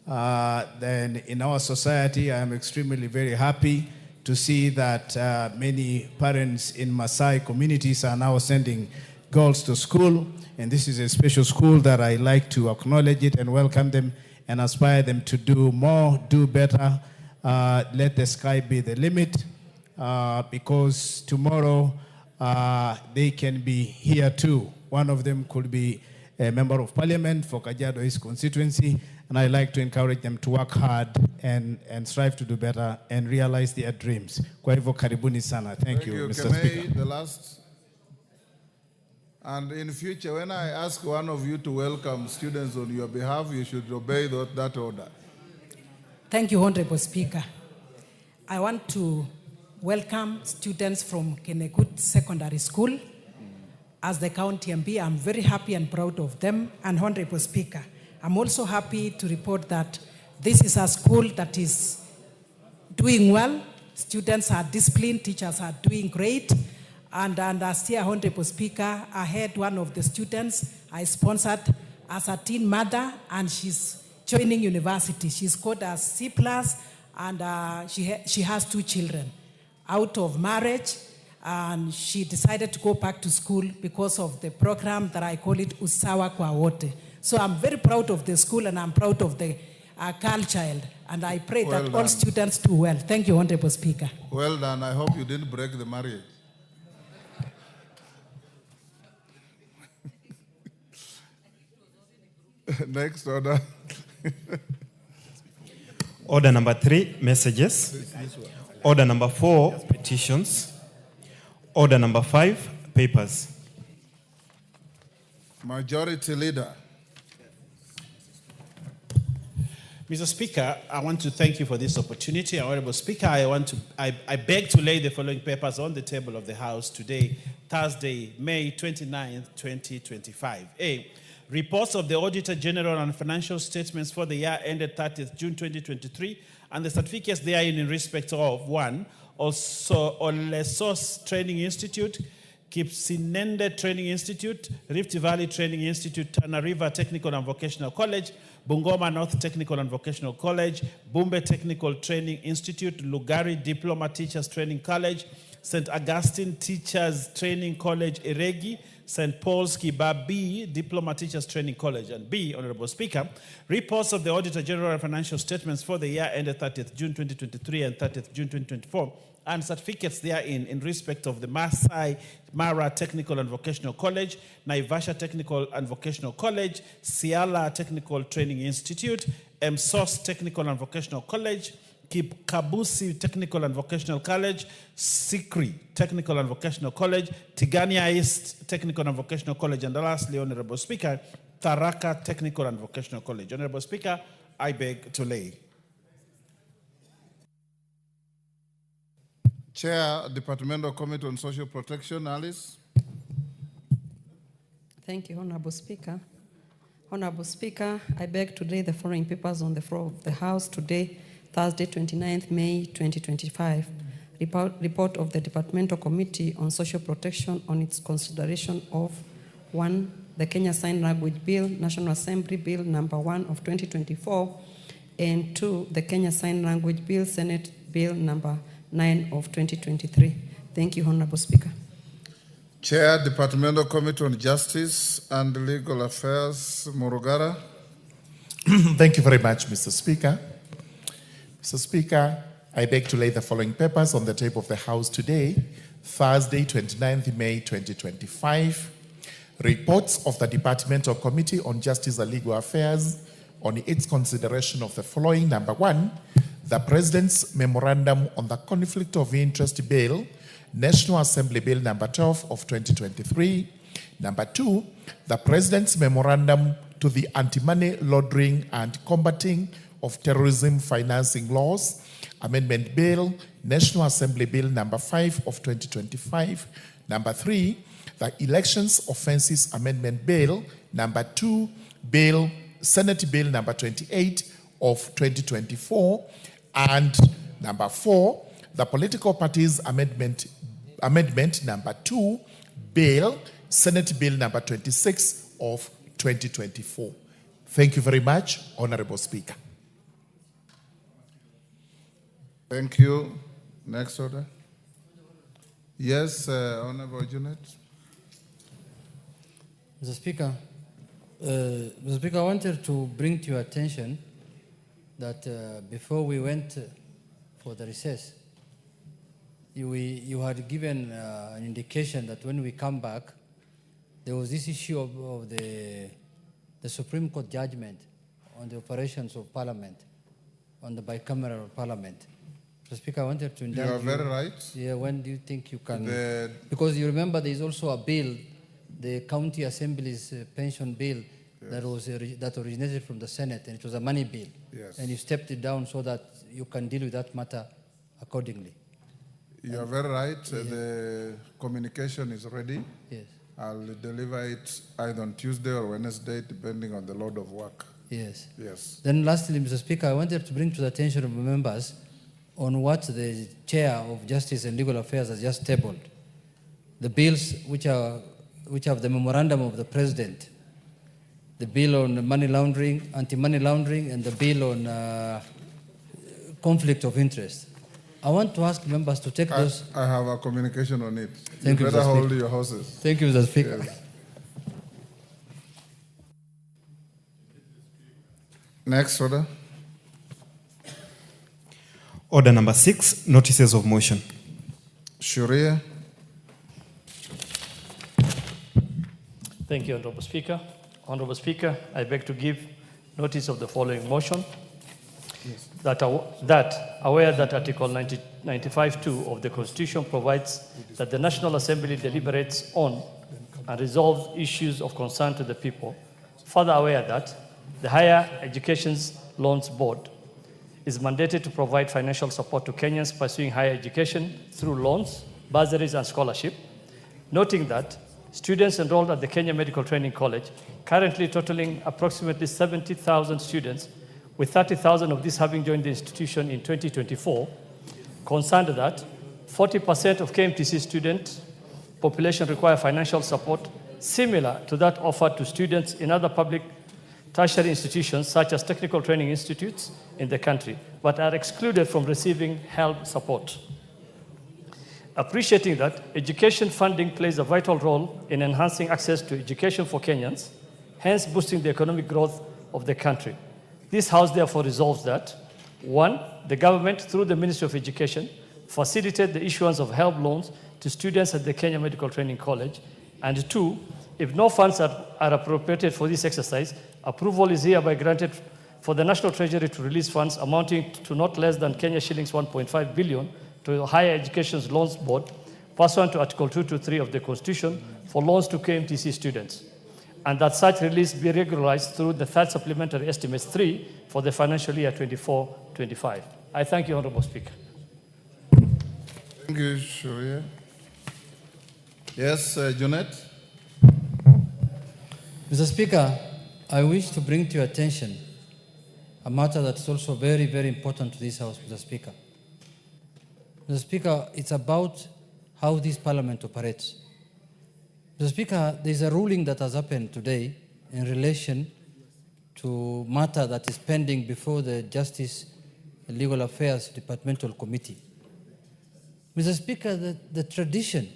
Then in our society, I am extremely very happy to see that many parents in Maasai communities are now sending girls to school. And this is a special school that I like to acknowledge it and welcome them and aspire them to do more, do better. Let the sky be the limit, because tomorrow they can be here too. One of them could be a member of parliament for Kajiado East constituency, and I like to encourage them to work hard and strive to do better and realize their dreams. Kwa hivyo karibuni sana. Thank you, Mr. Speaker. The last. And in future, when I ask one of you to welcome students on your behalf, you should obey that order. Thank you, Honorable Speaker. I want to welcome students from Kenekut Secondary School. As the county MP, I'm very happy and proud of them. And Honorable Speaker, I'm also happy to report that this is a school that is doing well. Students are disciplined, teachers are doing great. And as here, Honorable Speaker, I had one of the students I sponsored as a teen mother, and she's joining university. She scored a C+, and she has 2 children out of marriage, and she decided to go back to school because of the program that I call it Usawa kwa Wote. So I'm very proud of the school, and I'm proud of the girl child, and I pray that all students do well. Thank you, Honorable Speaker. Well done. I hope you didn't break the marriage. Next order. Order number 3, messages. Order number 4, petitions. Order number 5, papers. Majority Leader. Mr. Speaker, I want to thank you for this opportunity. Honorable Speaker, I beg to lay the following papers on the table of the House today, Thursday, May 29th, 2025. A, reports of the Auditor General and financial statements for the year ended 30th June 2023, and the certificates therein in respect of 1, also Olesos Training Institute, Kipsinende Training Institute, Rift Valley Training Institute, Tana River Technical and Vocational College, Bungoma North Technical and Vocational College, Bumbe Technical Training Institute, Lugari Diploma Teachers Training College, St. Augustine Teachers Training College, Iregi, St. Paul's Kiba B, Diploma Teachers Training College. And B, Honorable Speaker, reports of the Auditor General financial statements for the year ended 30th June 2023 and 30th June 2024, and certificates therein in respect of the Masai Mara Technical and Vocational College, Naivasha Technical and Vocational College, Siala Technical Training Institute, MSOS Technical and Vocational College, Kabusi Technical and Vocational College, Sikri Technical and Vocational College, Tigania East Technical and Vocational College, and lastly, Honorable Speaker, Tharaka Technical and Vocational College. Honorable Speaker, I beg to lay. Chair, Departmental Committee on Social Protection, Alice. Thank you, Honorable Speaker. Honorable Speaker, I beg to lay the following papers on the floor of the House today, Thursday, 29th May 2025. Report of the Departmental Committee on Social Protection on its consideration of 1. The Kenya Sign Language Bill, National Assembly Bill number 1 of 2024, and 2. The Kenya Sign Language Bill, Senate Bill number 9 of 2023. Thank you, Honorable Speaker. Chair, Departmental Committee on Justice and Legal Affairs, Murugara. Thank you very much, Mr. Speaker. Mr. Speaker, I beg to lay the following papers on the table of the House today, Thursday, 29th May 2025. Reports of the Departmental Committee on Justice and Legal Affairs on its consideration of the following. Number 1, the President's Memorandum on the Conflict of Interest Bill, National Assembly Bill number 12 of 2023. Number 2, the President's Memorandum to the Anti-Money Laundering and Combating of Terrorism Financing Laws, Amendment Bill, National Assembly Bill number 5 of 2025. Number 3, the Elections Offences Amendment Bill number 2, Senate Bill number 28 of 2024. And number 4, the Political Parties Amendment number 2, Senate Bill number 26 of 2024. Thank you very much, Honorable Speaker. Thank you. Next order. Yes, Honorable Junet. Mr. Speaker, I wanted to bring to your attention that before we went for the recess, you had given an indication that when we come back, there was this issue of the Supreme Court judgment on the operations of Parliament, on the bicameral Parliament. Mr. Speaker, I wanted to indulge you. You are very right. Yeah, when do you think you can? Because you remember there is also a bill, the County Assembly's pension bill, yes, that originated from the Senate, and it was a money bill. Yes. And you stepped it down so that you can deal with that matter accordingly. You are very right. Yes. The communication is ready. Yes. I'll deliver it either on Tuesday or Wednesday, depending on the load of work. Yes. Yes. Then lastly, Mr. Speaker, I wanted to bring to the attention of members on what the Chair of Justice and Legal Affairs has just tabled. The bills which have the memorandum of the President, the bill on money laundering, anti-money laundering, and the bill on conflict of interest. I want to ask members to take those. I have a communication on it. Thank you, better Mr. hold Speaker. your horses. Thank you, Mr. Speaker. Yes. Next order. Order number 6, notices of motion. Sharia. Thank you, Honorable Speaker. Honorable Speaker, I beg to give notice of the following motion. Yes. That aware that Article 95(2) of the Constitution provides that the National Assembly deliberates on and resolves issues of concern to the people. Further aware that the Higher Education Loans Board is mandated to provide financial support to Kenyans pursuing higher education through loans, bursaries, and scholarship, noting that students enrolled at the Kenya Medical Training College, currently totaling approximately 70,000 students, with 30,000 of these having joined the institution in 2024, concerned that 40% of KMTC student population require financial support similar to that offered to students in other public tertiary institutions such as technical training institutes in the country, but are excluded from receiving HELB support. appreciating that education funding plays a vital role in enhancing access to education for Kenyans, hence boosting the economic growth of the country. This House therefore resolves that, 1, the government, through the Ministry of Education, facilitate the issuance of help loans to students at the Kenya Medical Training College, and 2, if no funds are appropriated for this exercise, approval is hereby granted for the National Treasury to release funds amounting to not less than Kenya shillings 1.5 billion to the Higher Education Loans Board, pursuant to Article 223 of the Constitution, for loans to KMTC students, and that such release be regularized through the third supplementary estimates 3 for the financial year 24-25. I thank you, Honorable Speaker. Thank you, Sharia. Yes, Junet. Mr. Speaker, I wish to bring to your attention a matter that is also very, very important to this House, Mr. Speaker. Mr. Speaker, it's about how this Parliament operates. Mr. Speaker, there is a ruling that has happened today in relation to matter that is pending before the Justice and Legal Affairs Departmental Committee. Mr. Speaker, the tradition,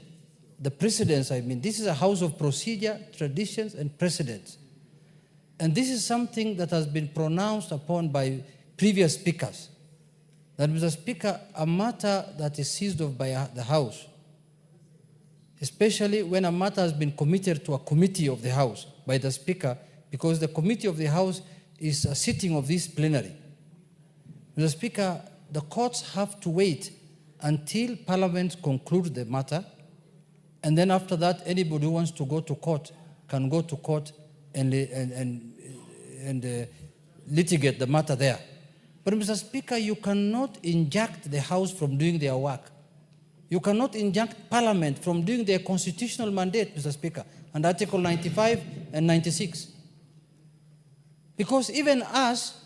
the precedents, this is a house of procedure, traditions, and precedents. And this is something that has been pronounced upon by previous speakers. That, Mr. Speaker, a matter that is seized of by the House, especially when a matter has been committed to a committee of the House by the Speaker, because the committee of the House is a sitting of this plenary. Mr. Speaker, the courts have to wait until Parliament concludes the matter, and then after that, anybody who wants to go to court can go to court and litigate the matter there. But, Mr. Speaker, you cannot inject the House from doing their work. You cannot inject Parliament from doing their constitutional mandate, Mr. Speaker, under Article 95 and 96. Because even us,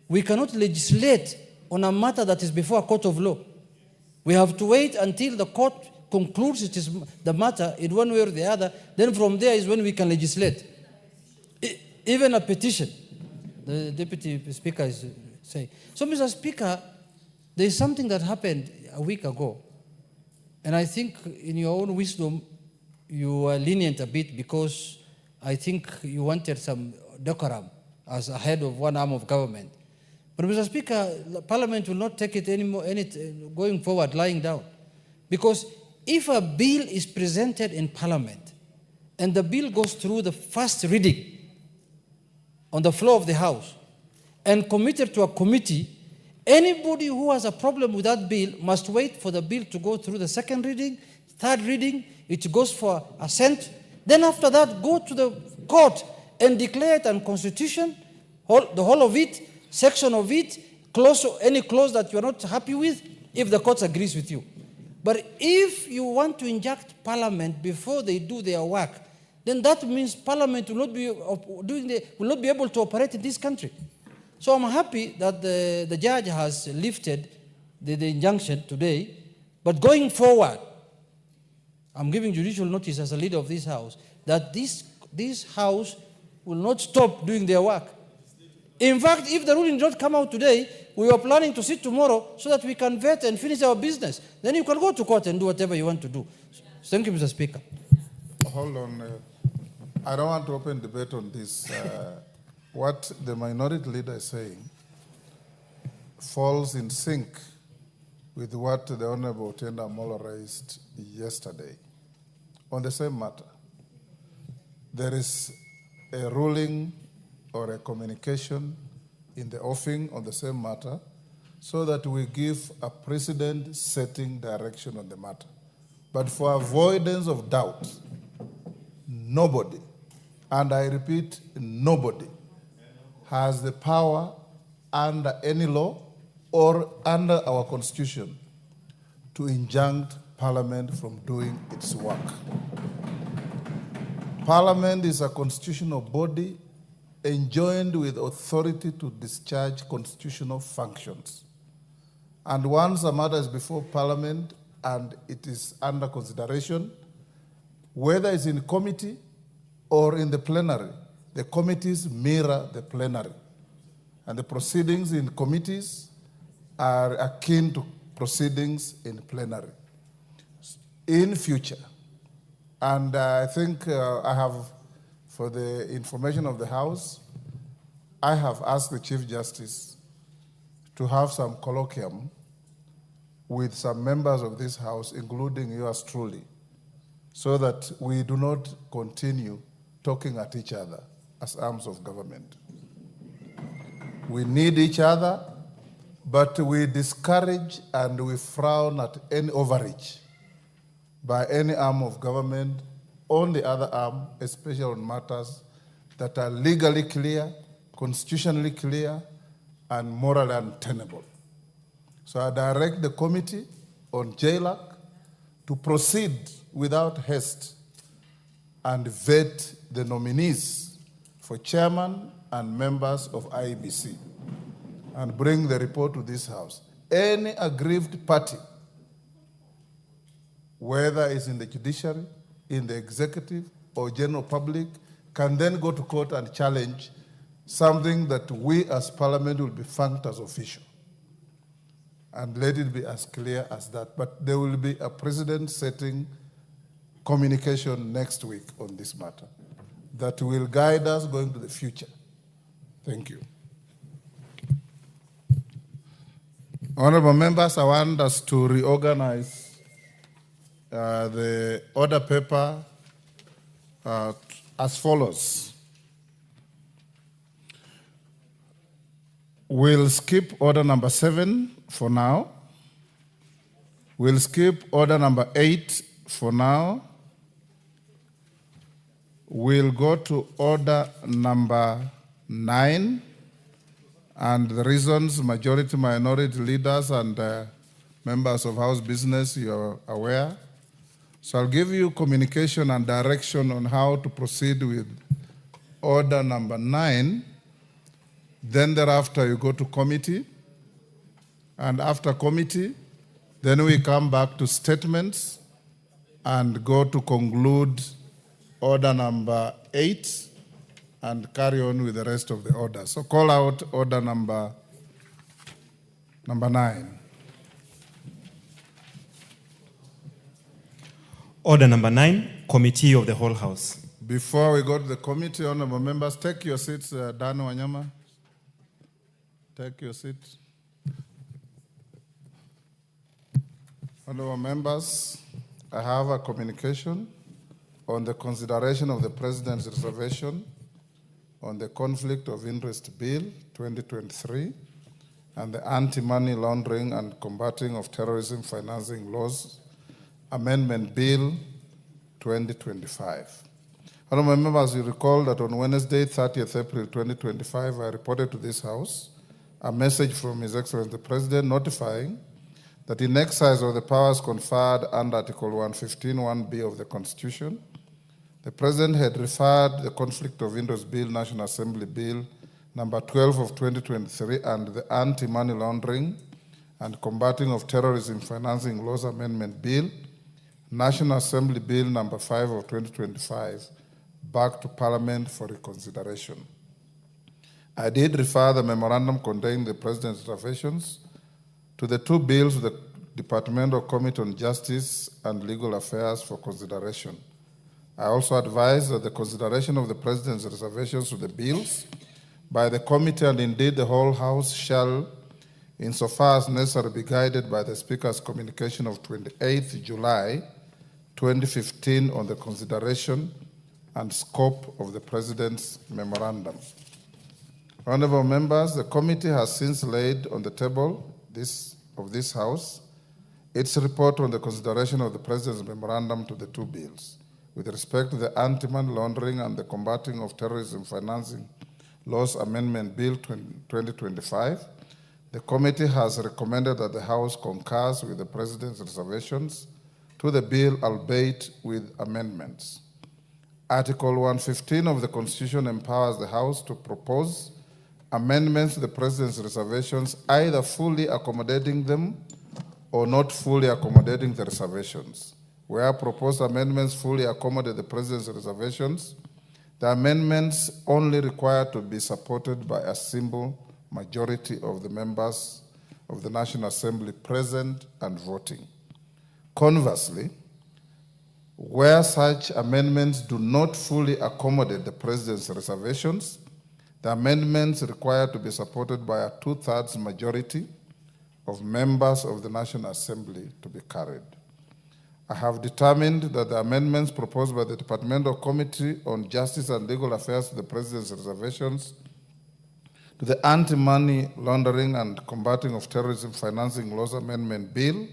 we cannot legislate on a matter that is before a court of law. We have to wait until the court concludes it is the matter in one way or the other. Then from there is when we can legislate. Even a petition, the Deputy Speaker is saying. So, Mr. Speaker, there is something that happened a week ago. And I think in your own wisdom, you are lenient a bit because I think you wanted some decorum as a head of one arm of government. But, Mr. Speaker, Parliament will not take it anymore, going forward, lying down. Because if a bill is presented in Parliament and the bill goes through the first reading on the floor of the House and committed to a committee, anybody who has a problem with that bill must wait for the bill to go through the second reading, third reading, it goes for assent. Then after that, go to the court and declare it unconstitutional, the whole of it, section of it, any clause that you are not happy with, if the court agrees with you. But if you want to inject Parliament before they do their work, then that means Parliament will not be able to operate in this country. So I'm happy that the judge has lifted the injunction today, but going forward, I'm giving judicial notice as a leader of this House that this House will not stop doing their work. In fact, if the ruling does not come out today, we are planning to sit tomorrow so that we can vet and finish our business. Then you can go to court and do whatever you want to do. Thank you, Mr. Speaker. Hold on. I don't want to open debate on this. What the minority leader is saying falls in sync with what the Honorable Tenda Amolo raised yesterday on the same matter. There is a ruling or a communication in the offing on the same matter so that we give a precedent-setting direction on the matter. But for avoidance of doubt, nobody, and I repeat, nobody, has the power under any law or under our Constitution to injunct Parliament from doing its work. Parliament is a constitutional body enjoined with authority to discharge constitutional functions. And once a matter is before Parliament and it is under consideration, whether it's in committee or in the plenary, the committees mirror the plenary. And the proceedings in committees are akin to proceedings in plenary. in future. And I think I have, for the information of the House, I have asked the Chief Justice to have some colloquium with some members of this House, including yours truly, so that we do not continue talking at each other as arms of government. We need each other, but we discourage and we frown at any overreach by any arm of government on the other arm, especially on matters that are legally clear, constitutionally clear, and morally untenable. So I direct the Committee on JLAC to proceed without haste and vet the nominees for chairman and members of IEBC and bring the report to this House. Any aggrieved party, whether it's in the judiciary, in the executive, or general public, can then go to court and challenge something that we as Parliament will be funked as official. And let it be as clear as that. But there will be a precedent-setting communication next week on this matter that will guide us going to the future. Thank you. Honorable members, I want us to reorganize the order paper as follows. We'll skip order number 7 for now. We'll skip order number 8 for now. We'll go to order number 9, and the reasons majority, minority leaders, and members of House business, you're aware. So I'll give you communication and direction on how to proceed with order number 9. Then thereafter you go to committee, and after committee, then we come back to statements and go to conclude order number 8 and carry on with the rest of the order. So call out order number 9. Order number 9, Committee of the Whole House. Before we go to the committee, honorable members, take your seats. Dan Wanyama, take your seat. Honorable members, I have a communication on the consideration of the President's reservation on the Conflict of Interest Bill 2023 and the Anti-Money Laundering and Combating of Terrorism Financing Laws Amendment Bill 2025. Honorable members, you recall that on Wednesday, 30th April 2025, I reported to this House a message from His Excellency the President notifying that in exercise of the powers conferred under Article 115(1)(b) of the Constitution, the President had referred the Conflict of Interest Bill, National Assembly Bill number 12 of 2023 and the Anti-Money Laundering and Combating of Terrorism Financing Laws Amendment Bill, National Assembly Bill number 5 of 2025, back to Parliament for reconsideration. I did refer the memorandum containing the President's reservations to the two bills of the Departmental Committee on Justice and Legal Affairs for consideration. I also advise that the consideration of the President's reservations to the bills by the committee and indeed the whole House shall, insofar as necessary, be guided by the Speaker's communication of 28th July 2015 on the consideration and scope of the President's memorandum. Honorable members, the committee has since laid on the table of this House its report on the consideration of the President's memorandum to the two bills. With respect to the Anti-Money Laundering and the Combating of Terrorism Financing Laws Amendment Bill 2025, the committee has recommended that the House concurs with the President's reservations to the bill, albeit with amendments. Article 115 of the Constitution empowers the House to propose amendments to the President's reservations, either fully accommodating them or not fully accommodating the reservations. Where proposed amendments fully accommodate the President's reservations, the amendments only require to be supported by a simple majority of the members of the National Assembly present and voting. Conversely, Where such amendments do not fully accommodate the President's reservations, the amendments require to be supported by a 2/3 majority of members of the National Assembly to be carried. I have determined that the amendments proposed by the Departmental Committee on Justice and Legal Affairs to the President's reservations to the Anti-Money Laundering and Combating of Terrorism Financing Laws Amendment Bill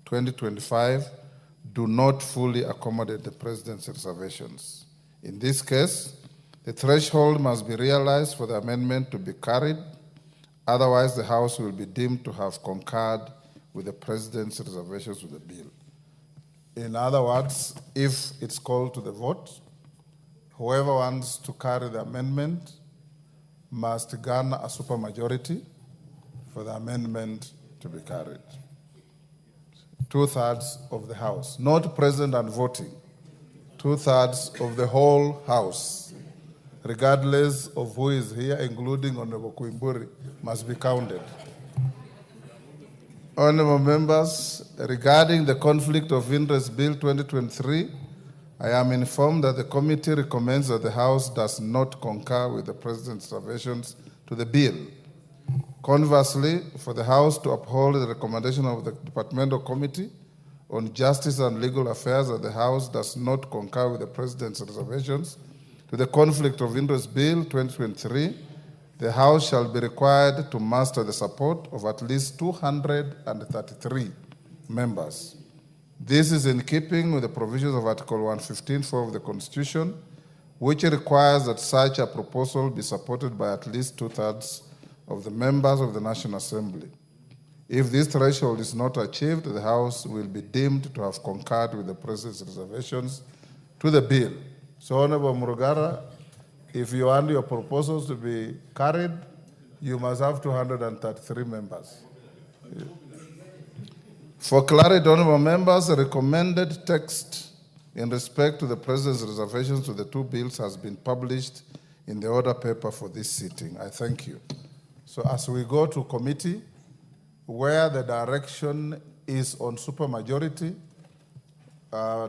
2025 do not fully accommodate the President's reservations. In this case, the threshold must be realized for the amendment to be carried. Otherwise, the House will be deemed to have concurred with the President's reservations with the bill. In other words, if it's called to the vote, whoever wants to carry the amendment must garner a supermajority for the amendment to be carried. 2/3 of the House, not present and voting. 2/3 of the whole House, regardless of who is here, including Honorable Kuimburi, must be counted. Honorable members, regarding the Conflict of Interest Bill 2023, I am informed that the committee recommends that the House does not concur with the President's reservations to the bill. Conversely, for the House to uphold the recommendation of the Departmental Committee on Justice and Legal Affairs that the House does not concur with the President's reservations to the Conflict of Interest Bill 2023, the House shall be required to muster the support of at least 233 members. This is in keeping with the provisions of Article 115(4) of the Constitution, which requires that such a proposal be supported by at least 2/3 of the members of the National Assembly. If this threshold is not achieved, the House will be deemed to have concurred with the President's reservations to the bill. So, Honorable Murugara, if you want your proposals to be carried, you must have 233 members. For clarity, honorable members, the recommended text in respect to the President's reservations to the two bills has been published in the order paper for this sitting. I thank you. So as we go to committee, where the direction is on supermajority,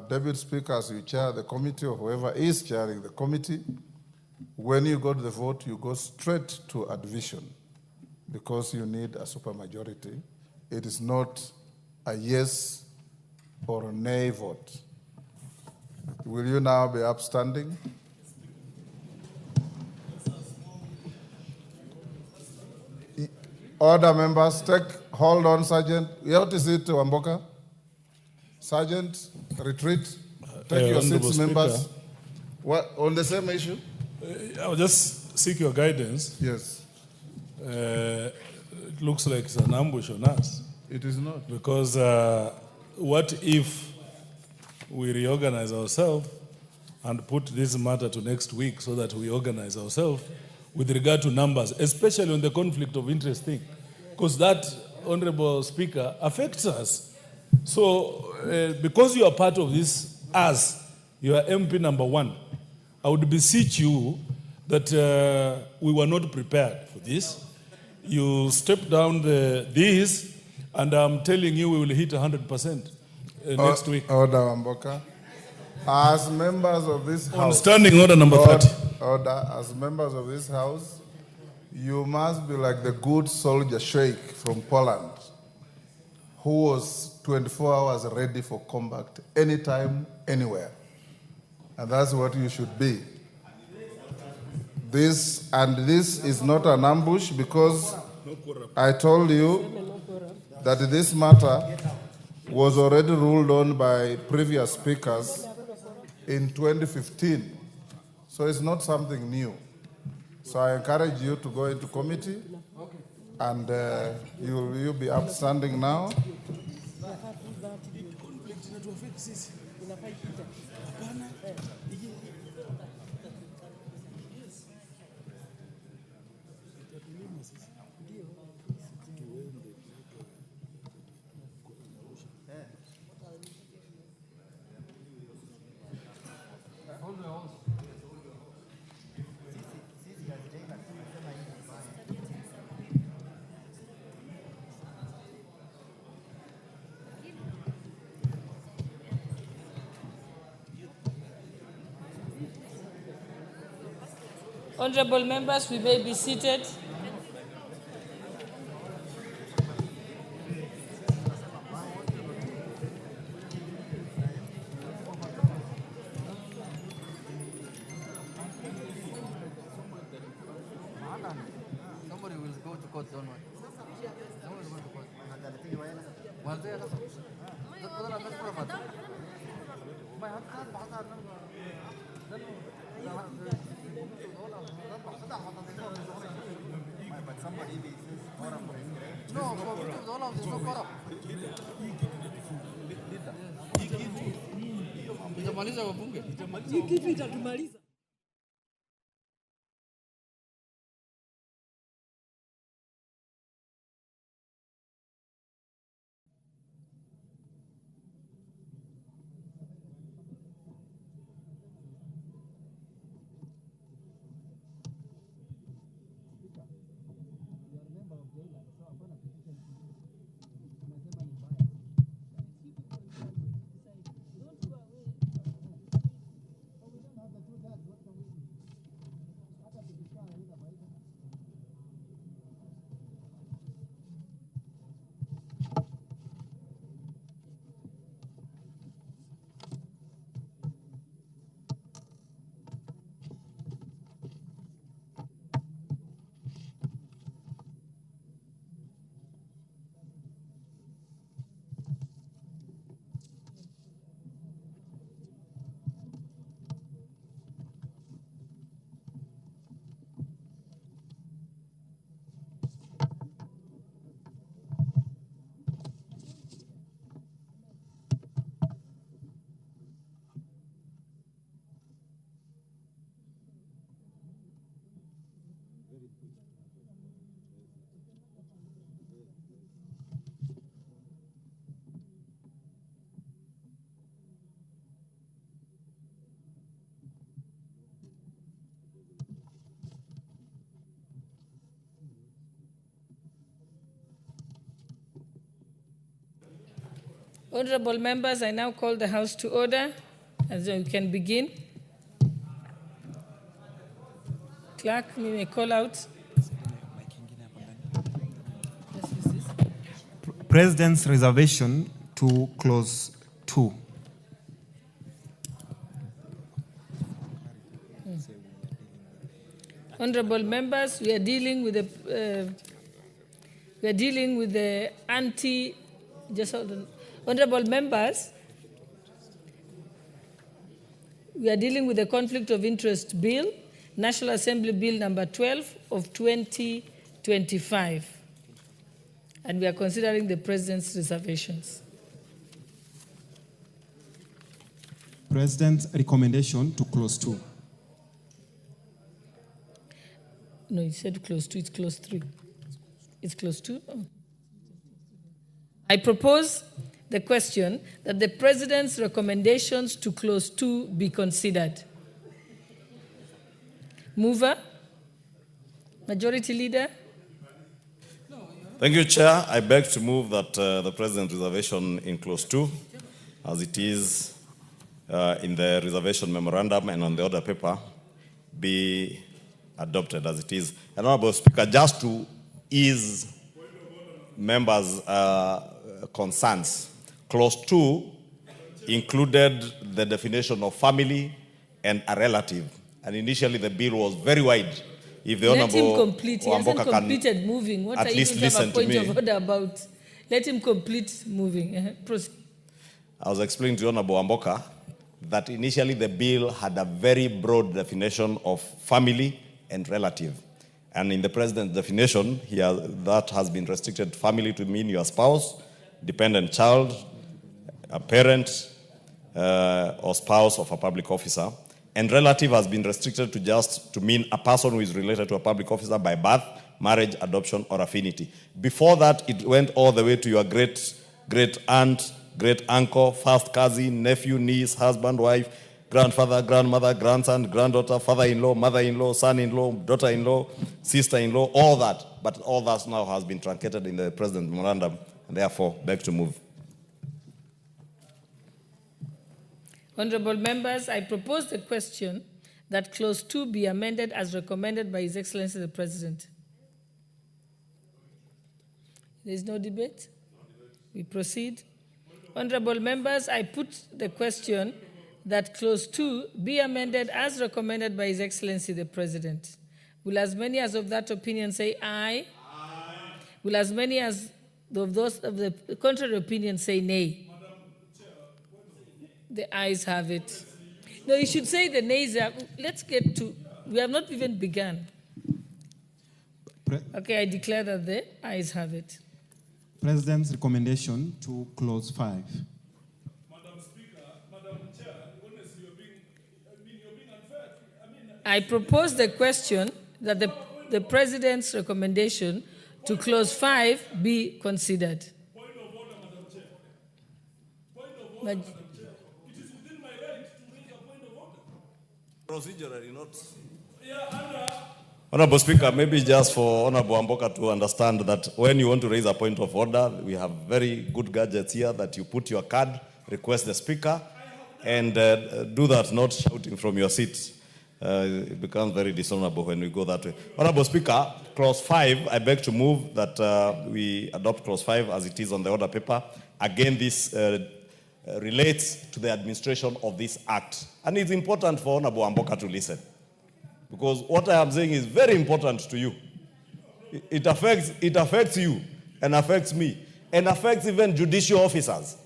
Deputy Speaker, as you chair the committee or whoever is chairing the committee, when you go to the vote, you go straight to a division because you need a supermajority. It is not a yes or a nay vote. Will you now be upstanding? Order, members, hold on, Sergeant. What is it, Wamboka? Sergeant, retreat. Take your seats, members. What, on the same issue? I'll just seek your guidance. Yes. It looks like it's an ambush on us. It is not. Because what if we reorganize ourselves and put this matter to next week so that we organize ourselves with regard to numbers, especially on the conflict of interest thing? Because that, Honorable Speaker, affects us. So because you are part of this, as you are MP number 1, I would beseech you that we were not prepared for this. You step down this, and I'm telling you we will hit 100% next week. Order, Wamboka. As members of this House. On standing order number 30. Order, as members of this House, you must be like the good soldier Sheikh from Poland, who was 24 hours ready for combat, anytime, anywhere. And that's what you should be. This is not an ambush, because I told you that this matter was already ruled on by previous speakers in 2015. So it's not something new. So I encourage you to go into committee, and you'll be upstanding now. Honorable members, we may be seated. Somebody will go to court, don't worry. Somebody will go to court. Itamaliza wabunge. Hii kitu itatumaliza. Honorable members, I now call the House to order, and so we can begin. Clerk, you may call out. President's reservation to clause 2. Honorable members, we are dealing with the just hold on. Honorable members, we are dealing with the Conflict of Interest Bill, National Assembly Bill number 12 of 2025. And we are considering the President's reservations. President's recommendation to clause 2. No, you said clause 2, it's clause 3. It's clause 2? Oh. I propose the question that the President's recommendations to clause 2 be considered. Mover? Majority Leader? Thank you, Chair. I beg to move that the President's reservation in clause 2, as it is in the reservation memorandum and on the order paper, be adopted as it is. And Honorable Speaker, just to ease members' concerns, clause 2 included the definition of family and a relative. And initially the bill was very wide. If the Let him complete. He hasn't Wamboka completed moving. What at are you least going to have a listen to point me. of order about? Let him complete moving. Proceed. I was explaining to Honorable Wamboka that initially the bill had a very broad definition of family and relative. And in the President's definition, that has been restricted family to mean your spouse, dependent child, a parent, or spouse of a public officer. And relative has been restricted to just to mean a person who is related to a public officer by birth, marriage, adoption, or affinity. Before that, it went all the way to your great aunt, great uncle, first cousin, nephew, niece, husband, wife, grandfather, grandmother, grandson, granddaughter, father-in-law, mother-in-law, son-in-law, daughter-in-law, sister-in-law, all that. But all that now has been truncated in the President's memorandum, and therefore beg to move. Honorable members, I propose the question that Clause 2 be amended as recommended by His Excellency the President. There is no debate? We proceed. Honorable members, I put the question that Clause 2 be amended as recommended by His Excellency the President. Will as many as of that opinion say aye? Aye. Will as many as of those of the contrary opinion say nay? The ayes have it. No, you should say the nays. Let's get to, we have not even begun. Okay, I declare that the ayes have it. President's recommendation to Clause 5. Madam Speaker, Madam Chair, honestly, you're being unfair. I propose the question that the President's recommendation to Clause 5 be considered. Point of order, Madam Chair. Point of order, Madam Chair. It is within my right to raise a point of order. Procedurally, not. Yeah, Honorable Speaker, maybe just for Honorable Amboka to understand that when you want to raise a point of order, we have very good gadgets here that you put your card, request the Speaker, and do that, not shouting from your seat. It becomes very dishonorable when we go that way. Honorable Speaker, Clause 5, I beg to move that we adopt Clause 5 as it is on the order paper. Again, this relates to the administration of this act. And it's important for Honorable Amboka to listen. Because what I am saying is very important to you. It affects you and affects me and affects even judicial officers.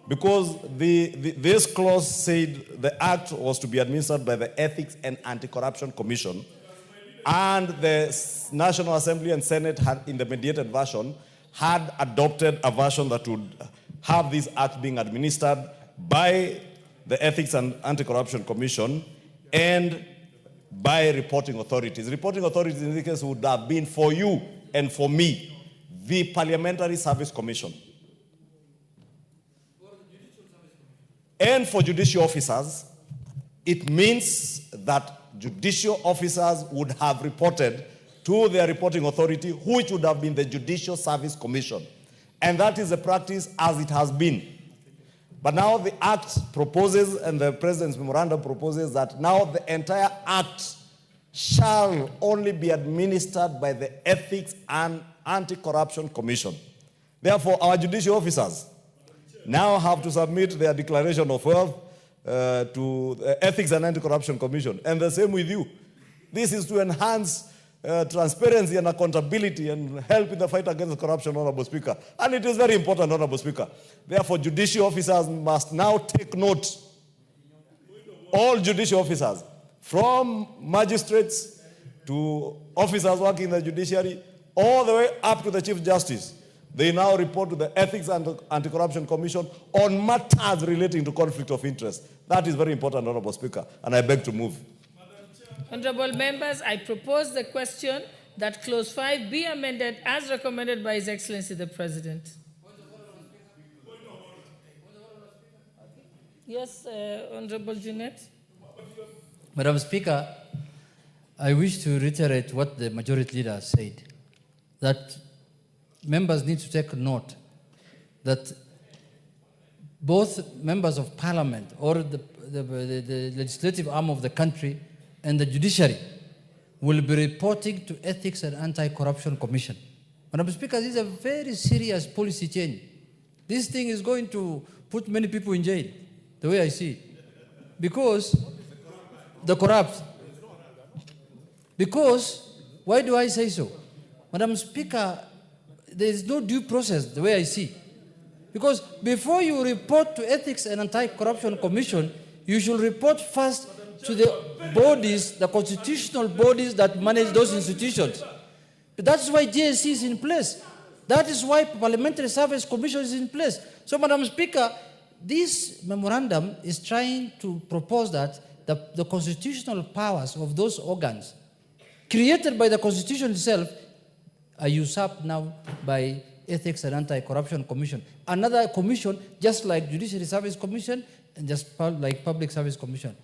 Because this clause said the act was to be administered by the Ethics and Anti-Corruption Commission, and the National Assembly and Senate had, in the mediated version, had adopted a version that would have this act being administered by the Ethics and Anti-Corruption Commission and by reporting authorities. Reporting authorities in this case would have been for you and for me, the Parliamentary Service Commission. And for judicial officers, it means that judicial officers would have reported to their reporting authority, which would have been the Judicial Service Commission. And that is the practice as it has been. But now the Act proposes, and the President's memorandum proposes, that now the entire Act shall only be administered by the Ethics and Anti-Corruption Commission. Therefore, our judicial officers now have to submit their declaration of wealth to the Ethics and Anti-Corruption Commission. And the same with you. This is to enhance transparency and accountability and help in the fight against corruption, Honorable Speaker. And it is very important, Honorable Speaker. Therefore, judicial officers must now take note. All judicial officers, from magistrates to officers working in the judiciary, all the way up to the Chief Justice, they now report to the Ethics and Anti-Corruption Commission on matters relating to conflict of interest. That is very important, Honorable Speaker, and I beg to move. Honorable members, I propose the question that Clause 5 be amended as recommended by His Excellency the President. Yes, Honorable Jeanette. Madam Speaker, I wish to reiterate what the Majority Leader said, that members need to take note that both members of Parliament or the legislative arm of the country and the judiciary will be reporting to Ethics and Anti-Corruption Commission. Madam Speaker, this is a very serious policy change. This thing is going to put many people in jail, the way I see it. Because the corrupt. Because, why do I say so? Madam Speaker, there is no due process, the way I see. Because before you report to Ethics and Anti-Corruption Commission, you should report first to the bodies, the constitutional bodies that manage those institutions. But that's why JSC is in place. That is why Parliamentary Service Commission is in place. So, Madam Speaker, this memorandum is trying to propose that the constitutional powers of those organs created by the Constitution itself are usurped now by Ethics and Anti-Corruption Commission. Another commission, just like Judiciary Service Commission and just like Public Service Commission.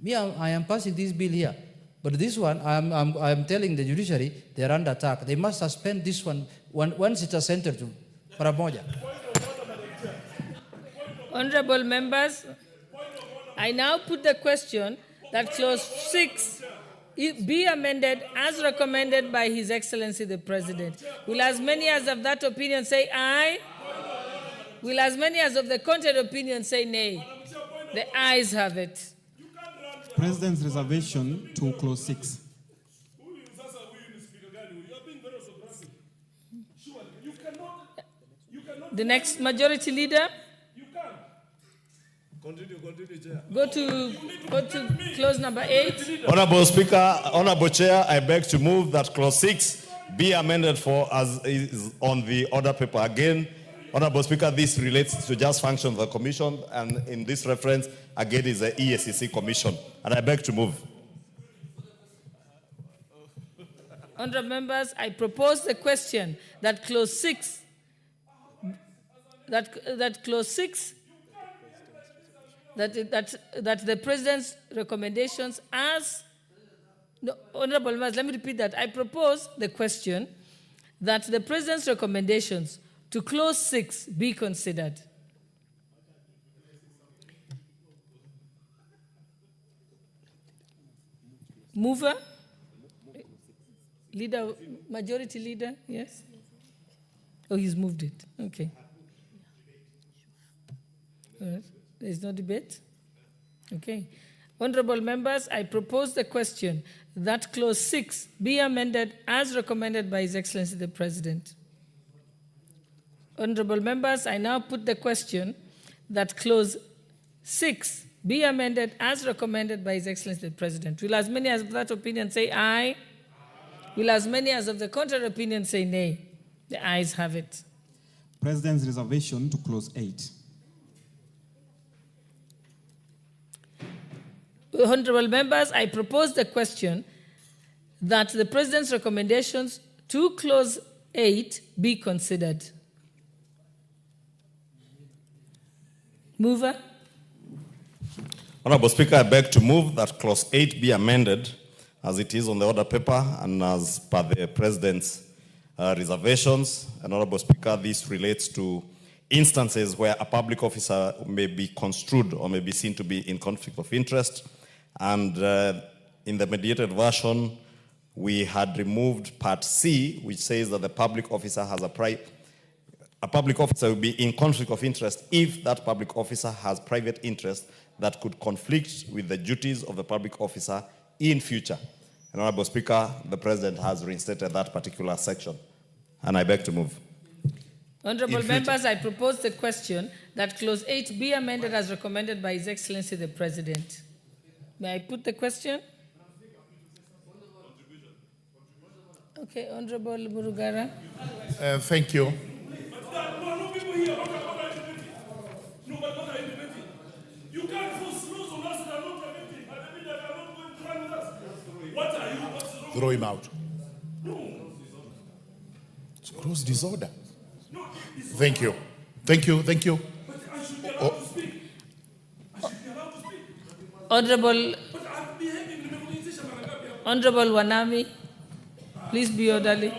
Me, I am passing this bill here. But this one, I am telling the judiciary, they are under attack. They must suspend this one once it is sent to Paramoja. Honorable members, I now put the question that clause 6 be amended as recommended by His Excellency the President. Will as many as of that opinion say aye? Will as many as of the contrary opinion say nay? The ayes have it. President's reservation to clause 6. The next majority leader? Go to clause number 8. Honorable Speaker, Honorable Chair, I beg to move that clause 6 be amended for as is on the order paper. Again, Honorable Speaker, this relates to just function of the commission, and in this reference, again, is the EACC commission. And I beg to move. Honorable members, I propose the question that clause 6 that clause 6 that the President's recommendations as no, Honorable members, let me repeat that. I propose the question that the President's recommendations to clause 6 be considered. Mover? Leader, majority leader, yes? Oh, he's moved it. Okay. All right. There's no debate? Okay. Honorable members, I propose the question that clause 6 be amended as recommended by His Excellency the President. Honorable members, I now put the question that clause 6 be amended as recommended by His Excellency the President. Will as many as of that opinion say aye? Will as many as of the contrary opinion say nay? The ayes have it. President's reservation to clause 8. Honorable members, I propose the question that the President's recommendations to clause 8 be considered. Mover? Honorable Speaker, I beg to move that clause 8 be amended as it is on the order paper and as per the President's reservations. And Honorable Speaker, this relates to instances where a public officer may be construed or may be seen to be in conflict of interest. And in the mediated version, we had removed part C, which says that the public officer has a public officer will be in conflict of interest if that public officer has private interest that could conflict with the duties of the public officer in future. And Honorable Speaker, the President has reinstated that particular section, and I beg to move. Honorable members, I propose the question that clause 8 be amended as recommended by His Excellency the President. May I put the question? Okay, Honorable Murugara. Thank you. You can't force laws on us that are not permitting, but I mean that are not going to run with us. What are you? What's wrong? Throw him out. No. It's gross disorder. Thank you. Thank you. Thank you. But I should be allowed to speak. I should be allowed to speak. Honorable, But I'm behaving in the organization. Honorable Wanami, please be orderly.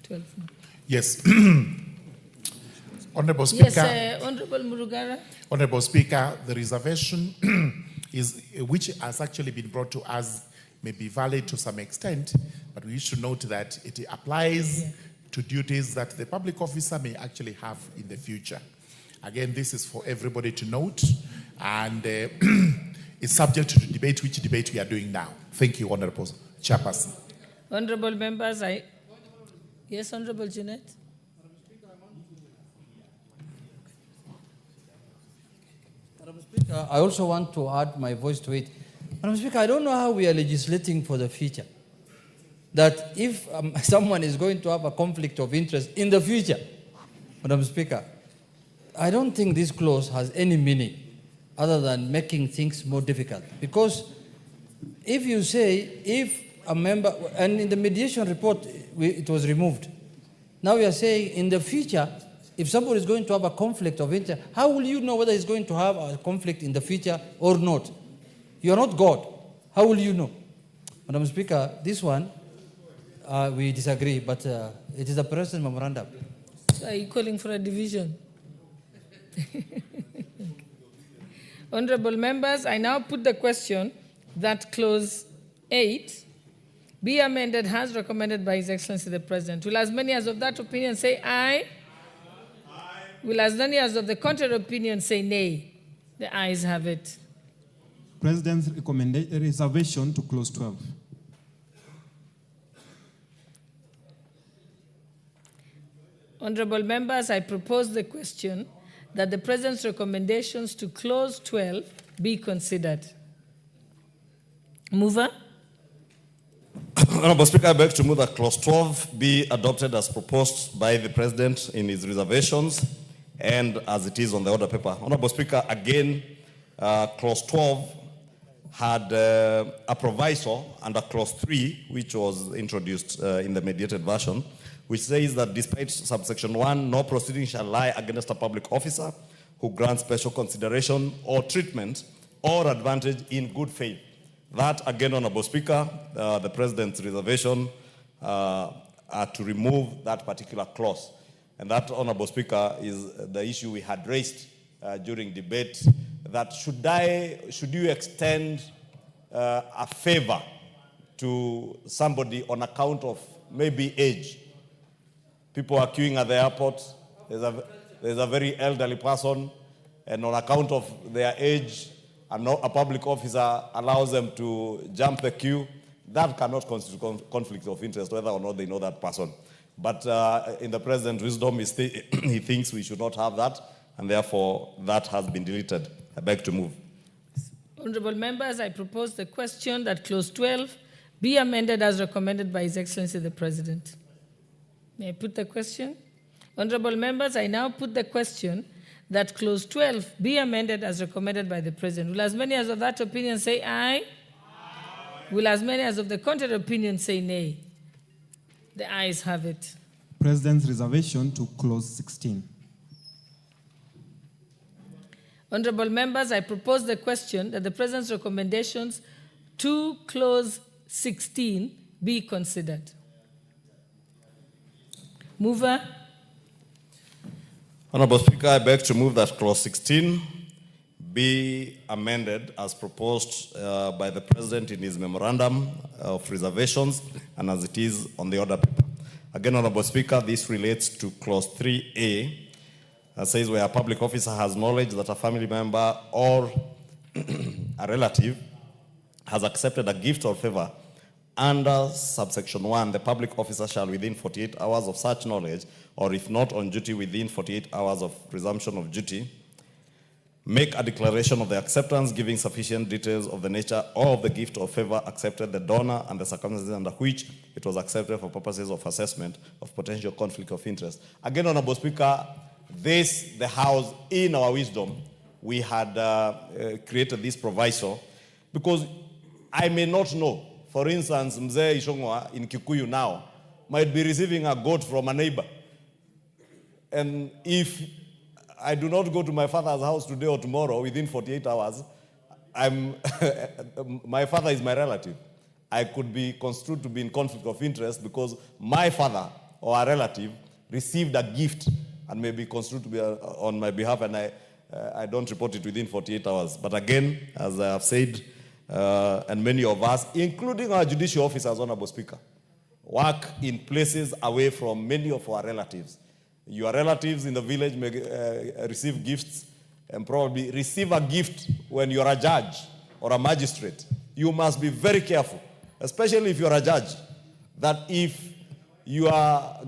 12. Yes. Honorable Speaker. Yes, Honorable Murugara. Honorable Speaker, the reservation is which has actually been brought to us may be valid to some extent, but we should note that it applies to duties that the public officer may actually have in the future. Again, this is for everybody to note, and it's subject to debate, which debate we are doing now. Thank you, Honorable Chairperson. Honorable members, yes, Honorable Jeanette. Madam Speaker, I also want to add my voice to it. Madam Speaker, I don't know how we are legislating for the future. That if someone is going to have a conflict of interest in the future, Madam Speaker, I don't think this clause has any meaning other than making things more difficult. Because if you say, if a member, and in the mediation report, it was removed. Now we are saying in the future, if somebody is going to have a conflict of interest, how will you know whether he's going to have a conflict in the future or not? You are not God. How will you know? Madam Speaker, this one, we disagree, but it is a President's memorandum. So are you calling for a division? Honorable members, I now put the question that clause 8 be amended as recommended by His Excellency the President. Will as many as of that opinion say aye? Aye. Will as many as of the contrary opinion say nay? The ayes have it. President's reservation to clause 12. Honorable members, I propose the question that the President's recommendations to clause 12 be considered. Mover? Honorable Speaker, I beg to move that clause 12 be adopted as proposed by the President in his reservations and as it is on the order paper. Honorable Speaker, again, clause 12 had a proviso under clause 3, which was introduced in the mediated version, which says that despite subsection 1, no proceeding shall lie against a public officer who grants special consideration or treatment or advantage in good faith. That, again, Honorable Speaker, the President's reservation are to remove that particular clause. And that, Honorable Speaker, is the issue we had raised during debate, that should you extend a favor to somebody on account of maybe age? People are queuing at the airport. There's a very elderly person, and on account of their age, a public officer allows them to jump the queue. That cannot constitute conflict of interest, whether or not they know that person. But in the President's wisdom, he thinks we should not have that, and therefore that has been deleted. I beg to move. Honorable members, I propose the question that clause 12 be amended as recommended by His Excellency the President. May I put the question? Honorable members, I now put the question that clause 12 be amended as recommended by the President. Will as many as of that opinion say aye? Aye. Will as many as of the contrary opinion say nay? The ayes have it. President's reservation to clause 16. Honorable members, I propose the question that the President's recommendations to clause 16 be considered. Mover? Honorable Speaker, I beg to move that clause 16 be amended as proposed by the President in his memorandum of reservations and as it is on the order paper. Again, Honorable Speaker, this relates to clause 3A, that says where a public officer has knowledge that a family member or a relative has accepted a gift or favor under subsection 1, the public officer shall within 48 hours of such knowledge, or if not on duty within 48 hours of resumption of duty, make a declaration of the acceptance giving sufficient details of the nature of the gift or favor accepted, the donor, and the circumstances under which it was accepted for purposes of assessment of potential conflict of interest. Again, Honorable Speaker, the House, in our wisdom, we had created this proviso because I may not know. For instance, Mzee Ishongwa in Kikuyu now might be receiving a goat from a neighbor. And if I do not go to my father's house today or tomorrow within 48 hours, my father is my relative. I could be construed to be in conflict of interest because my father or a relative received a gift and may be construed to be on my behalf, and I don't report it within 48 hours. But again, as I have said, and many of us, including our judicial officers, Honorable Speaker, work in places away from many of our relatives. Your relatives in the village may receive gifts and probably receive a gift when you're a judge or a magistrate. You must be very careful, especially if you're a judge, that if your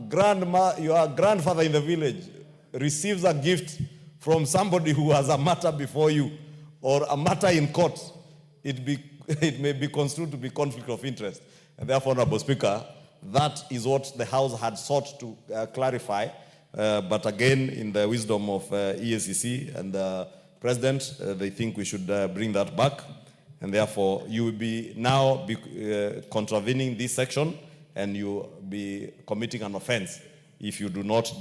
grandfather in the village receives a gift from somebody who has a matter before you or a matter in court, it may be construed to be conflict of interest. And therefore, Honorable Speaker, that is what the House had sought to clarify. But again, in the wisdom of EACC and the President, they think we should bring that back. And therefore, you will be now contravening this section and you will be committing an offense if you do not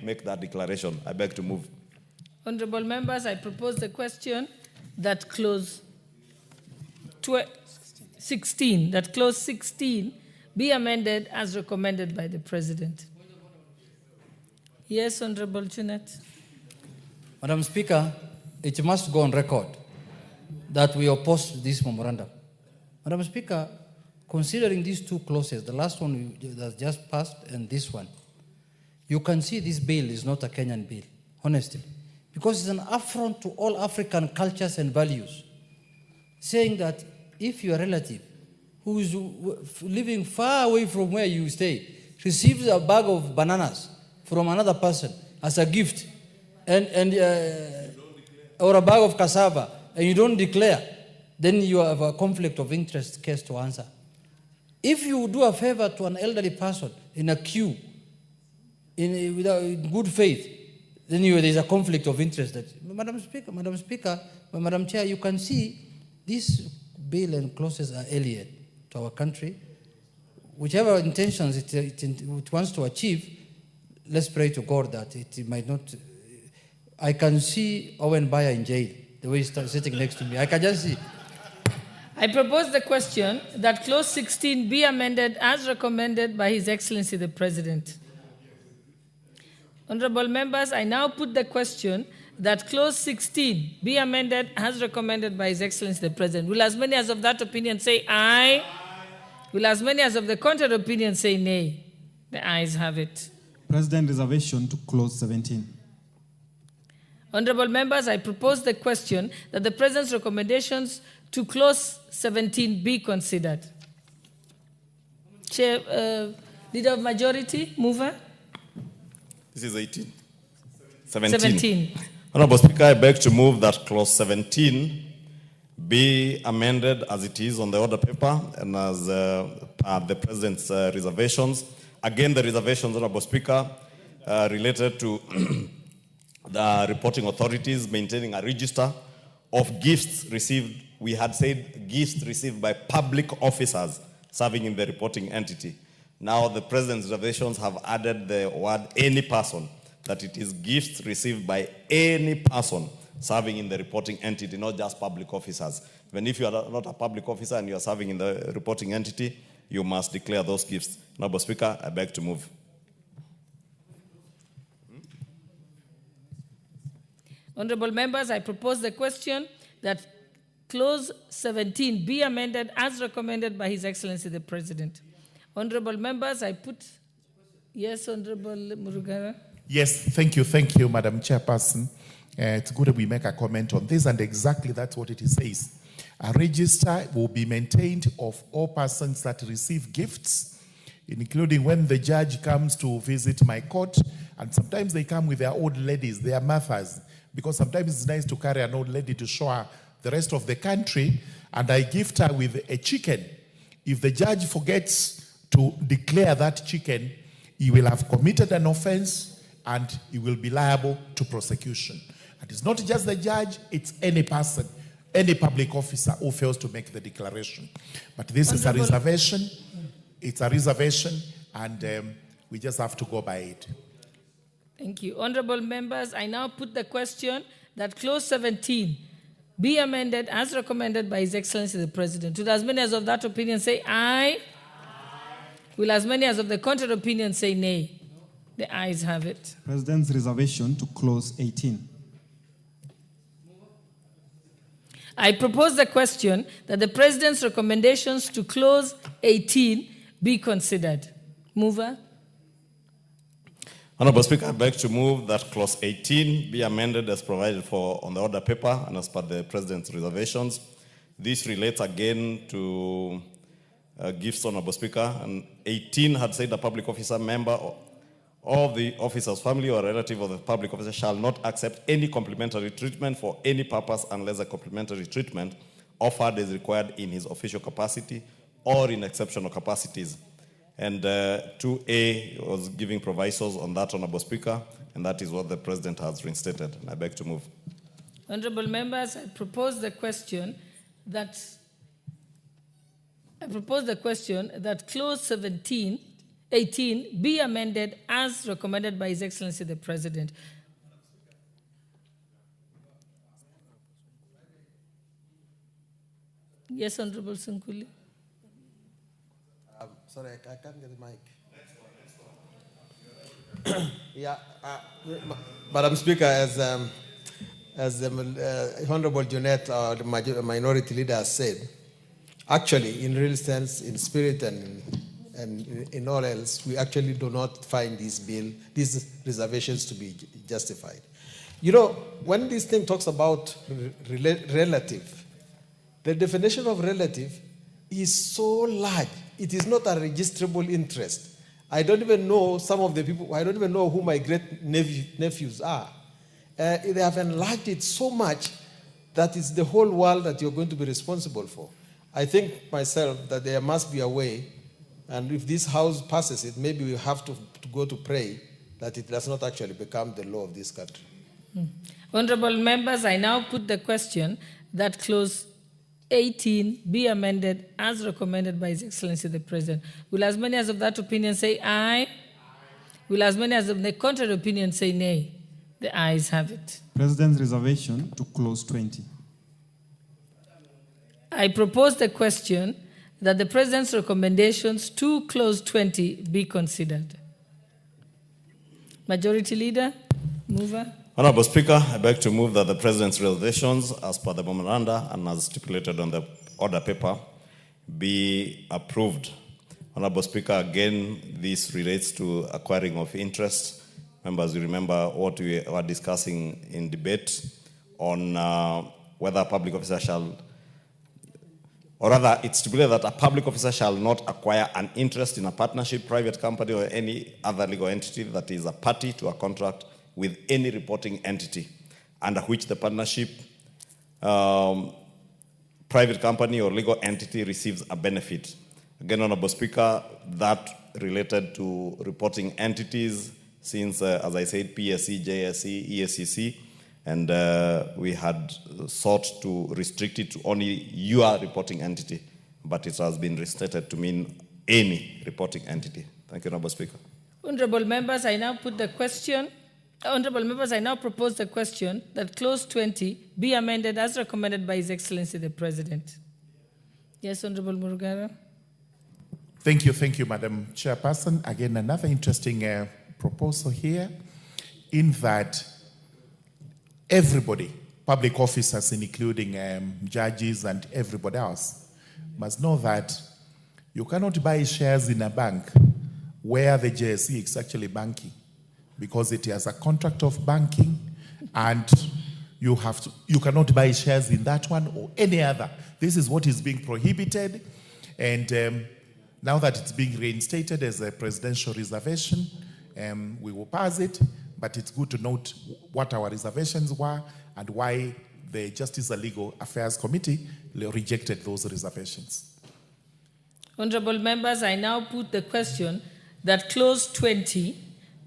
make that declaration. I beg to move. Honorable members, I propose the question that clause 16 be amended as recommended by the President. Yes, Honorable Junet. Madam Speaker, it must go on record that we oppose this memorandum. Madam Speaker, considering these two clauses, the last one that just passed and this one, you can see this bill is not a Kenyan bill, honestly, because it's an affront to all African cultures and values, saying that if your relative who is living far away from where you stay receives a bag of bananas from another person as a gift, or a bag of cassava, and you don't declare, then you have a conflict of interest case to answer. If you do a favor to an elderly person in a queue, in good faith, then there's a conflict of interest. Madam Speaker, Madam Chair, you can see this bill and clauses are alien to our country. Whichever intentions it wants to achieve, let's pray to God that it might not. I can see Owen Bayer in jail, the way he's sitting next to me. I can just see. I propose the question that Clause 16 be amended as recommended by His Excellency the President. Honorable members, I now put the question that Clause 16 be amended as recommended by His Excellency the President. Will as many as of that opinion say aye? Will as many as of the contrary opinion say nay? The ayes have it. President, reservation to Clause 17. Honorable members, I propose the question that the President's recommendations to Clause 17 be considered. Chair, Leader of Majority, mover. This is 18. 17. Honorable Speaker, I beg to move that Clause 17 be amended as it is on the order paper and as the President's reservations. Again, the reservations, Honorable Speaker, related to the reporting authorities maintaining a register of gifts received. We had said gifts received by public officers serving in the reporting entity. Now the President's reservations have added the word any person, that it is gifts received by any person serving in the reporting entity, not just public officers. Even if you are not a public officer and you are serving in the reporting entity, you must declare those gifts. Honorable Speaker, I beg to move. Honorable members, I propose the question that Clause 17 be amended as recommended by His Excellency the President. Honorable members, I put... Yes, Honorable Murugara. Yes, thank you, Madam Chairperson. It's good that we make a comment on this, and exactly that's what it says. A register will be maintained of all persons that receive gifts, including when the judge comes to visit my court, and sometimes they come with their old ladies, their mothers, because sometimes it's nice to carry an old lady to show her the rest of the country, and I gift her with a chicken. If the judge forgets to declare that chicken, he will have committed an offense and he will be liable to prosecution. And it's not just the judge, it's any person, any public officer who fails to make the declaration. But this is a reservation. It's a reservation, and we just have to go by it. Thank you. Honorable members, I now put the question that Clause 17 be amended as recommended by His Excellency the President. Will as many as of that opinion say aye? Will as many as of the contrary opinion say nay? The ayes have it. President's reservation to Clause 18. I propose the question that the President's recommendations to Clause 18 be considered. Mover. Honorable Speaker, I beg to move that Clause 18 be amended as provided for on the order paper and as per the President's reservations. This relates again to gifts, Honorable Speaker. And 18 had said a public officer member of the officer's family or relative of the public officer shall not accept any complimentary treatment for any purpose unless a complimentary treatment offered is required in his official capacity or in exceptional capacities. And 2A was giving provisos on that, Honorable Speaker, and that is what the President has reinstated. And I beg to move. Honorable members, I propose the question that Clause 18 be amended as recommended by His Excellency the President. Yes, Honorable Sankuli. Sorry, I can't get the mic. Yeah, Madam Speaker, as as the Honorable Junet, the minority leader, has said, actually, in real sense, in spirit and in all else, we actually do not find these reservations to be justified. You know, when this thing talks about relative, the definition of relative is so large. It is not a registrable interest. I don't even know some of the people, I don't even know who my great nephews are. They have enlarged it so much that it's the whole world that you're going to be responsible for. I think myself that there must be a way, and if this House passes it, maybe we have to go to pray that it does not actually become the law of this country. Honorable members, I now put the question that clause 18 be amended as recommended by His Excellency the President. Will as many as of that opinion say aye? Will as many as of the contrary opinion say nay? The ayes have it. President's reservation to clause 20. I propose the question that the President's recommendations to clause 20 be considered. Majority Leader, mover. Honorable Speaker, I beg to move that the President's reservations, as per the memoranda and as stipulated on the order paper, be approved. Honorable Speaker, again, this relates to acquiring of interest. Members, you remember what we were discussing in debate on whether a public officer shall, or rather, it's stipulated that a public officer shall not acquire an interest in a partnership, private company, or any other legal entity that is a party to a contract with any reporting entity under which the partnership, private company, or legal entity receives a benefit. Again, Honorable Speaker, that related to reporting entities since, as I said, PSC, JSC, ESCC, and we had sought to restrict it to only your reporting entity, but it has been restated to mean any reporting entity. Thank you, Honorable Speaker. Honorable members, I now put the question. Honorable members, I now propose the question that clause 20 be amended as recommended by His Excellency the President. Yes, Honorable Murugara. Thank you, Madam Chairperson. Again, another interesting proposal here, in that everybody, public officers, including judges and everybody else, must know that you cannot buy shares in a bank where the JSE is actually banking, because it has a contract of banking, and you cannot buy shares in that one or any other. This is what is being prohibited, and now that it's being reinstated as a presidential reservation, we will pass it, but it's good to note what our reservations were and why the Justice and Legal Affairs Committee rejected those reservations. Honorable members, I now put the question that clause 20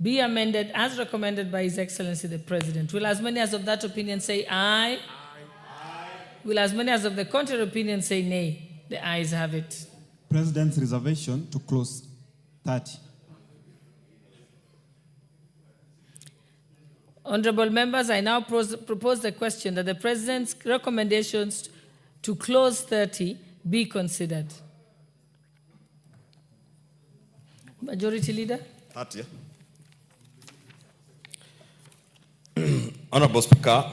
be amended as recommended by His Excellency the President. Will as many as of that opinion say aye? Aye. Will as many as of the contrary opinion say nay? The ayes have it. President's reservation to clause 30. Honorable members, I now propose the question that the President's recommendations to clause 30 be considered. Majority Leader? 30. Honorable Speaker,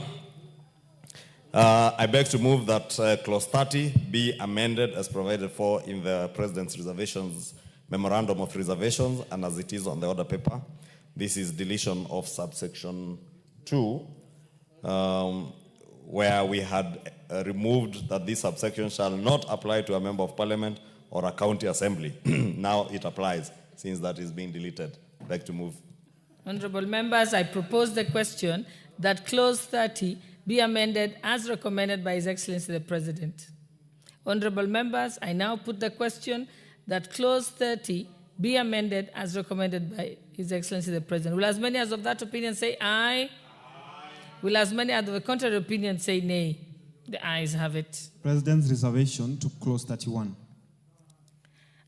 I beg to move that clause 30 be amended as provided for in the President's reservations, memorandum of reservations, and as it is on the order paper. This is deletion of subsection 2, where we had removed that this subsection shall not apply to a member of parliament or a county assembly. Now it applies, since that is being deleted. I'd like to move. Honorable members, I propose the question that clause 30 be amended as recommended by His Excellency the President. Honorable members, I now put the question that clause 30 be amended as recommended by His Excellency the President. Will as many as of that opinion say aye? Aye. Will as many as of the contrary opinion say nay? The ayes have it. President's reservation to clause 31.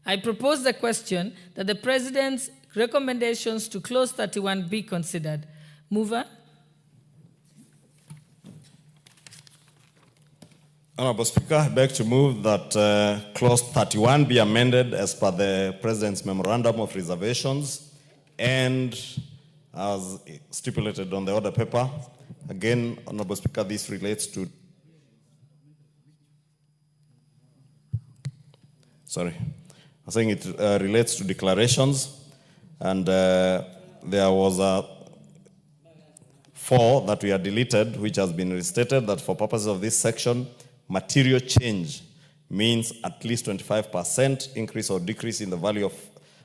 I propose the question that the President's recommendations to clause 31 be considered. Mover? Honorable Speaker, I beg to move that clause 31 be amended as per the President's memorandum of reservations and as stipulated on the order paper, Again, Honorable Speaker, this relates to I'm saying it relates to declarations, and there was 4 that we are deleted, which has been restated that for purposes of this section, material change means at least 25% increase or decrease in the value of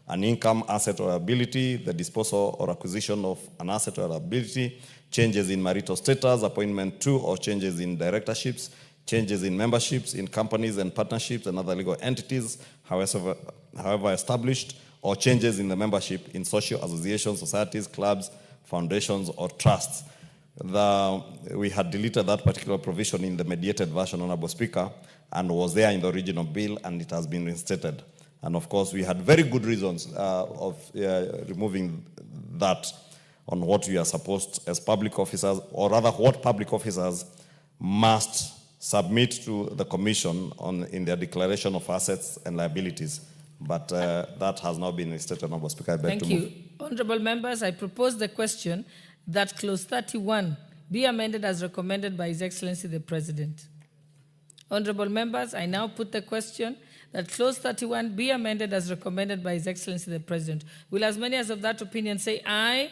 an income, asset, or ability, the disposal or acquisition of an asset or ability, changes in marital status, appointment to or changes in directorships, changes in memberships in companies and partnerships and other legal entities, however established, or changes in the membership in social associations, societies, clubs, foundations, or trusts. We had deleted that particular provision in the mediated version, Honorable Speaker, and was there in the original bill, and it has been reinstated. And of course, we had very good reasons of removing that on what we are supposed as public officers, or rather what public officers must submit to the Commission in their declaration of assets and liabilities. But that has now been restated, Honorable Speaker. I beg to move. Thank you. Honorable members, I propose the question that Clause 31 be amended as recommended by His Excellency the President. Honorable members, I now put the question that Clause 31 be amended as recommended by His Excellency the President. Will as many as of that opinion say aye?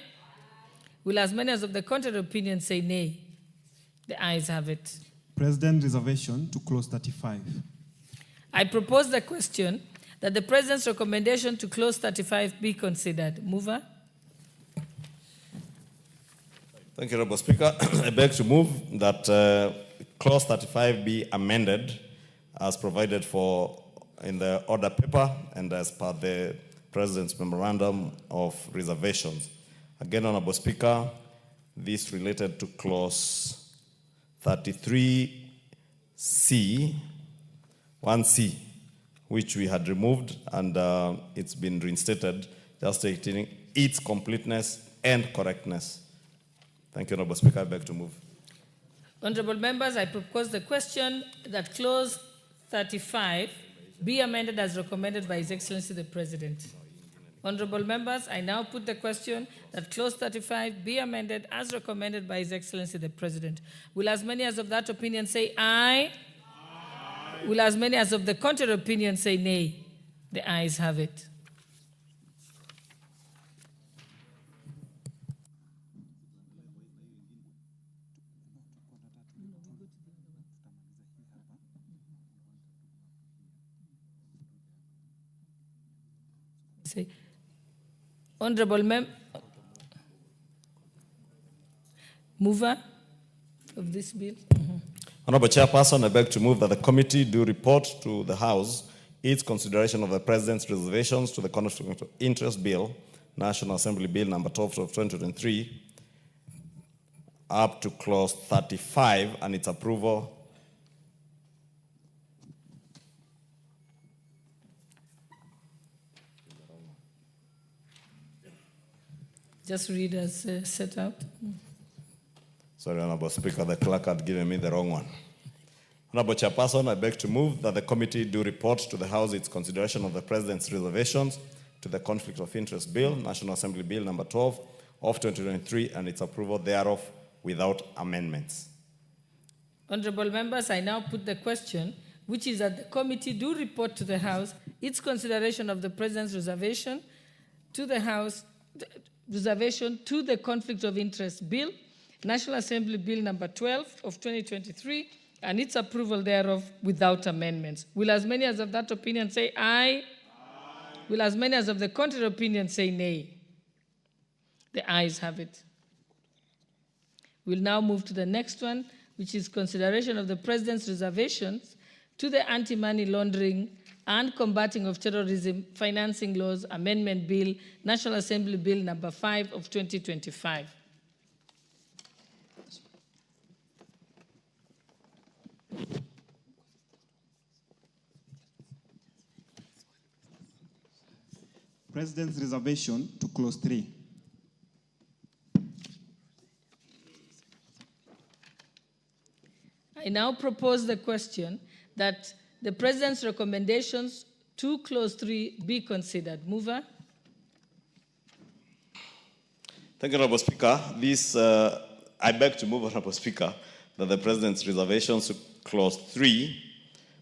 Will as many as of the contrary opinion say nay? The ayes have it. President, reservation to Clause 35. I propose the question that the President's recommendation to Clause 35 be considered. Mover? Thank you, Honorable Speaker. I beg to move that Clause 35 be amended as provided for in the order paper and as per the President's memorandum of reservations. Again, Honorable Speaker, this related to Clause 33C, 1C, which we had removed, and it's been reinstated, just stating its completeness and correctness. Thank you, Honorable Speaker. I beg to move. Honorable members, I propose the question that Clause 35 be amended as recommended by His Excellency the President. Honorable members, I now put the question that Clause 35 be amended as recommended by His Excellency the President. Will as many as of that opinion say aye? Aye. Will as many as of the contrary opinion say nay? The ayes have it. Say, Honorable mover of this bill. Honorable Chairperson, I beg to move that the committee do report to the House its consideration of the President's reservations to the Conflict of Interest Bill, National Assembly Bill number 12 of 2023, up to Clause 35 and its approval. Just read as set out. Sorry, Honorable Speaker, the clerk had given me the wrong one. Honorable Chairperson, I beg to move that the committee do report to the House its consideration of the President's reservations to the Conflict of Interest Bill, National Assembly Bill number 12 of 2023, and its approval thereof without amendments. Honorable members, I now put the question, which is that the committee do report to the House its consideration of the President's reservation to the House, reservation to the Conflict of Interest Bill, National Assembly Bill number 12 of 2023, and its approval thereof without amendments. Will as many as of that opinion say aye? Aye. Will as many as of the contrary opinion say nay? The ayes have it. We'll now move to the next one, which is consideration of the President's reservations to the Anti-Money Laundering and Combating of Terrorism Financing Laws Amendment Bill, National Assembly Bill number 5 of 2025. President's reservation to Clause 3. I now propose the question that the President's recommendations to Clause 3 be considered. Mover? Thank you, Honorable Speaker. This I beg to move, Honorable Speaker, that the President's reservations to Clause 3,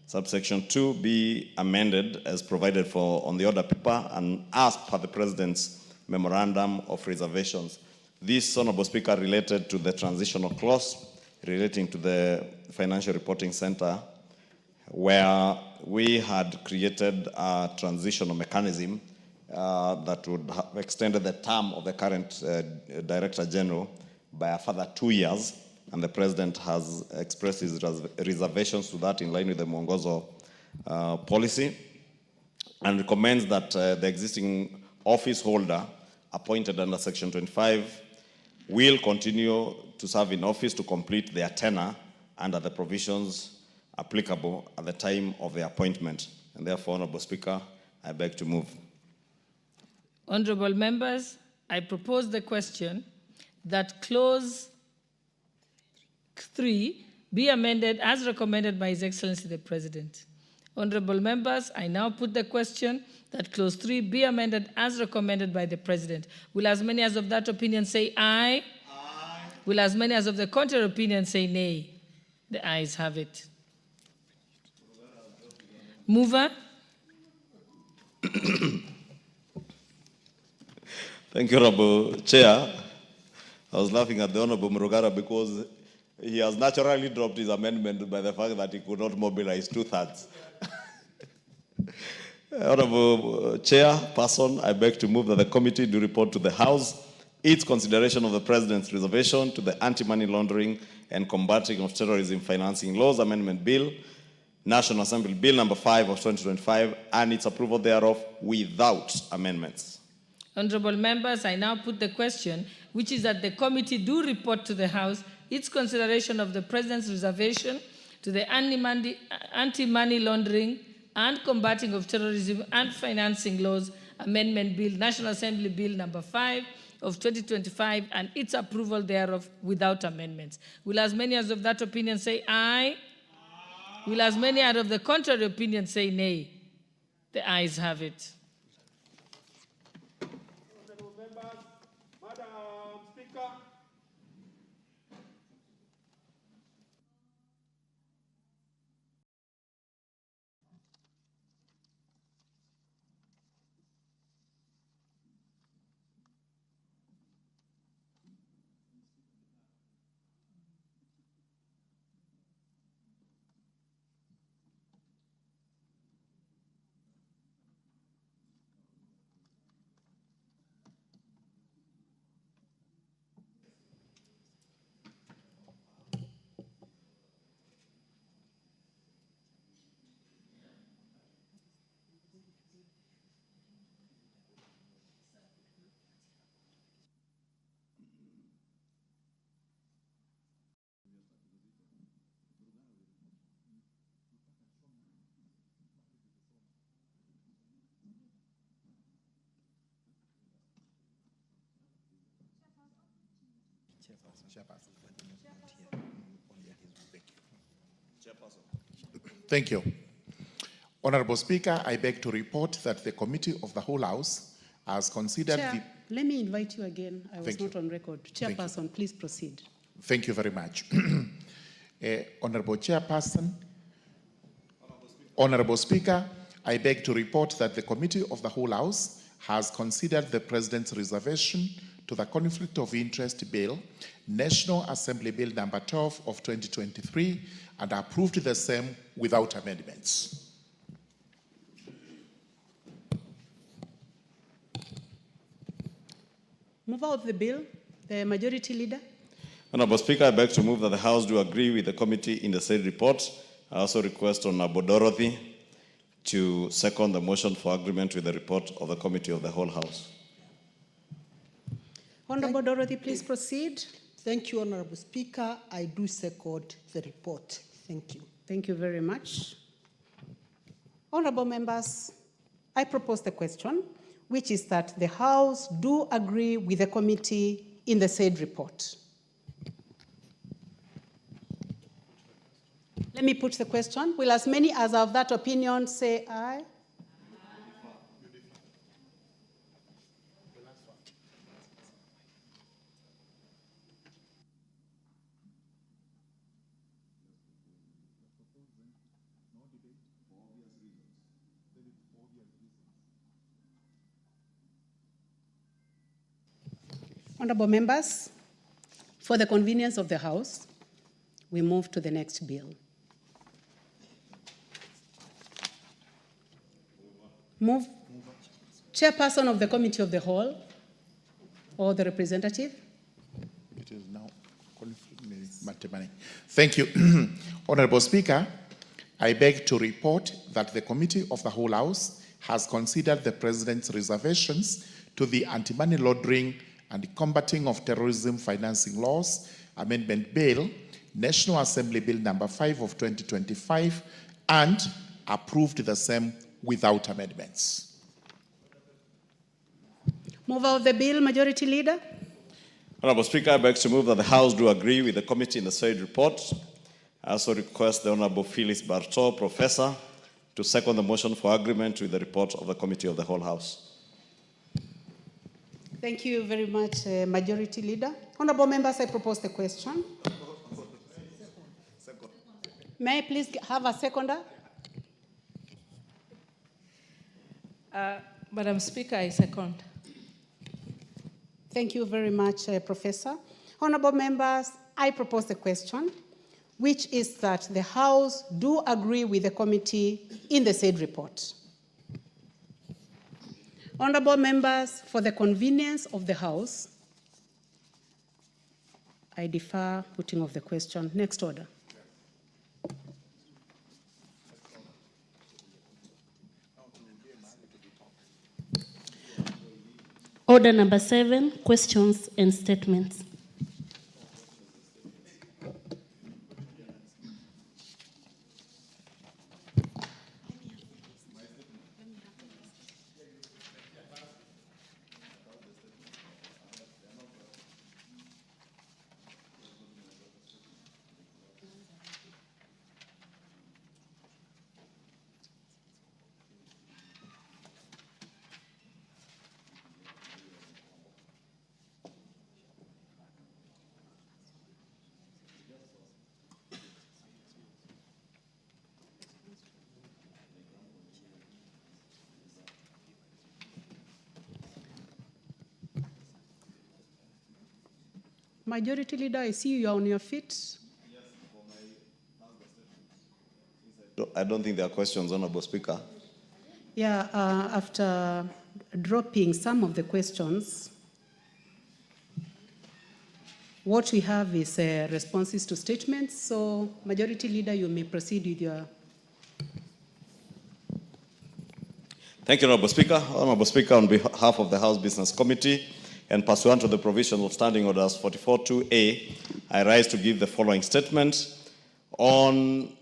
subsection 2, be amended as provided for on the order paper and as per the President's Memorandum of Reservations. This, Honorable Speaker, related to the transitional clause relating to the Financial Reporting Center, where we had created a transitional mechanism that would have extended the term of the current Director General by a further 2 years, and the President has expressed his reservations to that in line with the Mwongozo policy, and recommends that the existing office holder appointed under Section 25 will continue to serve in office to complete their tenure under the provisions applicable at the time of the appointment. And therefore, Honorable Speaker, I beg to move. Honorable members, I propose the question that Clause 3 be amended as recommended by His Excellency the President. Honorable members, I now put the question that Clause 3 be amended as recommended by the President. Will as many as of that opinion say aye? Aye. Will as many as of the contrary opinion say nay? The ayes have it. Mover. Thank you, Honorable Chair. I was laughing at the Honorable Murugara because he has naturally dropped his amendment by the fact that he could not mobilize 2/3. Honorable Chairperson, I beg to move that the committee do report to the House its consideration of the President's reservation to the Anti-Money Laundering and Combating of Terrorism Financing Laws Amendment Bill, National Assembly Bill number 5 of 2025, and its approval thereof without amendments. Honorable members, I now put the question, which is that the committee do report to the House its consideration of the President's reservation to the Anti-Money Laundering and Combating of Terrorism and Financing Laws Amendment Bill, National Assembly Bill number 5 of 2025, and its approval thereof without amendments. Will as many as of that opinion say aye? Aye. Will as many as of the contrary opinion say nay? The ayes have it. Thank you. Honorable Speaker, I beg to report that the Committee of the Whole House has considered Chair, let me invite you again. I was Thank not you. on record. Chairperson, please proceed. Thank you very much. Honorable Chairperson, Honorable Speaker, I beg to report that the Committee of the Whole House has considered the President's reservation to the Conflict of Interest Bill, National Assembly Bill number 12 of 2023, and approved the same without amendments. Move out the bill, the Majority Leader. Honorable Speaker, I beg to move that the House do agree with the committee in the said report. I also request Honorable Dorothy to second the motion for agreement with the report of the Committee of the Whole House. Honorable Dorothy, please proceed. Thank you, Honorable Speaker. I do second the report. Thank you. Thank you very much. Honorable members, I propose the question, which is that the House do agree with the committee in the said report. Let me put the question. Will as many as of that opinion say aye? Honorable members, for the convenience of the House, we move to the next bill. Move. Chairperson of the Committee of the Whole or the representative. It is now. Thank you. Honorable Speaker, I beg to report that the Committee of the Whole House has considered the President's reservations to the Anti-Money Laundering and Combating of Terrorism Financing Laws Amendment Bill, National Assembly Bill number 5 of 2025, and approved the same without amendments. Mover of the bill, Majority Leader. Honorable Speaker, I beg to move that the House do agree with the committee in the said report. I also request the Honorable Phyllis Bartow, Professor, to second the motion for agreement with the report of the Committee of the Whole House. Thank you very much, Majority Leader. Honorable members, I propose the question. May I please have a seconder? Madam Speaker, I second. Thank you very much, Professor. Honorable members, I propose the question, which is that the House do agree with the committee in the said report. Honorable members, for the convenience of the House, I defer putting of the question. Next order. Order number 7, questions and statements. Majority Leader, I see you are on your feet. I don't think there are questions, Honorable Speaker. Yeah, after dropping some of the questions, what we have is responses to statements. So, Majority Leader, you may proceed with your... Thank you, Honorable Speaker. Honorable Speaker, on behalf of the House Business Committee, and pursuant to the provision of Standing Orders 44.2a, I rise to give the following statement on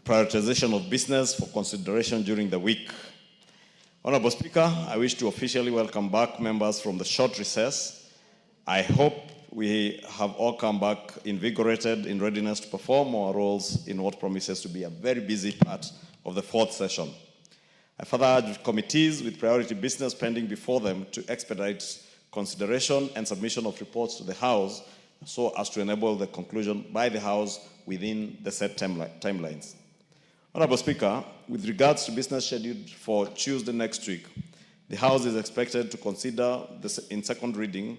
prioritization of business for consideration during the week. Honorable Speaker, I wish to officially welcome back members from the short recess. I hope we have all come back invigorated in readiness to perform our roles in what promises to be a very busy part of the fourth session. I further urge committees with priority business pending before them to expedite consideration and submission of reports to the House so as to enable the conclusion by the House within the set timelines. Honorable Speaker, with regards to business scheduled for Tuesday next week, the House is expected to consider in second reading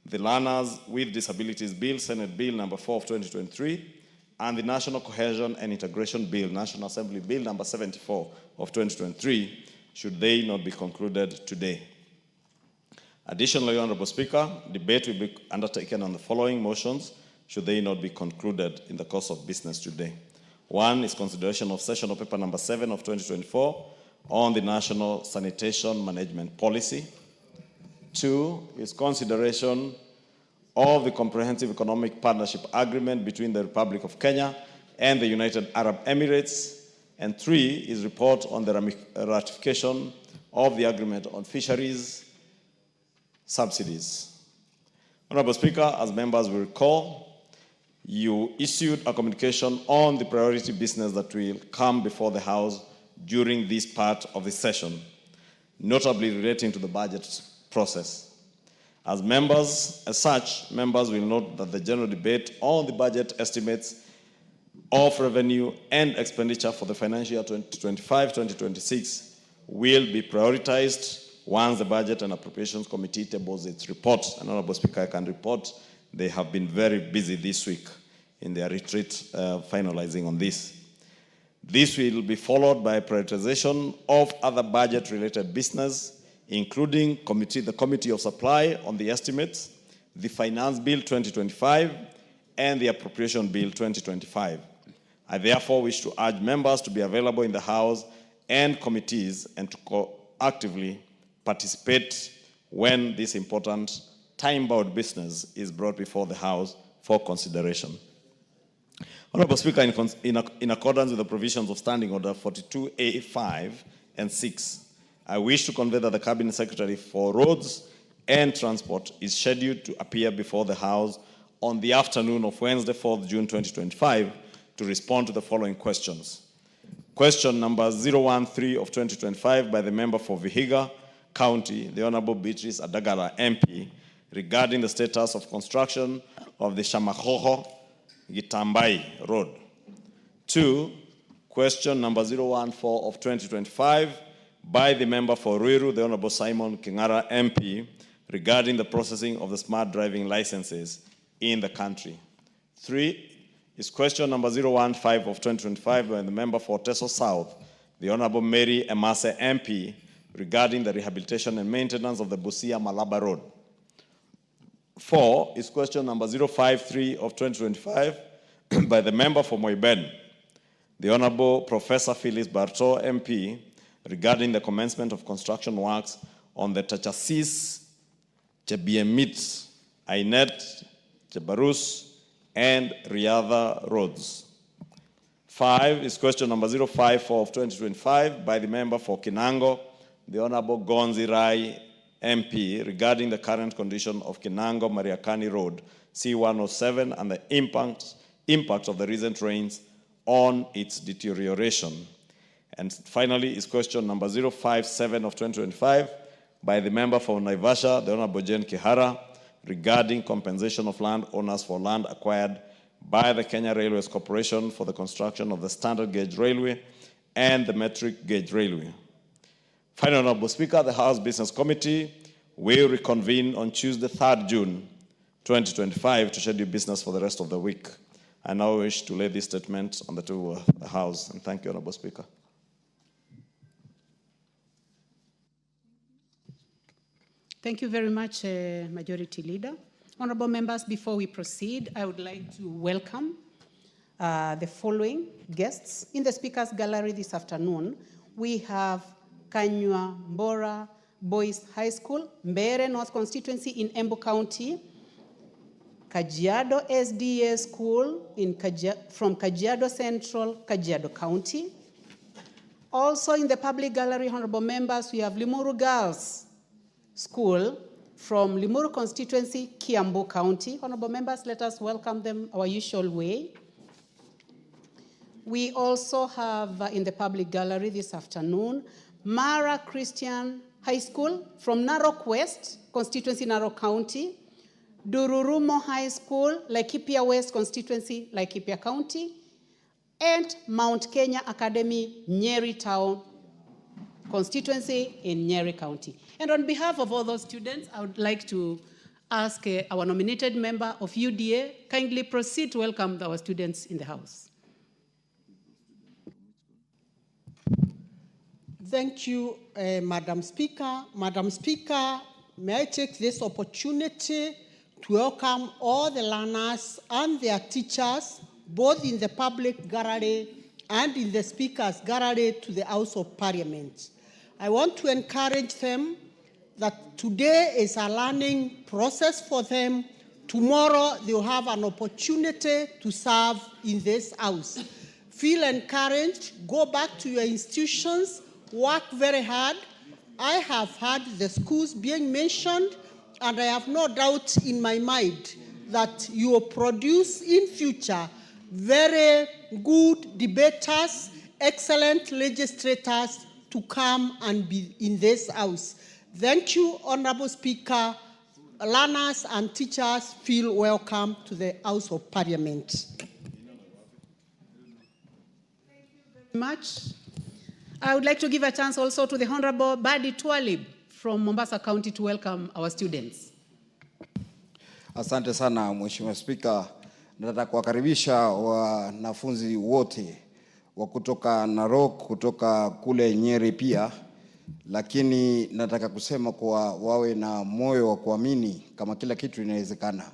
the Learners with Disabilities Bill, Senate Bill number 4 of 2023, and the National Cohesion and Integration Bill, National Assembly Bill number 74 of 2023, should they not be concluded today. Additionally, Honorable Speaker, debate will be undertaken on the following motions should they not be concluded in the course of business today. One is consideration of sessional paper number 7 of 2024 on the National Sanitation Management Policy. Two is consideration of the Comprehensive Economic Partnership Agreement between the Republic of Kenya and the United Arab Emirates. And three is report on the ratification of the agreement on fisheries subsidies. Honorable Speaker, as members will recall, you issued a communication on the priority business that will come before the House during this part of the session, notably relating to the budget process. As such, members will note that the general debate on the budget estimates of revenue and expenditure for the financial year 2025-2026 will be prioritized once the Budget and Appropriations Committee tables its report. And Honorable Speaker, I can report they have been very busy this week in their retreat finalizing on this. This will be followed by prioritization of other budget-related business, including the Committee of Supply on the estimates, the Finance Bill 2025, and the Appropriation Bill 2025. I therefore wish to urge members to be available in the House and committees and to actively participate when this important time-bound business is brought before the House for consideration. Honorable Speaker, in accordance with the provisions of Standing Order 42A5 and 6, I wish to convey that the Cabinet Secretary for Roads and Transport is scheduled to appear before the House on the afternoon of Wednesday, 4th June 2025, to respond to the following questions. Question number 013 of 2025 by the member for Vihiga County, the Honorable Beatrice Adagara MP, regarding the status of construction of the Shamahoho Gitambai Road. 2. Question number 014 of 2025 by the member for Ruiru, the Honorable Simon Kingara MP, regarding the processing of the smart driving licenses in the country. 3 is question number 015 of 2025 by the member for Teso South, the Honorable Mary Emase MP, regarding the rehabilitation and maintenance of the Busia Malaba Road. 4 is question number 053 of 2025 by the member for Moiben, the Honorable Professor Phyllis Barto MP, regarding the commencement of construction works on the Tachasis, Chebiemit, Ainet, Chebarus, and Riadha roads. 5 is question number 054 of 2025 by the member for Kinango, the Honorable Gonzi Rai MP, regarding the current condition of Kinango Mariakani Road, C107, and the impact of the recent rains on its deterioration. And finally is question number 057 of 2025 by the member for Naivasha, the Honorable Jane Kihara, regarding compensation of landowners for land acquired by the Kenya Railways Corporation for the construction of the standard gauge railway and the metric gauge railway. Finally, Honorable Speaker, the House Business Committee will reconvene on Tuesday, 3rd June 2025 to schedule business for the rest of the week. I now wish to lay this statement on the table of the House, and thank you, Honorable Speaker. Thank you very much, Majority Leader. Honorable members, before we proceed, I would like to welcome the following guests. In the Speaker's Gallery this afternoon, we have Kanywa Mbora Boys High School, Mbere North Constituency in Embu County, Kajiado SDA School from Kajiado Central, Kajiado County. Also in the public gallery, honorable members, we have Limuru Girls School from Limuru Constituency, Kiambu County. Honorable members, let us welcome them our usual way. We also have in the public gallery this afternoon, Mara Christian High School from Narok West, Constituency, Narok County, Dururumo High School, Laikipia West Constituency, Laikipia County, and Mount Kenya Academy, Nyeri Town Constituency in Nyeri County. And on behalf of all those students, I would like to ask our nominated member of UDA, kindly proceed to welcome our students in the House. Thank you, Madam Speaker. Madam Speaker, may I take this opportunity to welcome all the learners and their teachers, both in the public gallery and in the Speaker's gallery, to the House of Parliament. I want to encourage them that today is a learning process for them. Tomorrow they'll have an opportunity to serve in this House. Feel encouraged, go back to your institutions, work very hard. I have heard the schools being mentioned, and I have no doubt in my mind that you will produce in future very good debaters, excellent legislators to come and be in this House. Thank you, Honorable Speaker. Learners and teachers feel welcome to the House of Parliament. Thank you very much. I would like to give a chance also to the Honorable Badi Twalib from Mombasa County to welcome our students. Asante sana Mheshimiwa Spika. Nataka kuwakaribisha wanafunzi wote wa kutoka Narok, kutoka kule Nyeri pia. Lakini nataka kusema kwa wawe na moyo wa kuamini kama kila kitu inawezekana.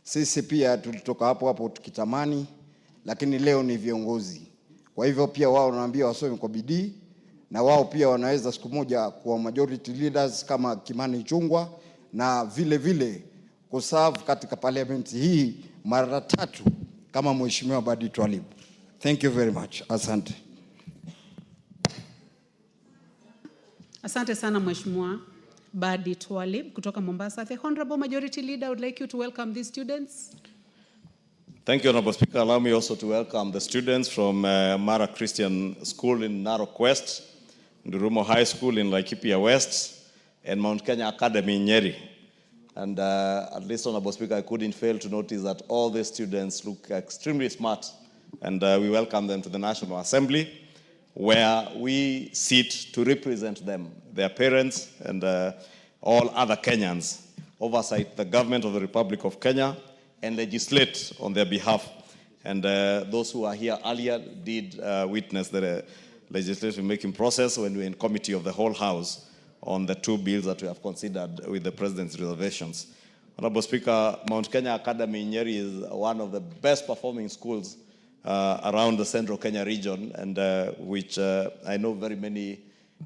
Sisi pia tulitoka hapo tukitamani, lakini leo ni viongozi. Kwa hivyo pia wao wanaambia wasome kwa bidii, na wao pia wanaweza siku moja kuwa majority leaders kama Kimani Chungwa, na vile vile kuserve katika parliament hii mara 3 kama Mheshimiwa Badi Twalib. Thank you very much. Asante. Asante sana Mheshimiwa Badi Twalib kutoka Mombasa. The Honorable Majority Leader would like you to welcome these students. Thank you, Honorable Speaker. Allow me also to welcome the students from Mara Christian School in Narok West, Ndurumo High School in Laikipia West, and Mount Kenya Academy in Nyeri. And at least, Honorable Speaker, I couldn't fail to notice that all the students look extremely smart, and we welcome them to the National Assembly, where we sit to represent them, their parents, and all other Kenyans, oversight the government of the Republic of Kenya, and legislate on their behalf. And those who are here earlier did witness the legislative making process when we were in committee of the whole House on the 2 bills that we have considered with the President's reservations. Honorable Speaker, Mount Kenya Academy in Nyeri is one of the best performing schools around the central Kenya region, and which I know very many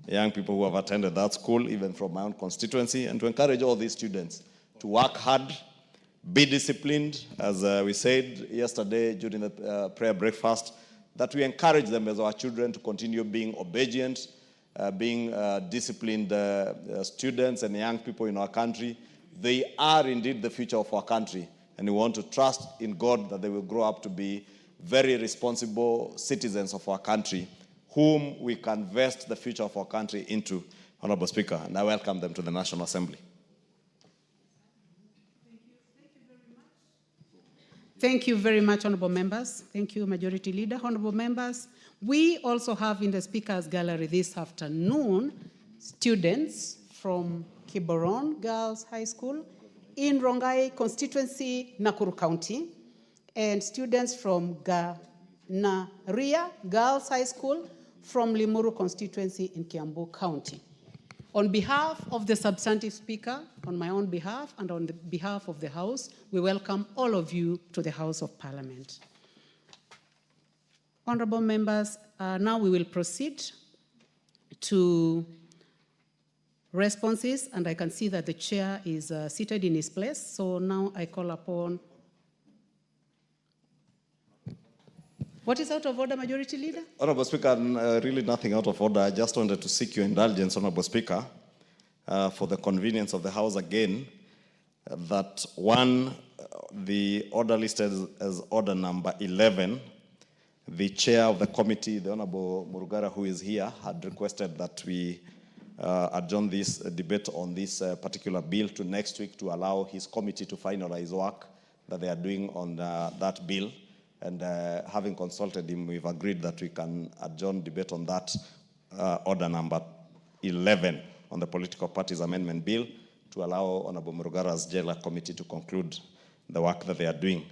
young people who have attended that school, even from my own constituency, and to encourage all these students to work hard, be disciplined, as we said yesterday during the prayer breakfast, that we encourage them as our children to continue being obedient, being disciplined students and young people in our country. They are indeed the future of our country, and we want to trust in God that they will grow up to be very responsible citizens of our country, whom we can vest the future of our country into, Honorable Speaker, and I welcome them to the National Assembly. Thank you very much, honorable members. Thank you, Majority Leader. Honorable members, we also have in the Speaker's Gallery this afternoon students from Kiboron Girls High School in Rongai constituency, Nakuru County, and students from Ganaria Girls High School from Limuru constituency in Kiambu County. On behalf of the substantive Speaker, on my own behalf, and on the behalf of the House, we welcome all of you to the House of Parliament. Honorable members, now we will proceed to responses, and I can see that the chair is seated in his place. So now I call upon. What is out of order, Majority Leader? Honorable Speaker, really nothing out of order. I just wanted to seek your indulgence, Honorable Speaker, for the convenience of the House again, that one, the order listed as order number 11, the chair of the committee, the Honorable Murugara, who is here, had requested that we adjourn this debate on this particular bill to next week to allow his committee to finalize work that they are doing on that bill. And having consulted him, we've agreed that we can adjourn debate on that order number 11 on the Political Parties Amendment Bill to allow Honorable Murugara's Jailer Committee to conclude the work that they are doing.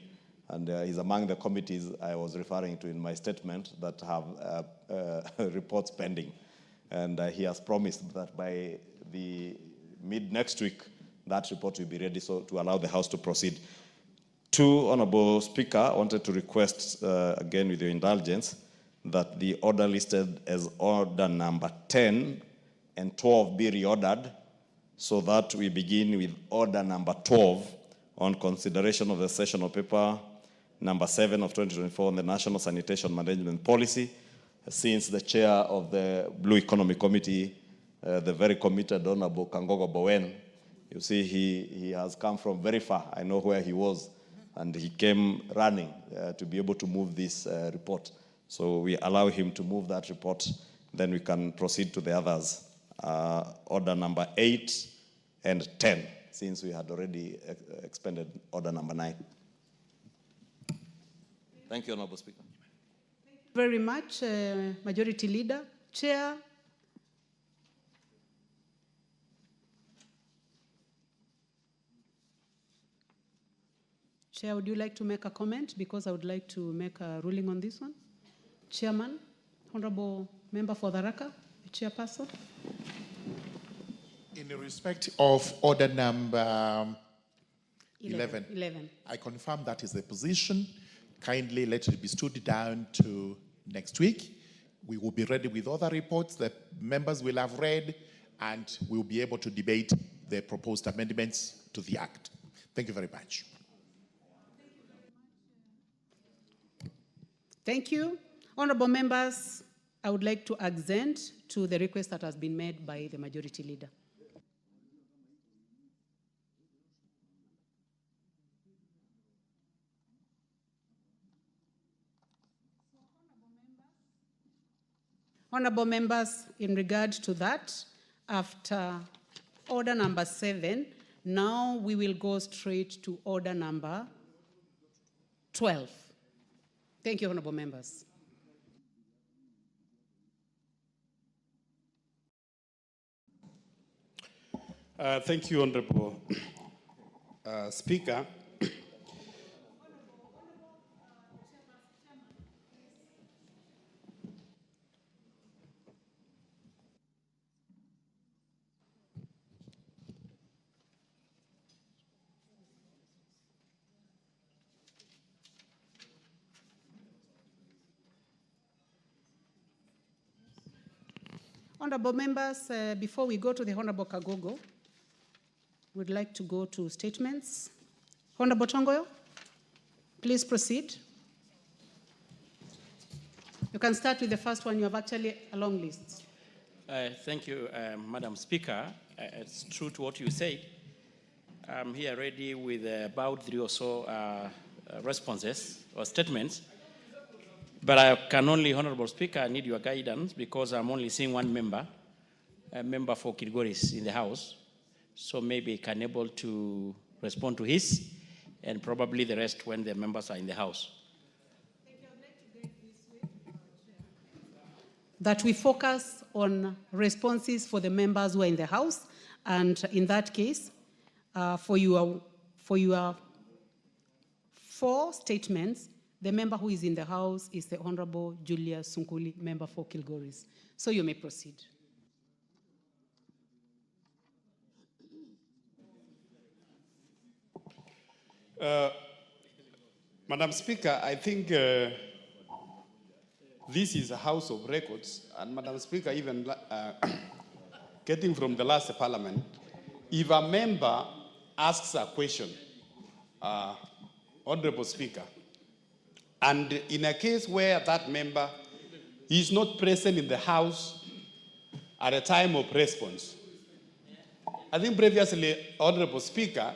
And he's among the committees I was referring to in my statement that have reports pending. And he has promised that by the mid-next week, that report will be ready so to allow the House to proceed. Two, Honorable Speaker, I wanted to request, again with your indulgence, that the order listed as order number 10 and 12 be reordered so that we begin with order number 12 on consideration of the sessional paper number 7 of 2024 on the National Sanitation Management Policy, since the chair of the Blue Economy Committee, the very committed Honorable Kangogo Bowen, you see he has come from very far. I know where he was. And he came running to be able to move this report. So we allow him to move that report, then we can proceed to the others. Order number 8 and 10, since we had already expended order number 9. Thank you, Honorable Speaker. Thank you very much, Majority Leader. Chair. Chair, would you like to make a comment? Because I would like to make a ruling on this one. Chairman, Honorable Member for Tharaka, Chairperson. In respect of order number 11, I confirm that is the position. Kindly let it be stood down to next week. We will be ready with other reports that members will have read, and we will be able to debate the proposed amendments to the Act. Thank you very much. Thank you. Honorable members, I would like to assent to the request that has been made by the Majority Leader. Honorable members, in regard to that, after order number 7, now we will go straight to order number 12. Thank you, honorable members. Thank you, Honorable Speaker. Honorable members, before we go to the Honorable Kagogo, we'd like to go to statements. Honorable Tongoyo, please proceed. You can start with the first one. You have actually a long list. Thank you, Madam Speaker. It's true to what you said. I'm here ready with about 3 or so responses or statements. But I can only, Honorable Speaker, I need your guidance because I'm only seeing one member, a member for Kilgoris in the House. So maybe I can able to respond to his and probably the rest when the members are in the House. That we focus on responses for the members who are in the House. And in that case, for your 4 statements, the member who is in the House is the Honorable Julius Sunkuli, member for Kilgoris. So you may proceed. Madam Speaker, I think this is a House of Records, and Madam Speaker, even getting from the last Parliament, if a member asks a question, Honorable Speaker, and in a case where that member is not present in the House at a time of response, I think previously, Honorable Speaker,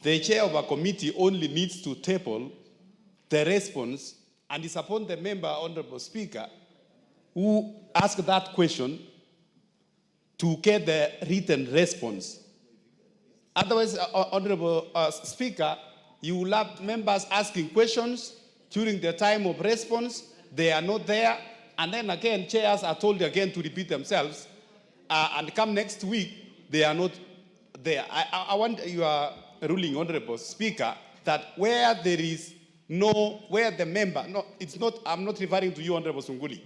the chair of a committee only needs to table the response, and it's upon the member, Honorable Speaker, who asked that question to get the written response. Otherwise, Honorable Speaker, you will have members asking questions during the time of response. They are not there. And then again, chairs are told again to repeat themselves. And come next week, they are not there. I want your ruling, Honorable Speaker, that where there is where the member, I'm not referring to you, Honorable Sunguli.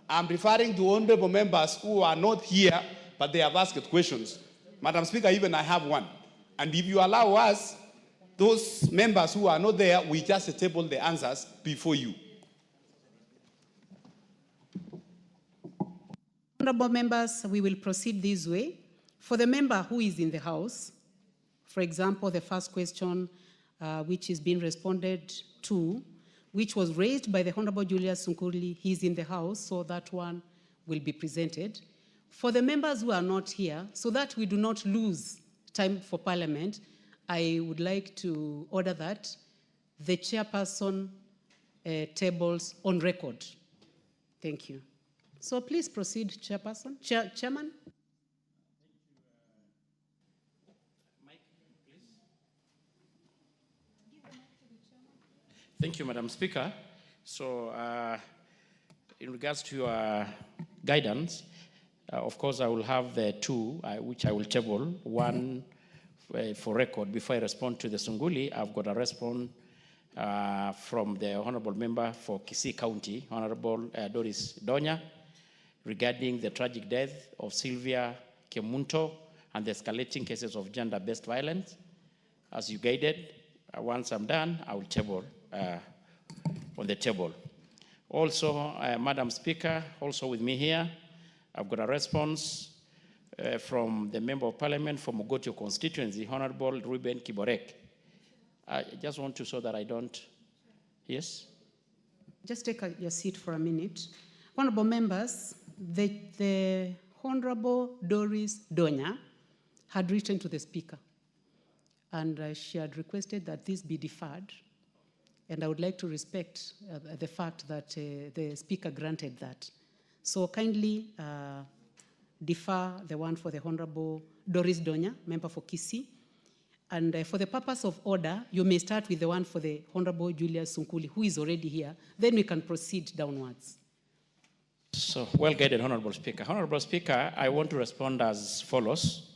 I'm referring to honorable members who are not here, but they have asked questions. Madam Speaker, even I have one. And if you allow us, those members who are not there, we just table the answers before you. Honorable members, we will proceed this way. For the member who is in the House, for example, the first question which is being responded to, which was raised by the Honorable Julius Sunkuli, he's in the House, so that one will be presented. For the members who are not here, so that we do not lose time for Parliament, I would like to order that the chairperson tables on record. Thank you. So please proceed, Chairperson. Chairman. Thank you, Madam Speaker. So in regards to your guidance, of course, I will have the 2, which I will table, one for record, before I respond to the Sunguli, I've got a response from the Honorable Member for Kisii County, Honorable Doris Donya, regarding the tragic death of Sylvia Kemunto and the escalating cases of gender-based violence. As you guided, once I'm done, I will table on the table. Also, Madam Speaker, also with me here, I've got a response from the Member of Parliament for Mogotio constituency, Honorable Ruben Kiborek. I just want to show that I don't, yes? Just take your seat for a minute. Honorable members, the Honorable Doris Donya had written to the Speaker, and she had requested that this be deferred, and I would like to respect the fact that the Speaker granted that. So kindly defer the one for the Honorable Doris Donya, member for Kisii, and for the purpose of order, you may start with the one for the Honorable Julius Sunkuli, who is already here, then we can proceed downwards. So, well-guided, Honorable Speaker. Honorable Speaker, I want to respond as follows.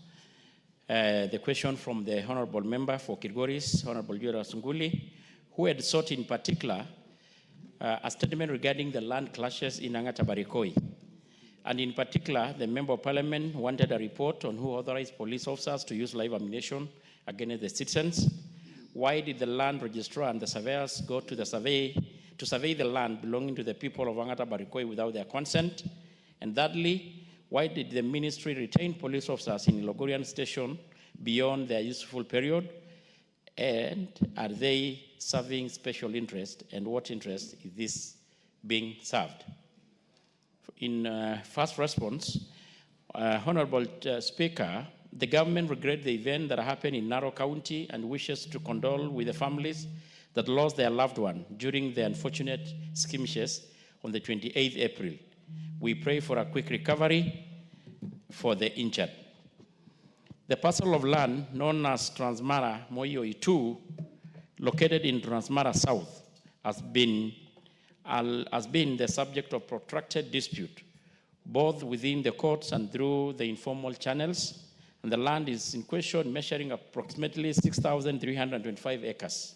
The question from the Honorable Member for Kilgoris, Honorable Julius Sunguli, who had sought in particular a statement regarding the land clashes in Angata Barikoi. And in particular, the Member of Parliament wanted a report on who authorized police officers to use live ammunition against the citizens. Why did the land registrar and the surveyors go to survey the land belonging to the people of Angata Barikoi without their consent? And thirdly, why did the ministry retain police officers in Logorian station beyond their useful period? And are they serving special interest? And what interest is this being served? In first response, Honorable Speaker, the government regrets the event that happened in Narok County and wishes to condole with the families that lost their loved one during the unfortunate skirmishes on the 28th April. We pray for a quick recovery for the injured. The parcel of land known as Transmara Moyo 2, located in Transmara South, has been the subject of protracted dispute, both within the courts and through the informal channels, and the land is in question, measuring approximately 6,325 acres.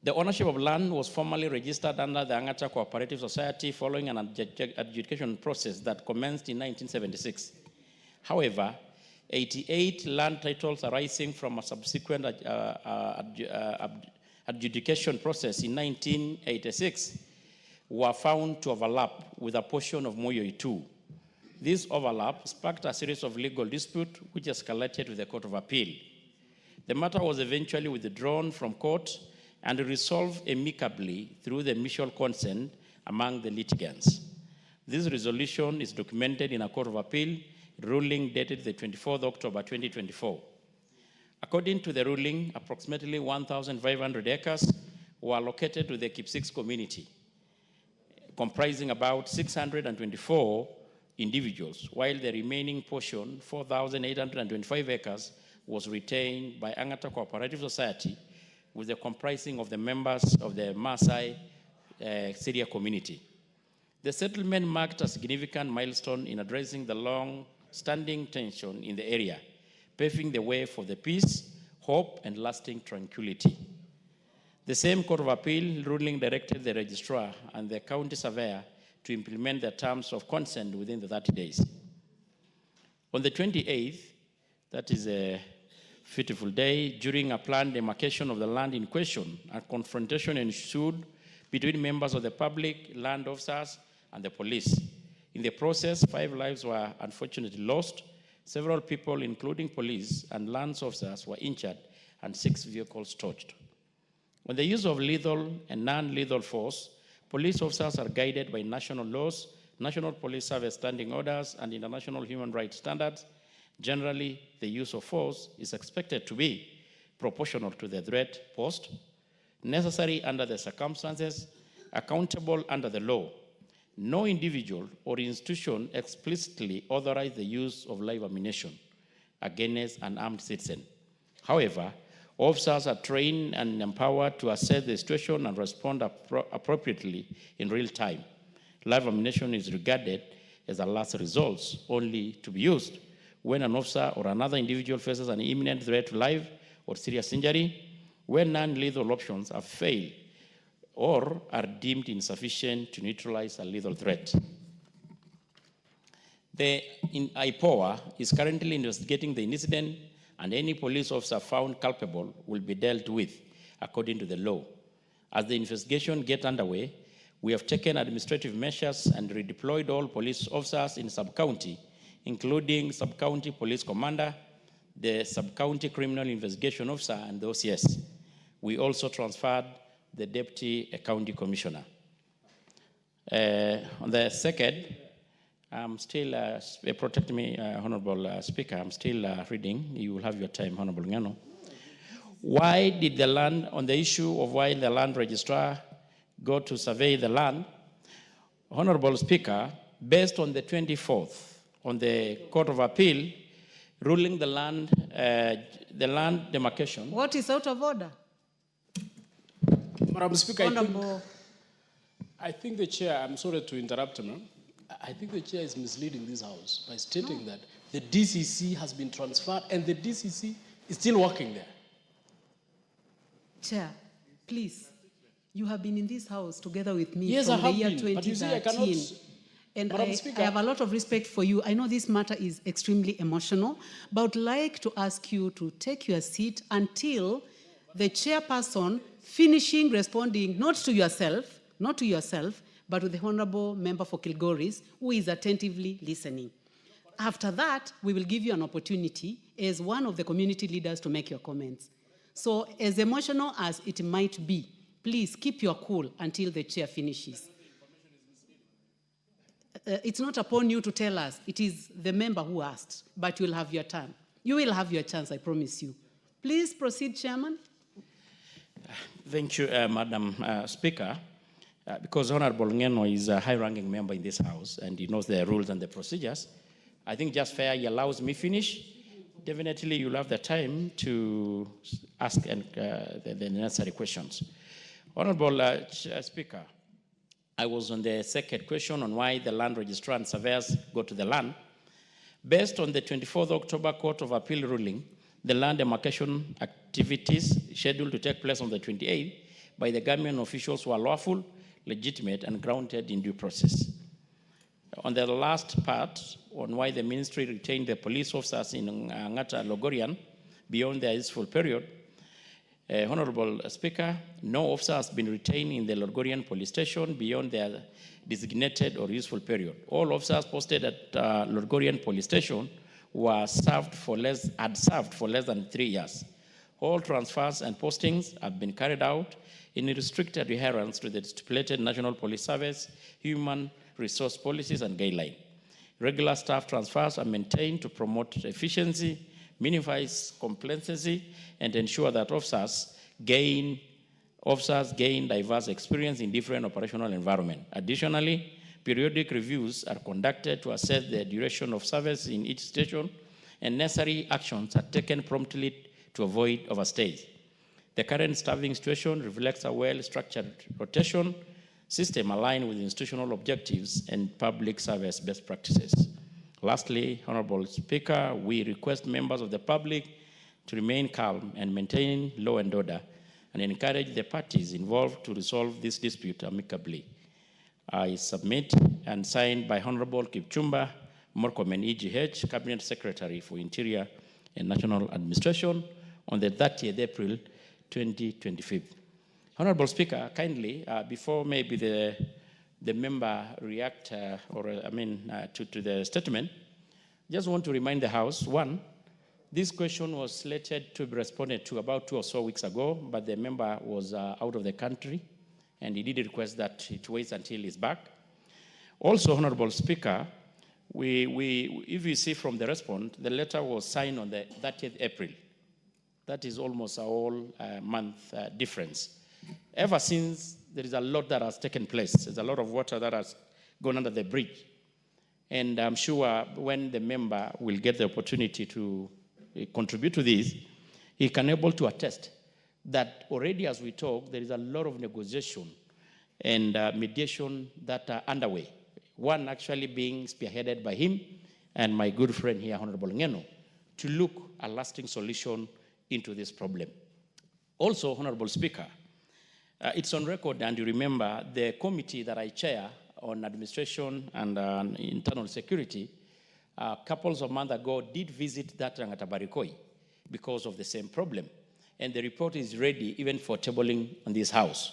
The ownership of land was formally registered under the Angata Cooperative Society following an adjudication process that commenced in 1976. However, 88 land titles arising from a subsequent adjudication process in 1986 were found to overlap with a portion of Moyo 2. This overlap sparked a series of legal disputes which escalated to the Court of Appeal. The matter was eventually withdrawn from court and resolved amicably through the mutual consent among the litigants. This resolution is documented in a Court of Appeal ruling dated the 24th October 2024. According to the ruling, approximately 1,500 acres were allocated to the Kipsix community, comprising about 624 individuals, while the remaining portion, 4,825 acres, was retained by Angata Cooperative Society with the comprising of the members of the Maasai Syria community. The settlement marked a significant milestone in addressing the long-standing tension in the area, paving the way for the peace, hope, and lasting tranquility. The same Court of Appeal ruling directed the registrar and the county surveyor to implement the terms of consent within the 30 days. On the 28th, that is a beautiful day, during a planned demarcation of the land in question, a confrontation ensued between members of the public, land officers, and the police. In the process, 5 lives were unfortunately lost. Several people, including police and land officers, were injured, and 6 vehicles torched. On the use of lethal and non-lethal force, police officers are guided by national laws, National Police Service standing orders, and international human rights standards. Generally, the use of force is expected to be proportional to the threat posed, necessary under the circumstances, accountable under the law. No individual or institution explicitly authorized the use of live ammunition against an armed citizen. However, officers are trained and empowered to assess the situation and respond appropriately in real time. Live ammunition is regarded as a last resort only to be used when an officer or another individual faces an imminent threat to life or serious injury, when non-lethal options have failed or are deemed insufficient to neutralize a lethal threat. The IPOA is currently investigating the incident, and any police officer found culpable will be dealt with according to the law. As the investigation gets underway, we have taken administrative measures and redeployed all police officers in sub-county, including sub-county police commander, the sub-county criminal investigation officer, and the OCS. We also transferred the deputy county commissioner. On the second, I'm still, protect me, Honorable Speaker, I'm still reading. You will have your time, Honorable Ngano. Why did the land, on the issue of why the land registrar go to survey the land, Honorable Speaker, based on the 24th, on the Court of Appeal, ruling the land demarcation. What is out of order? Madam Speaker, Honorable. I think the chair, I'm sorry to interrupt, ma'am. I think the chair is misleading this house by stating that the DCC has been transferred and the DCC is still working there. Chair, please. You have been in this house together with me Yes, from I have the year been, 2013. but you see, I cannot. And Madam I Speaker, have a lot of respect for you. I know this matter is extremely emotional, but I would like to ask you to take your seat until the chairperson finishing responding not to yourself, but to the Honorable Member for Kilgoris, who is attentively listening. After that, we will give you an opportunity as one of the community leaders to make your comments. So as emotional as it might be, please keep your cool until the chair finishes. It's not upon you to tell us. It is the member who asked, but you'll have your turn. You will have your chance, I promise you. Please proceed, Chairman. Thank you, Madam Speaker. Because Honorable Ngeno is a high-ranking member in this House and he knows the rules and the procedures, I think just fair he allows me finish. Definitely you'll have the time to ask the necessary questions. Honorable Speaker, I was on the second question on why the land registrar and surveyors go to the land. Based on the 24th October Court of Appeal ruling, the land demarcation activities scheduled to take place on the 28th by the government officials were lawful, legitimate, and grounded in due process. On the last part, on why the ministry retained the police officers in Ngata Logorian beyond their useful period, Honorable Speaker, no officer has been retained in the Logorian police station beyond their designated or useful period. All officers posted at Logorian police station had served for less than 3 years. All transfers and postings have been carried out in restricted adherence to the stipulated National Police Service, human resource policies, and guidelines. Regular staff transfers are maintained to promote efficiency, minimize complacency, and ensure that officers gain diverse experience in different operational environments. Additionally, periodic reviews are conducted to assess the duration of service in each station, and necessary actions are taken promptly to avoid overstays. The current staffing situation reflects a well-structured rotation system aligned with institutional objectives and public service best practices. Lastly, Honorable Speaker, we request members of the public to remain calm and maintain law and order and encourage the parties involved to resolve this dispute amicably. I submit and signed by Honorable Kipchumba Murkomen, EGH, Cabinet Secretary for Interior and National Administration on the 30th April 2025. Honorable Speaker, kindly, before maybe the member react to the statement, just want to remind the House, one, this question was slated to be responded to about 2 or so weeks ago, but the member was out of the country, and he did request that it waits until he's back. Also, Honorable Speaker, if you see from the response, the letter was signed on the 30th April. That is almost a whole month difference. Ever since, there is a lot that has taken place. There's a lot of water that has gone under the bridge. And I'm sure when the member will get the opportunity to contribute to this, he can be able to attest that already as we talk, there is a lot of negotiation and mediation that are underway. One actually being spearheaded by him, and my good friend here, Honorable Ngeno, to look a lasting solution into this problem. Also, Honorable Speaker, it's on record, and you remember the committee that I chair on administration and internal security, couples of months ago did visit that Rangatabarikoi because of the same problem. And the report is ready even for tabling on this house.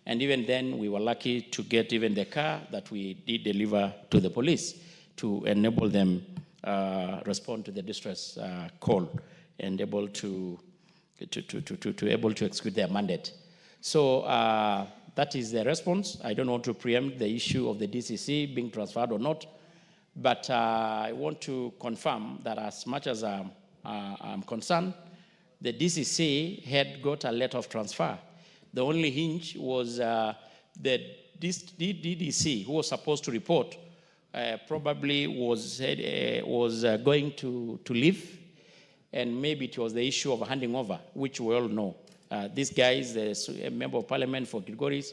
And even then, we were lucky to get even the car that we did deliver to the police to enable them respond to the distress call and able to execute their mandate. So that is the response. I don't want to preempt the issue of the DCC being transferred or not, but I want to confirm that as much as I'm concerned, the DCC had got a letter of transfer. The only hinge was the DDC, who was supposed to report, probably was going to leave, and maybe it was the issue of handing over, which we all know. This guy is a member of parliament for Kilgoris.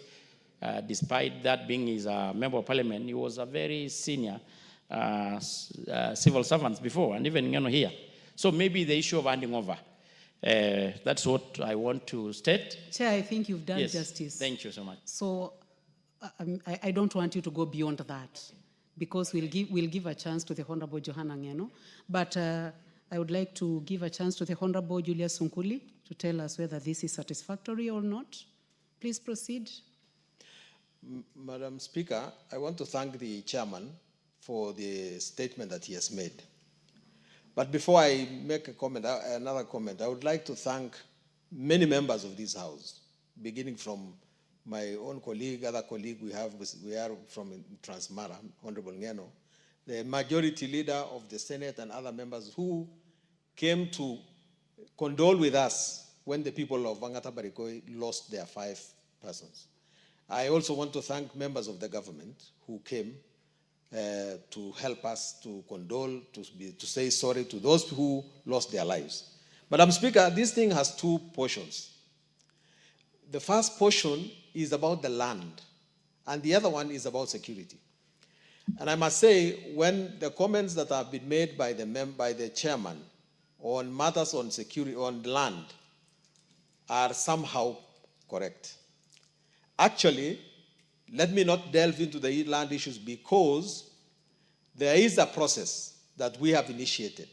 Despite that being his member of parliament, he was a very senior civil servant before, and even here. So maybe the issue of handing over. That's what I want to state. Chair, I think you've done Yes. justice. Thank you so much. So I don't want you to go beyond that, because we'll give a chance to the Honorable Johanna Ngeno. But I would like to give a chance to the Honorable Julius Sunkuli to tell us whether this is satisfactory or not. Please proceed. Madam Speaker, I want to thank the chairman for the statement that he has made. But before I make another comment, I would like to thank many members of this House, beginning from my own colleague, other colleague we are from Transmara, Honorable Ngeno, the majority leader of the Senate and other members who came to condole with us when the people of Vangata Barikoi lost their 5 persons. I also want to thank members of the government who came to help us, to condole, to say sorry to those who lost their lives. Madam Speaker, this thing has 2 portions. The first portion is about the land, and the other one is about security. And I must say, when the comments that have been made by the chairman on matters on security, on land, are somehow correct. Actually, let me not delve into the land issues, because there is a process that we have initiated,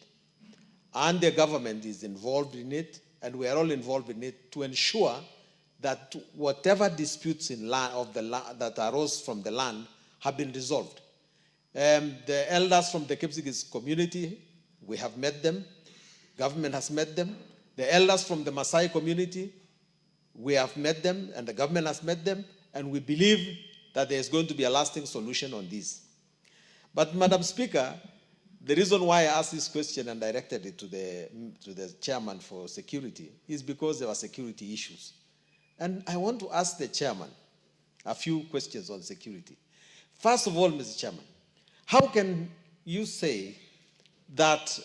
and the government is involved in it, and we are all involved in it, to ensure that whatever disputes in land that arose from the land have been resolved. The elders from the Kipsigis community, we have met them. Government has met them. The elders from the Maasai community, we have met them, and the government has met them, and we believe that there is going to be a lasting solution on this. But, Madam Speaker, the reason why I asked this question and directed it to the chairman for security is because there were security issues. And I want to ask the chairman a few questions on security. First of all, Mr. Chairman, how can you say that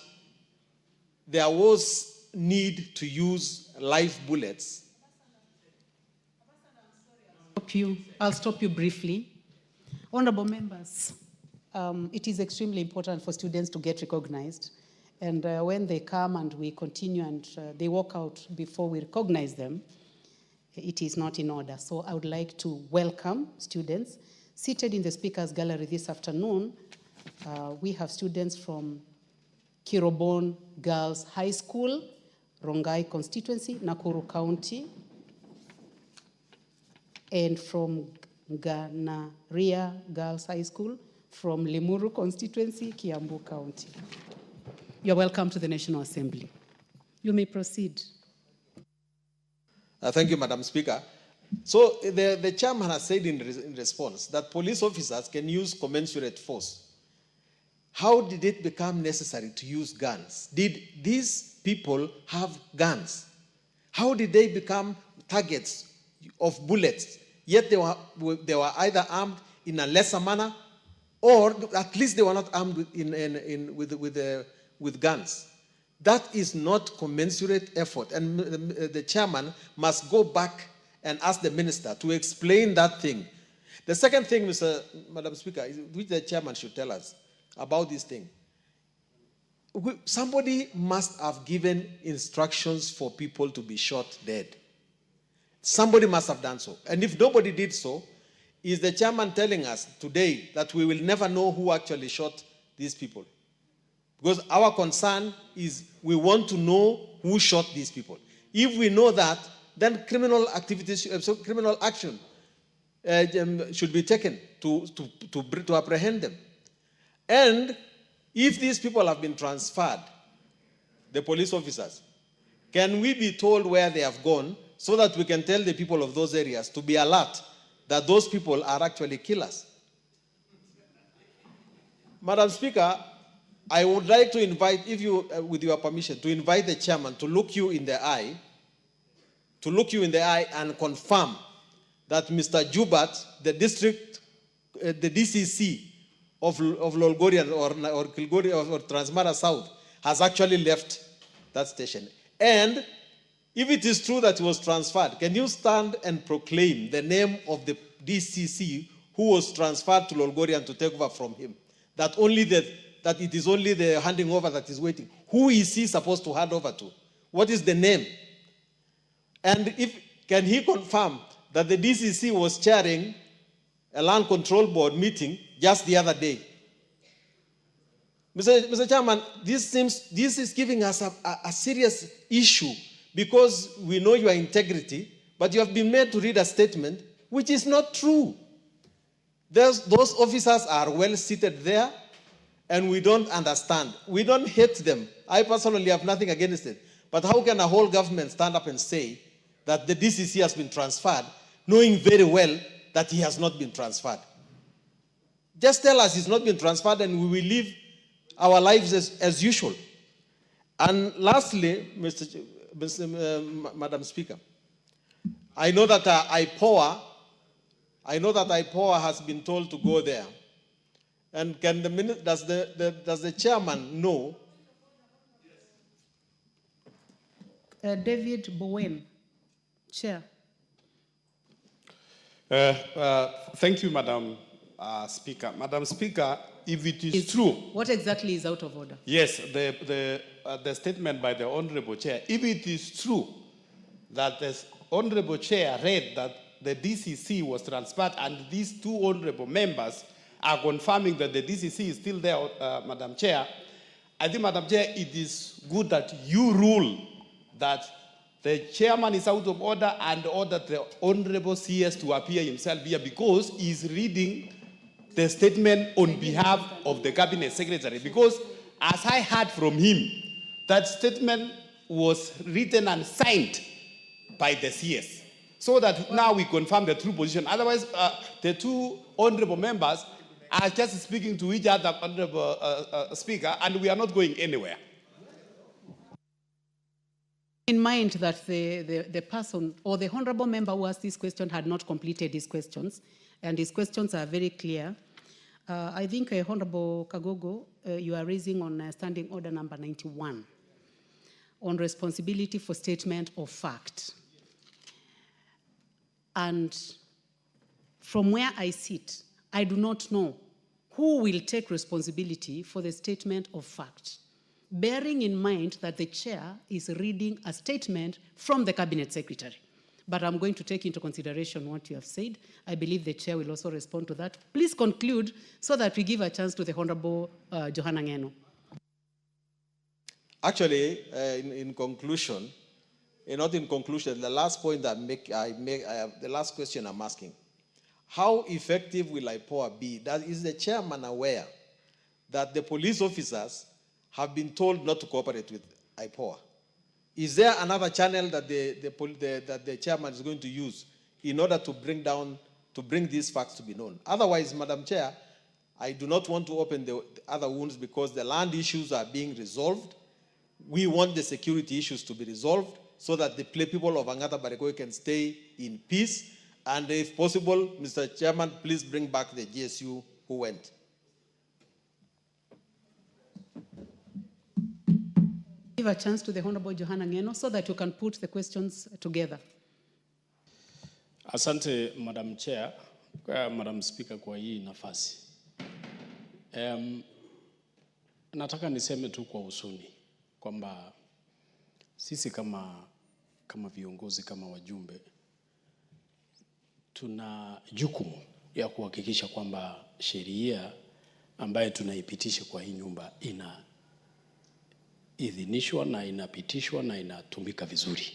there was need to use live bullets? I'll stop you briefly. Honorable members, it is extremely important for students to get recognized. And when they come and we continue and they walk out before we recognize them, it is not in order. So I would like to welcome students. Seated in the speakers gallery this afternoon, we have students from Kirobon Girls High School, Rongai constituency, Nakuru County, and from Ganaria Girls High School, from Limuru constituency, Kiambu County. You're welcome to the National Assembly. You may proceed. Thank you, Madam Speaker. So the chairman has said in response that police officers can use commensurate force. How did it become necessary to use guns? Did these people have guns? How did they become targets of bullets? Yet they were either armed in a lesser manner, or at least they were not armed with guns. That is not commensurate effort. And the chairman must go back and ask the minister to explain that thing. The second thing, Madam Speaker, which the chairman should tell us about this thing, somebody must have given instructions for people to be shot dead. Somebody must have done so. And if nobody did so, is the chairman telling us today that we will never know who actually shot these people? Because our concern is we want to know who shot these people. If we know that, then criminal activities, criminal action should be taken to apprehend them. And if these people have been transferred, the police officers, can we be told where they have gone so that we can tell the people of those areas to be alert that those people are actually killers? Madam Speaker, I would like to invite, if you, with your permission, to invite the chairman to look you in the eye, and confirm that Mr. Jubat, the DCC of Lolgoria or Kilgoria or Transmara South, has actually left that station. And if it is true that he was transferred, can you stand and proclaim the name of the DCC who was transferred to Lolgoria to take over from him? That it is only the handing over that is waiting. Who is he supposed to hand over to? What is the name? And can he confirm that the DCC was chairing a land control board meeting just the other day? Mr. Chairman, this is giving us a serious issue because we know your integrity, but you have been made to read a statement which is not true. Those officers are well seated there, and we don't understand. We don't hate them. I personally have nothing against it. But how can a whole government stand up and say that the DCC has been transferred, knowing very well that he has not been transferred? Just tell us he's not been transferred and we will live our lives as usual. And lastly, Madam Speaker, I know that IPOA has been told to go there. And does the chairman know? David Bowen, Chair. Thank you, Madam Speaker. Madam Speaker, if it is true. What exactly is out of order? Yes, the statement by the Honorable Chair. If it is true that the Honorable Chair read that the DCC was transferred and these two honorable members are confirming that the DCC is still there, Madam Chair, I think, Madam Chair, it is good that you rule that the chairman is out of order and order the Honorable CS to appear himself here because he's reading the statement on behalf of the Cabinet Secretary. Because as I heard from him, that statement was written and signed by the CS. So that now we confirm the true position. Otherwise, the two honorable members are just speaking to each other, Honorable Speaker, and we are not going anywhere. In mind that the person or the honorable member who asked this question had not completed his questions, and his questions are very clear. I think, Honorable Kagogo, you are raising on Standing Order number 91 on responsibility for statement of fact. And from where I sit, I do not know who will take responsibility for the statement of fact, bearing in mind that the chair is reading a statement from the Cabinet Secretary. But I'm going to take into consideration what you have said. I believe the chair will also respond to that. Please conclude so that we give a chance to the Honorable Johanna Ngeno. Actually, in conclusion, not in conclusion, the last point that the last question I'm asking, how effective will IPOA be? Is the chairman aware that the police officers have been told not to cooperate with IPOA? Is there another channel that the chairman is going to use in order to bring these facts to be known? Otherwise, Madam Chair, I do not want to open the other wounds because the land issues are being resolved. We want the security issues to be resolved so that the people of Angata Barikoi can stay in peace. And if possible, Mr. Chairman, please bring back the GSU who went. Give a chance to the Honorable Johanna Ngeno so that you can put the questions together. Asante, Madam Chair, Madam Speaker, kwa hii nafasi. nataka niseme tu kwa usuni kwamba sisi kama viongozi, kama wajumbe, tuna jukumu ya kuhakikisha kwamba sheria ambayo tunaipitisha kwa hii nyumba inaidhinishwa na inapitishwa na inatumika vizuri.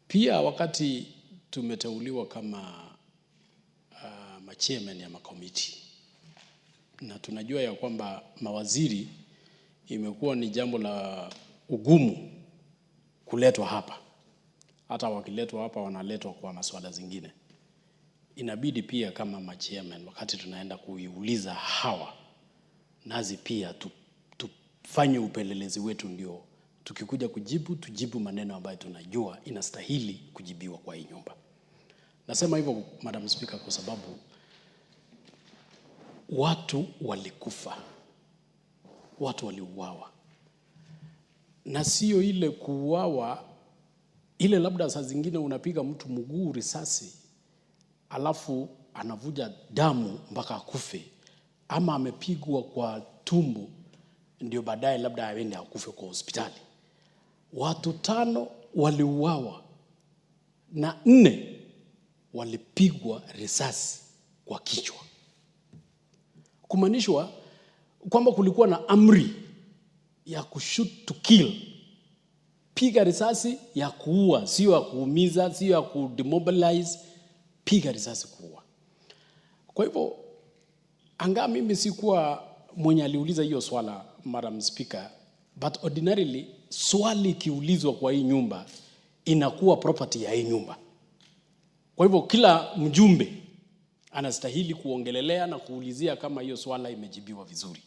Pia wakati tumeteuliwa kama machairman ya makomiti, na tunajua ya kwamba mawaziri imekuwa ni jambo la ugumu kuletwa hapa. Hata wakiletwa hapa wanaletwa kwa masuala zingine. Inabidi pia kama machairman, wakati tunaenda kuiuliza hawa, nazi pia tufanye upelelezi wetu, ndio tukikuja tujibu maneno ambayo tunajua inastahili kujibiwa kwa hii nyumba. Nasema hivyo, Madam Speaker, kwa sababu watu walikufa, watu waliuawa, na sio ile kuuawa ile labda saa zingine unapiga mtu mguu risasi alafu anavuja damu mpaka akufe, ama amepigwa kwa tumbo ndio baadaye labda aende akufe kwa hospitali. Watu 5 waliuawa na 4 walipigwa risasi kwa kichwa, kumanishwa kwamba kulikuwa na amri ya kushoot to kill, piga risasi ya kuua, sio ya kuumiza, sio ya kudemobilize, piga risasi kuua. Kwa hivyo anga mimi sikuwa mwenye aliuliza hiyo swala, Madam Speaker, but ordinarily swali kiulizwa kwa hii nyumba inakuwa property ya hii nyumba. Kwa hivyo kila mjumbe anastahili kuongelelea na kuulizia kama hiyo swala imejibiwa vizuri.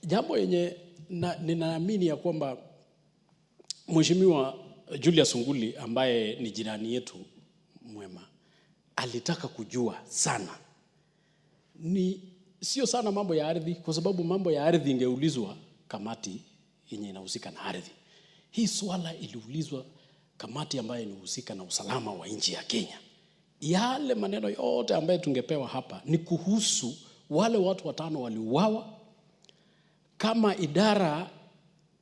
Jambo yenye ninaamini ya kwamba Mheshimiwa Julius Nguli ambaye ni jirani yetu mwema alitaka kujua sana, ni sio sana mambo ya ardhi, kwa sababu mambo ya ardhi ingeulizwa kamati yenye inahusika na ardhi. Hii swala iliulizwa kamati ambayo inahusika na usalama wa nchi ya Kenya. Yale maneno yote ambayo tungepewa hapa ni kuhusu wale watu 5 waliuawa. Kama idara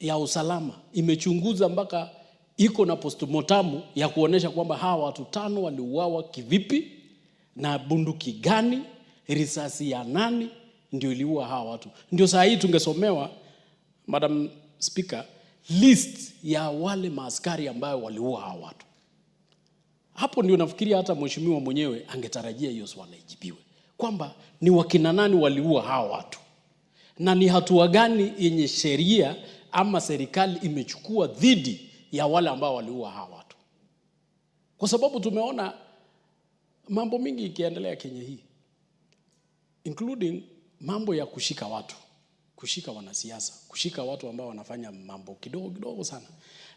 ya usalama imechunguza mpaka iko na postmortem ya kuonesha kwamba hawa watu 5 waliuawa kivipi, na bunduki gani, risasi ya nani ndio iliua hawa watu, ndio saa hii tungesomewa, Madam Speaker, list ya wale maaskari ambao waliua hawa watu. Hapo ndio nafikiria hata mheshimiwa mwenyewe angetarajia hiyo swala ijibiwe, kwamba ni wakina nani waliua hawa watu na ni hatua gani yenye sheria ama serikali imechukua dhidi ya wale ambao waliua hawa watu. Kwa sababu tumeona mambo mingi ikiendelea Kenya hii, including mambo ya kushika watu, kushika wanasiasa, kushika watu ambao wanafanya mambo kidogo sana.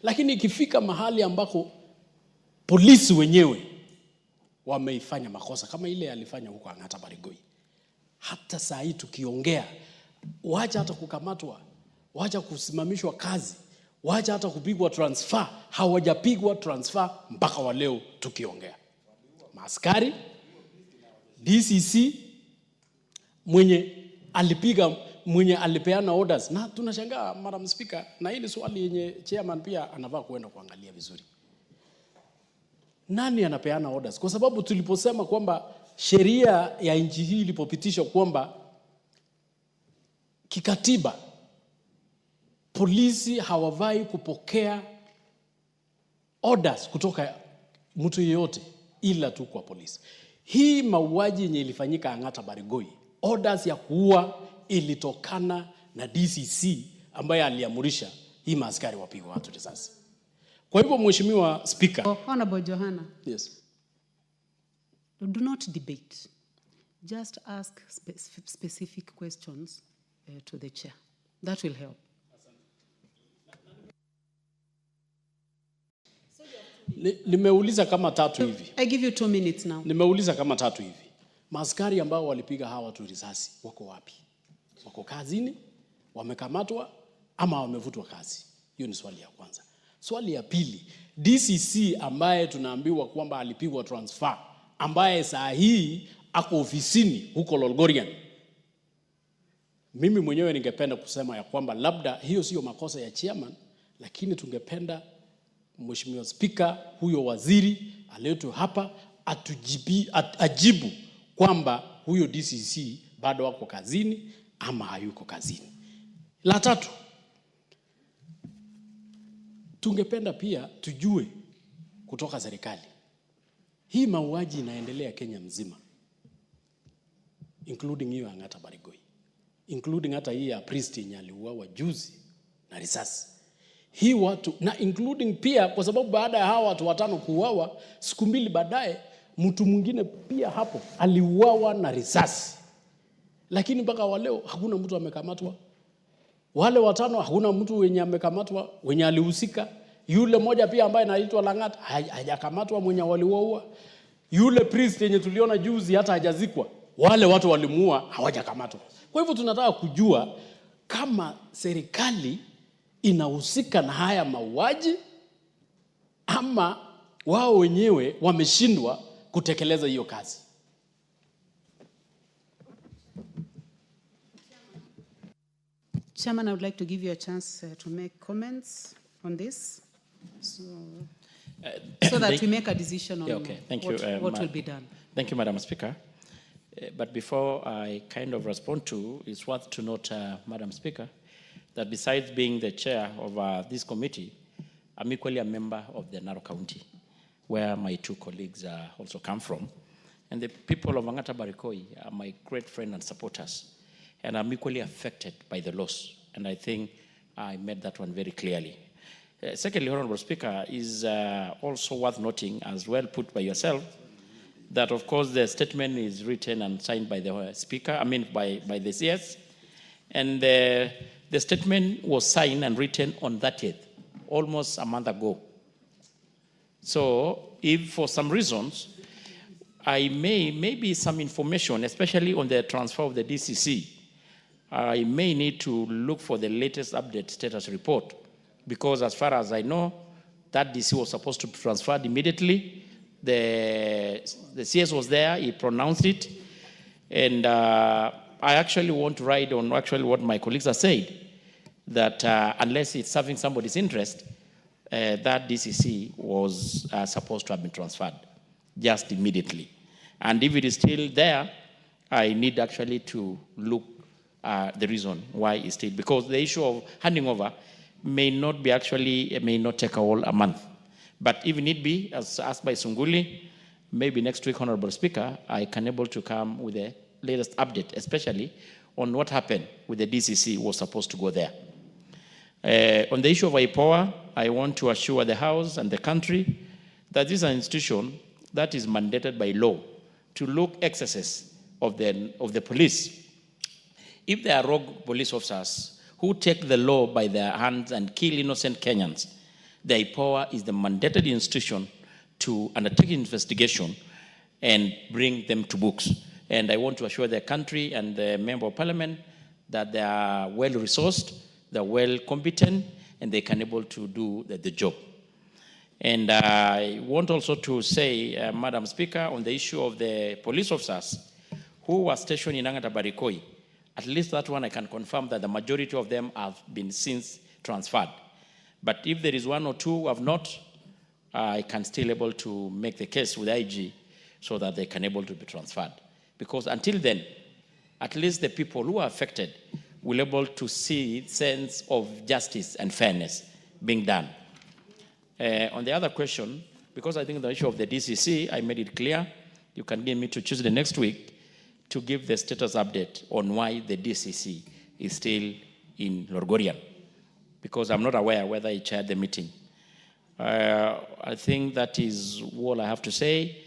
Lakini ikifika mahali ambako polisi wenyewe wameifanya makosa kama ile alifanya huko Angata Barigoi, hata saa hii tukiongea, wacha hata kukamatwa, wacha kusimamishwa kazi, wacha hata kupigwa transfer, hawajapigwa transfer mpaka wa leo tukiongea. Maaskari, DCC mwenye alipeana orders, na tunashangaa Madam Speaker, na hili swali yenye chairman pia anavaa kuenda kuangalia vizuri. Nani anapeana orders? Kwa sababu tuliposema kwamba sheria ya nchi hii ilipopitishwa kwamba kikatiba polisi hawavai kupokea orders kutoka mtu yeyote ila tu kwa polisi. Hii mauaji yenye ilifanyika Angata Barigoi, orders ya kuua ilitokana na DCC ambaye aliamurisha hii maaskari wapigwe watu risasi. Kwa hivyo Mheshimiwa Speaker, Honorable Johanna. Yes. Do not debate. Just ask specific questions to the chair. That will help. Nimeuliza kama 3 hivi. I give you 2 minutes now. Nimeuliza kama 3 hivi. Maaskari ambao walipiga hawa watu risasi wako wapi? Wako kazini? Wamekamatwa ama wamevutwa kazi? Hiyo ni swali ya kwanza. Swali ya pili, DCC ambaye tunaambiwa kwamba alipigwa transfer, ambaye saa hii ako ofisini huko Lolgorian, Mimi mwenyewe ningependa kusema ya kwamba labda hiyo sio makosa ya chairman, lakini Mheshimiwa Spika, huyo waziri aletwe hapa ajibu kwamba huyo DCC bado wako kazini ama hayuko kazini. La tatu, tungependa pia tujue kutoka serikali, hii mauaji inaendelea Kenya mzima, including hiyo Ang'ata Barigoi, including hata hii ya priest yenye aliuawa juzi na risasi. Hii watu na including pia, kwa sababu baada ya hawa watu 5 kuuawa, siku 2 baadaye mtu mwingine pia hapo aliuawa na risasi, lakini mpaka waleo hakuna mtu amekamatwa. Wale 5 hakuna mtu wenye amekamatwa wenye alihusika. Yule moja pia ambaye anaitwa Lang'at hajakamatwa mwenye waliuaua. Yule priest yenye tuliona juzi hata hajazikwa. Wale watu walimuua hawajakamatwa. Kwa hivyo tunataka kujua kama serikali inahusika na haya mauaji ama wao wenyewe wameshindwa kutekeleza hiyo kazi. Chairman, I would like to give you a chance to make comments on this, so that we make a decision on what will be done. Thank you, Madam Speaker. But before I kind of respond to, it's worth to note, Madam Speaker, that besides being the chair of this committee, I'm equally a member of the Narok County, where my 2 colleagues also come from. And the people of Ang'ata Barigoi are my great friends and supporters. And I'm equally affected by the loss. And I think I made that one very clearly. Secondly, Honorable Speaker, is also worth noting, as well put by yourself, that of course the statement is written and signed by the Speaker, by the CS. And the statement was signed and written on 30th, almost a month ago. So if for some reasons, maybe some information, especially on the transfer of the DCC, I may need to look for the latest update status report, because as far as I know, that DC was supposed to be transferred immediately. The CS was there, he pronounced it, and I actually want to ride on what my colleagues have said, that unless it's serving somebody's interest, that DCC was supposed to have been transferred just immediately. And if it is still there, I need actually to look the reason why it's still, because the issue of handing over may not take a month. But if need be, as asked by Sunguli, maybe next week, Honorable Speaker, I can able to come with the latest update, especially on what happened with the DCC was supposed to go there. On the issue of IPOA, I want to assure the House and the country that this is an institution that is mandated by law to look excesses of the police. If there are rogue police officers who take the law by their hands and kill innocent Kenyans, the IPOA is the mandated institution to undertake investigation and bring them to books. And I want to assure the country and the Member of Parliament that they are well-resourced, they're well-competent, and they can able to do the job. And I want also to say, Madam Speaker, on the issue of the police officers who were stationed in Ang'ata Barigoi, at least that one I can confirm that the majority of them have been since transferred. But if there is 1 or 2 who have not, I can still able to make the case with IG so that they can able to be transferred. Because until then, at least the people who are affected will be able to see sense of justice and fairness being done. On the other question, because I think the issue of the DCC, I made it clear, you can give me to Tuesday next week to give the status update on why the DCC is still in Lorgorian, because I'm not aware whether he chaired the meeting. I think that is all I have to say.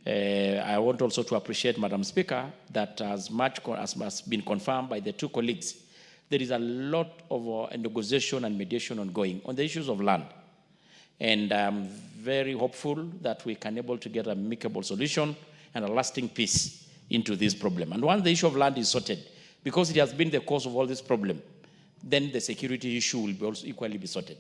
I want also to appreciate, Madam Speaker, that as much as has been confirmed by the 2 colleagues, there is a lot of negotiation and mediation ongoing on the issues of land. And I'm very hopeful that we can able to get an amicable solution and a lasting peace into this problem. And once the issue of land is sorted, because it has been the cause of all this problem, then the security issue will be also equally be sorted.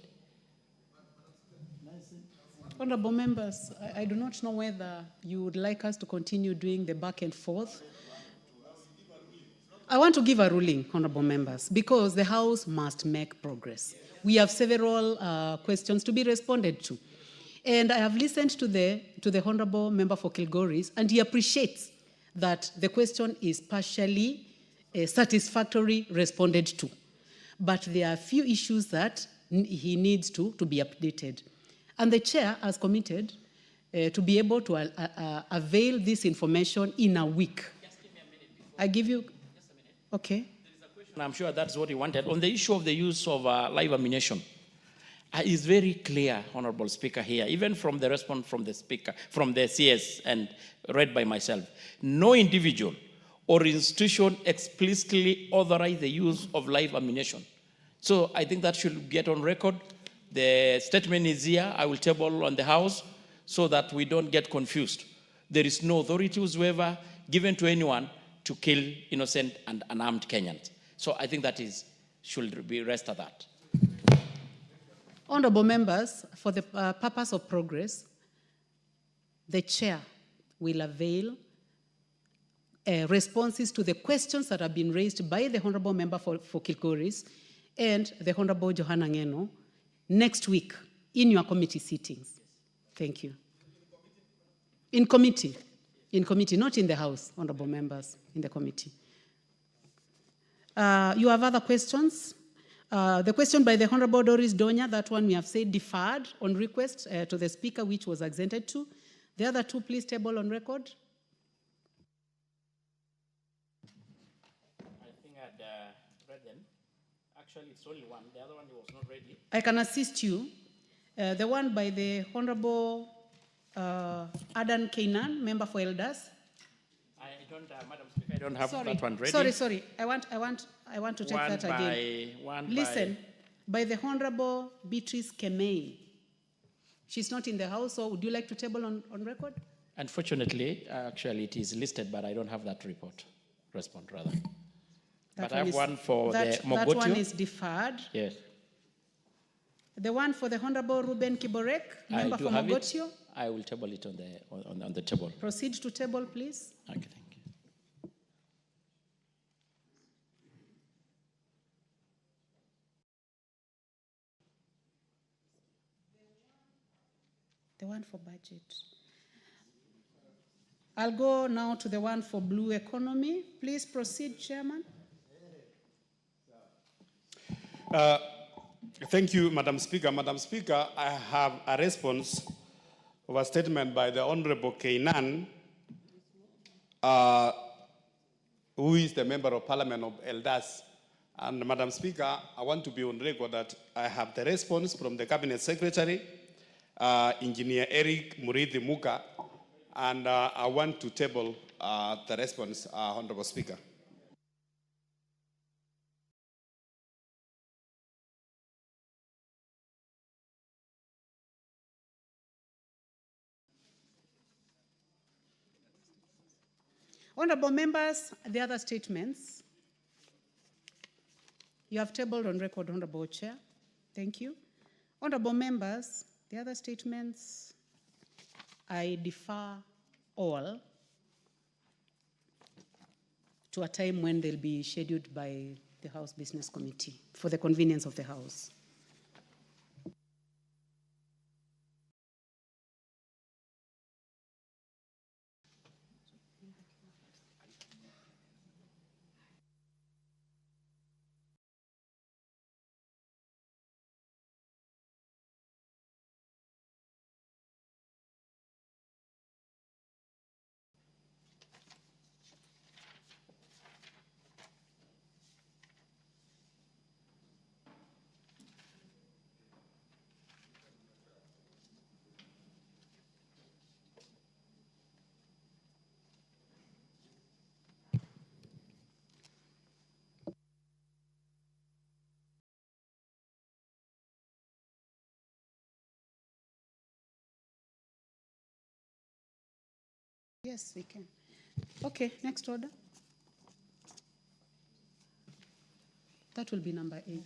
Honorable members, I do not know whether you would like us to continue doing the back and forth. I want to give a ruling, honorable members, because the House must make progress. We have several questions to be responded to. And I have listened to the honorable member for Kilgoris, and he appreciates that the question is partially satisfactorily responded to. But there are a few issues that he needs to be updated. And the chair has committed to be able to avail this information in a week. Just give me a minute before. I give you, okay. There is a question, I'm sure that's what he wanted. On the issue of the use of live ammunition, it's very clear, Honorable Speaker, here, even from the response from the Speaker, from the CS, and read by myself. No individual or institution explicitly authorize the use of live ammunition. So I think that should get on record. The statement is here. I will table on the House so that we don't get confused. There is no authority whatsoever given to anyone to kill innocent and unarmed Kenyans. So I think that should be rest of that. Honorable members, for the purpose of progress, the chair will avail responses to the questions that have been raised by the honorable member for Kilgoris and the honorable Johanna Ngeno next week in your committee sittings. Thank you. In committee, not in the House, honorable members, in the committee. You have other questions? The question by the Honorable Doris Donya, that one we have said deferred on request to the Speaker, which was accented to. The other two, please table on record. I think I'd read them. Actually, it's only one. The other one was not ready. I can assist you. The one by the Honorable Adan Kenyan, member for Elders. I don't, Madam Speaker, I don't have that one ready. Sorry. I want to take that again. Listen, by the Honorable Beatrice Kemei. She's not in the House, so would you like to table on record? Unfortunately, actually, it is listed, but I don't have that response rather. But I have one for the Mogotio. That one is deferred. Yes. The one for the Honorable Ruben Kiborek, member for Mogotio. I will table it on the table. Proceed to table, please. Okay, thank you. The one for budget. I'll go now to the one for blue economy. Please proceed, Chairman. Thank you, Madam Speaker. Madam Speaker, I have a response of a statement by the Honorable Kenyan, who is the Member of Parliament of Elders. And Madam Speaker, I want to be on record that I have the response from the Cabinet Secretary, Engineer Eric Murithi Muka, and I want to table the response, Honorable Speaker. Honorable members, the other statements. You have tabled on record, Honorable Chair. Thank you. Honorable members, the other statements, I defer all to a time when they'll be scheduled by the House Business Committee for the convenience of the House. Yes, we can. Okay, next order. That will be number 8.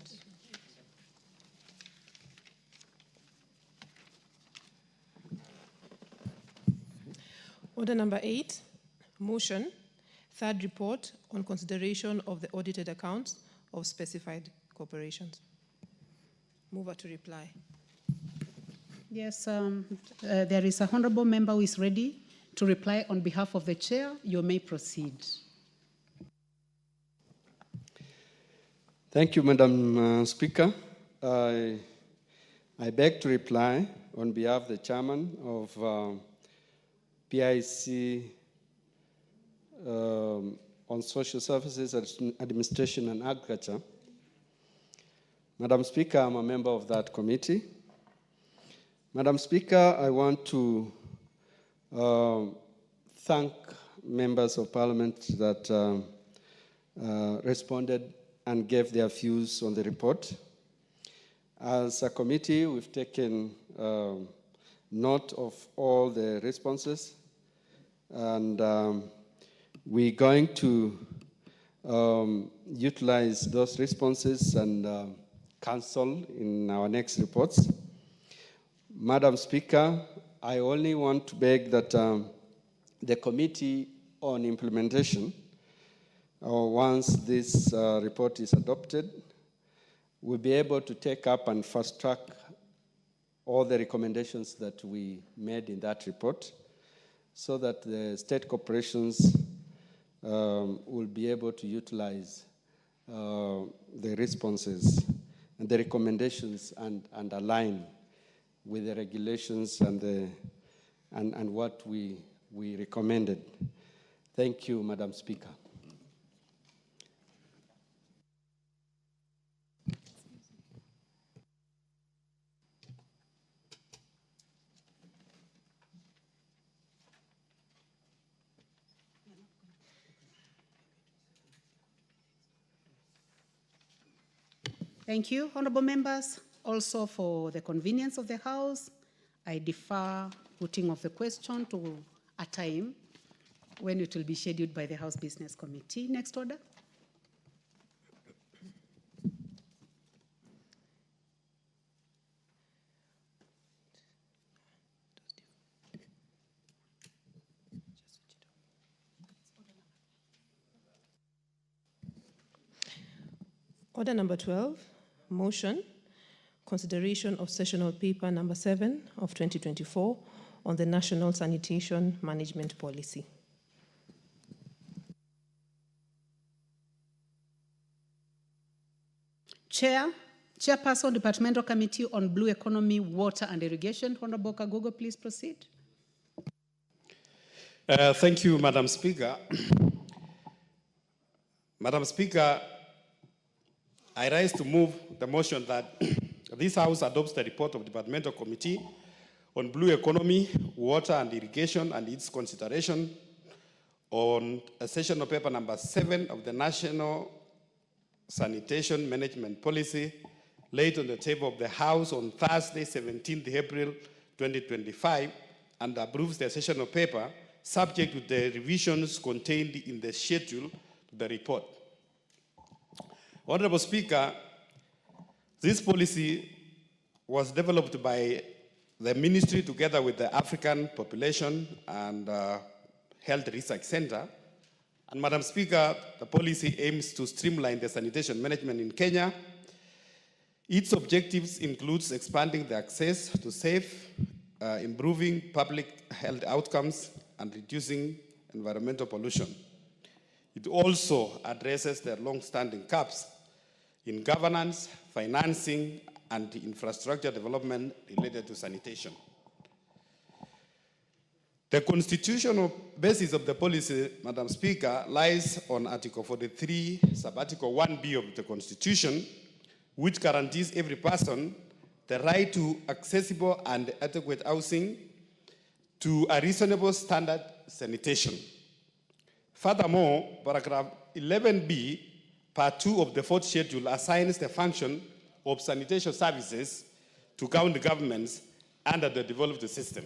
Order number 8, motion Third report on consideration of the audited accounts of specified corporations. Mover to reply. Yes, there is a honorable member who is ready to reply on behalf of the chair. You may proceed. Thank you, Madam Speaker. I beg to reply on behalf of the chairman of PIC on Social Services, Administration and Agriculture. Madam Speaker, I'm a member of that committee. Madam Speaker, I want to thank members of Parliament that responded and gave their views on the report. As a committee, we've taken note of all the responses, and we're going to utilize those responses and counsel in our next reports. Madam Speaker, I only want to beg that the Committee on Implementation, once this report is adopted, will be able to take up and fast track all the recommendations that we made in that report, so that the state corporations will be able to utilize the responses and the recommendations and align with the regulations and what we recommended. Thank you, Madam Speaker. Thank you, honorable members. Also, for the convenience of the House, I defer putting of the question to a time when it will be scheduled by the House Business Committee. Next order. Order number 12, motion, consideration of sessional paper number 7 of 2024 on the National Sanitation Management Policy. Chairperson, Departmental Committee on Blue Economy, Water and Irrigation, Honorable Kagogo, please proceed. Thank you, Madam Speaker. Madam Speaker, I rise to move the motion that this House adopts the report of Departmental Committee on Blue Economy, Water and Irrigation and its consideration on a sessional paper number 7 of the National Sanitation Management Policy laid on the table of the House on Thursday, 17th April 2025, and approves the sessional paper subject to the revisions contained in the schedule to the report. Honorable Speaker, this policy was developed by the Ministry together with the African Population and Health Research Center. And Madam Speaker, the policy aims to streamline the sanitation management in Kenya. Its objectives includes expanding the access to safe, improving public health outcomes, and reducing environmental pollution. It also addresses the long-standing gaps in governance, financing, and infrastructure development related to sanitation. The constitutional basis of the policy, Madam Speaker, lies on Article 43, Sub-Article 1B of the Constitution, which guarantees every person the right to accessible and adequate housing to a reasonable standard sanitation. Furthermore, paragraph 11B, part 2 of the 4th schedule assigns the function of sanitation services to county governments under the devolved system.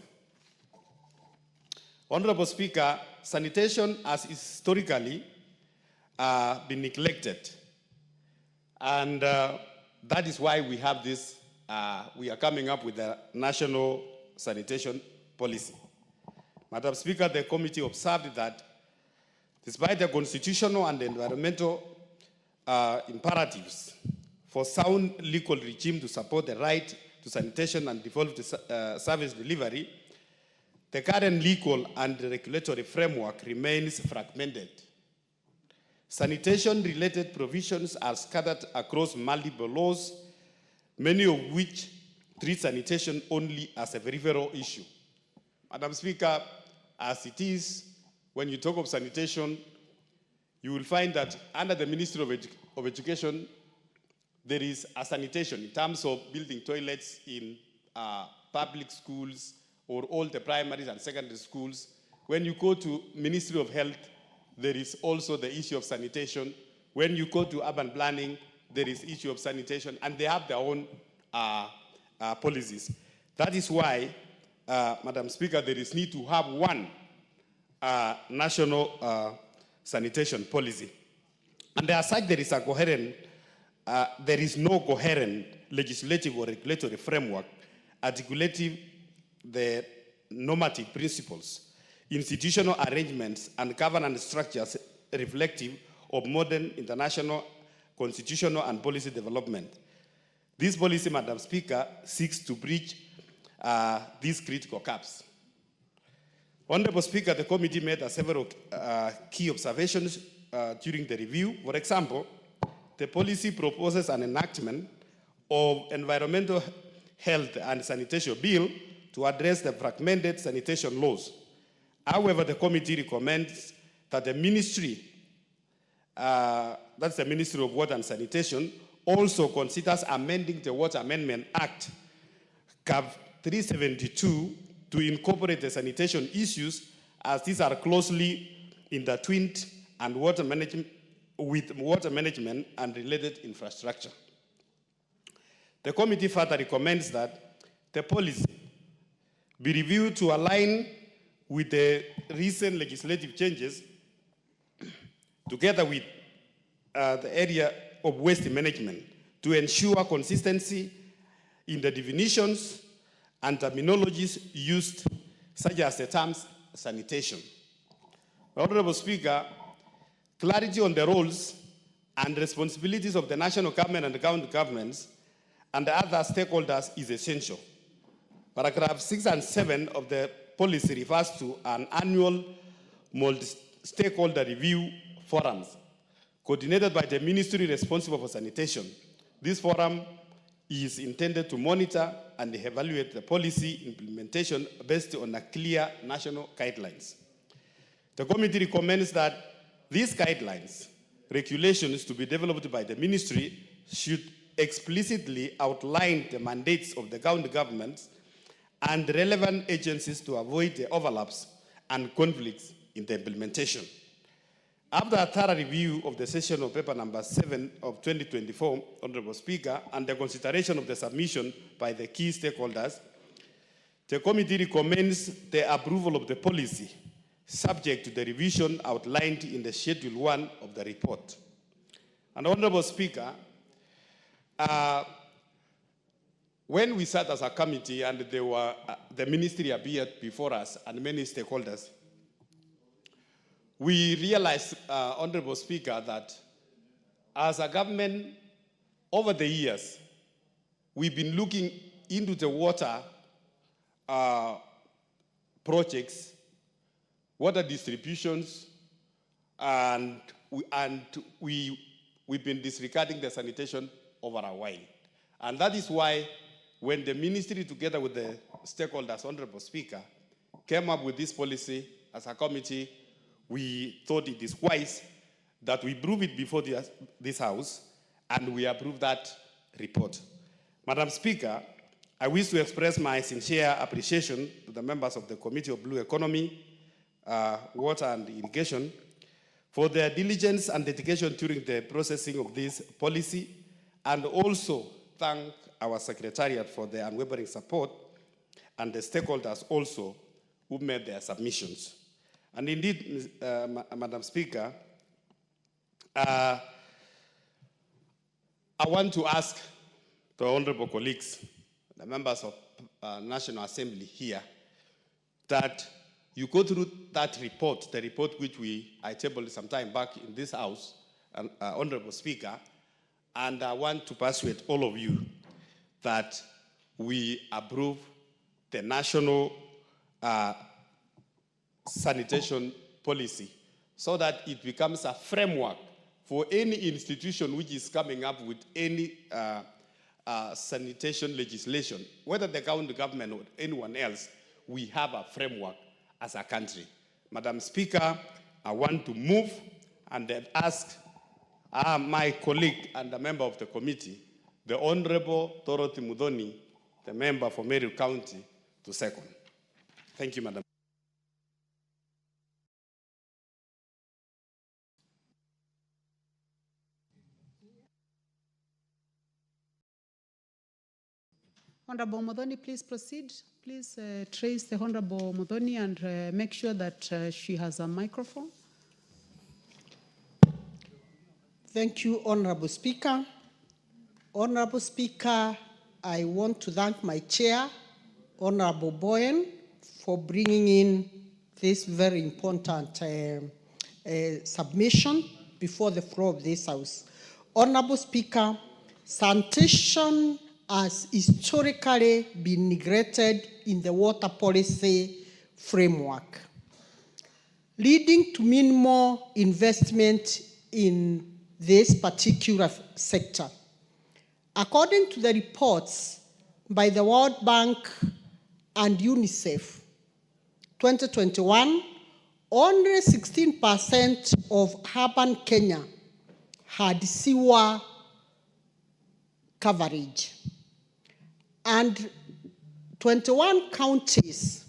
Honorable Speaker, sanitation has historically been neglected. And that is why we have this, we are coming up with a national sanitation policy. Madam Speaker, the committee observed that Despite the constitutional and environmental imperatives for sound legal regime to support the right to sanitation and devolved service delivery, the current legal and regulatory framework remains fragmented. Sanitation-related provisions are scattered across multiple laws, many of which treat sanitation only as a peripheral issue. Madam Speaker, as it is, when you talk of sanitation, you will find that under the Ministry of Education, there is a sanitation in terms of building toilets in public schools or all the primaries and secondary schools. When you go to Ministry of Health, there is also the issue of sanitation. When you go to urban planning, there is issue of sanitation, and they have their own policies. That is why, Madam Speaker, there is need to have one national sanitation policy. And as such, there is no coherent legislative or regulatory framework articulating the normative principles, institutional arrangements, and governance structures reflective of modern international constitutional and policy development. This policy, Madam Speaker, seeks to bridge these critical gaps. Honorable Speaker, the committee made several key observations during the review. For example, the policy proposes an enactment of environmental health and sanitation bill to address the fragmented sanitation laws. However, the committee recommends that the ministry, that's the Ministry of Water and Sanitation, also considers amending the Water Amendment Act, CAV 372, to incorporate the sanitation issues, as these are closely intertwined and with water management and related infrastructure. The committee further recommends that the policy be reviewed to align with the recent legislative changes, together with the area of waste management, to ensure consistency in the definitions and terminologies used, such as the terms sanitation. Honorable Speaker, clarity on the roles and responsibilities of the national government and the county governments and the other stakeholders is essential. Paragraph 6 and 7 of the policy refers to an annual multi-stakeholder review forums coordinated by the ministry responsible for sanitation. This forum is intended to monitor and evaluate the policy implementation based on a clear national guidelines. The committee recommends that these guidelines, regulations to be developed by the ministry, should explicitly outline the mandates of the county governments and relevant agencies to avoid the overlaps and conflicts in the implementation. After a thorough review of the session of paper number 7 of 2024, Honorable Speaker, and the consideration of the submission by the key stakeholders, the committee recommends the approval of the policy, subject to the revision outlined in the Schedule 1 of the report. And Honorable Speaker, when we sat as a committee and the ministry appeared before us and many stakeholders, we realized, Honorable Speaker, that as a government, over the years, we've been looking into the water projects, water distributions, and we've been disregarding the sanitation over a while. And that is why when the ministry, together with the stakeholders, Honorable Speaker, came up with this policy as a committee, we thought it is wise that we prove it before this House, and we approve that report. Madam Speaker, I wish to express my sincere appreciation to the members of the Committee of Blue Economy, Water and Irrigation for their diligence and dedication during the processing of this policy, and also thank our Secretariat for their unwavering support and the stakeholders also who made their submissions. And indeed, Madam Speaker, I want to ask the honorable colleagues, the members of National Assembly here, that you go through that report, the report which I tabled some time back in this House, Honorable Speaker, and I want to persuade all of you that we approve the national sanitation policy so that it becomes a framework for any institution which is coming up with any sanitation legislation, whether the county government or anyone else. We have a framework as a country. Madam Speaker, I want to move and ask my colleague and a member of the committee, the Honorable Dorothy Mudhoni, the member for Meru County, to second. Thank you, Madam. Honorable Mudhoni, please proceed. Please trace the Honorable Mudhoni and make sure that she has a microphone. Thank you, Honorable Speaker. Honorable Speaker, I want to thank my chair, Honorable Boyen, for bringing in this very important submission before the floor of this House. Honorable Speaker, sanitation has historically been neglected in the water policy framework, leading to minimal investment in this particular sector. According to the reports by the World Bank and UNICEF, 2021, only 16% of urban Kenya had sewer coverage, and 21 counties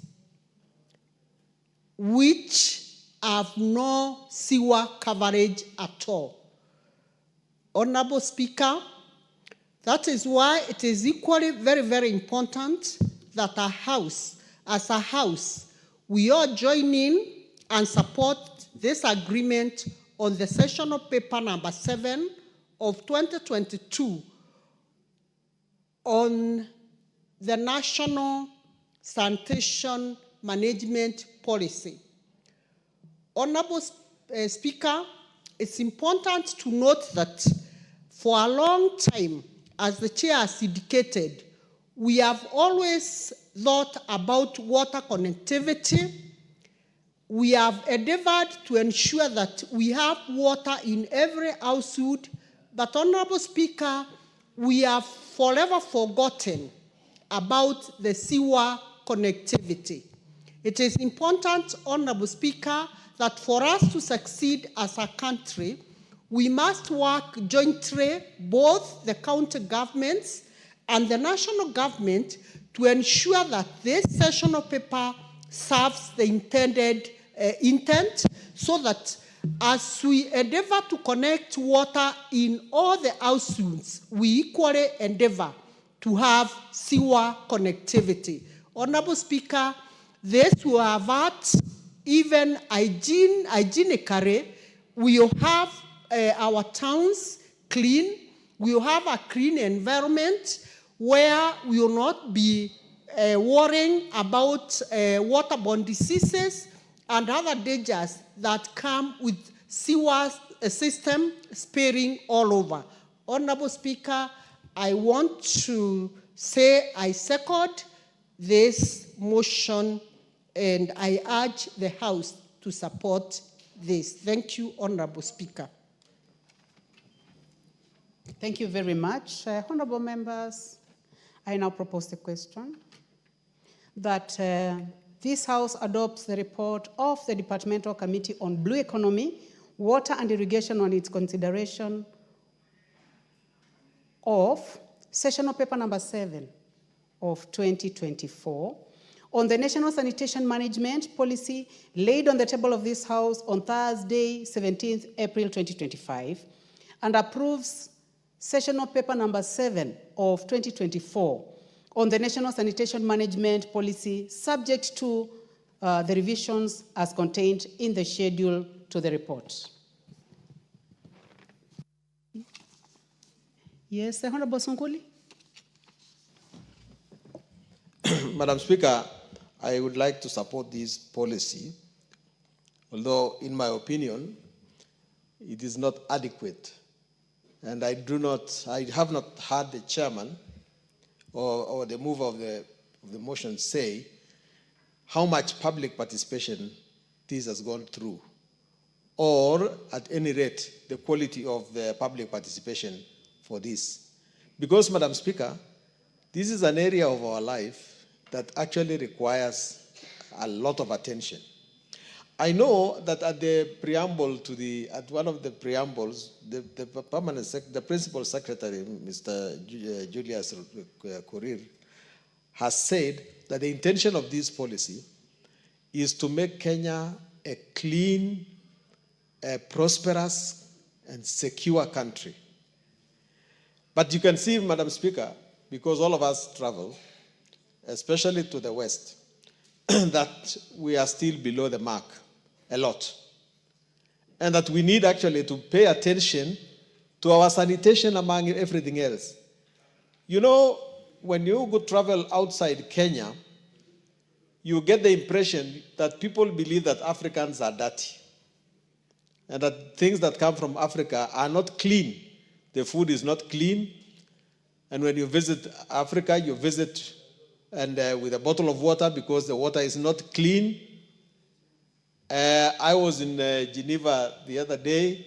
which have no sewer coverage at all. Honorable Speaker, that is why it is equally very, very important that as a house, we all join in and support this agreement on the sessional paper number 7 of 2022 on the National Sanitation Management Policy. Honorable Speaker, it's important to note that for a long time, as the chair has indicated, we have always thought about water connectivity. We have endeavored to ensure that we have water in every household, but Honorable Speaker, we have forever forgotten about the sewer connectivity. It is important, Honorable Speaker, that for us to succeed as a country, we must work jointly, both the county governments and the national government, to ensure that this sessional paper serves the intended intent, so that as we endeavor to connect water in all the households, we equally endeavor to have sewer connectivity. Honorable Speaker, this will avert even hygienically. We will have our towns clean. We will have a clean environment where we will not be worrying about waterborne diseases and other dangers that come with sewer system spilling all over. Honorable Speaker, I want to say I second this motion and I urge the House to support this. Thank you, Honorable Speaker. Thank you very much. Honorable members, I now propose the question that this House adopts the report of the Departmental Committee on Blue Economy, Water and Irrigation on its consideration of sessional paper number 7 of 2024 on the National Sanitation Management Policy laid on the table of this House on Thursday, 17th April 2025, and approves sessional paper number 7 of 2024 on the National Sanitation Management Policy, subject to the revisions as contained in the schedule to the report. Yes, the Honorable Songuli. Madam Speaker, I would like to support this policy, although in my opinion, it is not adequate. And I have not heard the chairman or the mover of the motion say how much public participation this has gone through, or at any rate, the quality of the public participation for this. Because, Madam Speaker, this is an area of our life that actually requires a lot of attention. I know that at the preamble at one of the preambles, the principal secretary, Mr. Julius Korir, has said that the intention of this policy is to make Kenya a clean, a prosperous, and secure country. But you can see, Madam Speaker, because all of us travel, especially to the West, that we are still below the mark a lot. And that we need actually to pay attention to our sanitation among everything else. You know, when you go travel outside Kenya, you get the impression that people believe that Africans are dirty and that things that come from Africa are not clean. The food is not clean. And when you visit Africa, you visit with a bottle of water because the water is not clean. I was in Geneva the other day,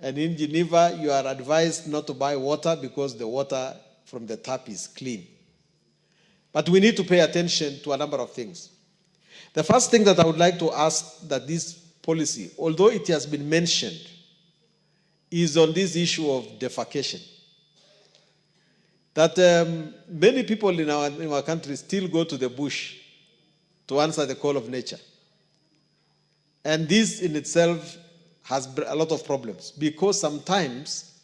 and in Geneva, you are advised not to buy water because the water from the tap is clean. But we need to pay attention to a number of things. The first thing that I would like to ask that this policy, although it has been mentioned, is on this issue of defecation. That many people in our country still go to the bush to answer the call of nature. And this in itself has a lot of problems because sometimes